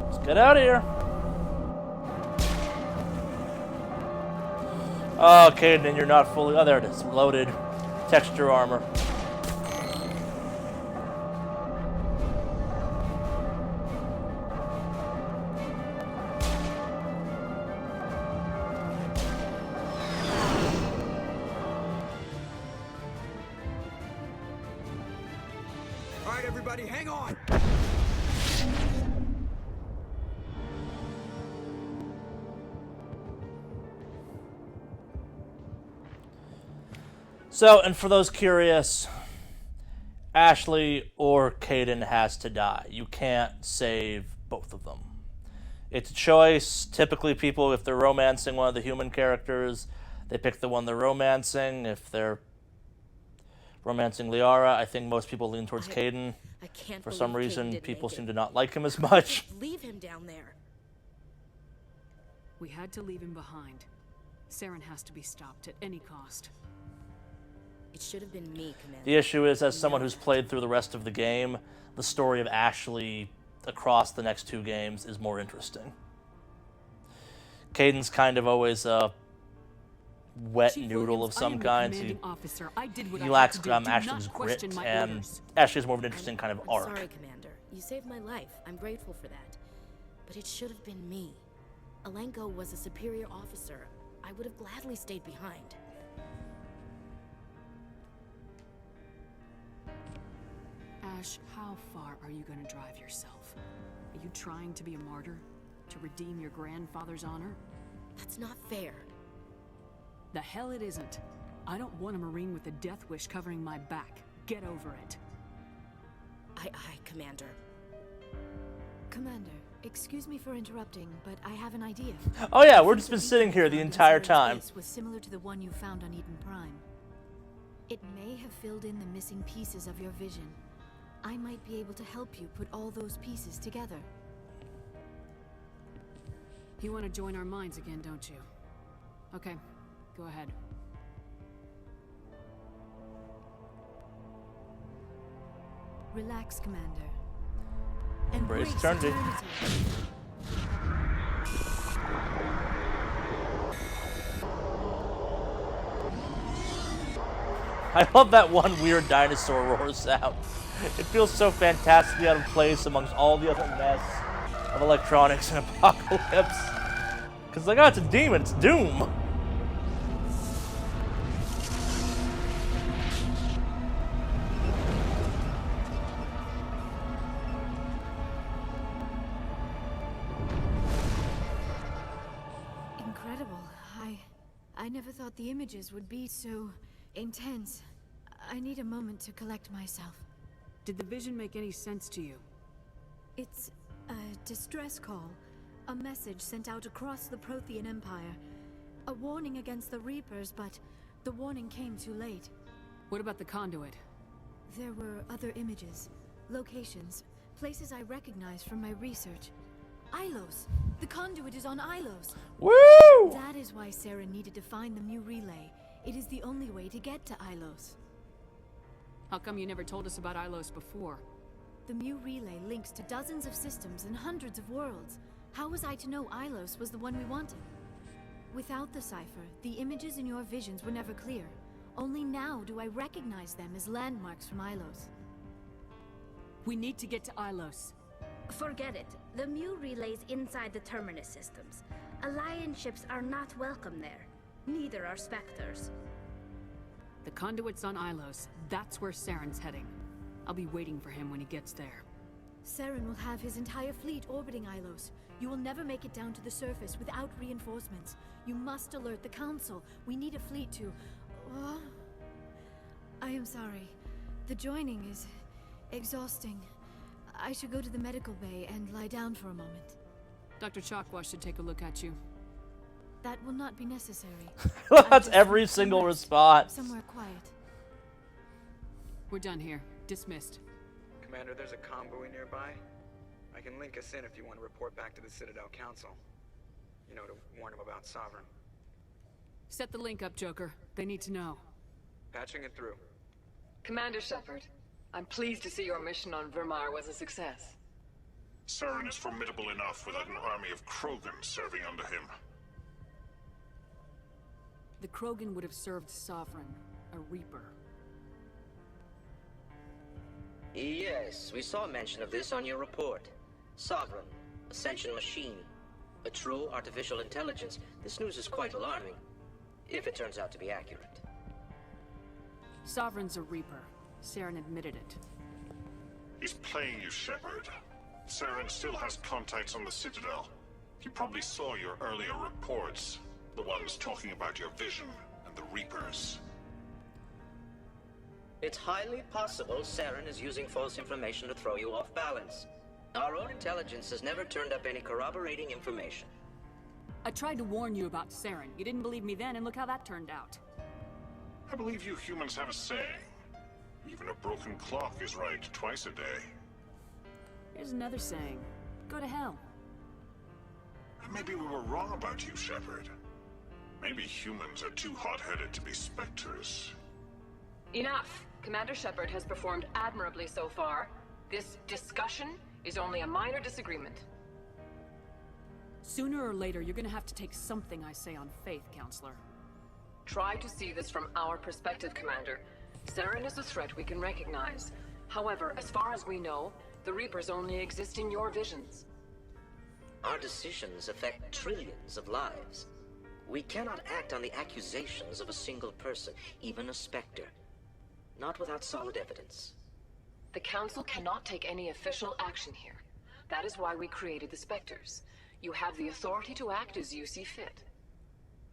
Let's get out of here. Oh, Caden, you're not fully... Oh, there it is. Loaded. Texture armor. All right, everybody, hang on. So, and for those curious, Ashley or Caden has to die. You can't save both of them. It's a choice. Typically, people, if they're romancing one of the human characters, they pick the one they're romancing. If they're romancing Liara, I think most people lean towards Caden. I can't For some believe reason, Caden didn't people make seem it. to not like him as much. Leave him down there. We had to leave him behind. Saren has to be stopped at any cost. It should have been me, Commander. The issue is, as someone who's played through the rest of the game, the story of Ashley across the next two games is more interesting. Caden's kind of always a wet Chief noodle Williams, of I some am the kind. commanding officer. I did what He I lacks had to do. Do Ashley's not grit, question my and orders. Ashley has more of an interesting kind of I'm arc. sorry, Commander. You saved my life. I'm grateful for that. But it should have been me. Alenko was a superior officer. I would have gladly stayed behind. Ash, how far are you going to drive yourself? Are you trying to be a martyr? To redeem your grandfather's honor? That's not fair. The hell it isn't. I don't want a Marine with a death wish covering my back. Get over it. Aye, Commander. Commander, excuse me for interrupting, but I have an idea. Oh yeah, we've just been sitting here the entire time. This was similar to the one you found on Eden Prime. It may have filled in the missing pieces of your vision. I might be able to help you put all those pieces together. You want to join our minds again, don't you? Okay, go ahead. Relax, Commander. Embrace eternity. I love that one weird dinosaur roar sound. It feels so fantastically out of place amongst all the other mess of electronics and Apocalypse. Because like, oh, it's a demon, it's Doom. Incredible. I never thought the images would be so intense. I need a moment to collect myself. Did the vision make any sense to you? It's a distress call. A message sent out across the Prothean Empire. A warning against the Reapers, but the warning came too late. What about the conduit? There were other images, locations, places I recognized from my research. Ilos! The conduit is on Ilos! Woo! That is why Sarah needed to find the Mu Relay. It is the only way to get to Ilos. How come you never told us about Ilos before? The Mu Relay links to dozens of systems and hundreds of worlds. How was I to know Ilos was the one we wanted? Without the cipher, the images in your visions were never clear. Only now do I recognize them as landmarks from Ilos. We need to get to Ilos. Forget it. The Mu Relay's inside the Terminus systems. Alliance ships are not welcome there. Neither are Spectres. The conduit's on Ilos. That's where Saren's heading. I'll be waiting for him when he gets there. Saren will have his entire fleet orbiting Ilos. You will never make it down to the surface without reinforcements. You must alert the Council. We need a fleet to... I am sorry. The joining is exhausting. I should go to the medical bay and lie down for a moment. Dr. Chakwa should take a look at you. That will not be necessary. That's every single response. Somewhere quiet. We're done here. Dismissed. Commander, there's a convoy nearby. I can link us in if you want to report back to the Citadel Council. You know, to warn them about Sovereign. Set the link up, Joker. They need to know. Patching it through. Commander Shepard, I'm pleased to see your mission on Vermar was a success. Saren is formidable enough without an army of Krogan serving under him. The Krogan would have served Sovereign, a Reaper. Yes, we saw mention of this on your report. Sovereign, Ascension machine, a true artificial intelligence. This news is quite alarming, if it turns out to be accurate. Sovereign's a Reaper. Saren admitted it. He's playing you, Shepard. Saren still has contacts on the Citadel. He probably saw your earlier reports. The ones talking about your vision and the Reapers. It's highly possible Saren is using false information to throw you off balance. Our own intelligence has never turned up any corroborating information. I tried to warn you about Saren. You didn't believe me then, and look how that turned out. I believe you humans have a saying. Even a broken clock is right twice a day. Here's another saying. Go to hell. Maybe we were wrong about you, Shepard. Maybe humans are too hot-headed to be specters. Enough! Commander Shepard has performed admirably so far. This discussion is only a minor disagreement. Sooner or later, you're gonna have to take something I say on faith, Counselor. Try to see this from our perspective, Commander. Saren is a threat we can recognize. However, as far as we know, the Reapers only exist in your visions. Our decisions affect trillions of lives. We cannot act on the accusations of a single person, even a Spectre. Not without solid evidence. The Council cannot take any official action here. That is why we created the Spectres. You have the authority to act as you see fit.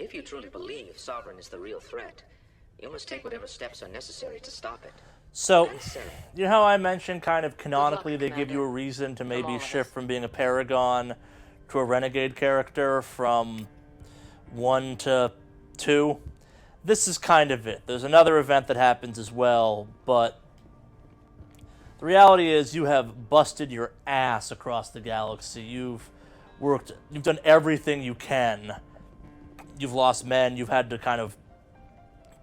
If you truly believe Sovereign is the real threat, you must take whatever steps are necessary to stop it. So, you know how I mentioned kind of canonically they give you a reason to maybe shift from being a Paragon to a Renegade character from 1 to 2? This is kind of it. There's another event that happens as well, but the reality is you have busted your ass across the galaxy. You've done everything you can. You've lost men. You've had to kind of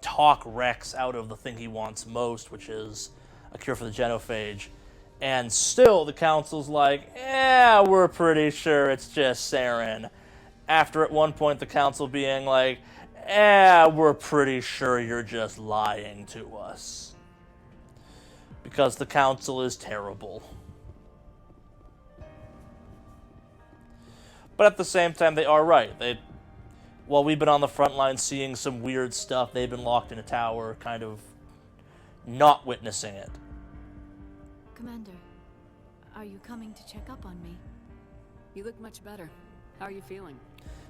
talk Rex out of the thing he wants most, which is a cure for the genophage. And still the Council's like, yeah, we're pretty sure it's just Saren. After at one point the Council being like, we're pretty sure you're just lying to us. Because the Council is terrible. But at the same time, they are right. While we've been on the front line seeing some weird stuff, they've been locked in a tower, kind of not witnessing it. Commander, are you coming to check up on me? You look much better. How are you feeling?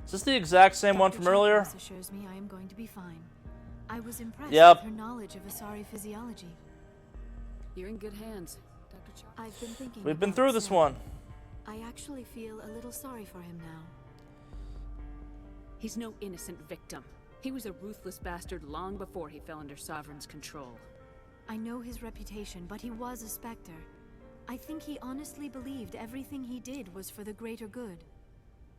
Is this the exact same one from earlier? Dr. assures me I am going to be fine. I was impressed with her knowledge of Asari physiology. You're in good hands, Dr. Charley. I've been thinking We've been about through this Saren. one. I actually feel a little sorry for him now. He's no innocent victim. He was a ruthless bastard long before he fell under Sovereign's control. I know his reputation, but he was a Spectre. I think he honestly believed everything he did was for the greater good.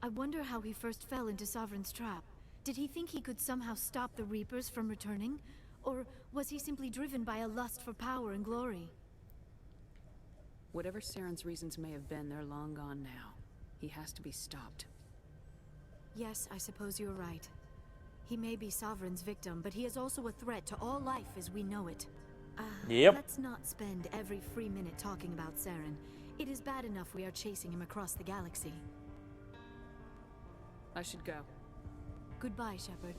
I wonder how he first fell into Sovereign's trap. Did he think he could somehow stop the Reapers from returning? Or was he simply driven by a lust for power and glory? Whatever Saren's reasons may have been, they're long gone now. He has to be stopped. Yes, I suppose you're right. He may be Sovereign's victim, but he is also a threat to all life as we know it. Yep. Let's not spend every free minute talking about Saren. It is bad enough we are chasing him across the galaxy. I should go. Goodbye, Shepard.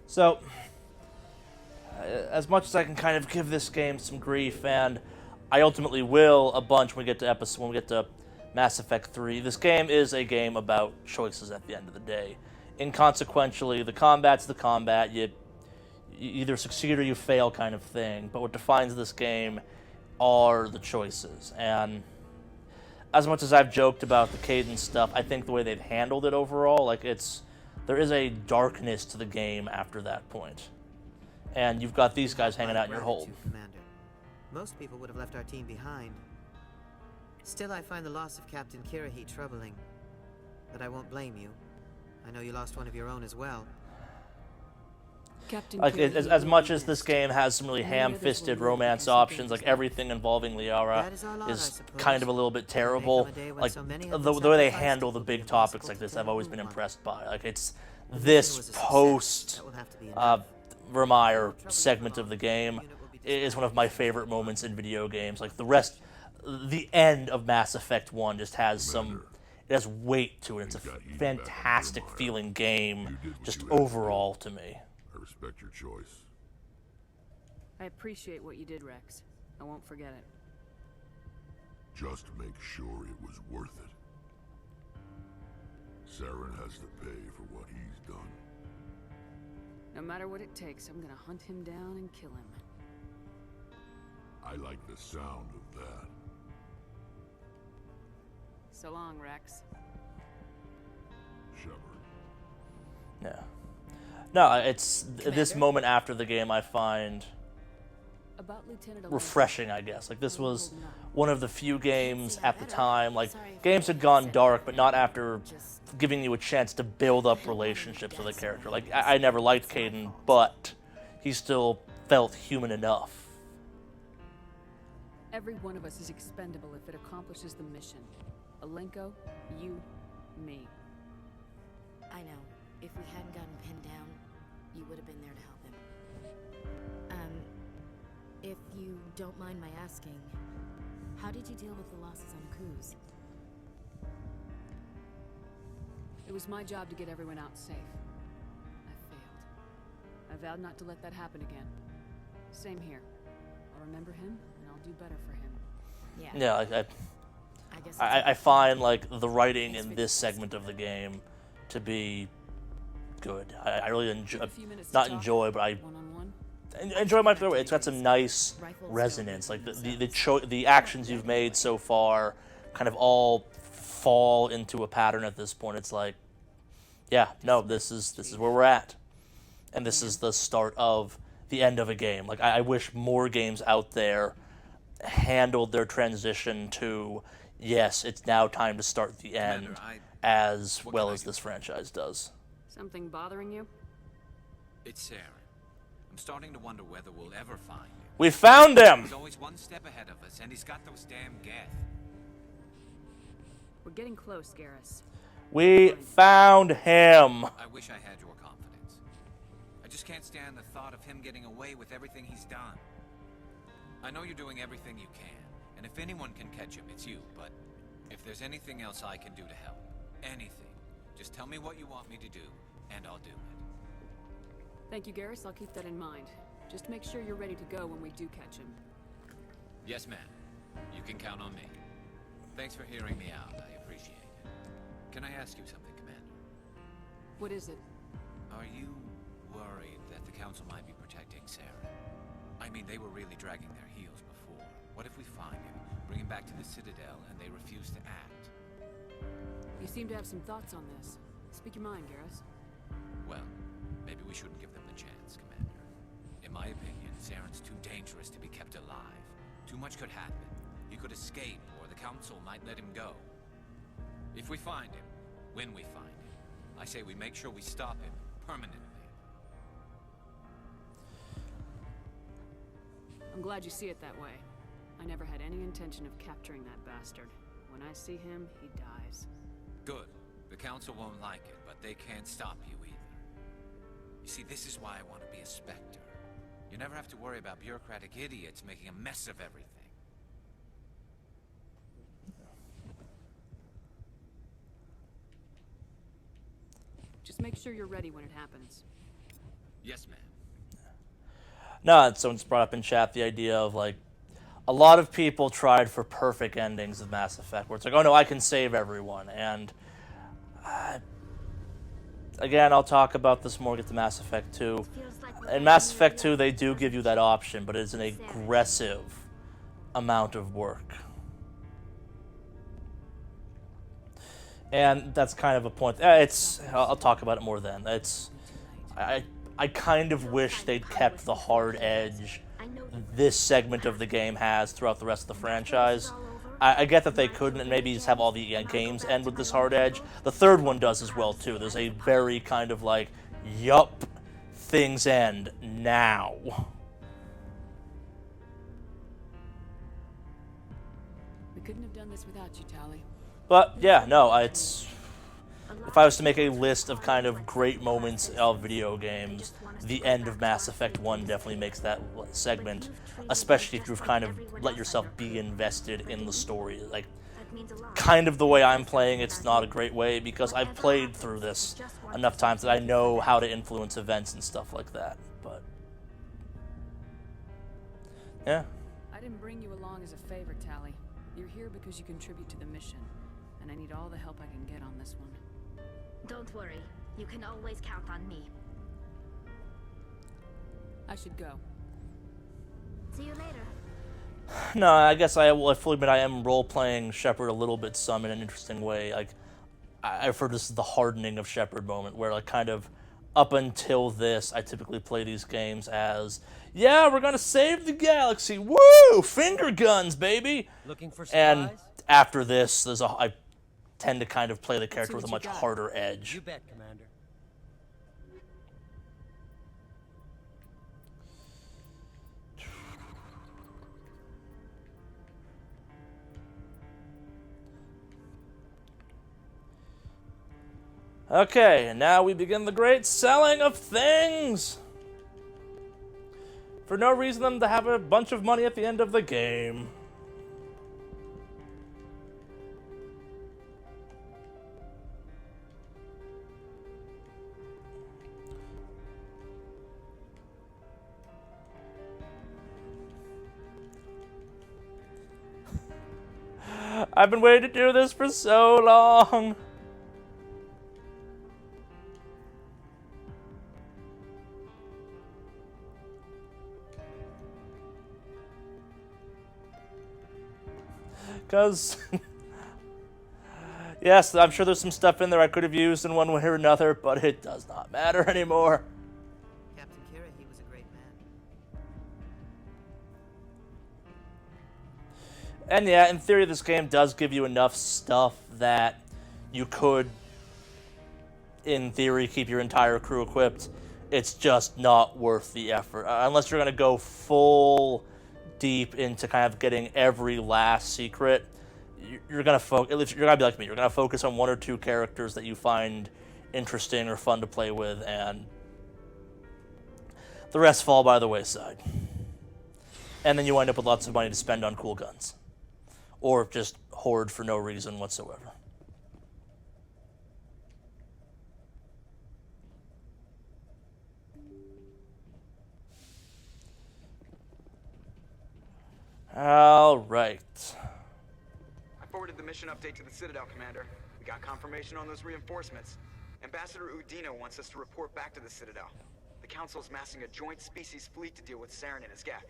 So, as much as I can kind of give this game some grief, and I ultimately will a bunch when we get to Mass Effect 3, this game is a game about choices at the end of the day. Inconsequentially, the combat's the combat. You either succeed or you fail kind of thing. But what defines this game are the choices. And as much as I've joked about the cadence stuff, I think the way they've handled it overall, like there is a darkness to the game after that point. And you've got these guys hanging out in your hold. Commander. Most people would have left our team behind. Still, I find the loss of Captain Kirrahe troubling. But I won't blame you. I know you lost one of your own as well. Like, as much as this game has some really ham-fisted romance options, like everything involving Liara is kind of a little bit terrible. Like, the way they handle the big topics like this, I've always been impressed by. Like, it's this post-Vermeer segment of the game is one of my favorite moments in video games. Like, the end of Mass Effect 1 just has it has weight to it. It's a fantastic feeling game, just overall to me. I respect your choice. I appreciate what you did, Rex. I won't forget it. Just make sure it was worth it. Saren has to pay for what he's done. No matter what it takes, I'm gonna hunt him down and kill him. I like the sound of that. So long, Rex. Shepard. Yeah. No, it's this moment after the game I find refreshing, I guess. Like, this was one of the few games at the time, like, games had gone dark, but not after giving you a chance to build up relationships with a character. Like, I never liked Kaidan, but he still felt human enough. Every one of us is expendable if it accomplishes the mission. Alenko, you, me. I know. If we hadn't gotten pinned down, you would have been there to help him. If you don't mind my asking, how did you deal with the losses on Kuz? It was my job to get everyone out safe. I failed. I vowed not to let that happen again. Same here. I'll remember him, and I'll do better for him. Yeah, I find, like, the writing in this segment of the game to be good. I really enjoy, but I enjoy my play. It's got some nice resonance. Like, the actions you've made so far kind of all fall into a pattern at this point. It's like, yeah, no, this is where we're at, and this is the start of the end of a game. Like, I wish more games out there handled their transition to, yes, it's now time to start the end, as well as this franchise does. Something bothering you? It's Saren. I'm starting to wonder whether we'll ever find him. We found him! He's always one step ahead of us, and he's got those damn Geth. We're getting close, Garrus. We found him! I wish I had your confidence. I just can't stand the thought of him getting away with everything he's done. I know you're doing everything you can, and if anyone can catch him, it's you, but if there's anything else I can do to help, anything, just tell me what you want me to do, and I'll do it. Thank you, Garrus. I'll keep that in mind. Just make sure you're ready to go when we do catch him. Yes, ma'am. You can count on me. Thanks for hearing me out. I appreciate it. Can I ask you something, Commander? What is it? Are you worried that the Council might be protecting Saren? I mean, they were really dragging their heels before. What if we find him, bring him back to the Citadel, and they refuse to act? You seem to have some thoughts on this. Speak your mind, Garrus. Well, maybe we shouldn't give them the chance, Commander. In my opinion, Saren's too dangerous to be kept alive. Too much could happen. He could escape, or the Council might let him go. If we find him, when we find him, I say we make sure we stop him permanently. I'm glad you see it that way. I never had any intention of capturing that bastard. When I see him, he dies. Good. The Council won't like it, but they can't stop you either. You see, this is why I want to be a Spectre. You never have to worry about bureaucratic idiots making a mess of everything. Just make sure you're ready when it happens. Yes, ma'am. No, someone just brought up in chat the idea of, like, a lot of people tried for perfect endings of Mass Effect, where it's like, oh no, I can save everyone. And, again, I'll talk about this more, get to Mass Effect 2. In Mass Effect 2, they do give you that option, but it's an aggressive amount of work. And that's kind of a point. I'll talk about it more then. I kind of wish they'd kept the hard edge this segment of the game has throughout the rest of the franchise. I get that they couldn't, and maybe just have all the games end with this hard edge. The third one does as well, too. There's a very kind of like, yup, things end now. We couldn't have done this without you, Charley. But, yeah, no, it's... If I was to make a list of kind of great moments of video games, the end of Mass Effect 1 definitely makes that segment, especially if you've kind of let yourself be invested in the story. Like, kind of the way I'm playing, it's not a great way, because I've played through this enough times that I know how to influence events and stuff like that, but... Yeah. I didn't bring you along as a favor, Tally. You're here because you contribute to the mission, and I need all the help I can get on this one. Don't worry. You can always count on me. I should go. See you later. No, I guess I will fully admit I am role-playing Shepard a little bit some in an interesting way. Like, I refer to this as the hardening of Shepard moment, where, like, kind of up until this, I typically play these games as, yeah, we're gonna save the galaxy, woo, finger guns, baby. Looking for supplies? And after this, I tend to kind of play the character with a much harder edge. You bet, Commander. Okay, and now we begin the great selling of things! For no reason them to have a bunch of money at the end of the game. I've been waiting to do this for so long! Because, yes, I'm sure there's some stuff in there I could have used in one way or another, but it does not matter anymore. Captain Kira, he was a great man. And yeah, in theory, this game does give you enough stuff that you could, in theory, keep your entire crew equipped. It's just not worth the effort. Unless you're going to go full deep into kind of getting every last secret, you're gonna be like me. You're gonna focus on one or two characters that you find interesting or fun to play with, and the rest fall by the wayside. And then you wind up with lots of money to spend on cool guns, or just hoard for no reason whatsoever. All right. I forwarded the mission update to the Citadel, Commander. We got confirmation on those reinforcements. Ambassador Udina wants us to report back to the Citadel. The Council's massing a joint species fleet to deal with Saren and his geth.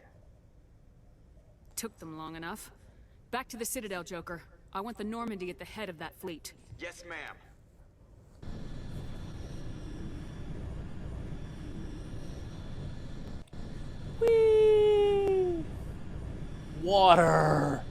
Took them long enough. Back to the Citadel, Joker. I want the Normandy at the head of that fleet. Yes, ma'am. Whee! Water!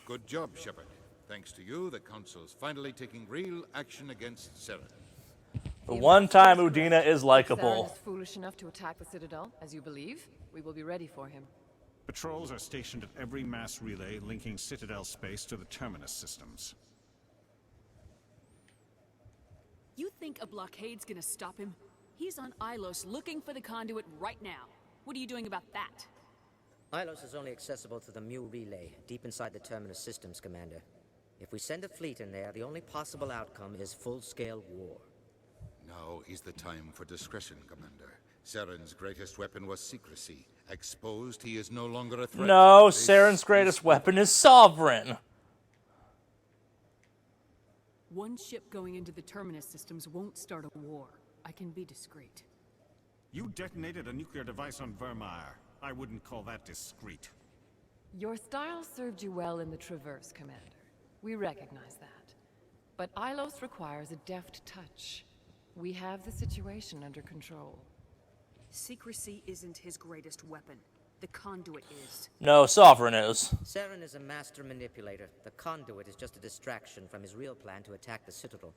Good job, Shepard. Thanks to you, the Council's finally taking real action against Saren. The one time Udina is likable. Saren is foolish enough to attack the Citadel, as you believe. We will be ready for him. Patrols are stationed at every mass relay linking Citadel space to the Terminus systems. think a blockade's gonna stop him? He's on Ilos looking for the conduit right now. What are you doing about that? Ilos is only accessible through the Mu relay, deep inside the Terminus systems, Commander. If we send a fleet in there, the only possible outcome is full-scale war. Now is the time for discretion, Commander. Saren's greatest weapon was secrecy. Exposed, he is no longer a threat. No, Saren's greatest weapon is Sovereign. One ship going into the Terminus systems won't start a war. I can be discreet. You detonated a nuclear device on Vermeer. I wouldn't call that discreet. Your style served you well in the Traverse, Commander. We recognize that. But Ilos requires a deft touch. We have the situation under control. Secrecy isn't his greatest weapon. The conduit is. No, Sovereign is. Saren is a master manipulator. The conduit is just a distraction from his real plan to attack the Citadel.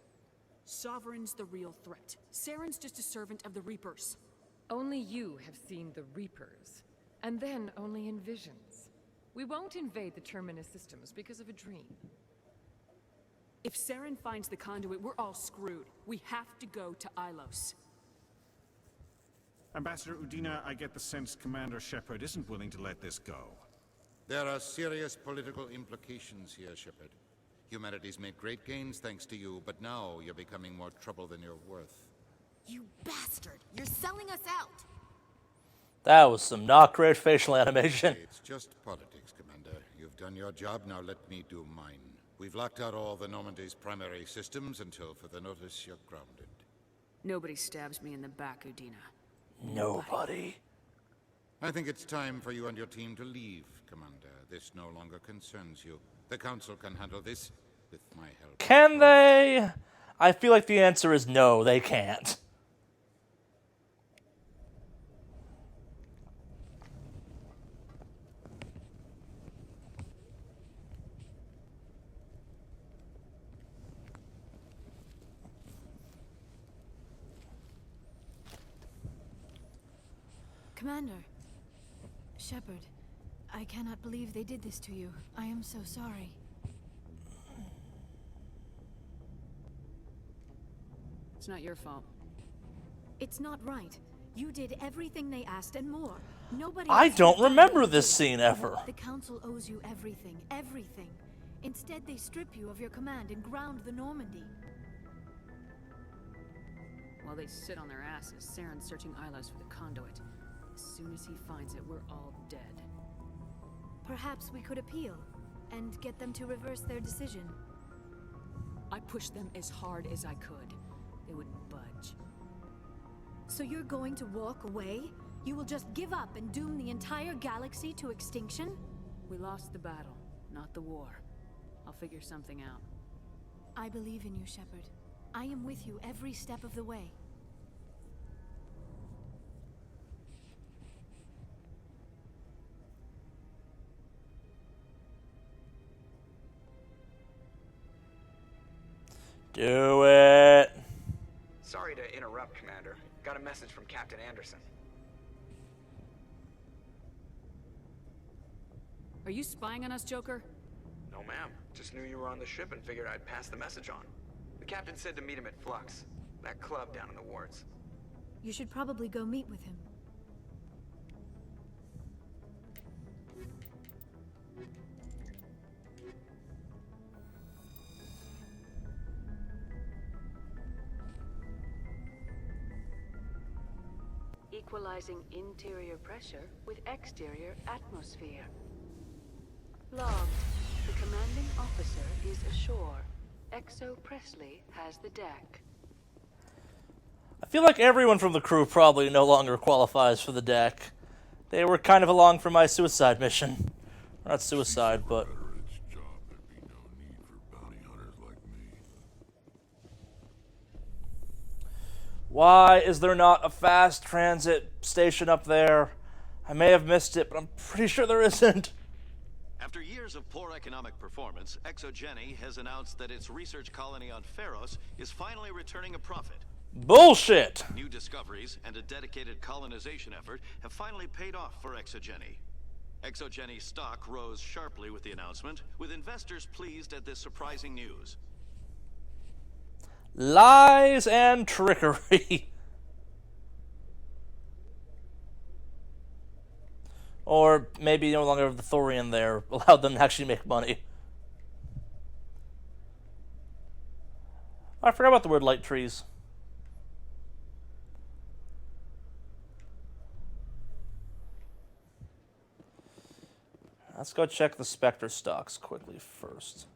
Sovereign's the real threat. Saren's just a servant of the Reapers. Only you have seen the Reapers, and then only in visions. We won't invade the Terminus systems because of a dream. If Saren finds the conduit, we're all screwed. We have to go to Ilos. Ambassador Udina, I get the sense Commander Shepard isn't willing to let this go. There are serious political implications here, Shepard. Humanity's made great gains thanks to you, but now you're becoming more trouble than you're worth. You bastard! You're selling us out! That was some not great facial animation. It's just politics, Commander. You've done your job, now let me do mine. We've locked out all the Normandy's primary systems until further notice you're grounded. Nobody stabs me in the back, Udina. Nobody. I think it's time for you and your team to leave, Commander. This no longer concerns you. The Council can handle this with my help. Can they? I feel like the answer is no, they can't. Commander. Shepard, I cannot believe they did this to you. I am so sorry. It's not your fault. It's not right. You did everything they asked and more. Nobody I else don't has done remember anything. this scene ever. The Council owes you everything. Everything. Instead, they strip you of your command and ground the Normandy. While they sit on their asses, Saren's searching Ilos for the conduit. As soon as he finds it, we're all dead. Perhaps we could appeal and get them to reverse their decision. I pushed them as hard as I could. They wouldn't budge. So you're going to walk away? You will just give up and doom the entire galaxy to extinction? We lost the battle, not the war. I'll figure something out. I believe in you, Shepard. I am with you every step of the way. Do it. Sorry to interrupt, Commander. Got a message from Captain Anderson. Are you spying on us, Joker? No, ma'am. Just knew you were on the ship and figured I'd pass the message on. The captain said to meet him at Flux, that club down in the wards. You should probably go meet with him. Equalizing interior pressure with exterior atmosphere. Logged. The commanding officer is ashore. Exo Presley has the deck. I feel like everyone from the crew probably no longer qualifies for the deck. They were kind of along for my suicide mission. Not suicide, but... Why is there not a fast transit station up there? I may have missed it, but I'm pretty sure there isn't. After years of poor economic performance, ExoGeni has announced that its research colony on Pharos is finally returning a profit. Bullshit! New discoveries and a dedicated colonization effort have finally paid off for ExoGeni. ExoGeni stock rose sharply with the announcement, with investors pleased at this surprising news. Lies and trickery. Or maybe no longer have the Thorian there allowed them to actually make money. I forgot about the word light trees. Let's go check the Spectre stocks quickly first.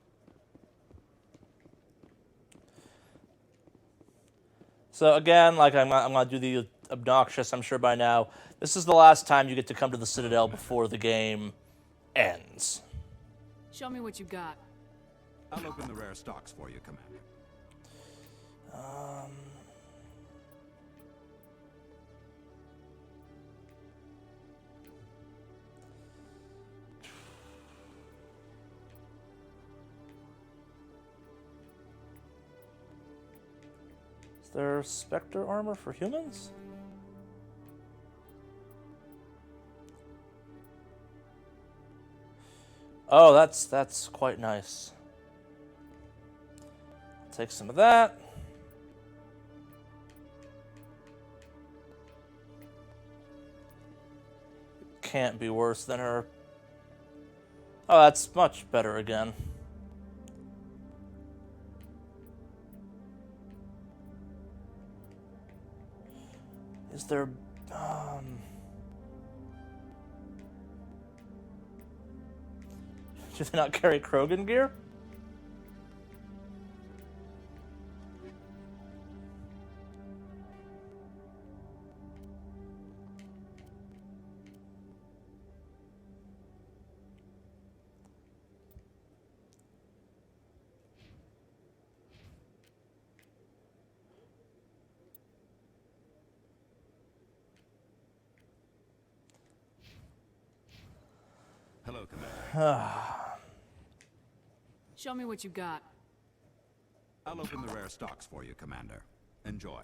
So again, like I'm gonna do the obnoxious, I'm sure by now. This is the last time you get to come to the Citadel before the game ends. Show me what you got. I'll open the rare stocks for you, Commander. Is there Spectre armor for humans? Oh, that's quite nice. Take some of that. Can't be worse than her. Oh, that's much better again. Is there do they not carry Krogan gear? Hello, Commander. Show me what you got. I'll open the rare stocks for you, Commander. Enjoy.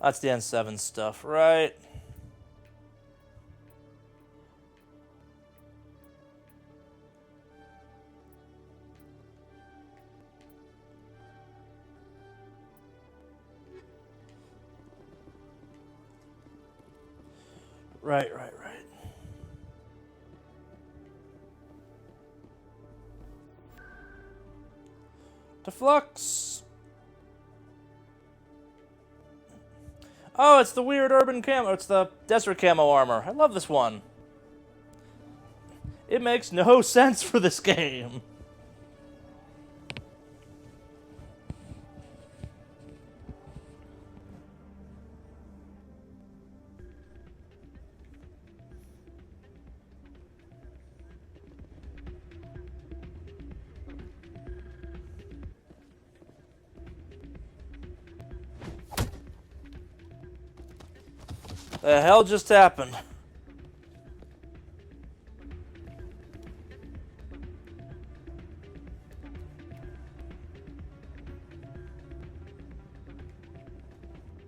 That's the N7 stuff, right? Right. Deflux. Oh, it's the weird urban camo. It's the desert camo armor. I love this one. It makes no sense for this game. The hell just happened?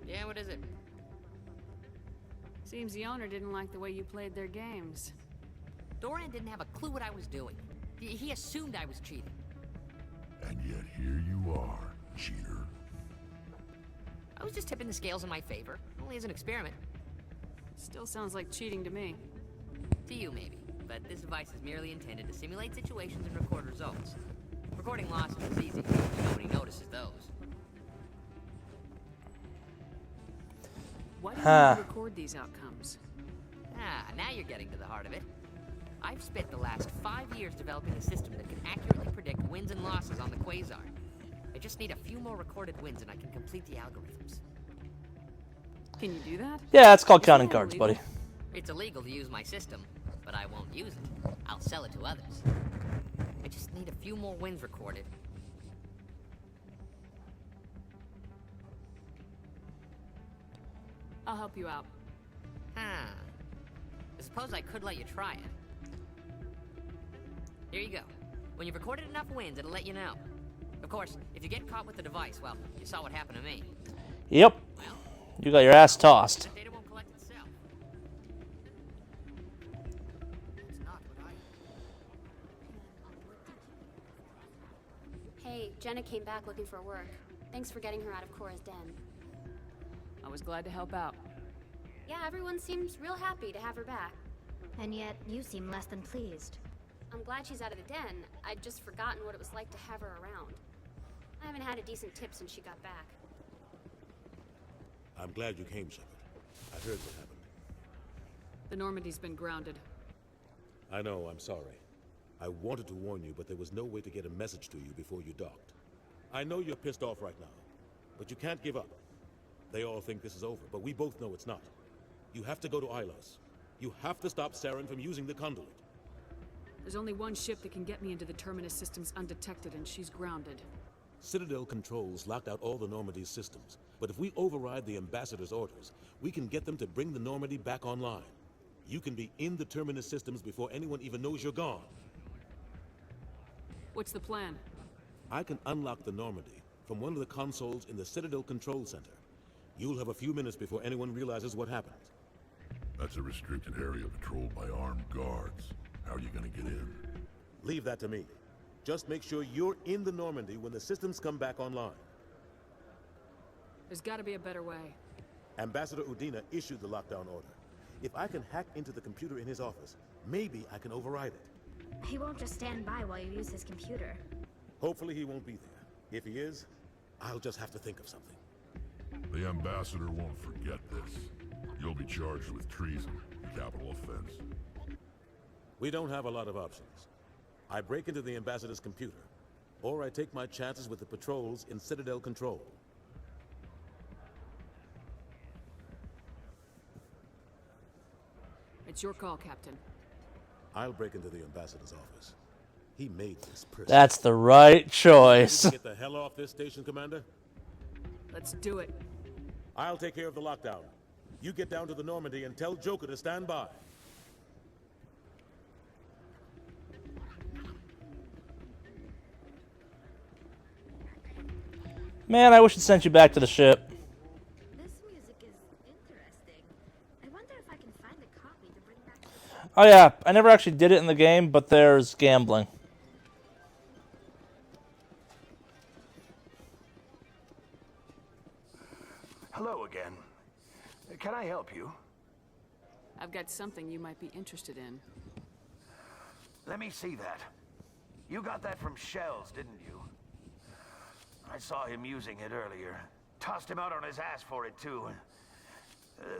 Yeah, what is it? Seems the owner didn't like the way you played their games. Dorian didn't have a clue what I was doing. He assumed I was cheating. And yet here you are, cheater. I was just tipping the scales in my favor, only as an experiment. Still sounds like cheating to me. To you, maybe. But this device is merely intended to simulate situations and record results. Recording losses is easy. Nobody notices those. Why do you need to record these outcomes? Now you're getting to the heart of it. I've spent the last 5 years developing a system that can accurately predict wins and losses on the Quasar. I just need a few more recorded wins and I can complete the algorithms. Can you do that? Yeah, it's called counting cards, buddy. It's illegal to use my system, but I won't use it. I'll sell it to others. I just need a few more wins recorded. I'll help you out. I suppose I could let you try it. Here you go. When you've recorded enough wins, it'll let you know. Of course, if you get caught with the device, well, you saw what happened to me. Yep. You got your ass tossed. The data won't collect itself. It's not what I... Hey, Jenna came back looking for work. Thanks for getting her out of Cora's den. I was glad to help out. Yeah, everyone seems real happy to have her back. And yet, you seem less than pleased. I'm glad she's out of the den. I'd just forgotten what it was like to have her around. I haven't had a decent tip since she got back. I'm glad you came, Shepard. I heard what happened. The Normandy's been grounded. I know, I'm sorry. I wanted to warn you, but there was no way to get a message to you before you docked. I know you're pissed off right now, but you can't give up. They all think this is over, but we both know it's not. You have to go to Ilos. You have to stop Saren from using the conduit. There's only one ship that can get me into the Terminus systems undetected, and she's grounded. Citadel controls locked out all the Normandy's systems, but if we override the Ambassador's orders, we can get them to bring the Normandy back online. You can be in the Terminus systems before anyone even knows you're gone. What's the plan? I can unlock the Normandy from one of the consoles in the Citadel Control Center. You'll have a few minutes before anyone realizes what happened. That's a restricted area patrolled by armed guards. How are you gonna get in? Leave that to me. Just make sure you're in the Normandy when the systems come back online. There's gotta be a better way. Ambassador Udina issued the lockdown order. If I can hack into the computer in his office, maybe I can override it. He won't just stand by while you use his computer. Hopefully he won't be there. If he is, I'll just have to think of something. The Ambassador won't forget this. You'll be charged with treason, a capital offense. We don't have a lot of options. I break into the Ambassador's computer, or I take my chances with the patrols in Citadel Control. It's your call, Captain. I'll break into the Ambassador's office. He made this person. That's the right choice. Get the hell off this station, Commander. Let's do it. I'll take care of the lockdown. You get down to the Normandy and tell Joker to stand by. Man, I wish it sent you back to the ship. This music is interesting. I wonder if I can find a copy to bring back. Oh yeah, I never actually did it in the game, but there's gambling. Hello again. Can I help you? I've got something you might be interested in. Let me see that. You got that from Shells, didn't you? I saw him using it earlier. Tossed him out on his ass for it, too.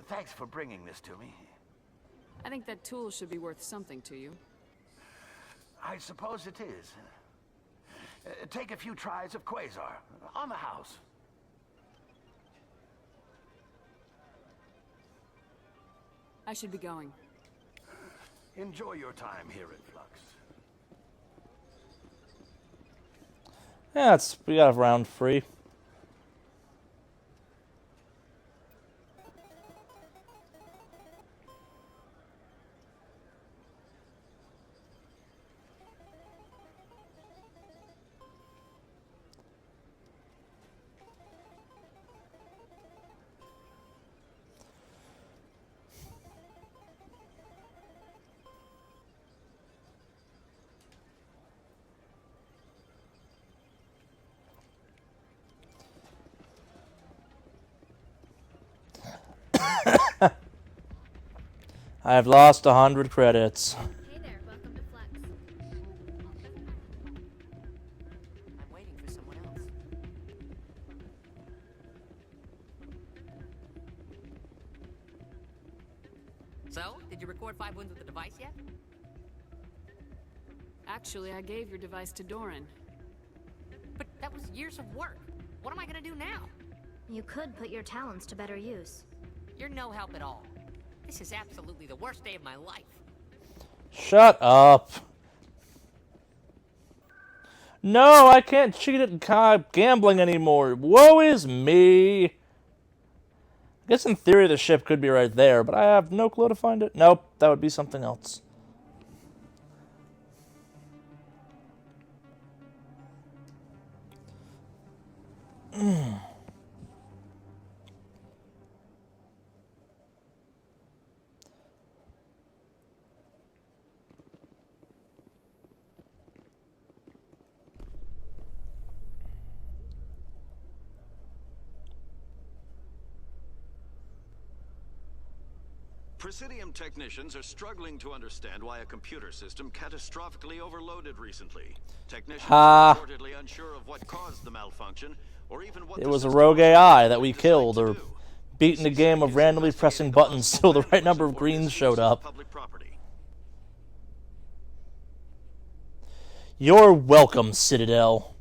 Thanks for bringing this to me. I think that tool should be worth something to you. I suppose it is. Take a few tries of Quasar. On the house. I should be going. Enjoy your time here at Flux. Yeah, we got a round free. I've lost 100 credits. Hey there, welcome to Flux. I'm waiting for someone else. So, did you record 5 wins with the device yet? Actually, I gave your device to Doran. But that was years of work. What am I gonna do now? You could put your talents to better use. You're no help at all. This is absolutely the worst day of my life. Shut up. No, I can't cheat at gambling anymore. Woe is me. I guess in theory the ship could be right there, but I have no clue to find it. Nope, that would be something else. Presidium technicians are struggling to understand why a computer system catastrophically overloaded recently. Technicians are reportedly unsure of what caused the malfunction, or even what it was a rogue AI that we killed, or beat in a game of randomly pressing buttons till the right number of greens showed up. You're welcome, Citadel.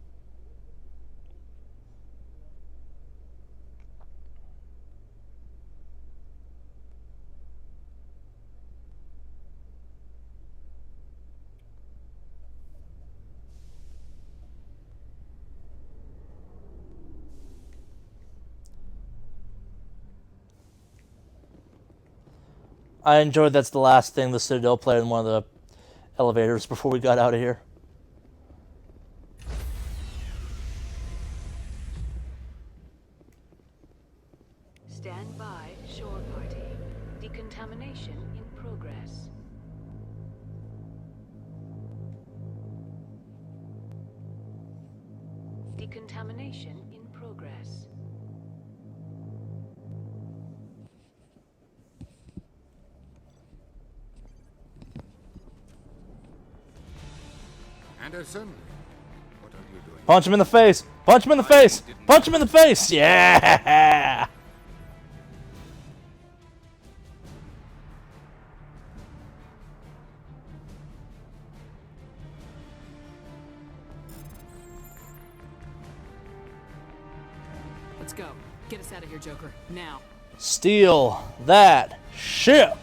I enjoyed that's the last thing the Citadel played in one of the elevators before we got out of here. Stand by, shore party. Decontamination in progress. Decontamination in progress. Anderson, what are you doing? Punch him in the face! Punch him in the face! Punch him in the face! Yeah! Let's go. Get us out of here, Joker. Now. Steal that ship!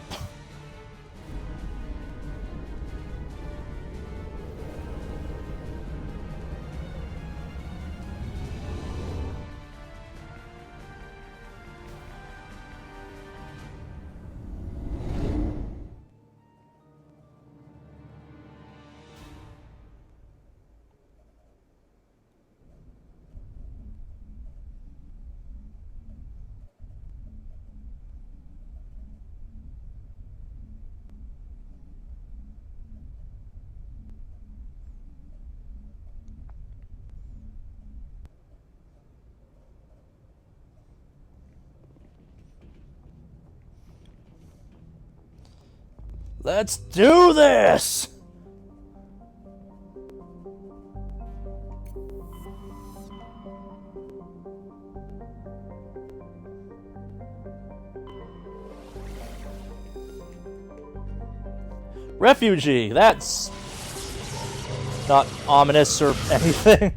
Let's do this! Refugee, that's not ominous or anything.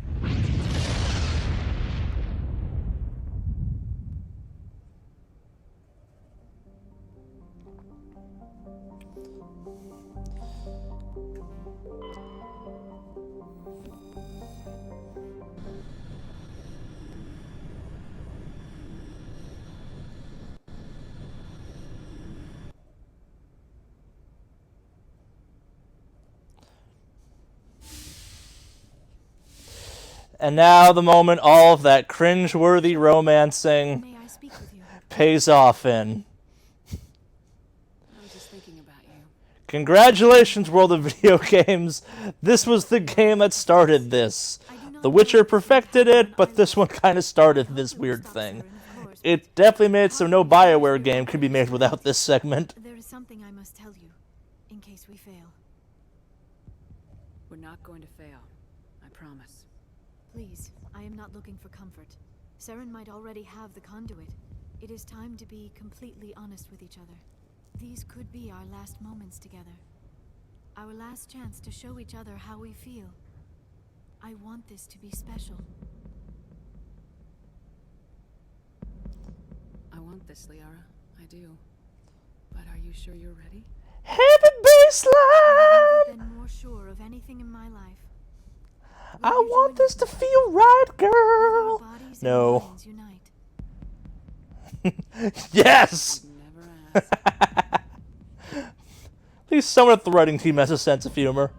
And now the moment all of that cringe-worthy romancing pays off in. I was just thinking about you. Congratulations, world of video games. This was the game that started this. The Witcher perfected it, but this one kind of started this weird thing. It definitely made it so no BioWare game could be made without this segment. There is something I must tell you, in case we fail. We're not going to fail. I promise. Please, I am not looking for comfort. Saren might already have the conduit. It is time to be completely honest with each other. These could be our last moments together. Our last chance to show each other how we feel. I want this to be special. I want this, Liara. I do. But are you sure you're ready? Heavy baseline! I've never been more sure of anything in my life. I want this to feel right, girl. No. Yes! At least someone at the writing team has a sense of humor.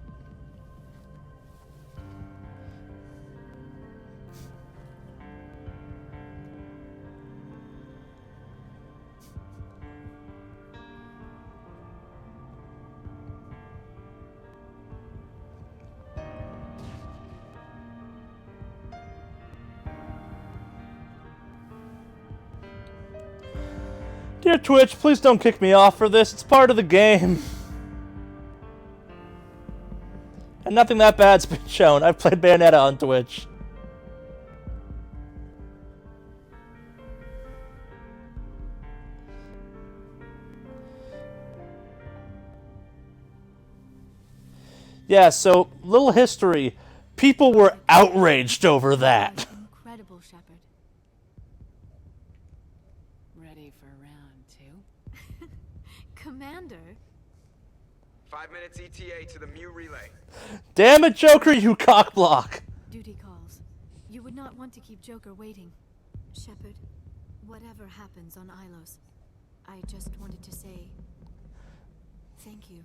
Dear Twitch, please don't kick me off for this. It's part of the game. And nothing that bad's been shown. I've played Bayonetta on Twitch. Yeah, so, little history. People were outraged over that. Incredible, Shepard. Ready for round 2? Commander? 5 minutes ETA to the Mew relay. Damn it, Joker, you cockblock! Duty calls. You would not want to keep Joker waiting. Shepard, whatever happens on Ilos, I just wanted to say thank you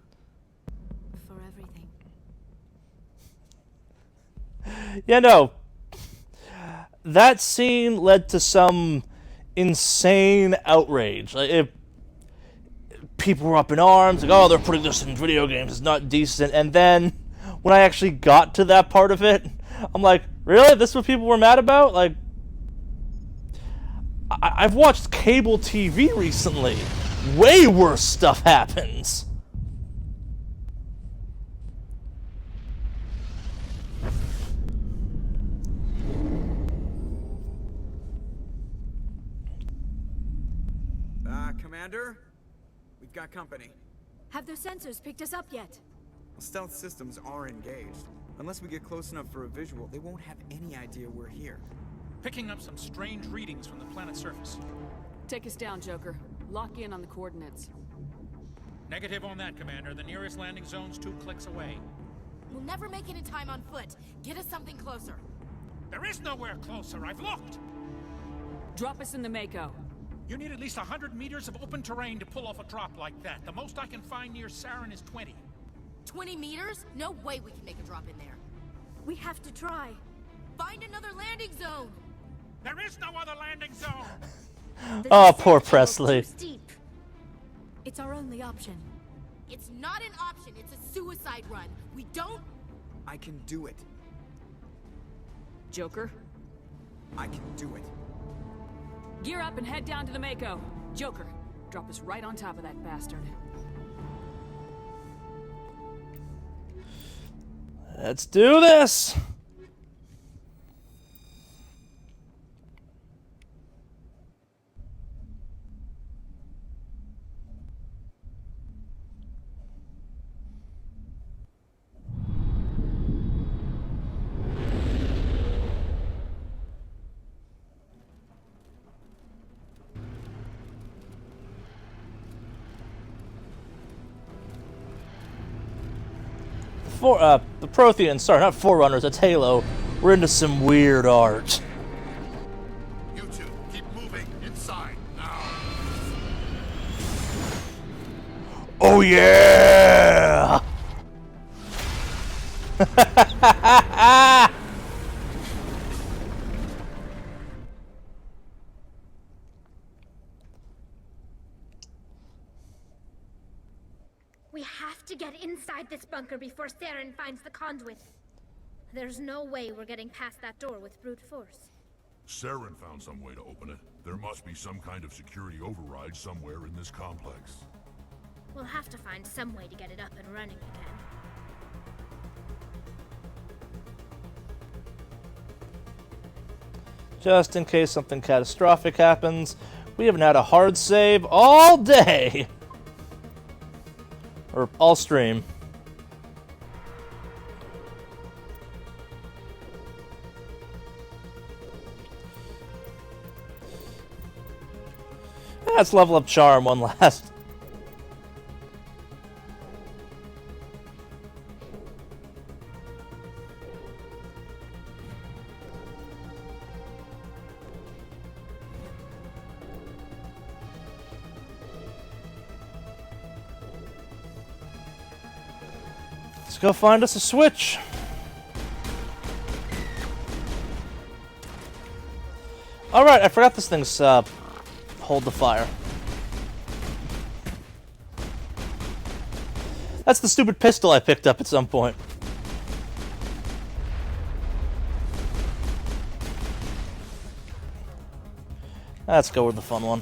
for everything. Yeah, no. That scene led to some insane outrage. Like, people were up in arms, like, oh, they're putting this in video games, it's not decent. And then, when I actually got to that part of it, I'm like, really? This is what people were mad about? Like, I've watched cable TV recently. Way worse stuff happens. Commander? We've got company. Have those sensors picked us up yet? Stealth systems are engaged. Unless we get close enough for a visual, they won't have any idea we're here. Picking up some strange readings from the planet's surface. Take us down, Joker. Lock in on the coordinates. Negative on that, Commander. The nearest landing zone's 2 clicks away. We'll never make it in time on foot. Get us something closer. There is nowhere closer. I've looked. Drop us in the Mako. You need at least 100 meters of open terrain to pull off a drop like that. The most I can find near Saren is 20. 20 meters? No way we can make a drop in there. We have to try. Find another landing zone. There is no other landing zone. Oh, poor Presley. Steep. It's our only option. It's not an option. It's a suicide run. We don't... I can do it. Joker? I can do it. Gear up and head down to the Mako. Joker, drop us right on top of that bastard. Let's do this! The Protheans, sorry, not Forerunners, that's Halo. We're into some weird art. You two, keep moving inside now. Oh yeah! We have to get inside this bunker before Saren finds the conduit. There's no way we're getting past that door with brute force. Saren found some way to open it. There must be some kind of security override somewhere in this complex. We'll have to find some way to get it up and running again. Just in case something catastrophic happens, we haven't had a hard save all day! Or all stream. Let's level up Charm one last. Let's go find us a switch. Alright, I forgot this thing's hold the fire. That's the stupid pistol I picked up at some point. Let's go with the fun one.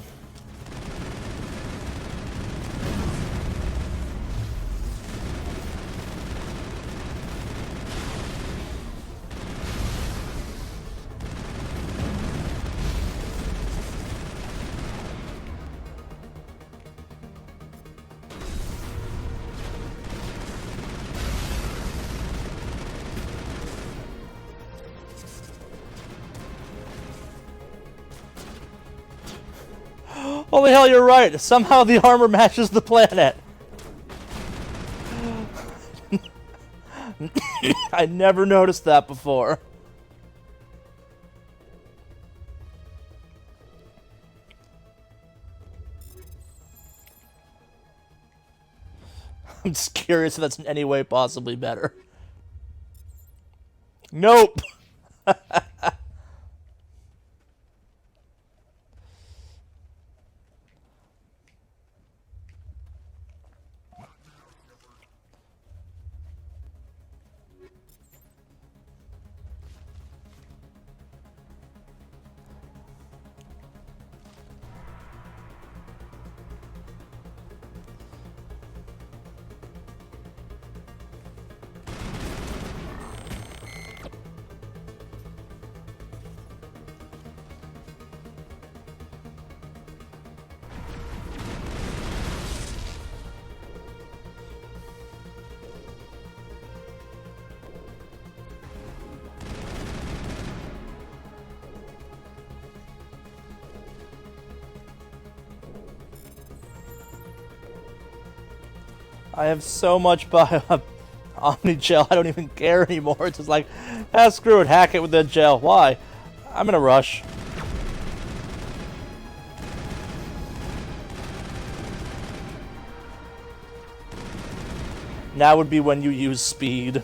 Holy hell, you're right. Somehow the armor matches the planet. I never noticed that before. I'm just curious if that's in any way possibly better. Nope. I have so much Omni gel, I don't even care anymore. It's just like, ah, screw it, hack it with the gel. Why? I'm in a rush. Now would be when you use speed.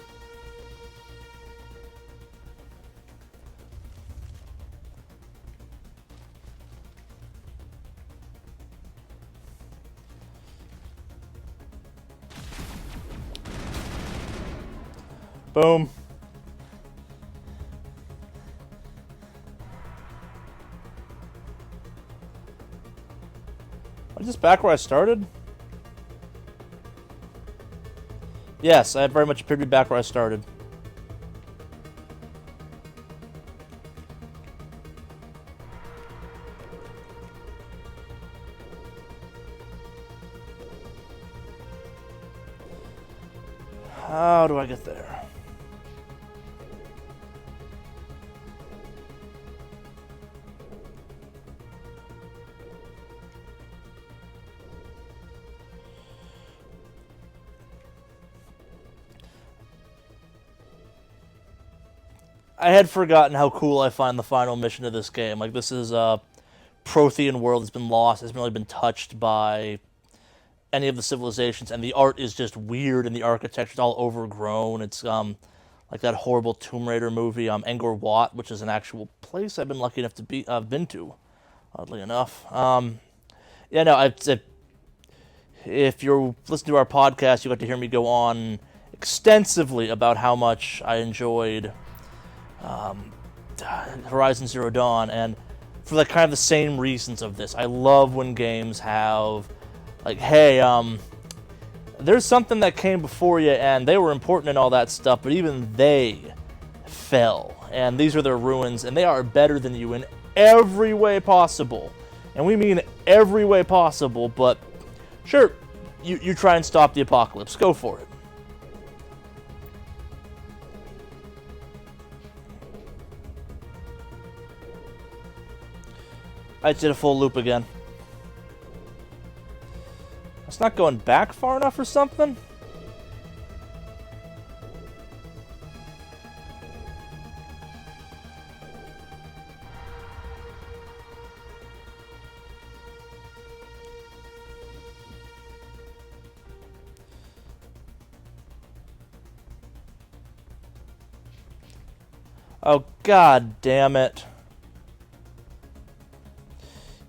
Boom. I'm just back where I started? Yes, I very much appear to be back where I started. How do I get there? I had forgotten how cool I find the final mission of this game. Like, this is a Prothean world that's been lost, hasn't really been touched by any of the civilizations, and the art is just weird, and the architecture's all overgrown. It's like that horrible Tomb Raider movie, Angkor Wat, which is an actual place I've been lucky enough to be been to, oddly enough. Yeah, no, if you're listening to our podcast, you got to hear me go on extensively about how much I enjoyed Horizon Zero Dawn, and for the kind of the same reasons of this. I love when games have, like, hey, there's something that came before you, and they were important and all that stuff, but even they fell, and these are their ruins, and they are better than you in every way possible. And we mean every way possible, but sure, you try and stop the apocalypse. Go for it. I did a full loop again. It's not going back far enough or something? Oh, god damn it.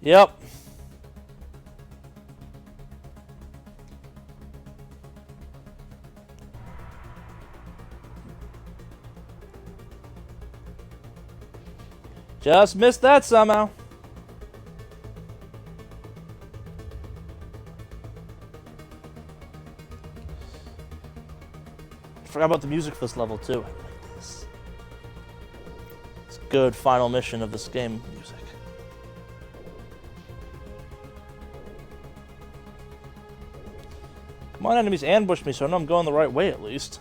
Yep. Just missed that somehow. Forgot about the music for this level too. I like this. It's a good final mission of this game music. Come on, enemies, ambush me so I know I'm going the right way at least.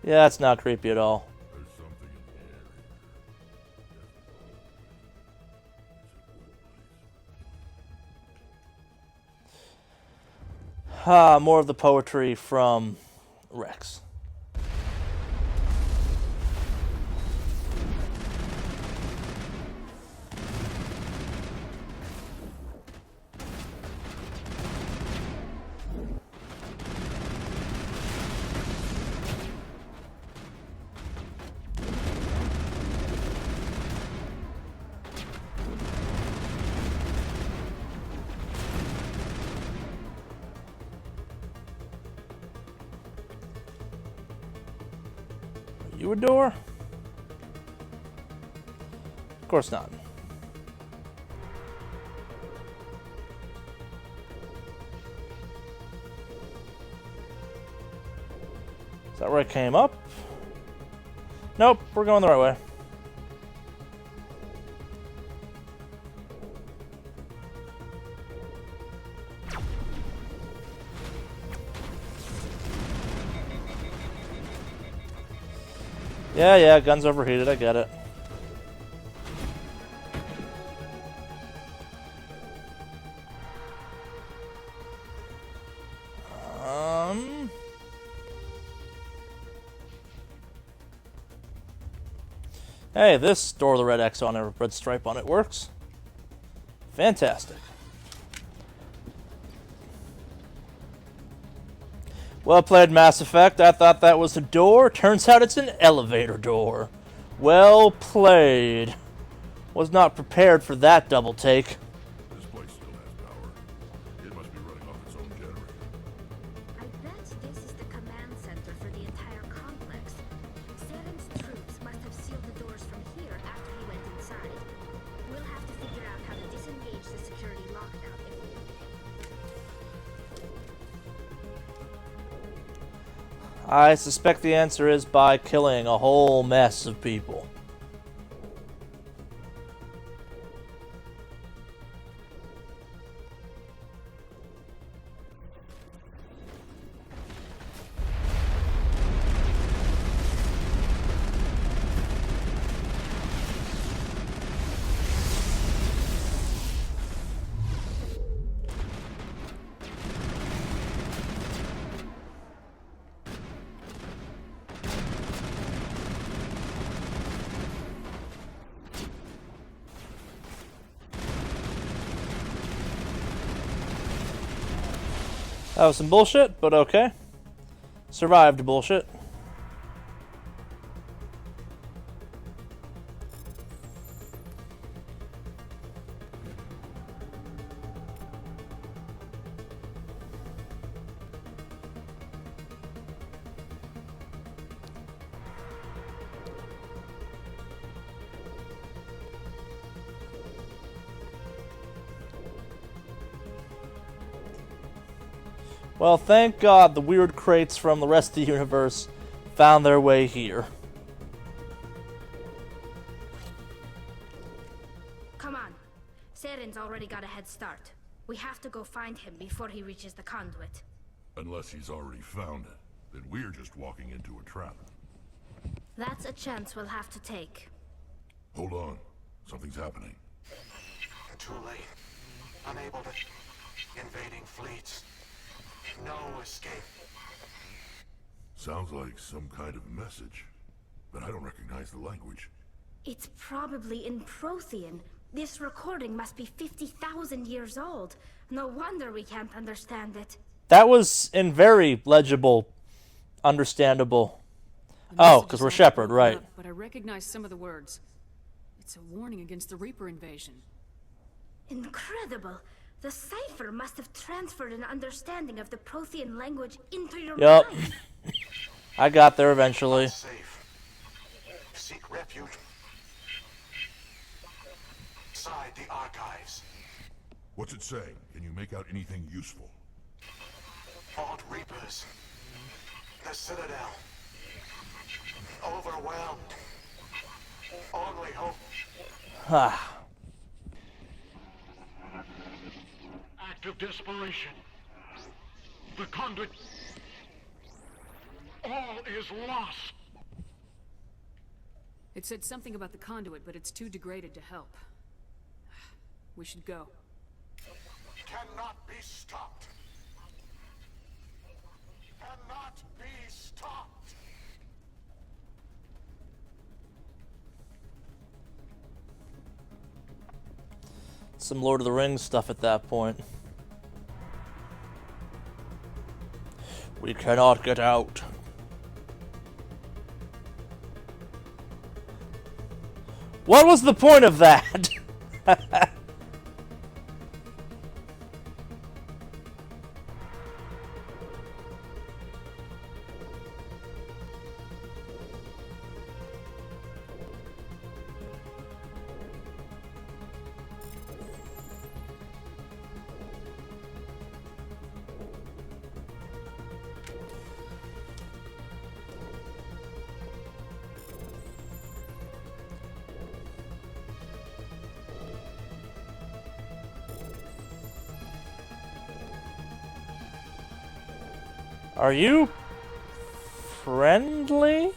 Yeah, that's not creepy at all. There's something in the air. More of the poetry from Rex. You a door? Of course not. Is that where I came up? Nope, we're going the right way. Yeah, gun's overheated, I get it. Hey, this door with a red X on it, red stripe on it works. Fantastic. Well played, Mass Effect. I thought that was a door. Turns out it's an elevator door. Well played. Was not prepared for that double take. This place still has power. It must be running off its own generator. I bet this is the command center for the entire complex. Saren's troops must have sealed the doors from here after he went inside. We'll have to figure out how to disengage the security lockdown if we... I suspect the answer is by killing a whole mess of people. That was some bullshit, but okay. Survived bullshit. Well, thank God the weird crates from the rest of the universe found their way here. Come on. Saren's already got a head start. We have to go find him before he reaches the conduit. Unless he's already found it, then we're just walking into a trap. That's a chance we'll have to take. Hold on. Something's happening. Too late. Unable to... Invading fleets. No escape. Sounds like some kind of message, but I don't recognize the language. It's probably in Prothean. This recording must be 50,000 years old. No wonder we can't understand it. That was in very legible, understandable. Oh, because we're Shepard, right. But I recognize some of the words. It's a warning against the Reaper invasion. Incredible. The cipher must have transferred an understanding of the Prothean language into your Yup. mind. I got there eventually. Safe. Seek refuge. Inside the archives. What's it saying? Can you make out anything useful? Vault Reapers. The Citadel. Overwhelmed. Only hope. Act of desperation. The conduit. All is lost. It said something about the conduit, but it's too degraded to help. We should go. Cannot be stopped. some Lord of the Rings stuff at that point. We cannot get out. What was the point of that? Are you friendly?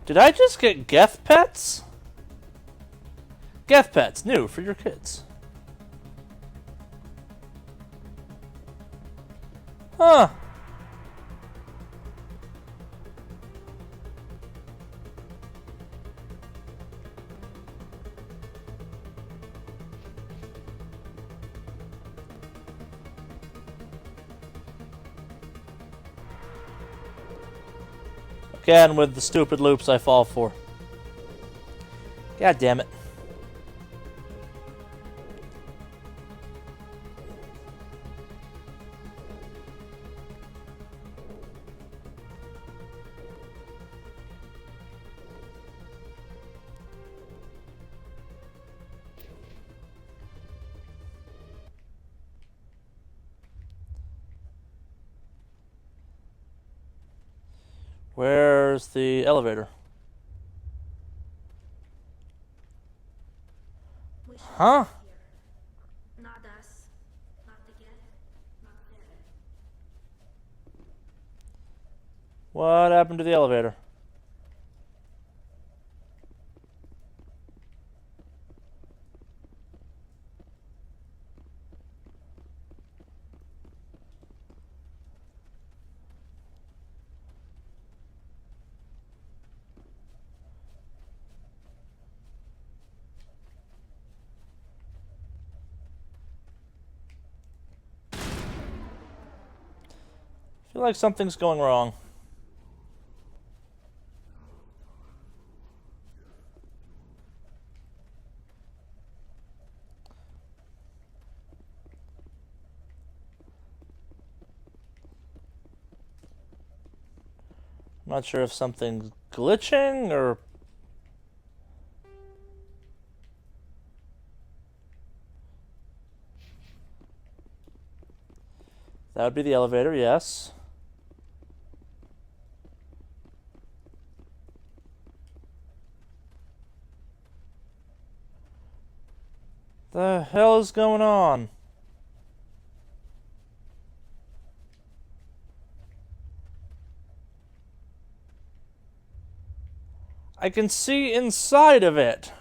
Did I just get Geth Pets? Geth Pets, new for your kids. Huh. Again, with the stupid loops I fall for. God damn it. Where's the elevator? Huh? Not us. Not the Geth. Not Varen. What happened to the elevator? I feel like something's going wrong. I'm not sure if something's glitching or... That would be the elevator, yes. The hell is going on? I can see inside of it.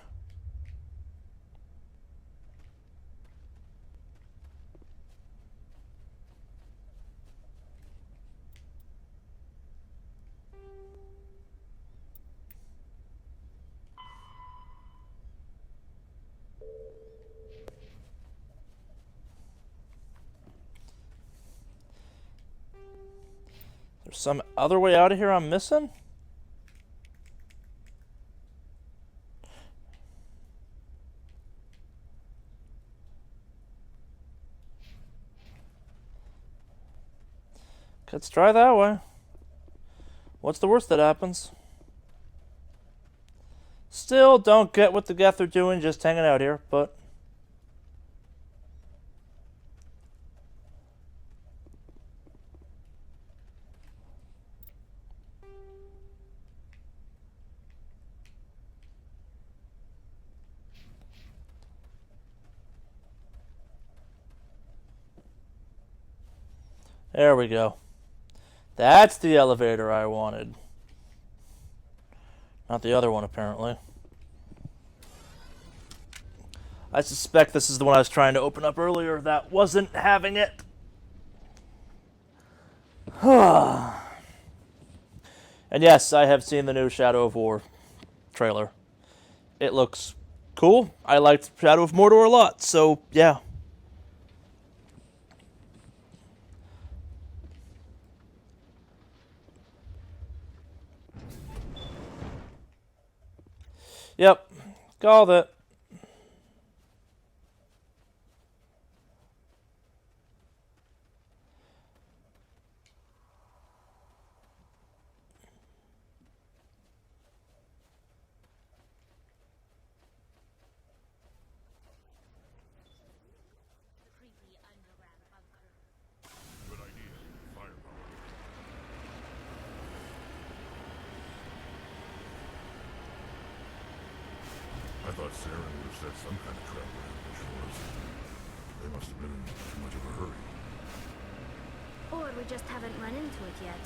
There's some other way out of here I'm missing? Let's try that way. What's the worst that happens? Still don't get what the Geth are doing just hanging out here, but... There we go. That's the elevator I wanted. Not the other one, apparently. I suspect this is the one I was trying to open up earlier that wasn't having it. And yes, I have seen the new Shadow of War trailer. It looks cool. I liked Shadow of Mordor a lot, so yeah. Yep, called it. I thought Saren would have set some kind of trap around the shores. They must have been in too much of a hurry. Or we just haven't run into it yet.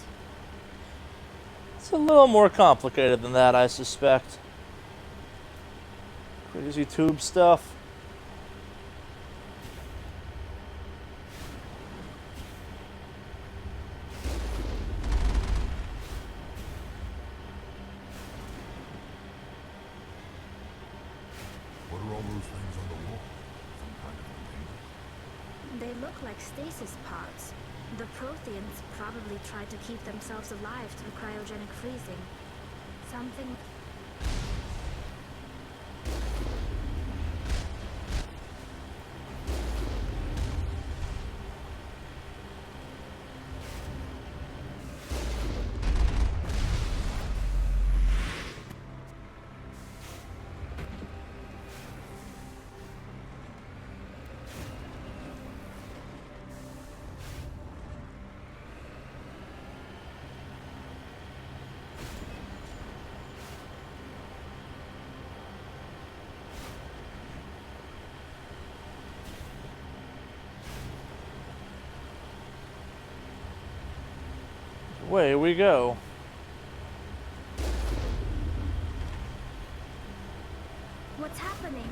It's a little more complicated than that, I suspect. Crazy tube stuff. What are all those things on the wall? Some kind of container? They look like stasis pods. The Protheans probably tried to keep themselves alive through cryogenic freezing. Something... Away we go. What's happening?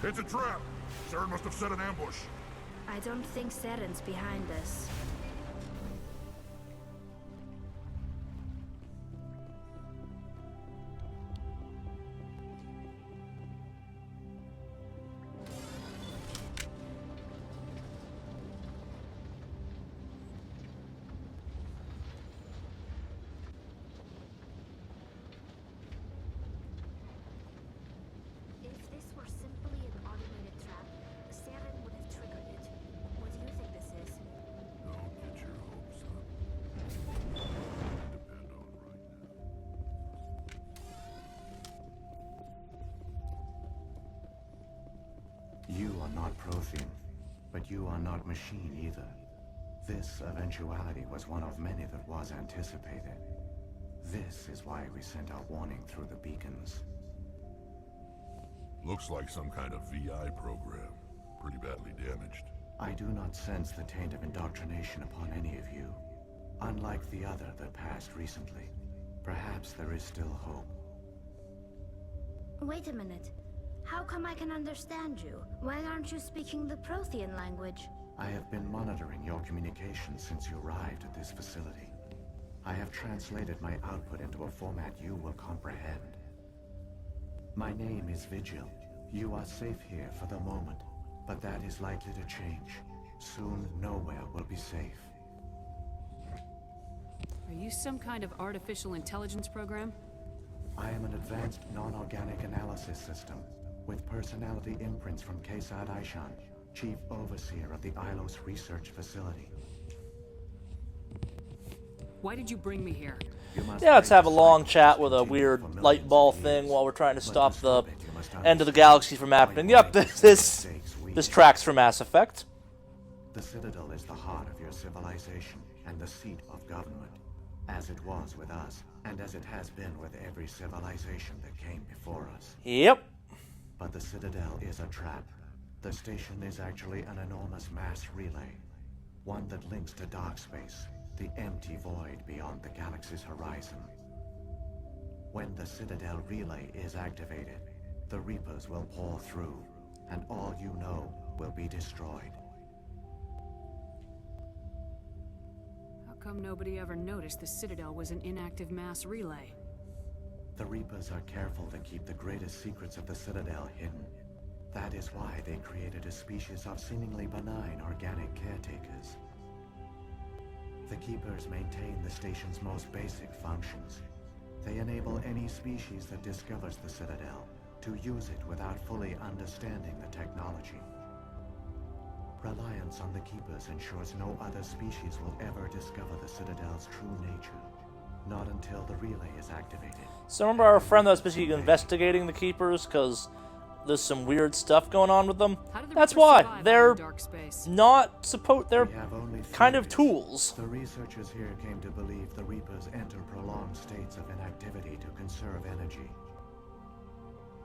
It's a trap! Saren must have set an ambush. I don't think Saren's behind this. If this were simply an automated trap, Saren would have triggered it. What do you think this is? Don't get your hopes up. Depend on right now. You are not Prothean, but you are not machine either. This eventuality was one of many that was anticipated. This is why we sent our warning through the beacons. Looks like some kind of VI program. Pretty badly damaged. I do not sense the taint of indoctrination upon any of you. Unlike the other that passed recently, perhaps there is still hope. Wait a minute. How come I can understand you? Why aren't you speaking the Prothean language? I have been monitoring your communications since you arrived at this facility. I have translated my output into a format you will comprehend. My name is Vigil. You are safe here for the moment, but that is likely to change. Soon, nowhere will be safe. Are you some kind of artificial intelligence program? I am an advanced non-organic analysis system, with personality imprints from Kesad Aishan, Chief Overseer of the Ilos Research Facility. Why did you bring me here? Yeah, let's have a long chat with a weird light ball thing while we're trying to stop the end of the galaxy from happening. Yep, this tracks for Mass Effect. The Citadel is the heart of your civilization and the seat of government, as it was with us, and as it has been with every civilization that came before us. Yep. But the Citadel is a trap. The station is actually an enormous mass relay, one that links to dark space, the empty void beyond the galaxy's horizon. When the Citadel relay is activated, the Reapers will pour through, and all you know will be destroyed. How come nobody ever noticed the Citadel was an inactive mass relay? The Reapers are careful to keep the greatest secrets of the Citadel hidden. That is why they created a species of seemingly benign organic caretakers. The Keepers maintain the station's most basic functions. They enable any species that discovers the Citadel to use it without fully understanding the technology. Reliance on the Keepers ensures no other species will ever discover the Citadel's true nature. Not until the relay is activated. So remember our friend that was basically investigating the Keepers because there's some weird stuff going on with them? That's why. They're not supposed... They're kind of tools. The researchers here came to believe the Reapers enter prolonged states of inactivity to conserve energy.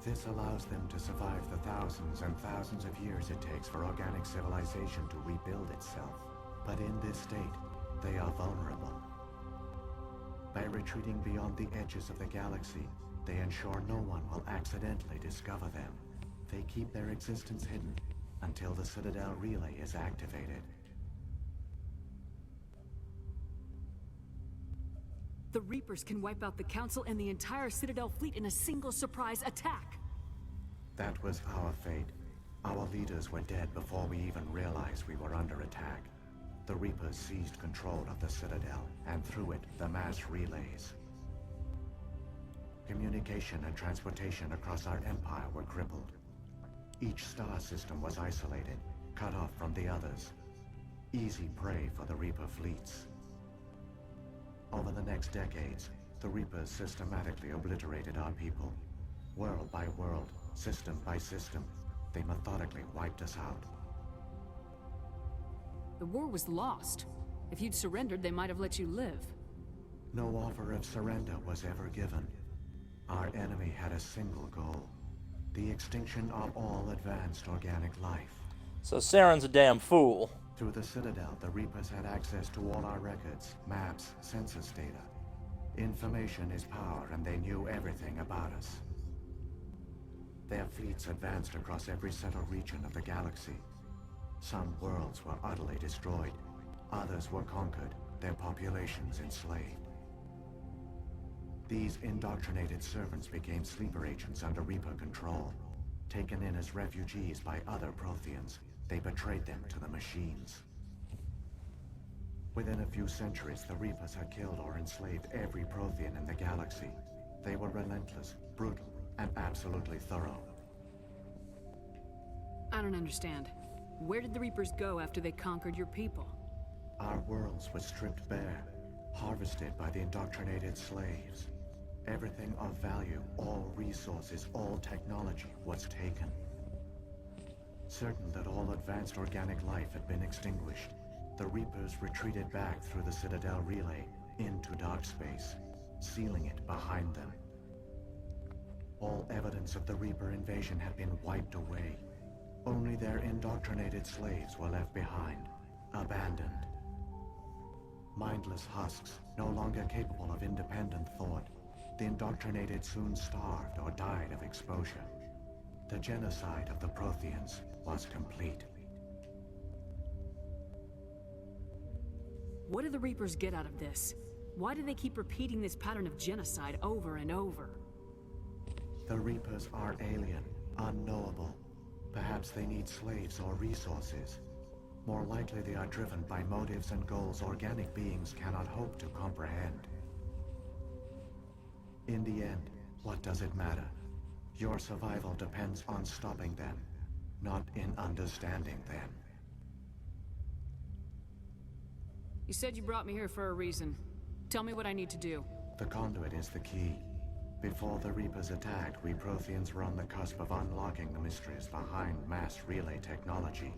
This allows them to survive the thousands and thousands of years it takes for organic civilization to rebuild itself. But in this state, they are vulnerable. By retreating beyond the edges of the galaxy, they ensure no one will accidentally discover them. They keep their existence hidden until the Citadel relay is activated. The Reapers can wipe out the Council and the entire Citadel fleet in a single surprise attack. That was our fate. Our leaders were dead before we even realized we were under attack. The Reapers seized control of the Citadel, and through it, the mass relays. Communication and transportation across our empire were crippled. Each star system was isolated, cut off from the others. Easy prey for the Reaper fleets. Over the next decades, the Reapers systematically obliterated our people. World by world, system by system, they methodically wiped us out. The war was lost. If you'd surrendered, they might have let you live. No offer of surrender was ever given. Our enemy had a single goal: the extinction of all advanced organic life. So Saren's a damn fool. Through the Citadel, the Reapers had access to all our records, maps, census data. Information is power, and they knew everything about us. Their fleets advanced across every settled region of the galaxy. Some worlds were utterly destroyed. Others were conquered, their populations enslaved. These indoctrinated servants became sleeper agents under Reaper control. Taken in as refugees by other Protheans, they betrayed them to the machines. Within a few centuries, the Reapers had killed or enslaved every Prothean in the galaxy. They were relentless, brutal, and absolutely thorough. I don't understand. Where did the Reapers go after they conquered your people? Our worlds were stripped bare, harvested by the indoctrinated slaves. Everything of value, all resources, all technology was taken. Certain that all advanced organic life had been extinguished, the Reapers retreated back through the Citadel relay into dark space, sealing it behind them. All evidence of the Reaper invasion had been wiped away. Only their indoctrinated slaves were left behind, abandoned. Mindless husks, no longer capable of independent thought. The indoctrinated soon starved or died of exposure. The genocide of the Protheans was complete. What do the Reapers get out of this? Why do they keep repeating this pattern of genocide over and over? The Reapers are alien, unknowable. Perhaps they need slaves or resources. More likely they are driven by motives and goals organic beings cannot hope to comprehend. In the end, what does it matter? Your survival depends on stopping them, not in understanding them. You said you brought me here for a reason. Tell me what I need to do. The conduit is the key. Before the Reapers attacked, we Protheans were on the cusp of unlocking the mysteries behind mass relay technology.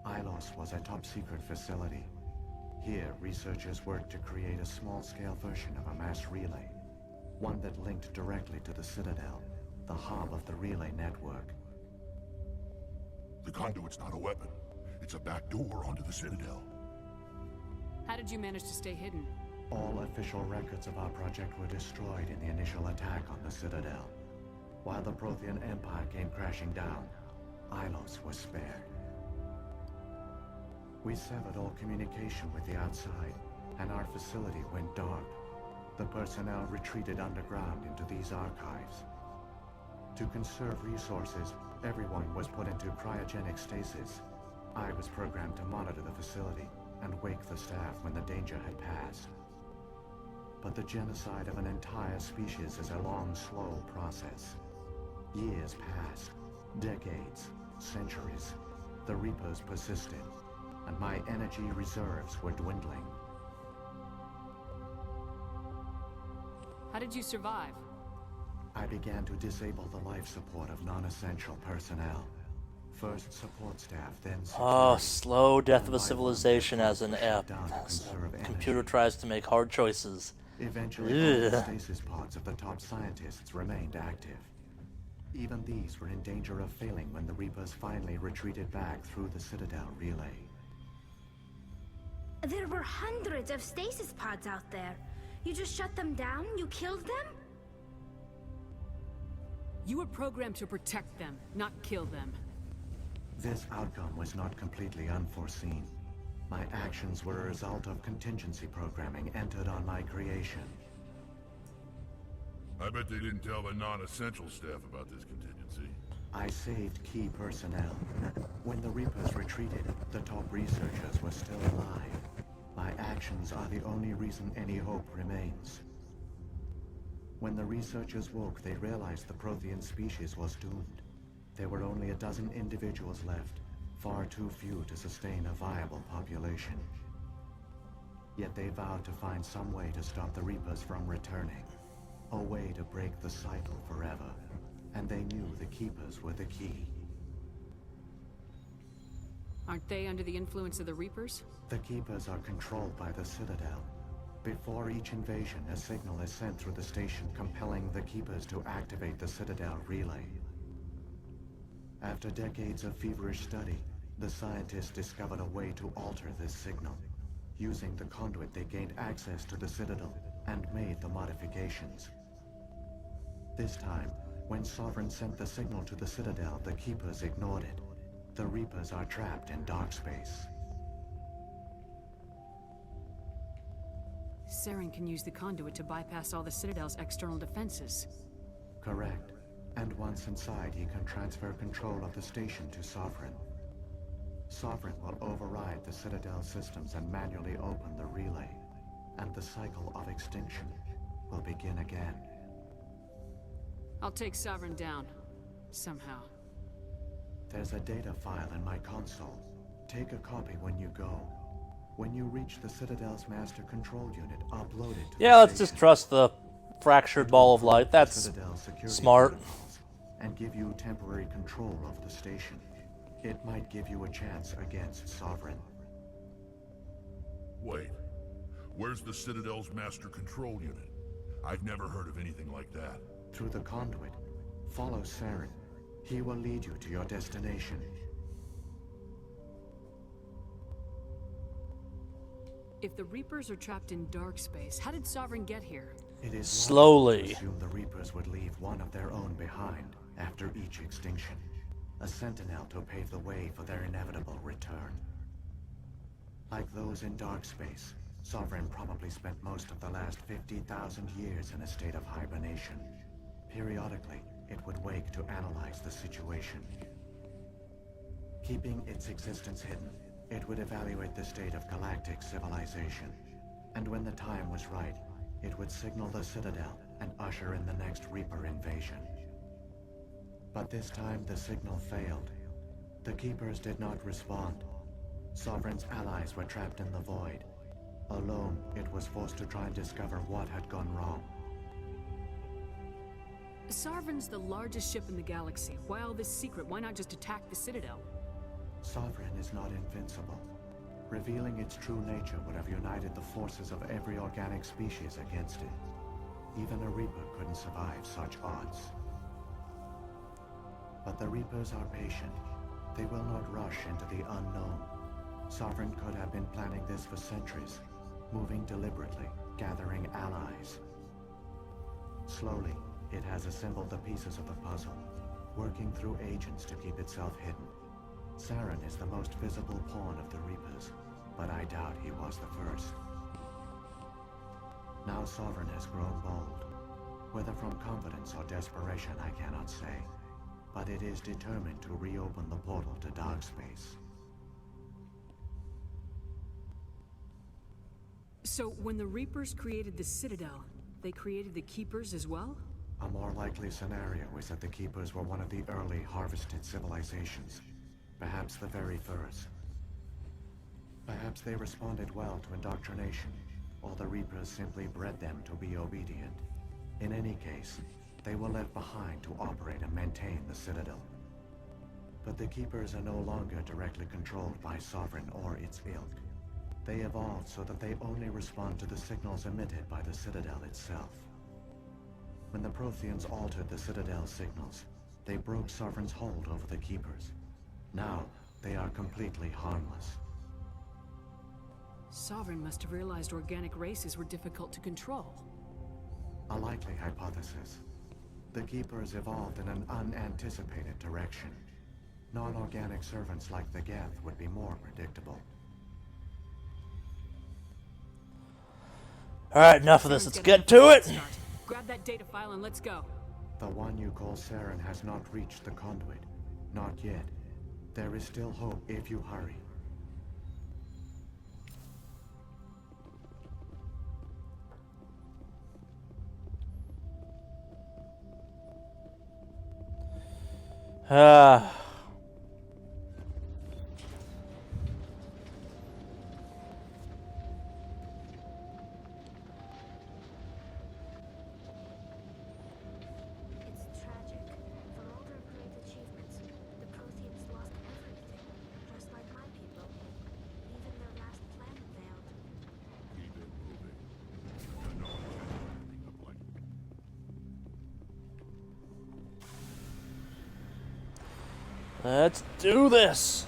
Ilos was a top-secret facility. Here, researchers worked to create a small-scale version of a mass relay, one that linked directly to the Citadel, the hub of the relay network. The conduit's not a weapon. It's a back door onto the Citadel. How did you manage to stay hidden? All official records of our project were destroyed in the initial attack on the Citadel. While the Prothean Empire came crashing down, Ilos was spared. We severed all communication with the outside, and our facility went dark. The personnel retreated underground into these archives. To conserve resources, everyone was put into cryogenic stasis. I was programmed to monitor the facility and wake the staff when the danger had passed. But the genocide of an entire species is a long, slow process. Years passed, decades, centuries. The Reapers persisted, and my energy reserves were dwindling. How did you survive? I began to disable the life support of non-essential personnel. First support staff, then security. Oh, slow death of a civilization as an computer tries to make hard choices. Eventually, all the stasis pods of the top scientists remained active. Even these were in danger of failing when the Reapers finally retreated back through the Citadel relay. There were hundreds of stasis pods out there. You just shut them down? You killed them? You were programmed to protect them, not kill them. This outcome was not completely unforeseen. My actions were a result of contingency programming entered on my creation. I bet they didn't tell the non-essential staff about this contingency. I saved key personnel. When the Reapers retreated, the top researchers were still alive. My actions are the only reason any hope remains. When the researchers woke, they realized the Prothean species was doomed. There were only a dozen individuals left, far too few to sustain a viable population. Yet they vowed to find some way to stop the Reapers from returning. A way to break the cycle forever. And they knew the Keepers were the key. Aren't they under the influence of the Reapers? The Keepers are controlled by the Citadel. Before each invasion, a signal is sent through the station compelling the Keepers to activate the Citadel relay. After decades of feverish study, the scientists discovered a way to alter this signal. Using the conduit, they gained access to the Citadel and made the modifications. This time, when Sovereign sent the signal to the Citadel, the Keepers ignored it. The Reapers are trapped in dark space. Saren can use the conduit to bypass all the Citadel's external defenses. Correct. And once inside, he can transfer control of the station to Sovereign. Sovereign will override the Citadel systems and manually open the relay. And the cycle of extinction will begin again. I'll take Sovereign down. Somehow. There's a data file in my console. Take a copy when you go. When you reach the Citadel's master control unit, upload it to Yeah, let's just trust the fractured ball of light. That's smart. And give you temporary control of the station. It might give you a chance against Sovereign. Wait, where's the Citadel's master control unit? I've never heard of anything like that. Through the conduit. Follow Saren. He will lead you to your destination. If the Reapers are trapped in dark space, how did Sovereign get here? It is slowly. To assume the Reapers would leave one of their own behind after each extinction. A sentinel to pave the way for their inevitable return. Like those in dark space, Sovereign probably spent most of the last 50,000 years in a state of hibernation. Periodically, it would wake to analyze the situation. Keeping its existence hidden, it would evaluate the state of galactic civilization. And when the time was right, it would signal the Citadel and usher in the next Reaper invasion. But this time the signal failed. The Keepers did not respond. Sovereign's allies were trapped in the void. Alone, it was forced to try and discover what had gone wrong. Sovereign's the largest ship in the galaxy. Why all this secret? Why not just attack the Citadel? Sovereign is not invincible. Revealing its true nature would have united the forces of every organic species against it. Even a Reaper couldn't survive such odds. But the Reapers are patient. They will not rush into the unknown. Sovereign could have been planning this for centuries, moving deliberately, gathering allies. Slowly, it has assembled the pieces of the puzzle, working through agents to keep itself hidden. Saren is the most visible pawn of the Reapers, but I doubt he was the first. Now Sovereign has grown bold. Whether from confidence or desperation, I cannot say. But it is determined to reopen the portal to dark space. So, when the Reapers created the Citadel, they created the Keepers as well? A more likely scenario is that the Keepers were one of the early harvested civilizations. Perhaps the very first. Perhaps they responded well to indoctrination, or the Reapers simply bred them to be obedient. In any case, they were left behind to operate and maintain the Citadel. But the Keepers are no longer directly controlled by Sovereign or its ilk. They evolved so that they only respond to the signals emitted by the Citadel itself. When the Protheans altered the Citadel's signals, they broke Sovereign's hold over the Keepers. Now, they are completely harmless. Sovereign must have realized organic races were difficult to control. A likely hypothesis. The Keepers evolved in an unanticipated direction. Non-organic servants like the Geth would be more predictable. Alright, enough of this. Let's get to it! Grab that data file and let's go. The one you call Saren has not reached the conduit. Not yet. There is still hope if you hurry. It's tragic. For all their great achievements, the Protheans lost everything, just like my people. Even their last plan failed. Keep it moving. And no intention of the plane. Let's do this!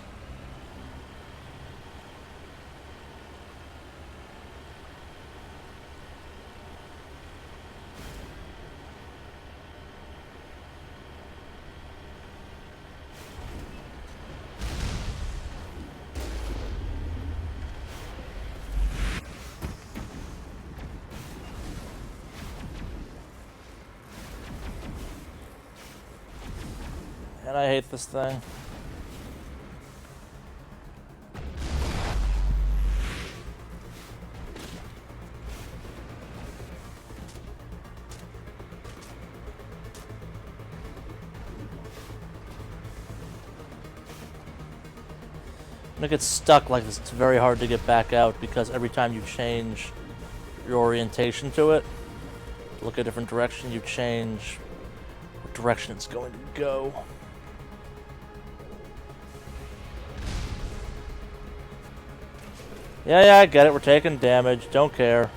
And I hate this thing. When it gets stuck like this, it's very hard to get back out because every time you change your orientation to it, look a different direction, you change what direction it's going to go. Yeah, I get it. We're taking damage. Don't care.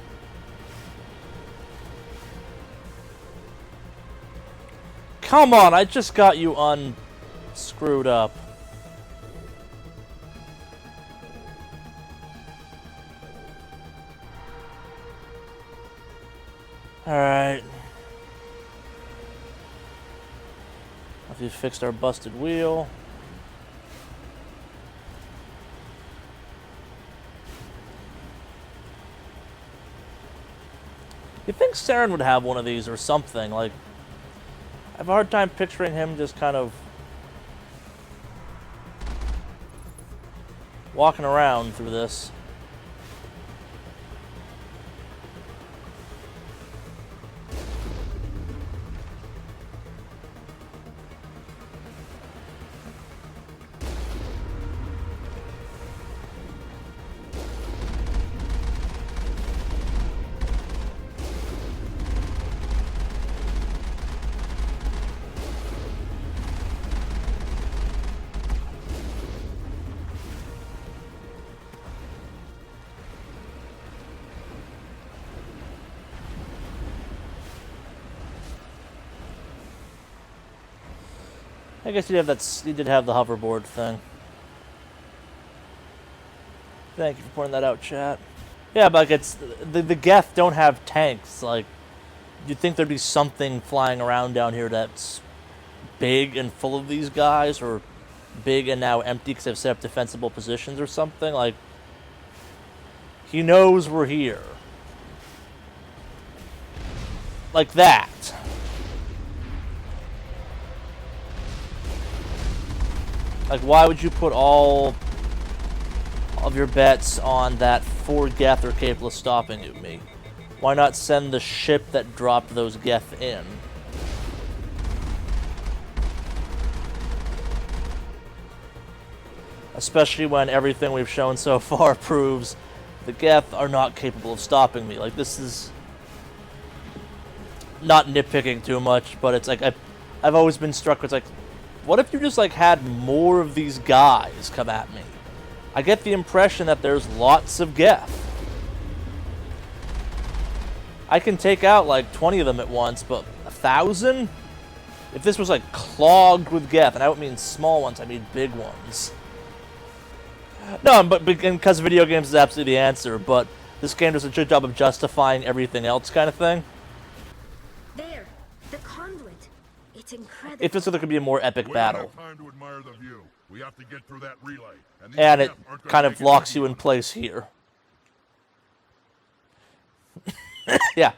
Come on, I just got you unscrewed up. Alright. After we fixed our busted wheel. You'd think Saren would have one of these or something. Like, I have a hard time picturing him just kind of walking around through this. I guess you did have the hoverboard thing. Thank you for pointing that out, chat. Yeah, but like it's the Geth don't have tanks. Like, you'd think there'd be something flying around down here that's big and full of these guys, or big and now empty because they've set up defensible positions or something. Like, he knows we're here. like that. Like, why would you put all of your bets on that 4 Geth are capable of stopping me? Why not send the ship that dropped those Geth in? Especially when everything we've shown so far proves the Geth are not capable of stopping me. Like, this is not nitpicking too much, but it's like I've always been struck with, like, what if you just like had more of these guys come at me? I get the impression that there's lots of Geth. I can take out like 20 of them at once, but 1,000? If this was like clogged with Geth, and I don't mean small ones, I mean big ones. No, but because video games is absolutely the answer, but this game does a good job of justifying everything else kind of thing. There, the conduit. It's incredible. It feels like there could be a more epic battle. Time to admire the view. We have to get through that relay. And it kind of locks you in place here. Yeah.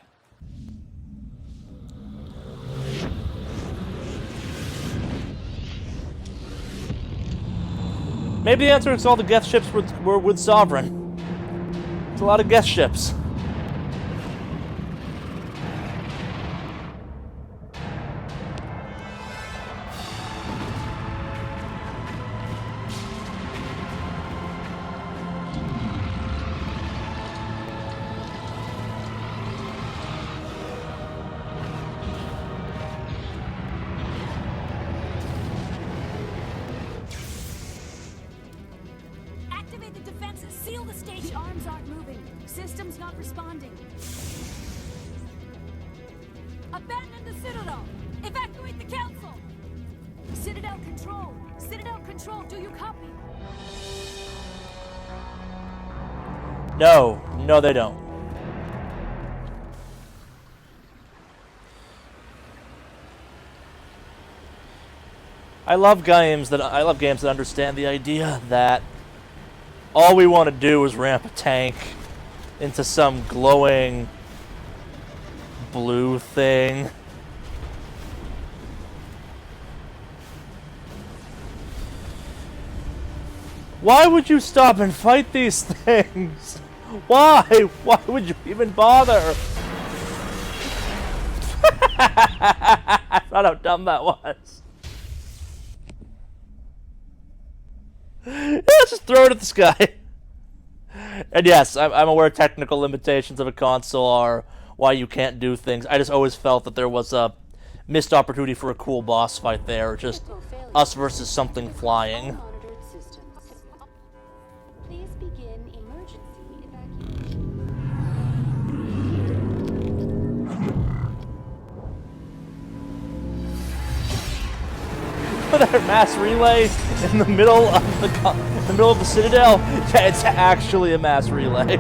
Maybe the answer is all the Geth ships were with Sovereign. It's a lot of Geth ships. Abandon the Citadel! Evacuate the Council! Citadel Control! Citadel Control, do you copy? No. No, they don't. I love games that understand the idea that all we want to do is ramp a tank into some glowing blue thing. Why would you stop and fight these things? Why? Why would you even bother? I thought how dumb that was. Yeah, just throw it at the sky. And yes, I'm aware technical limitations of a console are why you can't do things. I just always felt that there was a missed opportunity for a cool boss fight there. Just us versus something flying. Please begin emergency evacuation. That mass relay in the middle of the Citadel. Yeah, it's actually a mass relay,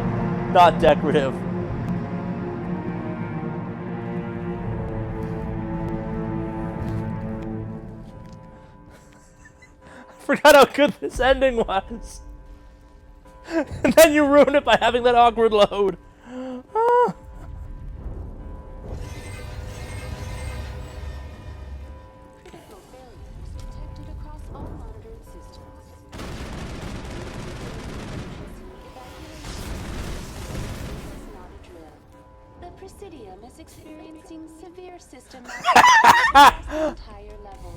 not decorative. I forgot how good this ending was. And then you ruined it by having that awkward load. Ah. The Presidium is experiencing severe system across the entire level.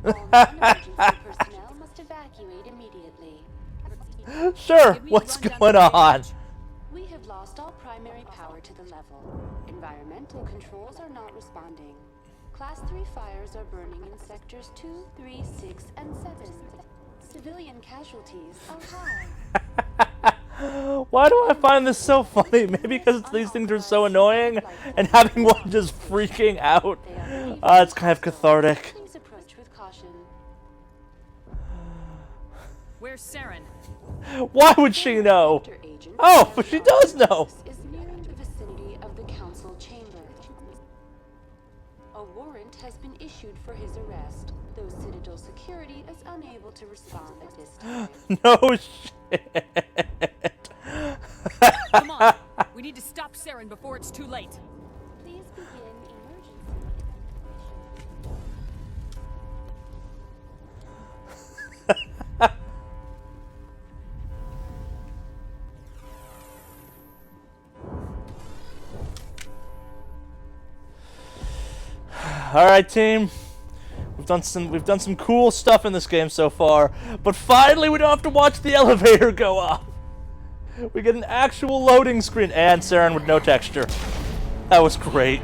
All non-emergency personnel must evacuate immediately. Sure, what's going on? We have lost all primary power to the level. Environmental controls are not responding. Class 3 fires are burning in sectors 2, 3, 6, and 7. Civilian casualties are high. Why do I find this so funny? Maybe because these things are so annoying, and having one just freaking out, it's kind of cathartic. Please approach with caution. Where's Saren? Why would she know? Oh, but she does know. Is nearing the vicinity of the council chamber. A warrant has been issued for his arrest, though Citadel security is unable to respond at this time. No shit. Come on, we need to stop Saren before it's too late. Please begin All right, team. We've done some cool stuff in this game so far, but finally we don't have to watch the elevator go up. We get an actual loading screen and Saren with no texture. That was great.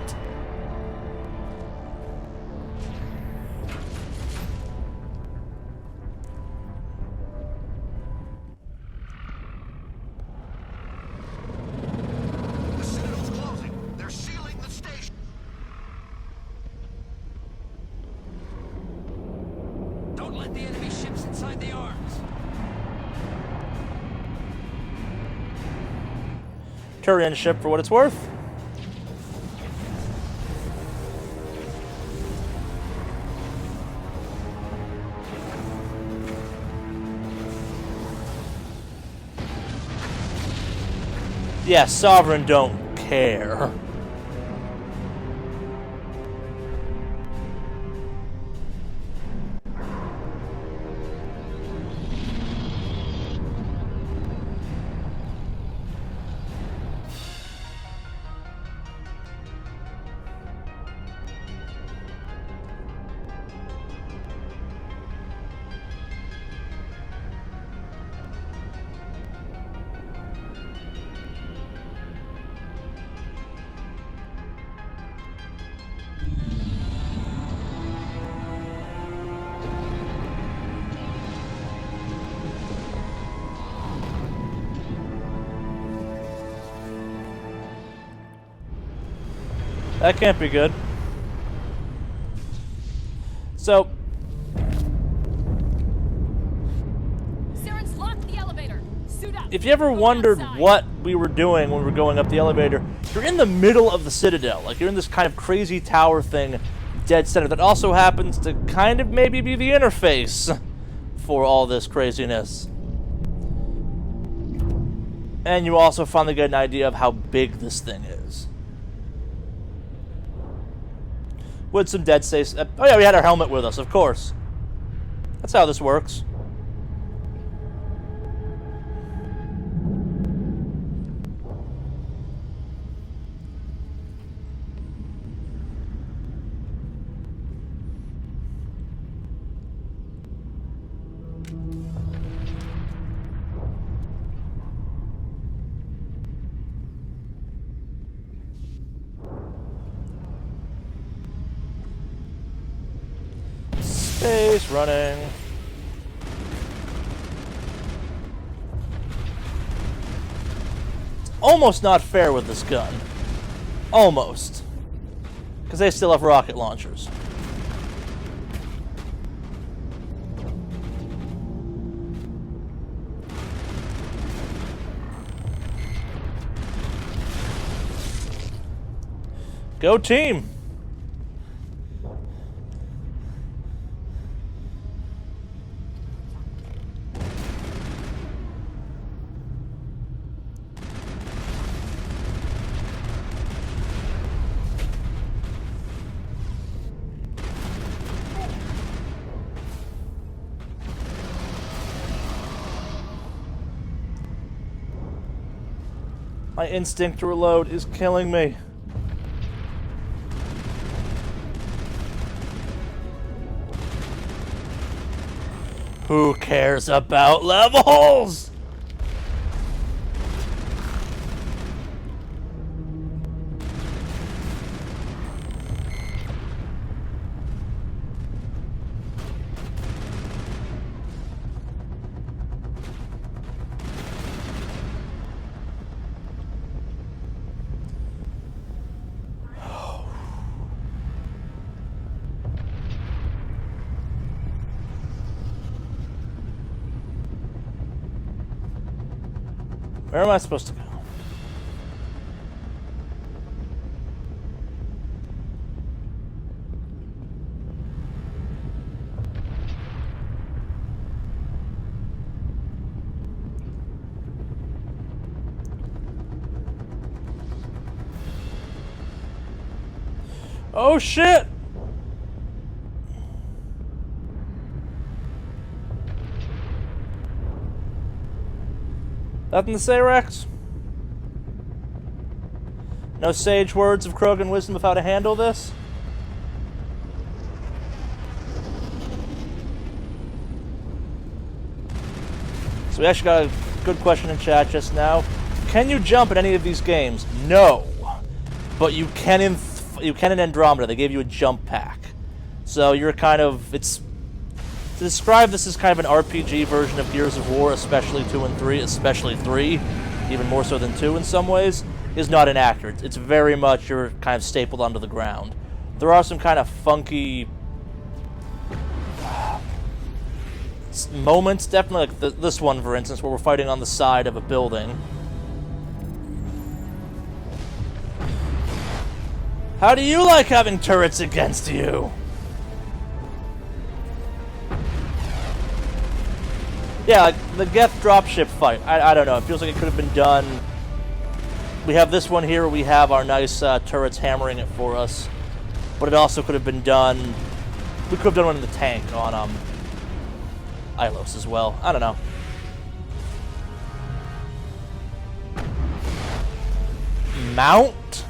The Citadel's closing. They're sealing the station. Don't let the enemy ships inside the arms. Turian ship for what it's worth. Yeah, Sovereign don't care. That can't be good. So, Saren's locked the elevator. Suit up. if you ever wondered what we were doing when we were going up the elevator, you're in the middle of the Citadel. Like, you're in this kind of crazy tower thing, dead center, that also happens to kind of maybe be the interface for all this craziness. And you also finally get an idea of how big this thing is. With some dead space. Oh yeah, we had our helmet with us, of course. That's how this works. Space running. It's almost not fair with this gun. Almost. Because they still have rocket launchers. Go team! My instinct to reload is killing me. Who cares about levels? Where am I supposed to go? Oh shit! Nothing to say, Rex? No sage words of Krogan wisdom of how to handle this? So we actually got a good question in chat just now. Can you jump in any of these games? No. But you can in Andromeda. They gave you a jump pack. So you're kind of... To describe this as kind of an RPG version of Gears of War, especially 2 and 3, especially 3, even more so than 2 in some ways, is not inaccurate. It's very much you're kind of stapled onto the ground. There are some kind of funky moments, definitely like this one, for instance, where we're fighting on the side of a building. How do you like having turrets against you? Yeah, like the Geth dropship fight. I don't know. It feels like it could have been done. We have this one here where we have our nice turrets hammering it for us. But it also could have been done... We could have done one in the tank on Ilos as well. I don't know. Mount?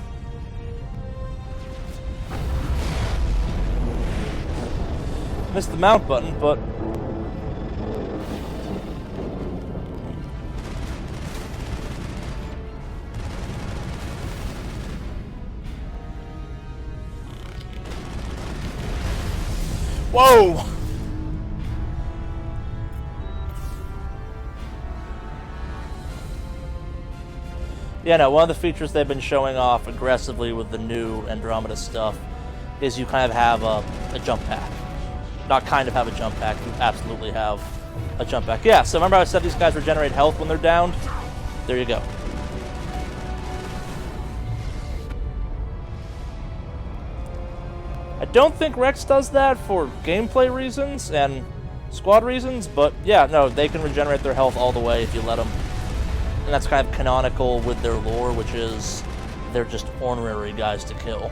Missed the mount button, but... Whoa! Yeah, no, one of the features they've been showing off aggressively with the new Andromeda stuff is you kind of have a jump pack. Not kind of have a jump pack, you absolutely have a jump pack. Yeah, so remember I said these guys regenerate health when they're downed? There you go. I don't think Rex does that for gameplay reasons and squad reasons, but yeah, no, they can regenerate their health all the way if you let them. And that's kind of canonical with their lore, which is they're just ornery guys to kill.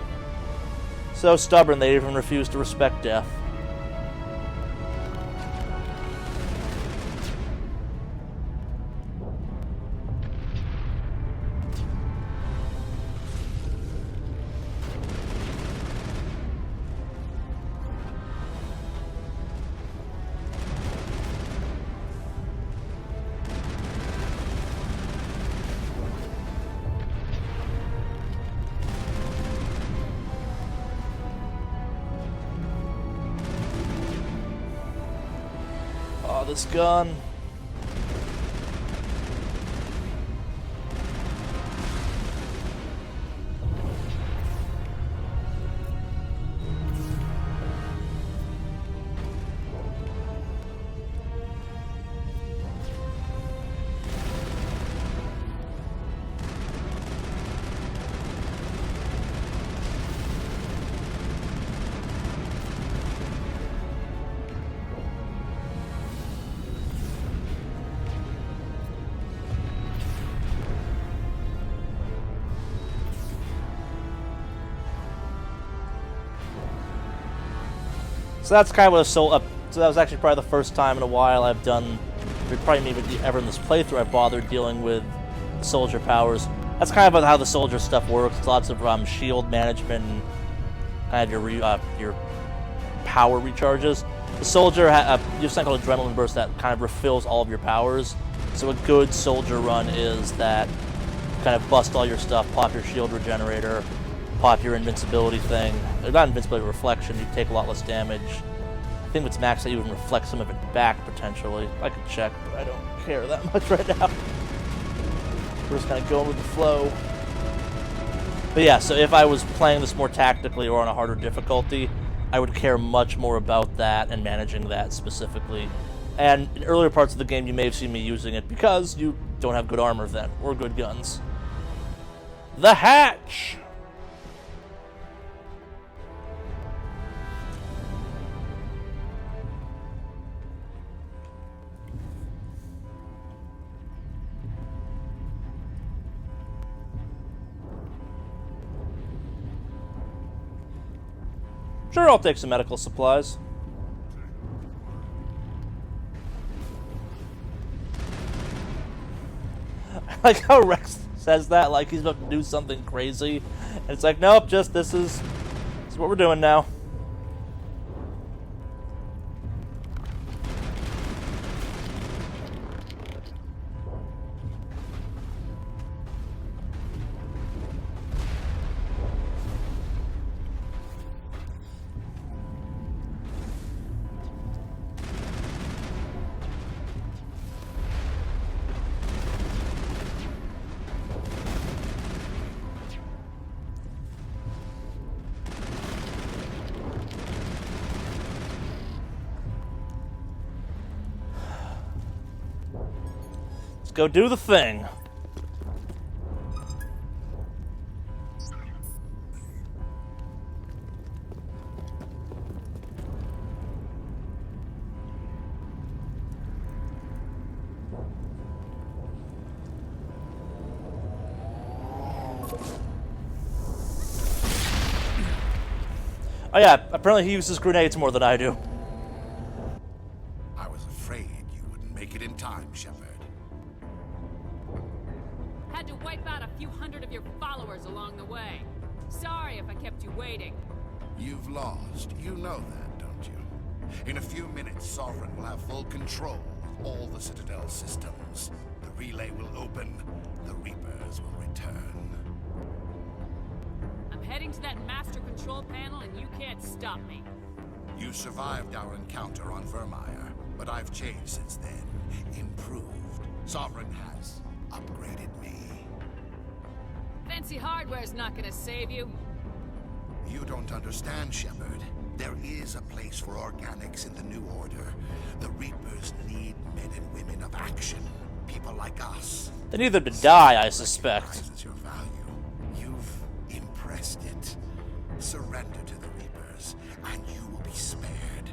So stubborn, they even refuse to respect death. This gun. So that's kind of what so that was actually probably the first time in a while I've done, probably maybe ever in this playthrough, I've bothered dealing with soldier powers. That's kind of how the soldier stuff works. It's lots of shield management and kind of your power recharges. The soldier, you have something called Adrenaline Burst that kind of refills all of your powers. So a good soldier run is that kind of bust all your stuff, pop your shield regenerator, pop your invincibility thing. Not invincibility, reflection, you take a lot less damage. I think with its max, that you even reflect some of it back, potentially. I could check, but I don't care that much right now. We're just kind of going with the flow. But yeah, so if I was playing this more tactically or on a harder difficulty, I would care much more about that and managing that specifically. And in earlier parts of the game, you may have seen me using it because you don't have good armor then, or good guns. The hatch! Sure, I'll take some medical supplies. I like how Rex says that like he's about to do something crazy. And it's like, nope, just this is what we're doing now. go do the thing. Oh yeah, apparently he uses grenades more than I do. I was afraid you wouldn't make it in time, Shepard. Had to wipe out a few hundred of your followers along the way. Sorry if I kept you waiting. You've lost. You know that, don't you? In a few minutes, Sovereign will have full control of all the Citadel systems. The relay will open. The Reapers will return. I'm heading to that master control panel and you can't stop me. You survived our encounter on Vermeer, but I've changed since then. Improved. Sovereign has upgraded me. Fancy hardware's not gonna save you. You don't understand, Shepard. There is a place for organics in the New Order. The Reapers need men and women of action. People like us. They need them to die, I suspect. Recognizes your value. You've impressed it. Surrender to the Reapers, and you will be spared.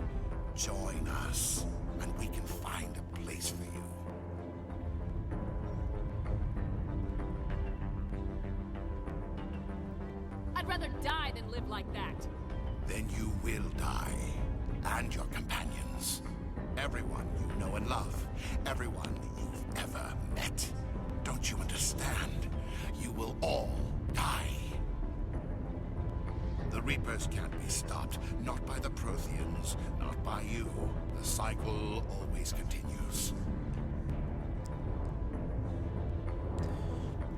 Join us, and we can find a place for you. I'd rather die than live like that. Then you will die, and your companions. Everyone you know and love. Everyone you've ever met. Don't you understand? You will all die. The Reapers can't be stopped. Not by the Protheans. Not by you. The cycle always continues.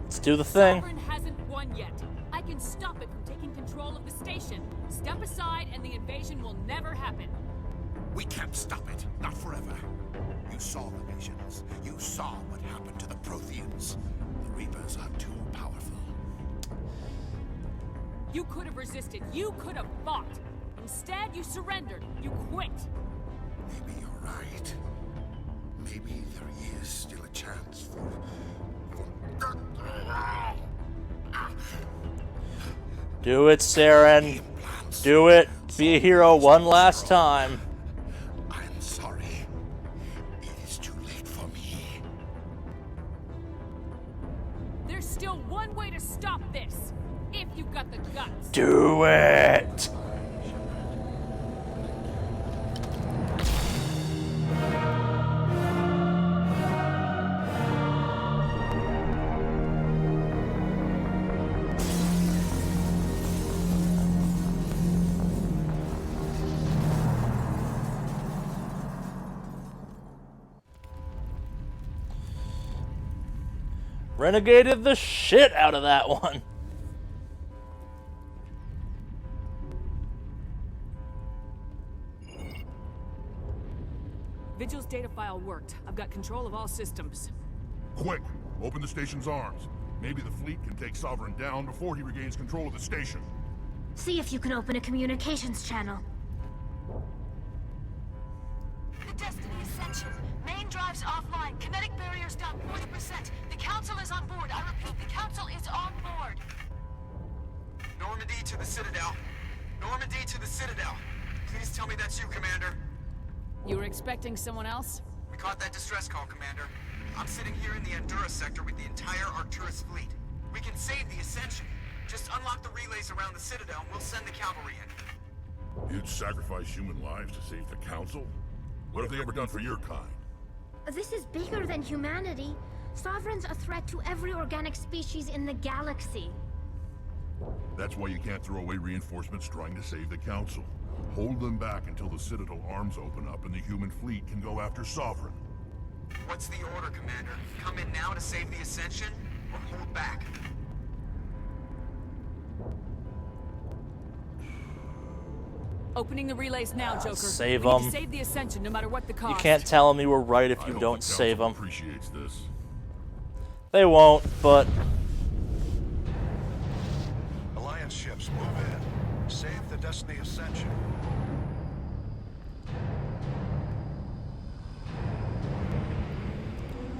Let's do the thing. Sovereign hasn't won yet. I can stop it from taking control of the station. Step aside and the invasion will never happen. We can't stop it. Not forever. You saw the visions. You saw what happened to the Protheans. The Reapers are too powerful. You could have resisted. You could have fought. Instead, you surrendered. You quit. Maybe you're right. Maybe there is still a chance for... Do it, Saren. Do it. Be a hero one last time. I'm sorry. It is too late for me. There's still one way to stop this. If you've got the guts. Do it. Renegaded the shit out of that one. Vigil's data file worked. I've got control of all systems. Quick! Open the station's arms. Maybe the fleet can take Sovereign down before he regains control of the station. See if you can open a communications channel. The Destiny Ascension. Main drives offline. Kinetic barriers down 40%. The Council is on board. I repeat, the Council is on board. Normandy to the Citadel. Normandy to the Citadel. Please tell me that's you, Commander. You were expecting someone else? We caught that distress call, Commander. I'm sitting here in the Endura sector with the entire Arcturus fleet. We can save the Ascension. Just unlock the relays around the Citadel and we'll send the cavalry in. You'd sacrifice human lives to save the Council? What have they ever done for your kind? This is bigger than humanity. Sovereign's a threat to every organic species in the galaxy. That's why you can't throw away reinforcements trying to save the Council. Hold them back until the Citadel arms open up and the human fleet can go after Sovereign. What's the order, Commander? Come in now to save the Ascension, or hold back? Opening the relays now, Joker. Save We need to them. save the Ascension, no matter what the cost. You can't tell them you were right if I you hope don't the save Council them. appreciates this. They won't, but Alliance ships, move in. Save the Destiny Ascension.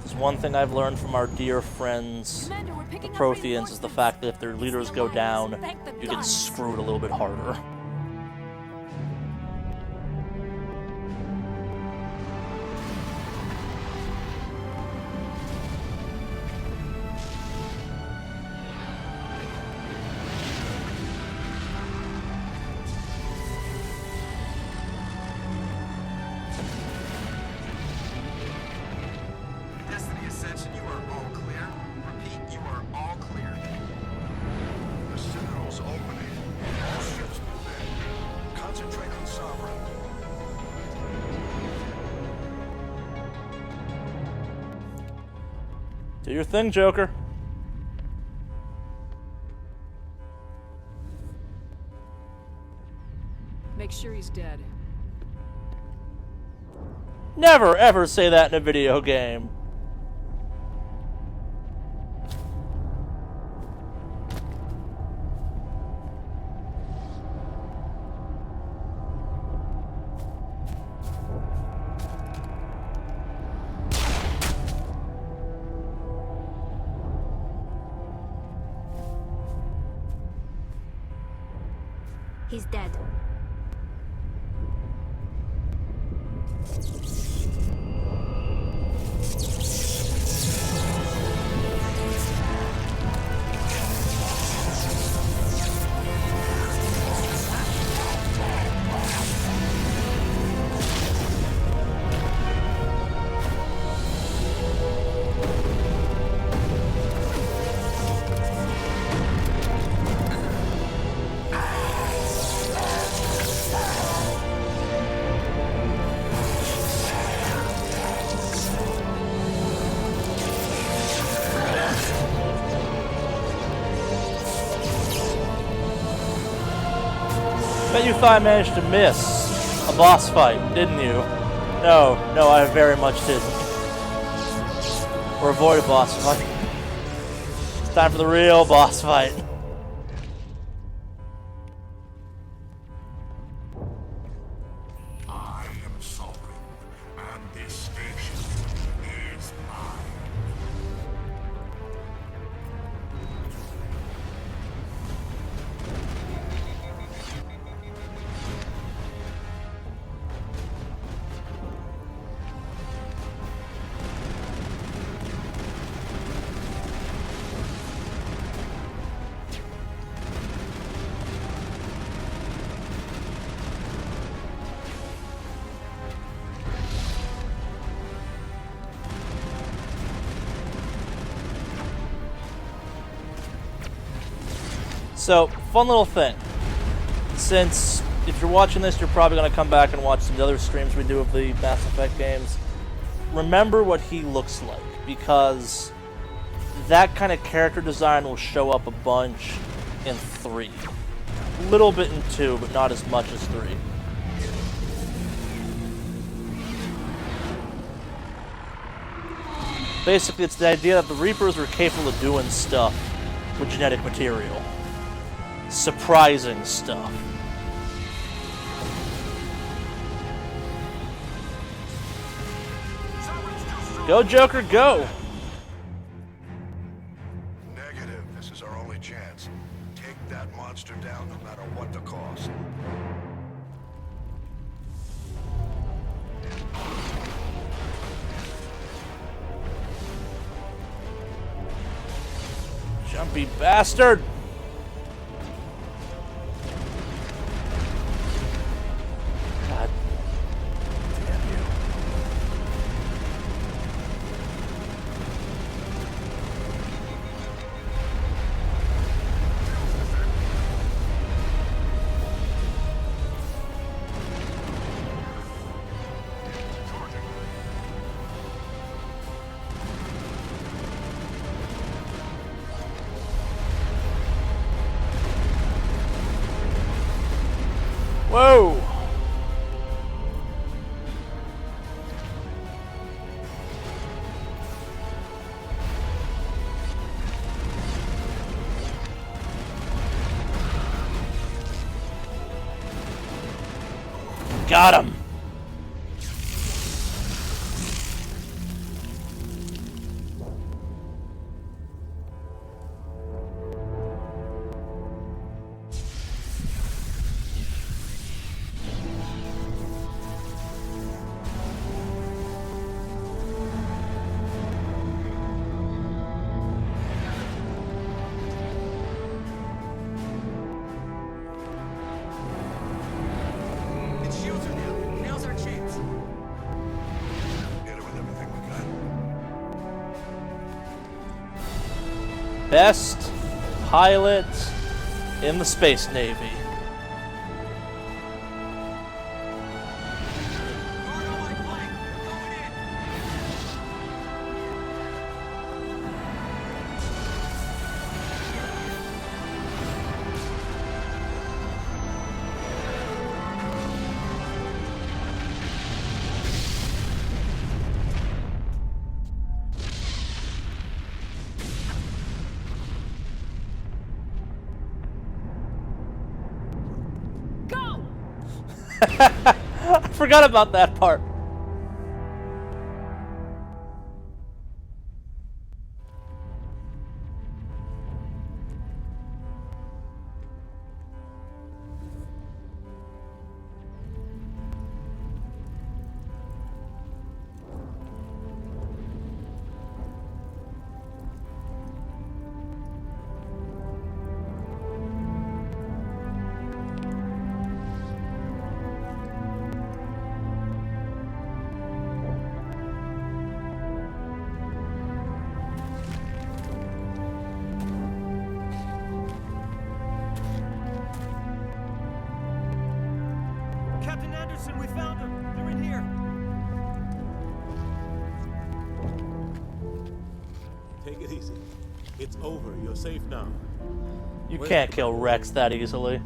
this one thing I've learned from our dear friends, the Protheans, is the fact that if their leaders go down, you get screwed a little bit harder. Do your thing, Joker. Make sure he's dead. Never ever say that in a video game. He's dead. Bet you thought I managed to miss a boss fight, didn't you? No, I very much didn't. Or avoid a boss fight. It's time for the real boss fight. I am sovereign, and this station is mine. So, fun little thing. Since, if you're watching this, you're probably going to come back and watch some of the other streams we do of the Mass Effect games. Remember what he looks like, because that kind of character design will show up a bunch in 3. A little bit in 2, but not as much as 3. Basically, it's the idea that the Reapers were capable of doing stuff with genetic material. Surprising stuff. Go, Joker, go! Negative. This is our only chance. Take that monster down no matter what the cost. Jumpy bastard! God damn you. Whoa! Got him! Best pilot in the Space Navy. I forgot about that part. Captain Anderson, we found them. They're in here. Take it easy. It's over. You're safe now. You can't kill Rex that easily.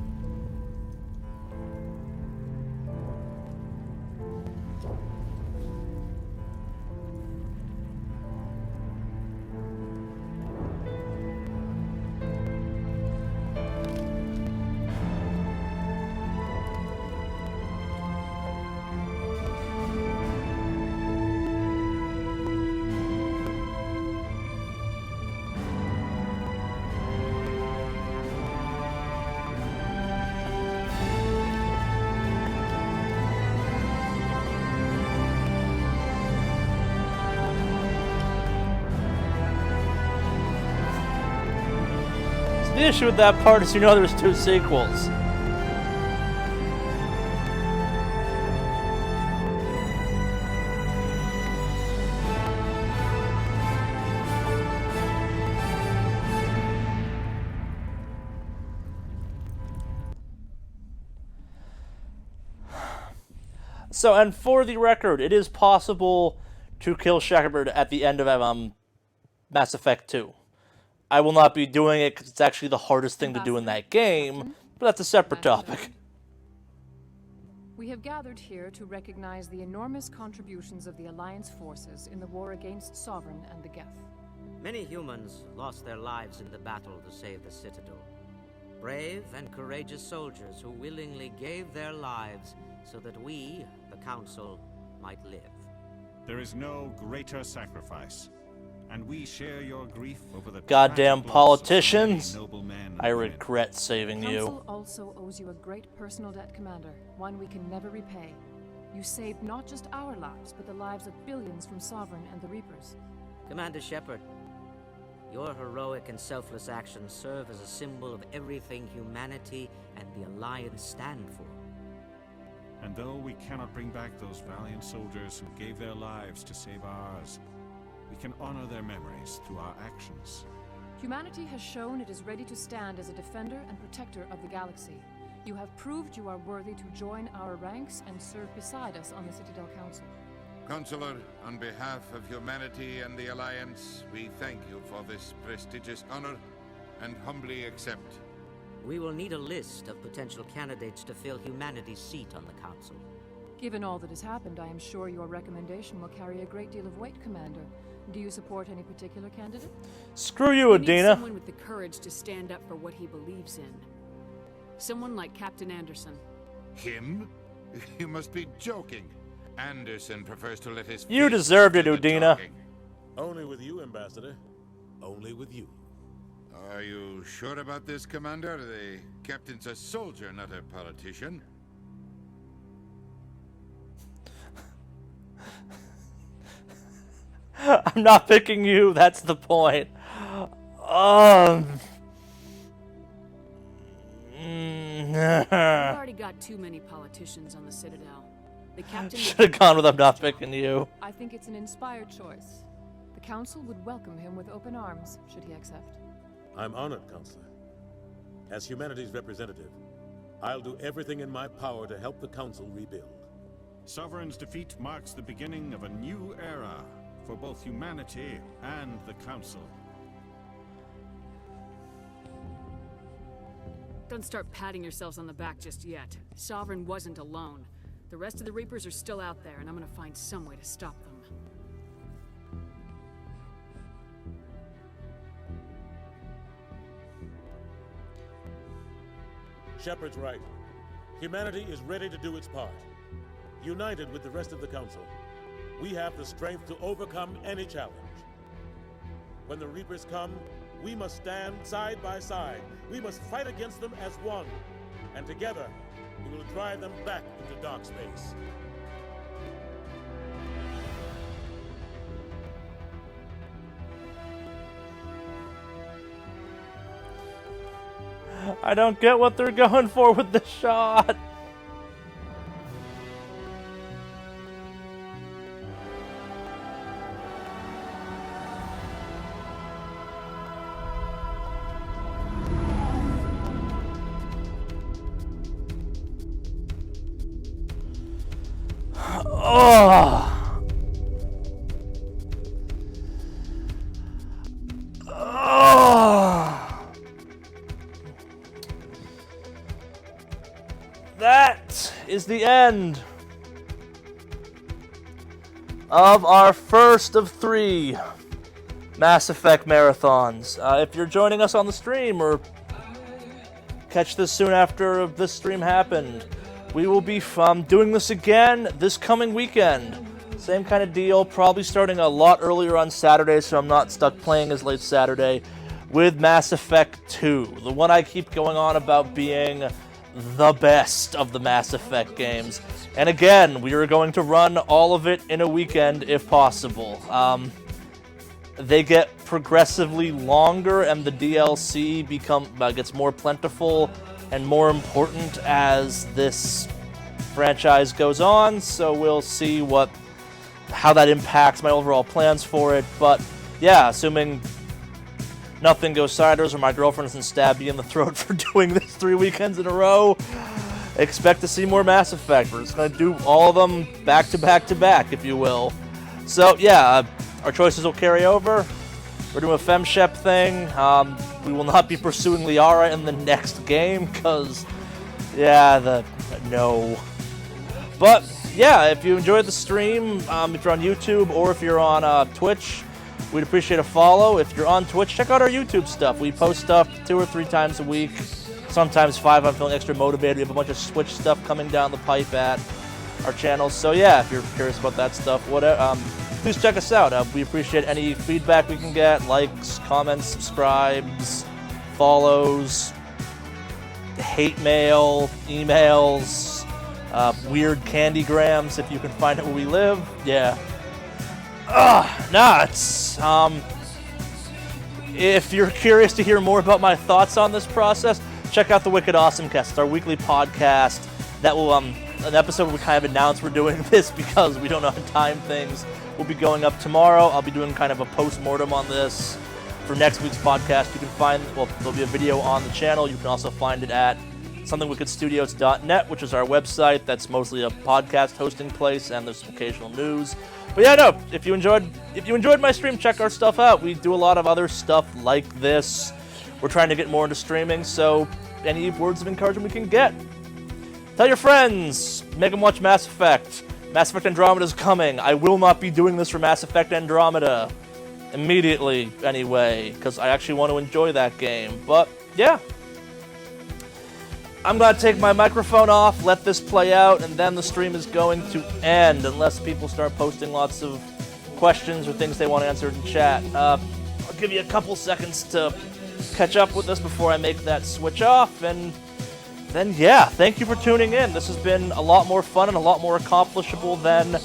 The issue with that part is, you know, there's 2 sequels. So, and for the record, it is possible to kill Shepard at the end of Mass Effect 2. I will not be doing it because it's actually the hardest thing to do in that game, but that's a separate topic. We have gathered here to recognize the enormous contributions of the Alliance forces in the war against Sovereign and the Geth. Many humans lost their lives in the battle to save the Citadel. Brave and courageous soldiers who willingly gave their lives so that we, the Council, might live. There is no greater sacrifice. And we share your grief over the goddamn politicians. I regret saving the you. Council also owes you a great personal debt, Commander, one we can never repay. You saved not just our lives, but the lives of billions from Sovereign and the Reapers. Commander Shepard, your heroic and selfless actions serve as a symbol of everything humanity and the Alliance stand for. And though we cannot bring back those valiant soldiers who gave their lives to save ours, we can honor their memories through our actions. Humanity has shown it is ready to stand as a defender and protector of the galaxy. You have proved you are worthy to join our ranks and serve beside us on the Citadel Council. Consular, on behalf of humanity and the Alliance, we thank you for this prestigious honor and humbly accept. We will need a list of potential candidates to fill humanity's seat on the Council. Given all that has happened, I am sure your recommendation will carry a great deal of weight, Commander. Do you support any particular candidate? Screw you, Adina. Someone with the courage to stand up for what he believes in. Someone like Captain Anderson. Him? You must be joking. Anderson prefers to let his... You deserved it, Udina. Only with you, Ambassador. Only with you. Are you sure about this, Commander? The captain's a soldier, not a politician. I'm not picking you, that's the point. We've already got too many politicians on the Citadel. The captain should have gone with I'm not picking you. I think it's an inspired choice. The Council would welcome him with open arms, should he accept. I'm honored, Counselor. As humanity's representative, I'll do everything in my power to help the Council rebuild. Sovereign's defeat marks the beginning of a new era for both humanity and the Council. Don't start patting yourselves on the back just yet. Sovereign wasn't alone. The rest of the Reapers are still out there, and I'm gonna find some way to stop them. Shepard's right. Humanity is ready to do its part. United with the rest of the Council, we have the strength to overcome any challenge. When the Reapers come, we must stand side by side. We must fight against them as one. And together, we will drive them back into dark space. I don't get what they're going for with the shot. Oh. That is the end of our first of 3 Mass Effect marathons. If you're joining us on the stream or catch this soon after this stream happened, we will be doing this again this coming weekend. Same kind of deal, probably starting a lot earlier on Saturday so I'm not stuck playing as late Saturday, with Mass Effect 2, the one I keep going on about being the best of the Mass Effect games. And again, we are going to run all of it in a weekend if possible. They get progressively longer and the DLC gets more plentiful and more important as this franchise goes on, so we'll see how that impacts my overall plans for it. But yeah, assuming nothing goes sideways or my girlfriend doesn't stab me in the throat for doing this 3 weekends in a row, expect to see more Mass Effect. We're just going to do all of them back to back to back, if you will. So yeah, our choices will carry over. We're doing a FemShep thing. We will not be pursuing Liara in the next game, because, yeah, no. But yeah, if you enjoyed the stream, if you're on YouTube or if you're on Twitch, we'd appreciate a follow. If you're on Twitch, check out our YouTube stuff. We post stuff 2 or 3 times a week, sometimes 5. I'm feeling extra motivated. We have a bunch of Switch stuff coming down the pipe at our channels. So yeah, if you're curious about that stuff, whatever, please check us out. We appreciate any feedback we can get, likes, comments, subscribes, follows, hate mail, emails, weird candygrams if you can find it where we live. Yeah. It's if you're curious to hear more about my thoughts on this process, check out the Wicked Awesome Cast. It's our weekly podcast that will an episode where we kind of announce we're doing this because we don't know how to time things. Will be going up tomorrow. I'll be doing kind of a post-mortem on this for next week's podcast. You can find, there'll be a video on the channel. You can also find it at somethingwickedstudios.net, which is our website. That's mostly a podcast hosting place, and there's some occasional news. But yeah, no, if you enjoyed my stream, check our stuff out. We do a lot of other stuff like this. We're trying to get more into streaming, so any words of encouragement we can get. Tell your friends. Make them watch Mass Effect. Mass Effect Andromeda is coming. I will not be doing this for Mass Effect Andromeda immediately, anyway, because I actually want to enjoy that game. But yeah, I'm going to take my microphone off, let this play out, and then the stream is going to end, unless people start posting lots of questions or things they want answered in chat. I'll give you a couple seconds to catch up with this before I make that switch off, and then yeah, thank you for tuning in. This has been a lot more fun and a lot more accomplishable than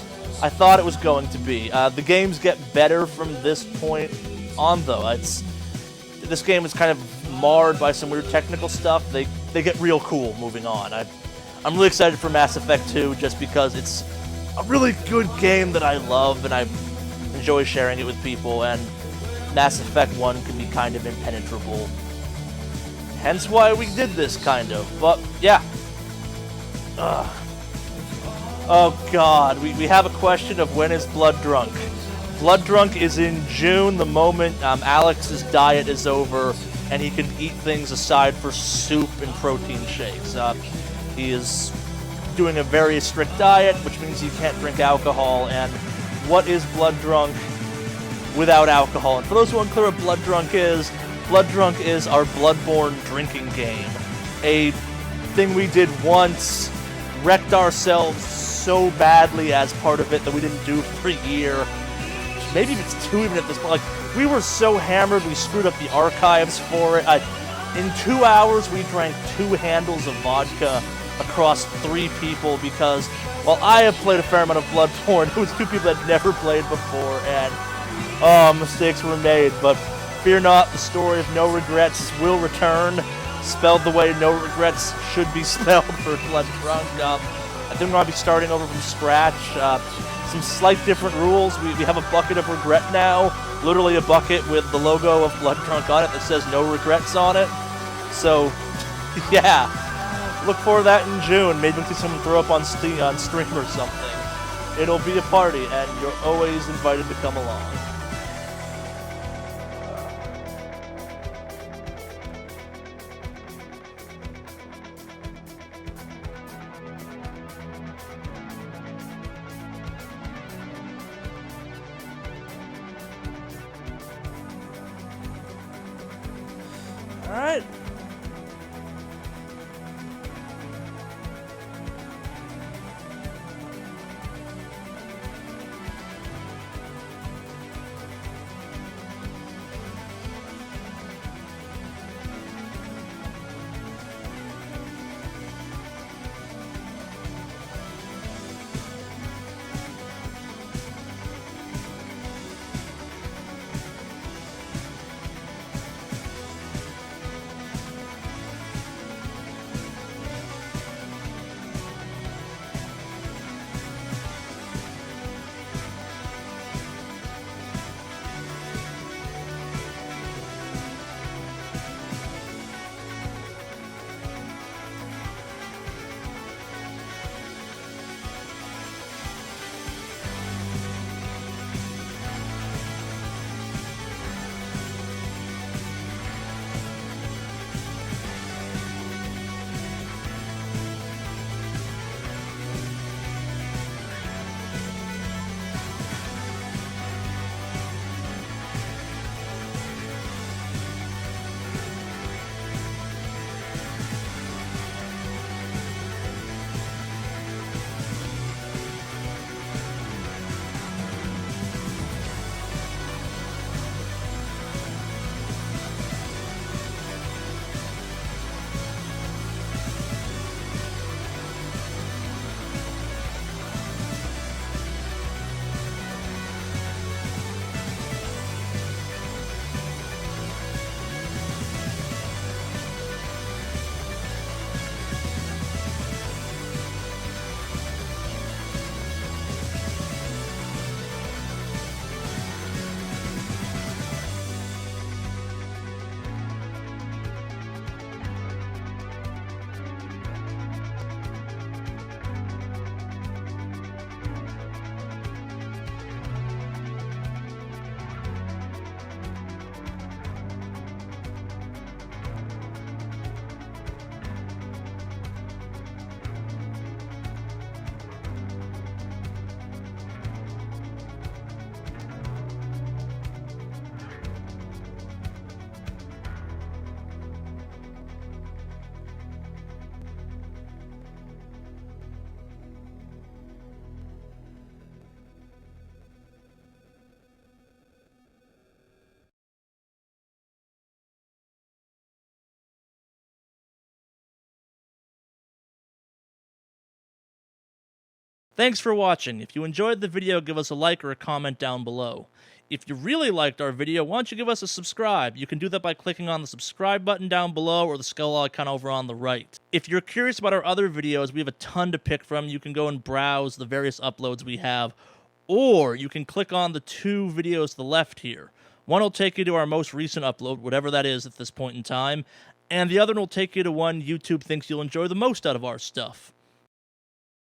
I thought it was going to be. The games get better from this point on, though. This game is kind of marred by some weird technical stuff. They get real cool moving on. I'm really excited for Mass Effect 2 just because it's a really good game that I love and I enjoy sharing it with people. And Mass Effect 1 can be kind of impenetrable. Hence why we did this, kind of. But, yeah. Ugh. Oh god, we have a question of when is Blood Drunk. Blood Drunk is in June, the moment Alex's diet is over and he can eat things aside for soup and protein shakes. He is doing a very strict diet, which means he can't drink alcohol. And what is Blood Drunk without alcohol? And for those who aren't clear what Blood Drunk is our Bloodborne drinking game. A thing we did once, wrecked ourselves so badly as part of it that we didn't do for a year. Maybe it's 2 even at this point. Like, we were so hammered we screwed up the archives for it. In 2 hours we drank 2 handles of vodka across 3 people because, while I have played a fair amount of Bloodborne, it was 2 people that had never played before, and mistakes were made. But fear not, the story of no regrets will return, spelled the way no regrets should be spelled for Blood Drunk. I think we're going to be starting over from scratch. Some slight different rules. We have a bucket of regret now. Literally a bucket with the logo of Blood Drunk on it that says no regrets on it. So, yeah. Look for that in June. Maybe we'll see someone throw up on stream or something. It'll be a party, and you're always invited to come along. Alright. Thanks for watching. If you enjoyed the video, give us a like or a comment down below. If you really liked our video, why don't you give us a subscribe? You can do that by clicking on the subscribe button down below or the skull icon over on the right. If you're curious about our other videos, we have a ton to pick from. You can go and browse the various uploads we have, or you can click on the 2 videos to the left here. One will take you to our most recent upload, whatever that is at this point in time, and the other will take you to one YouTube thinks you'll enjoy the most out of our stuff.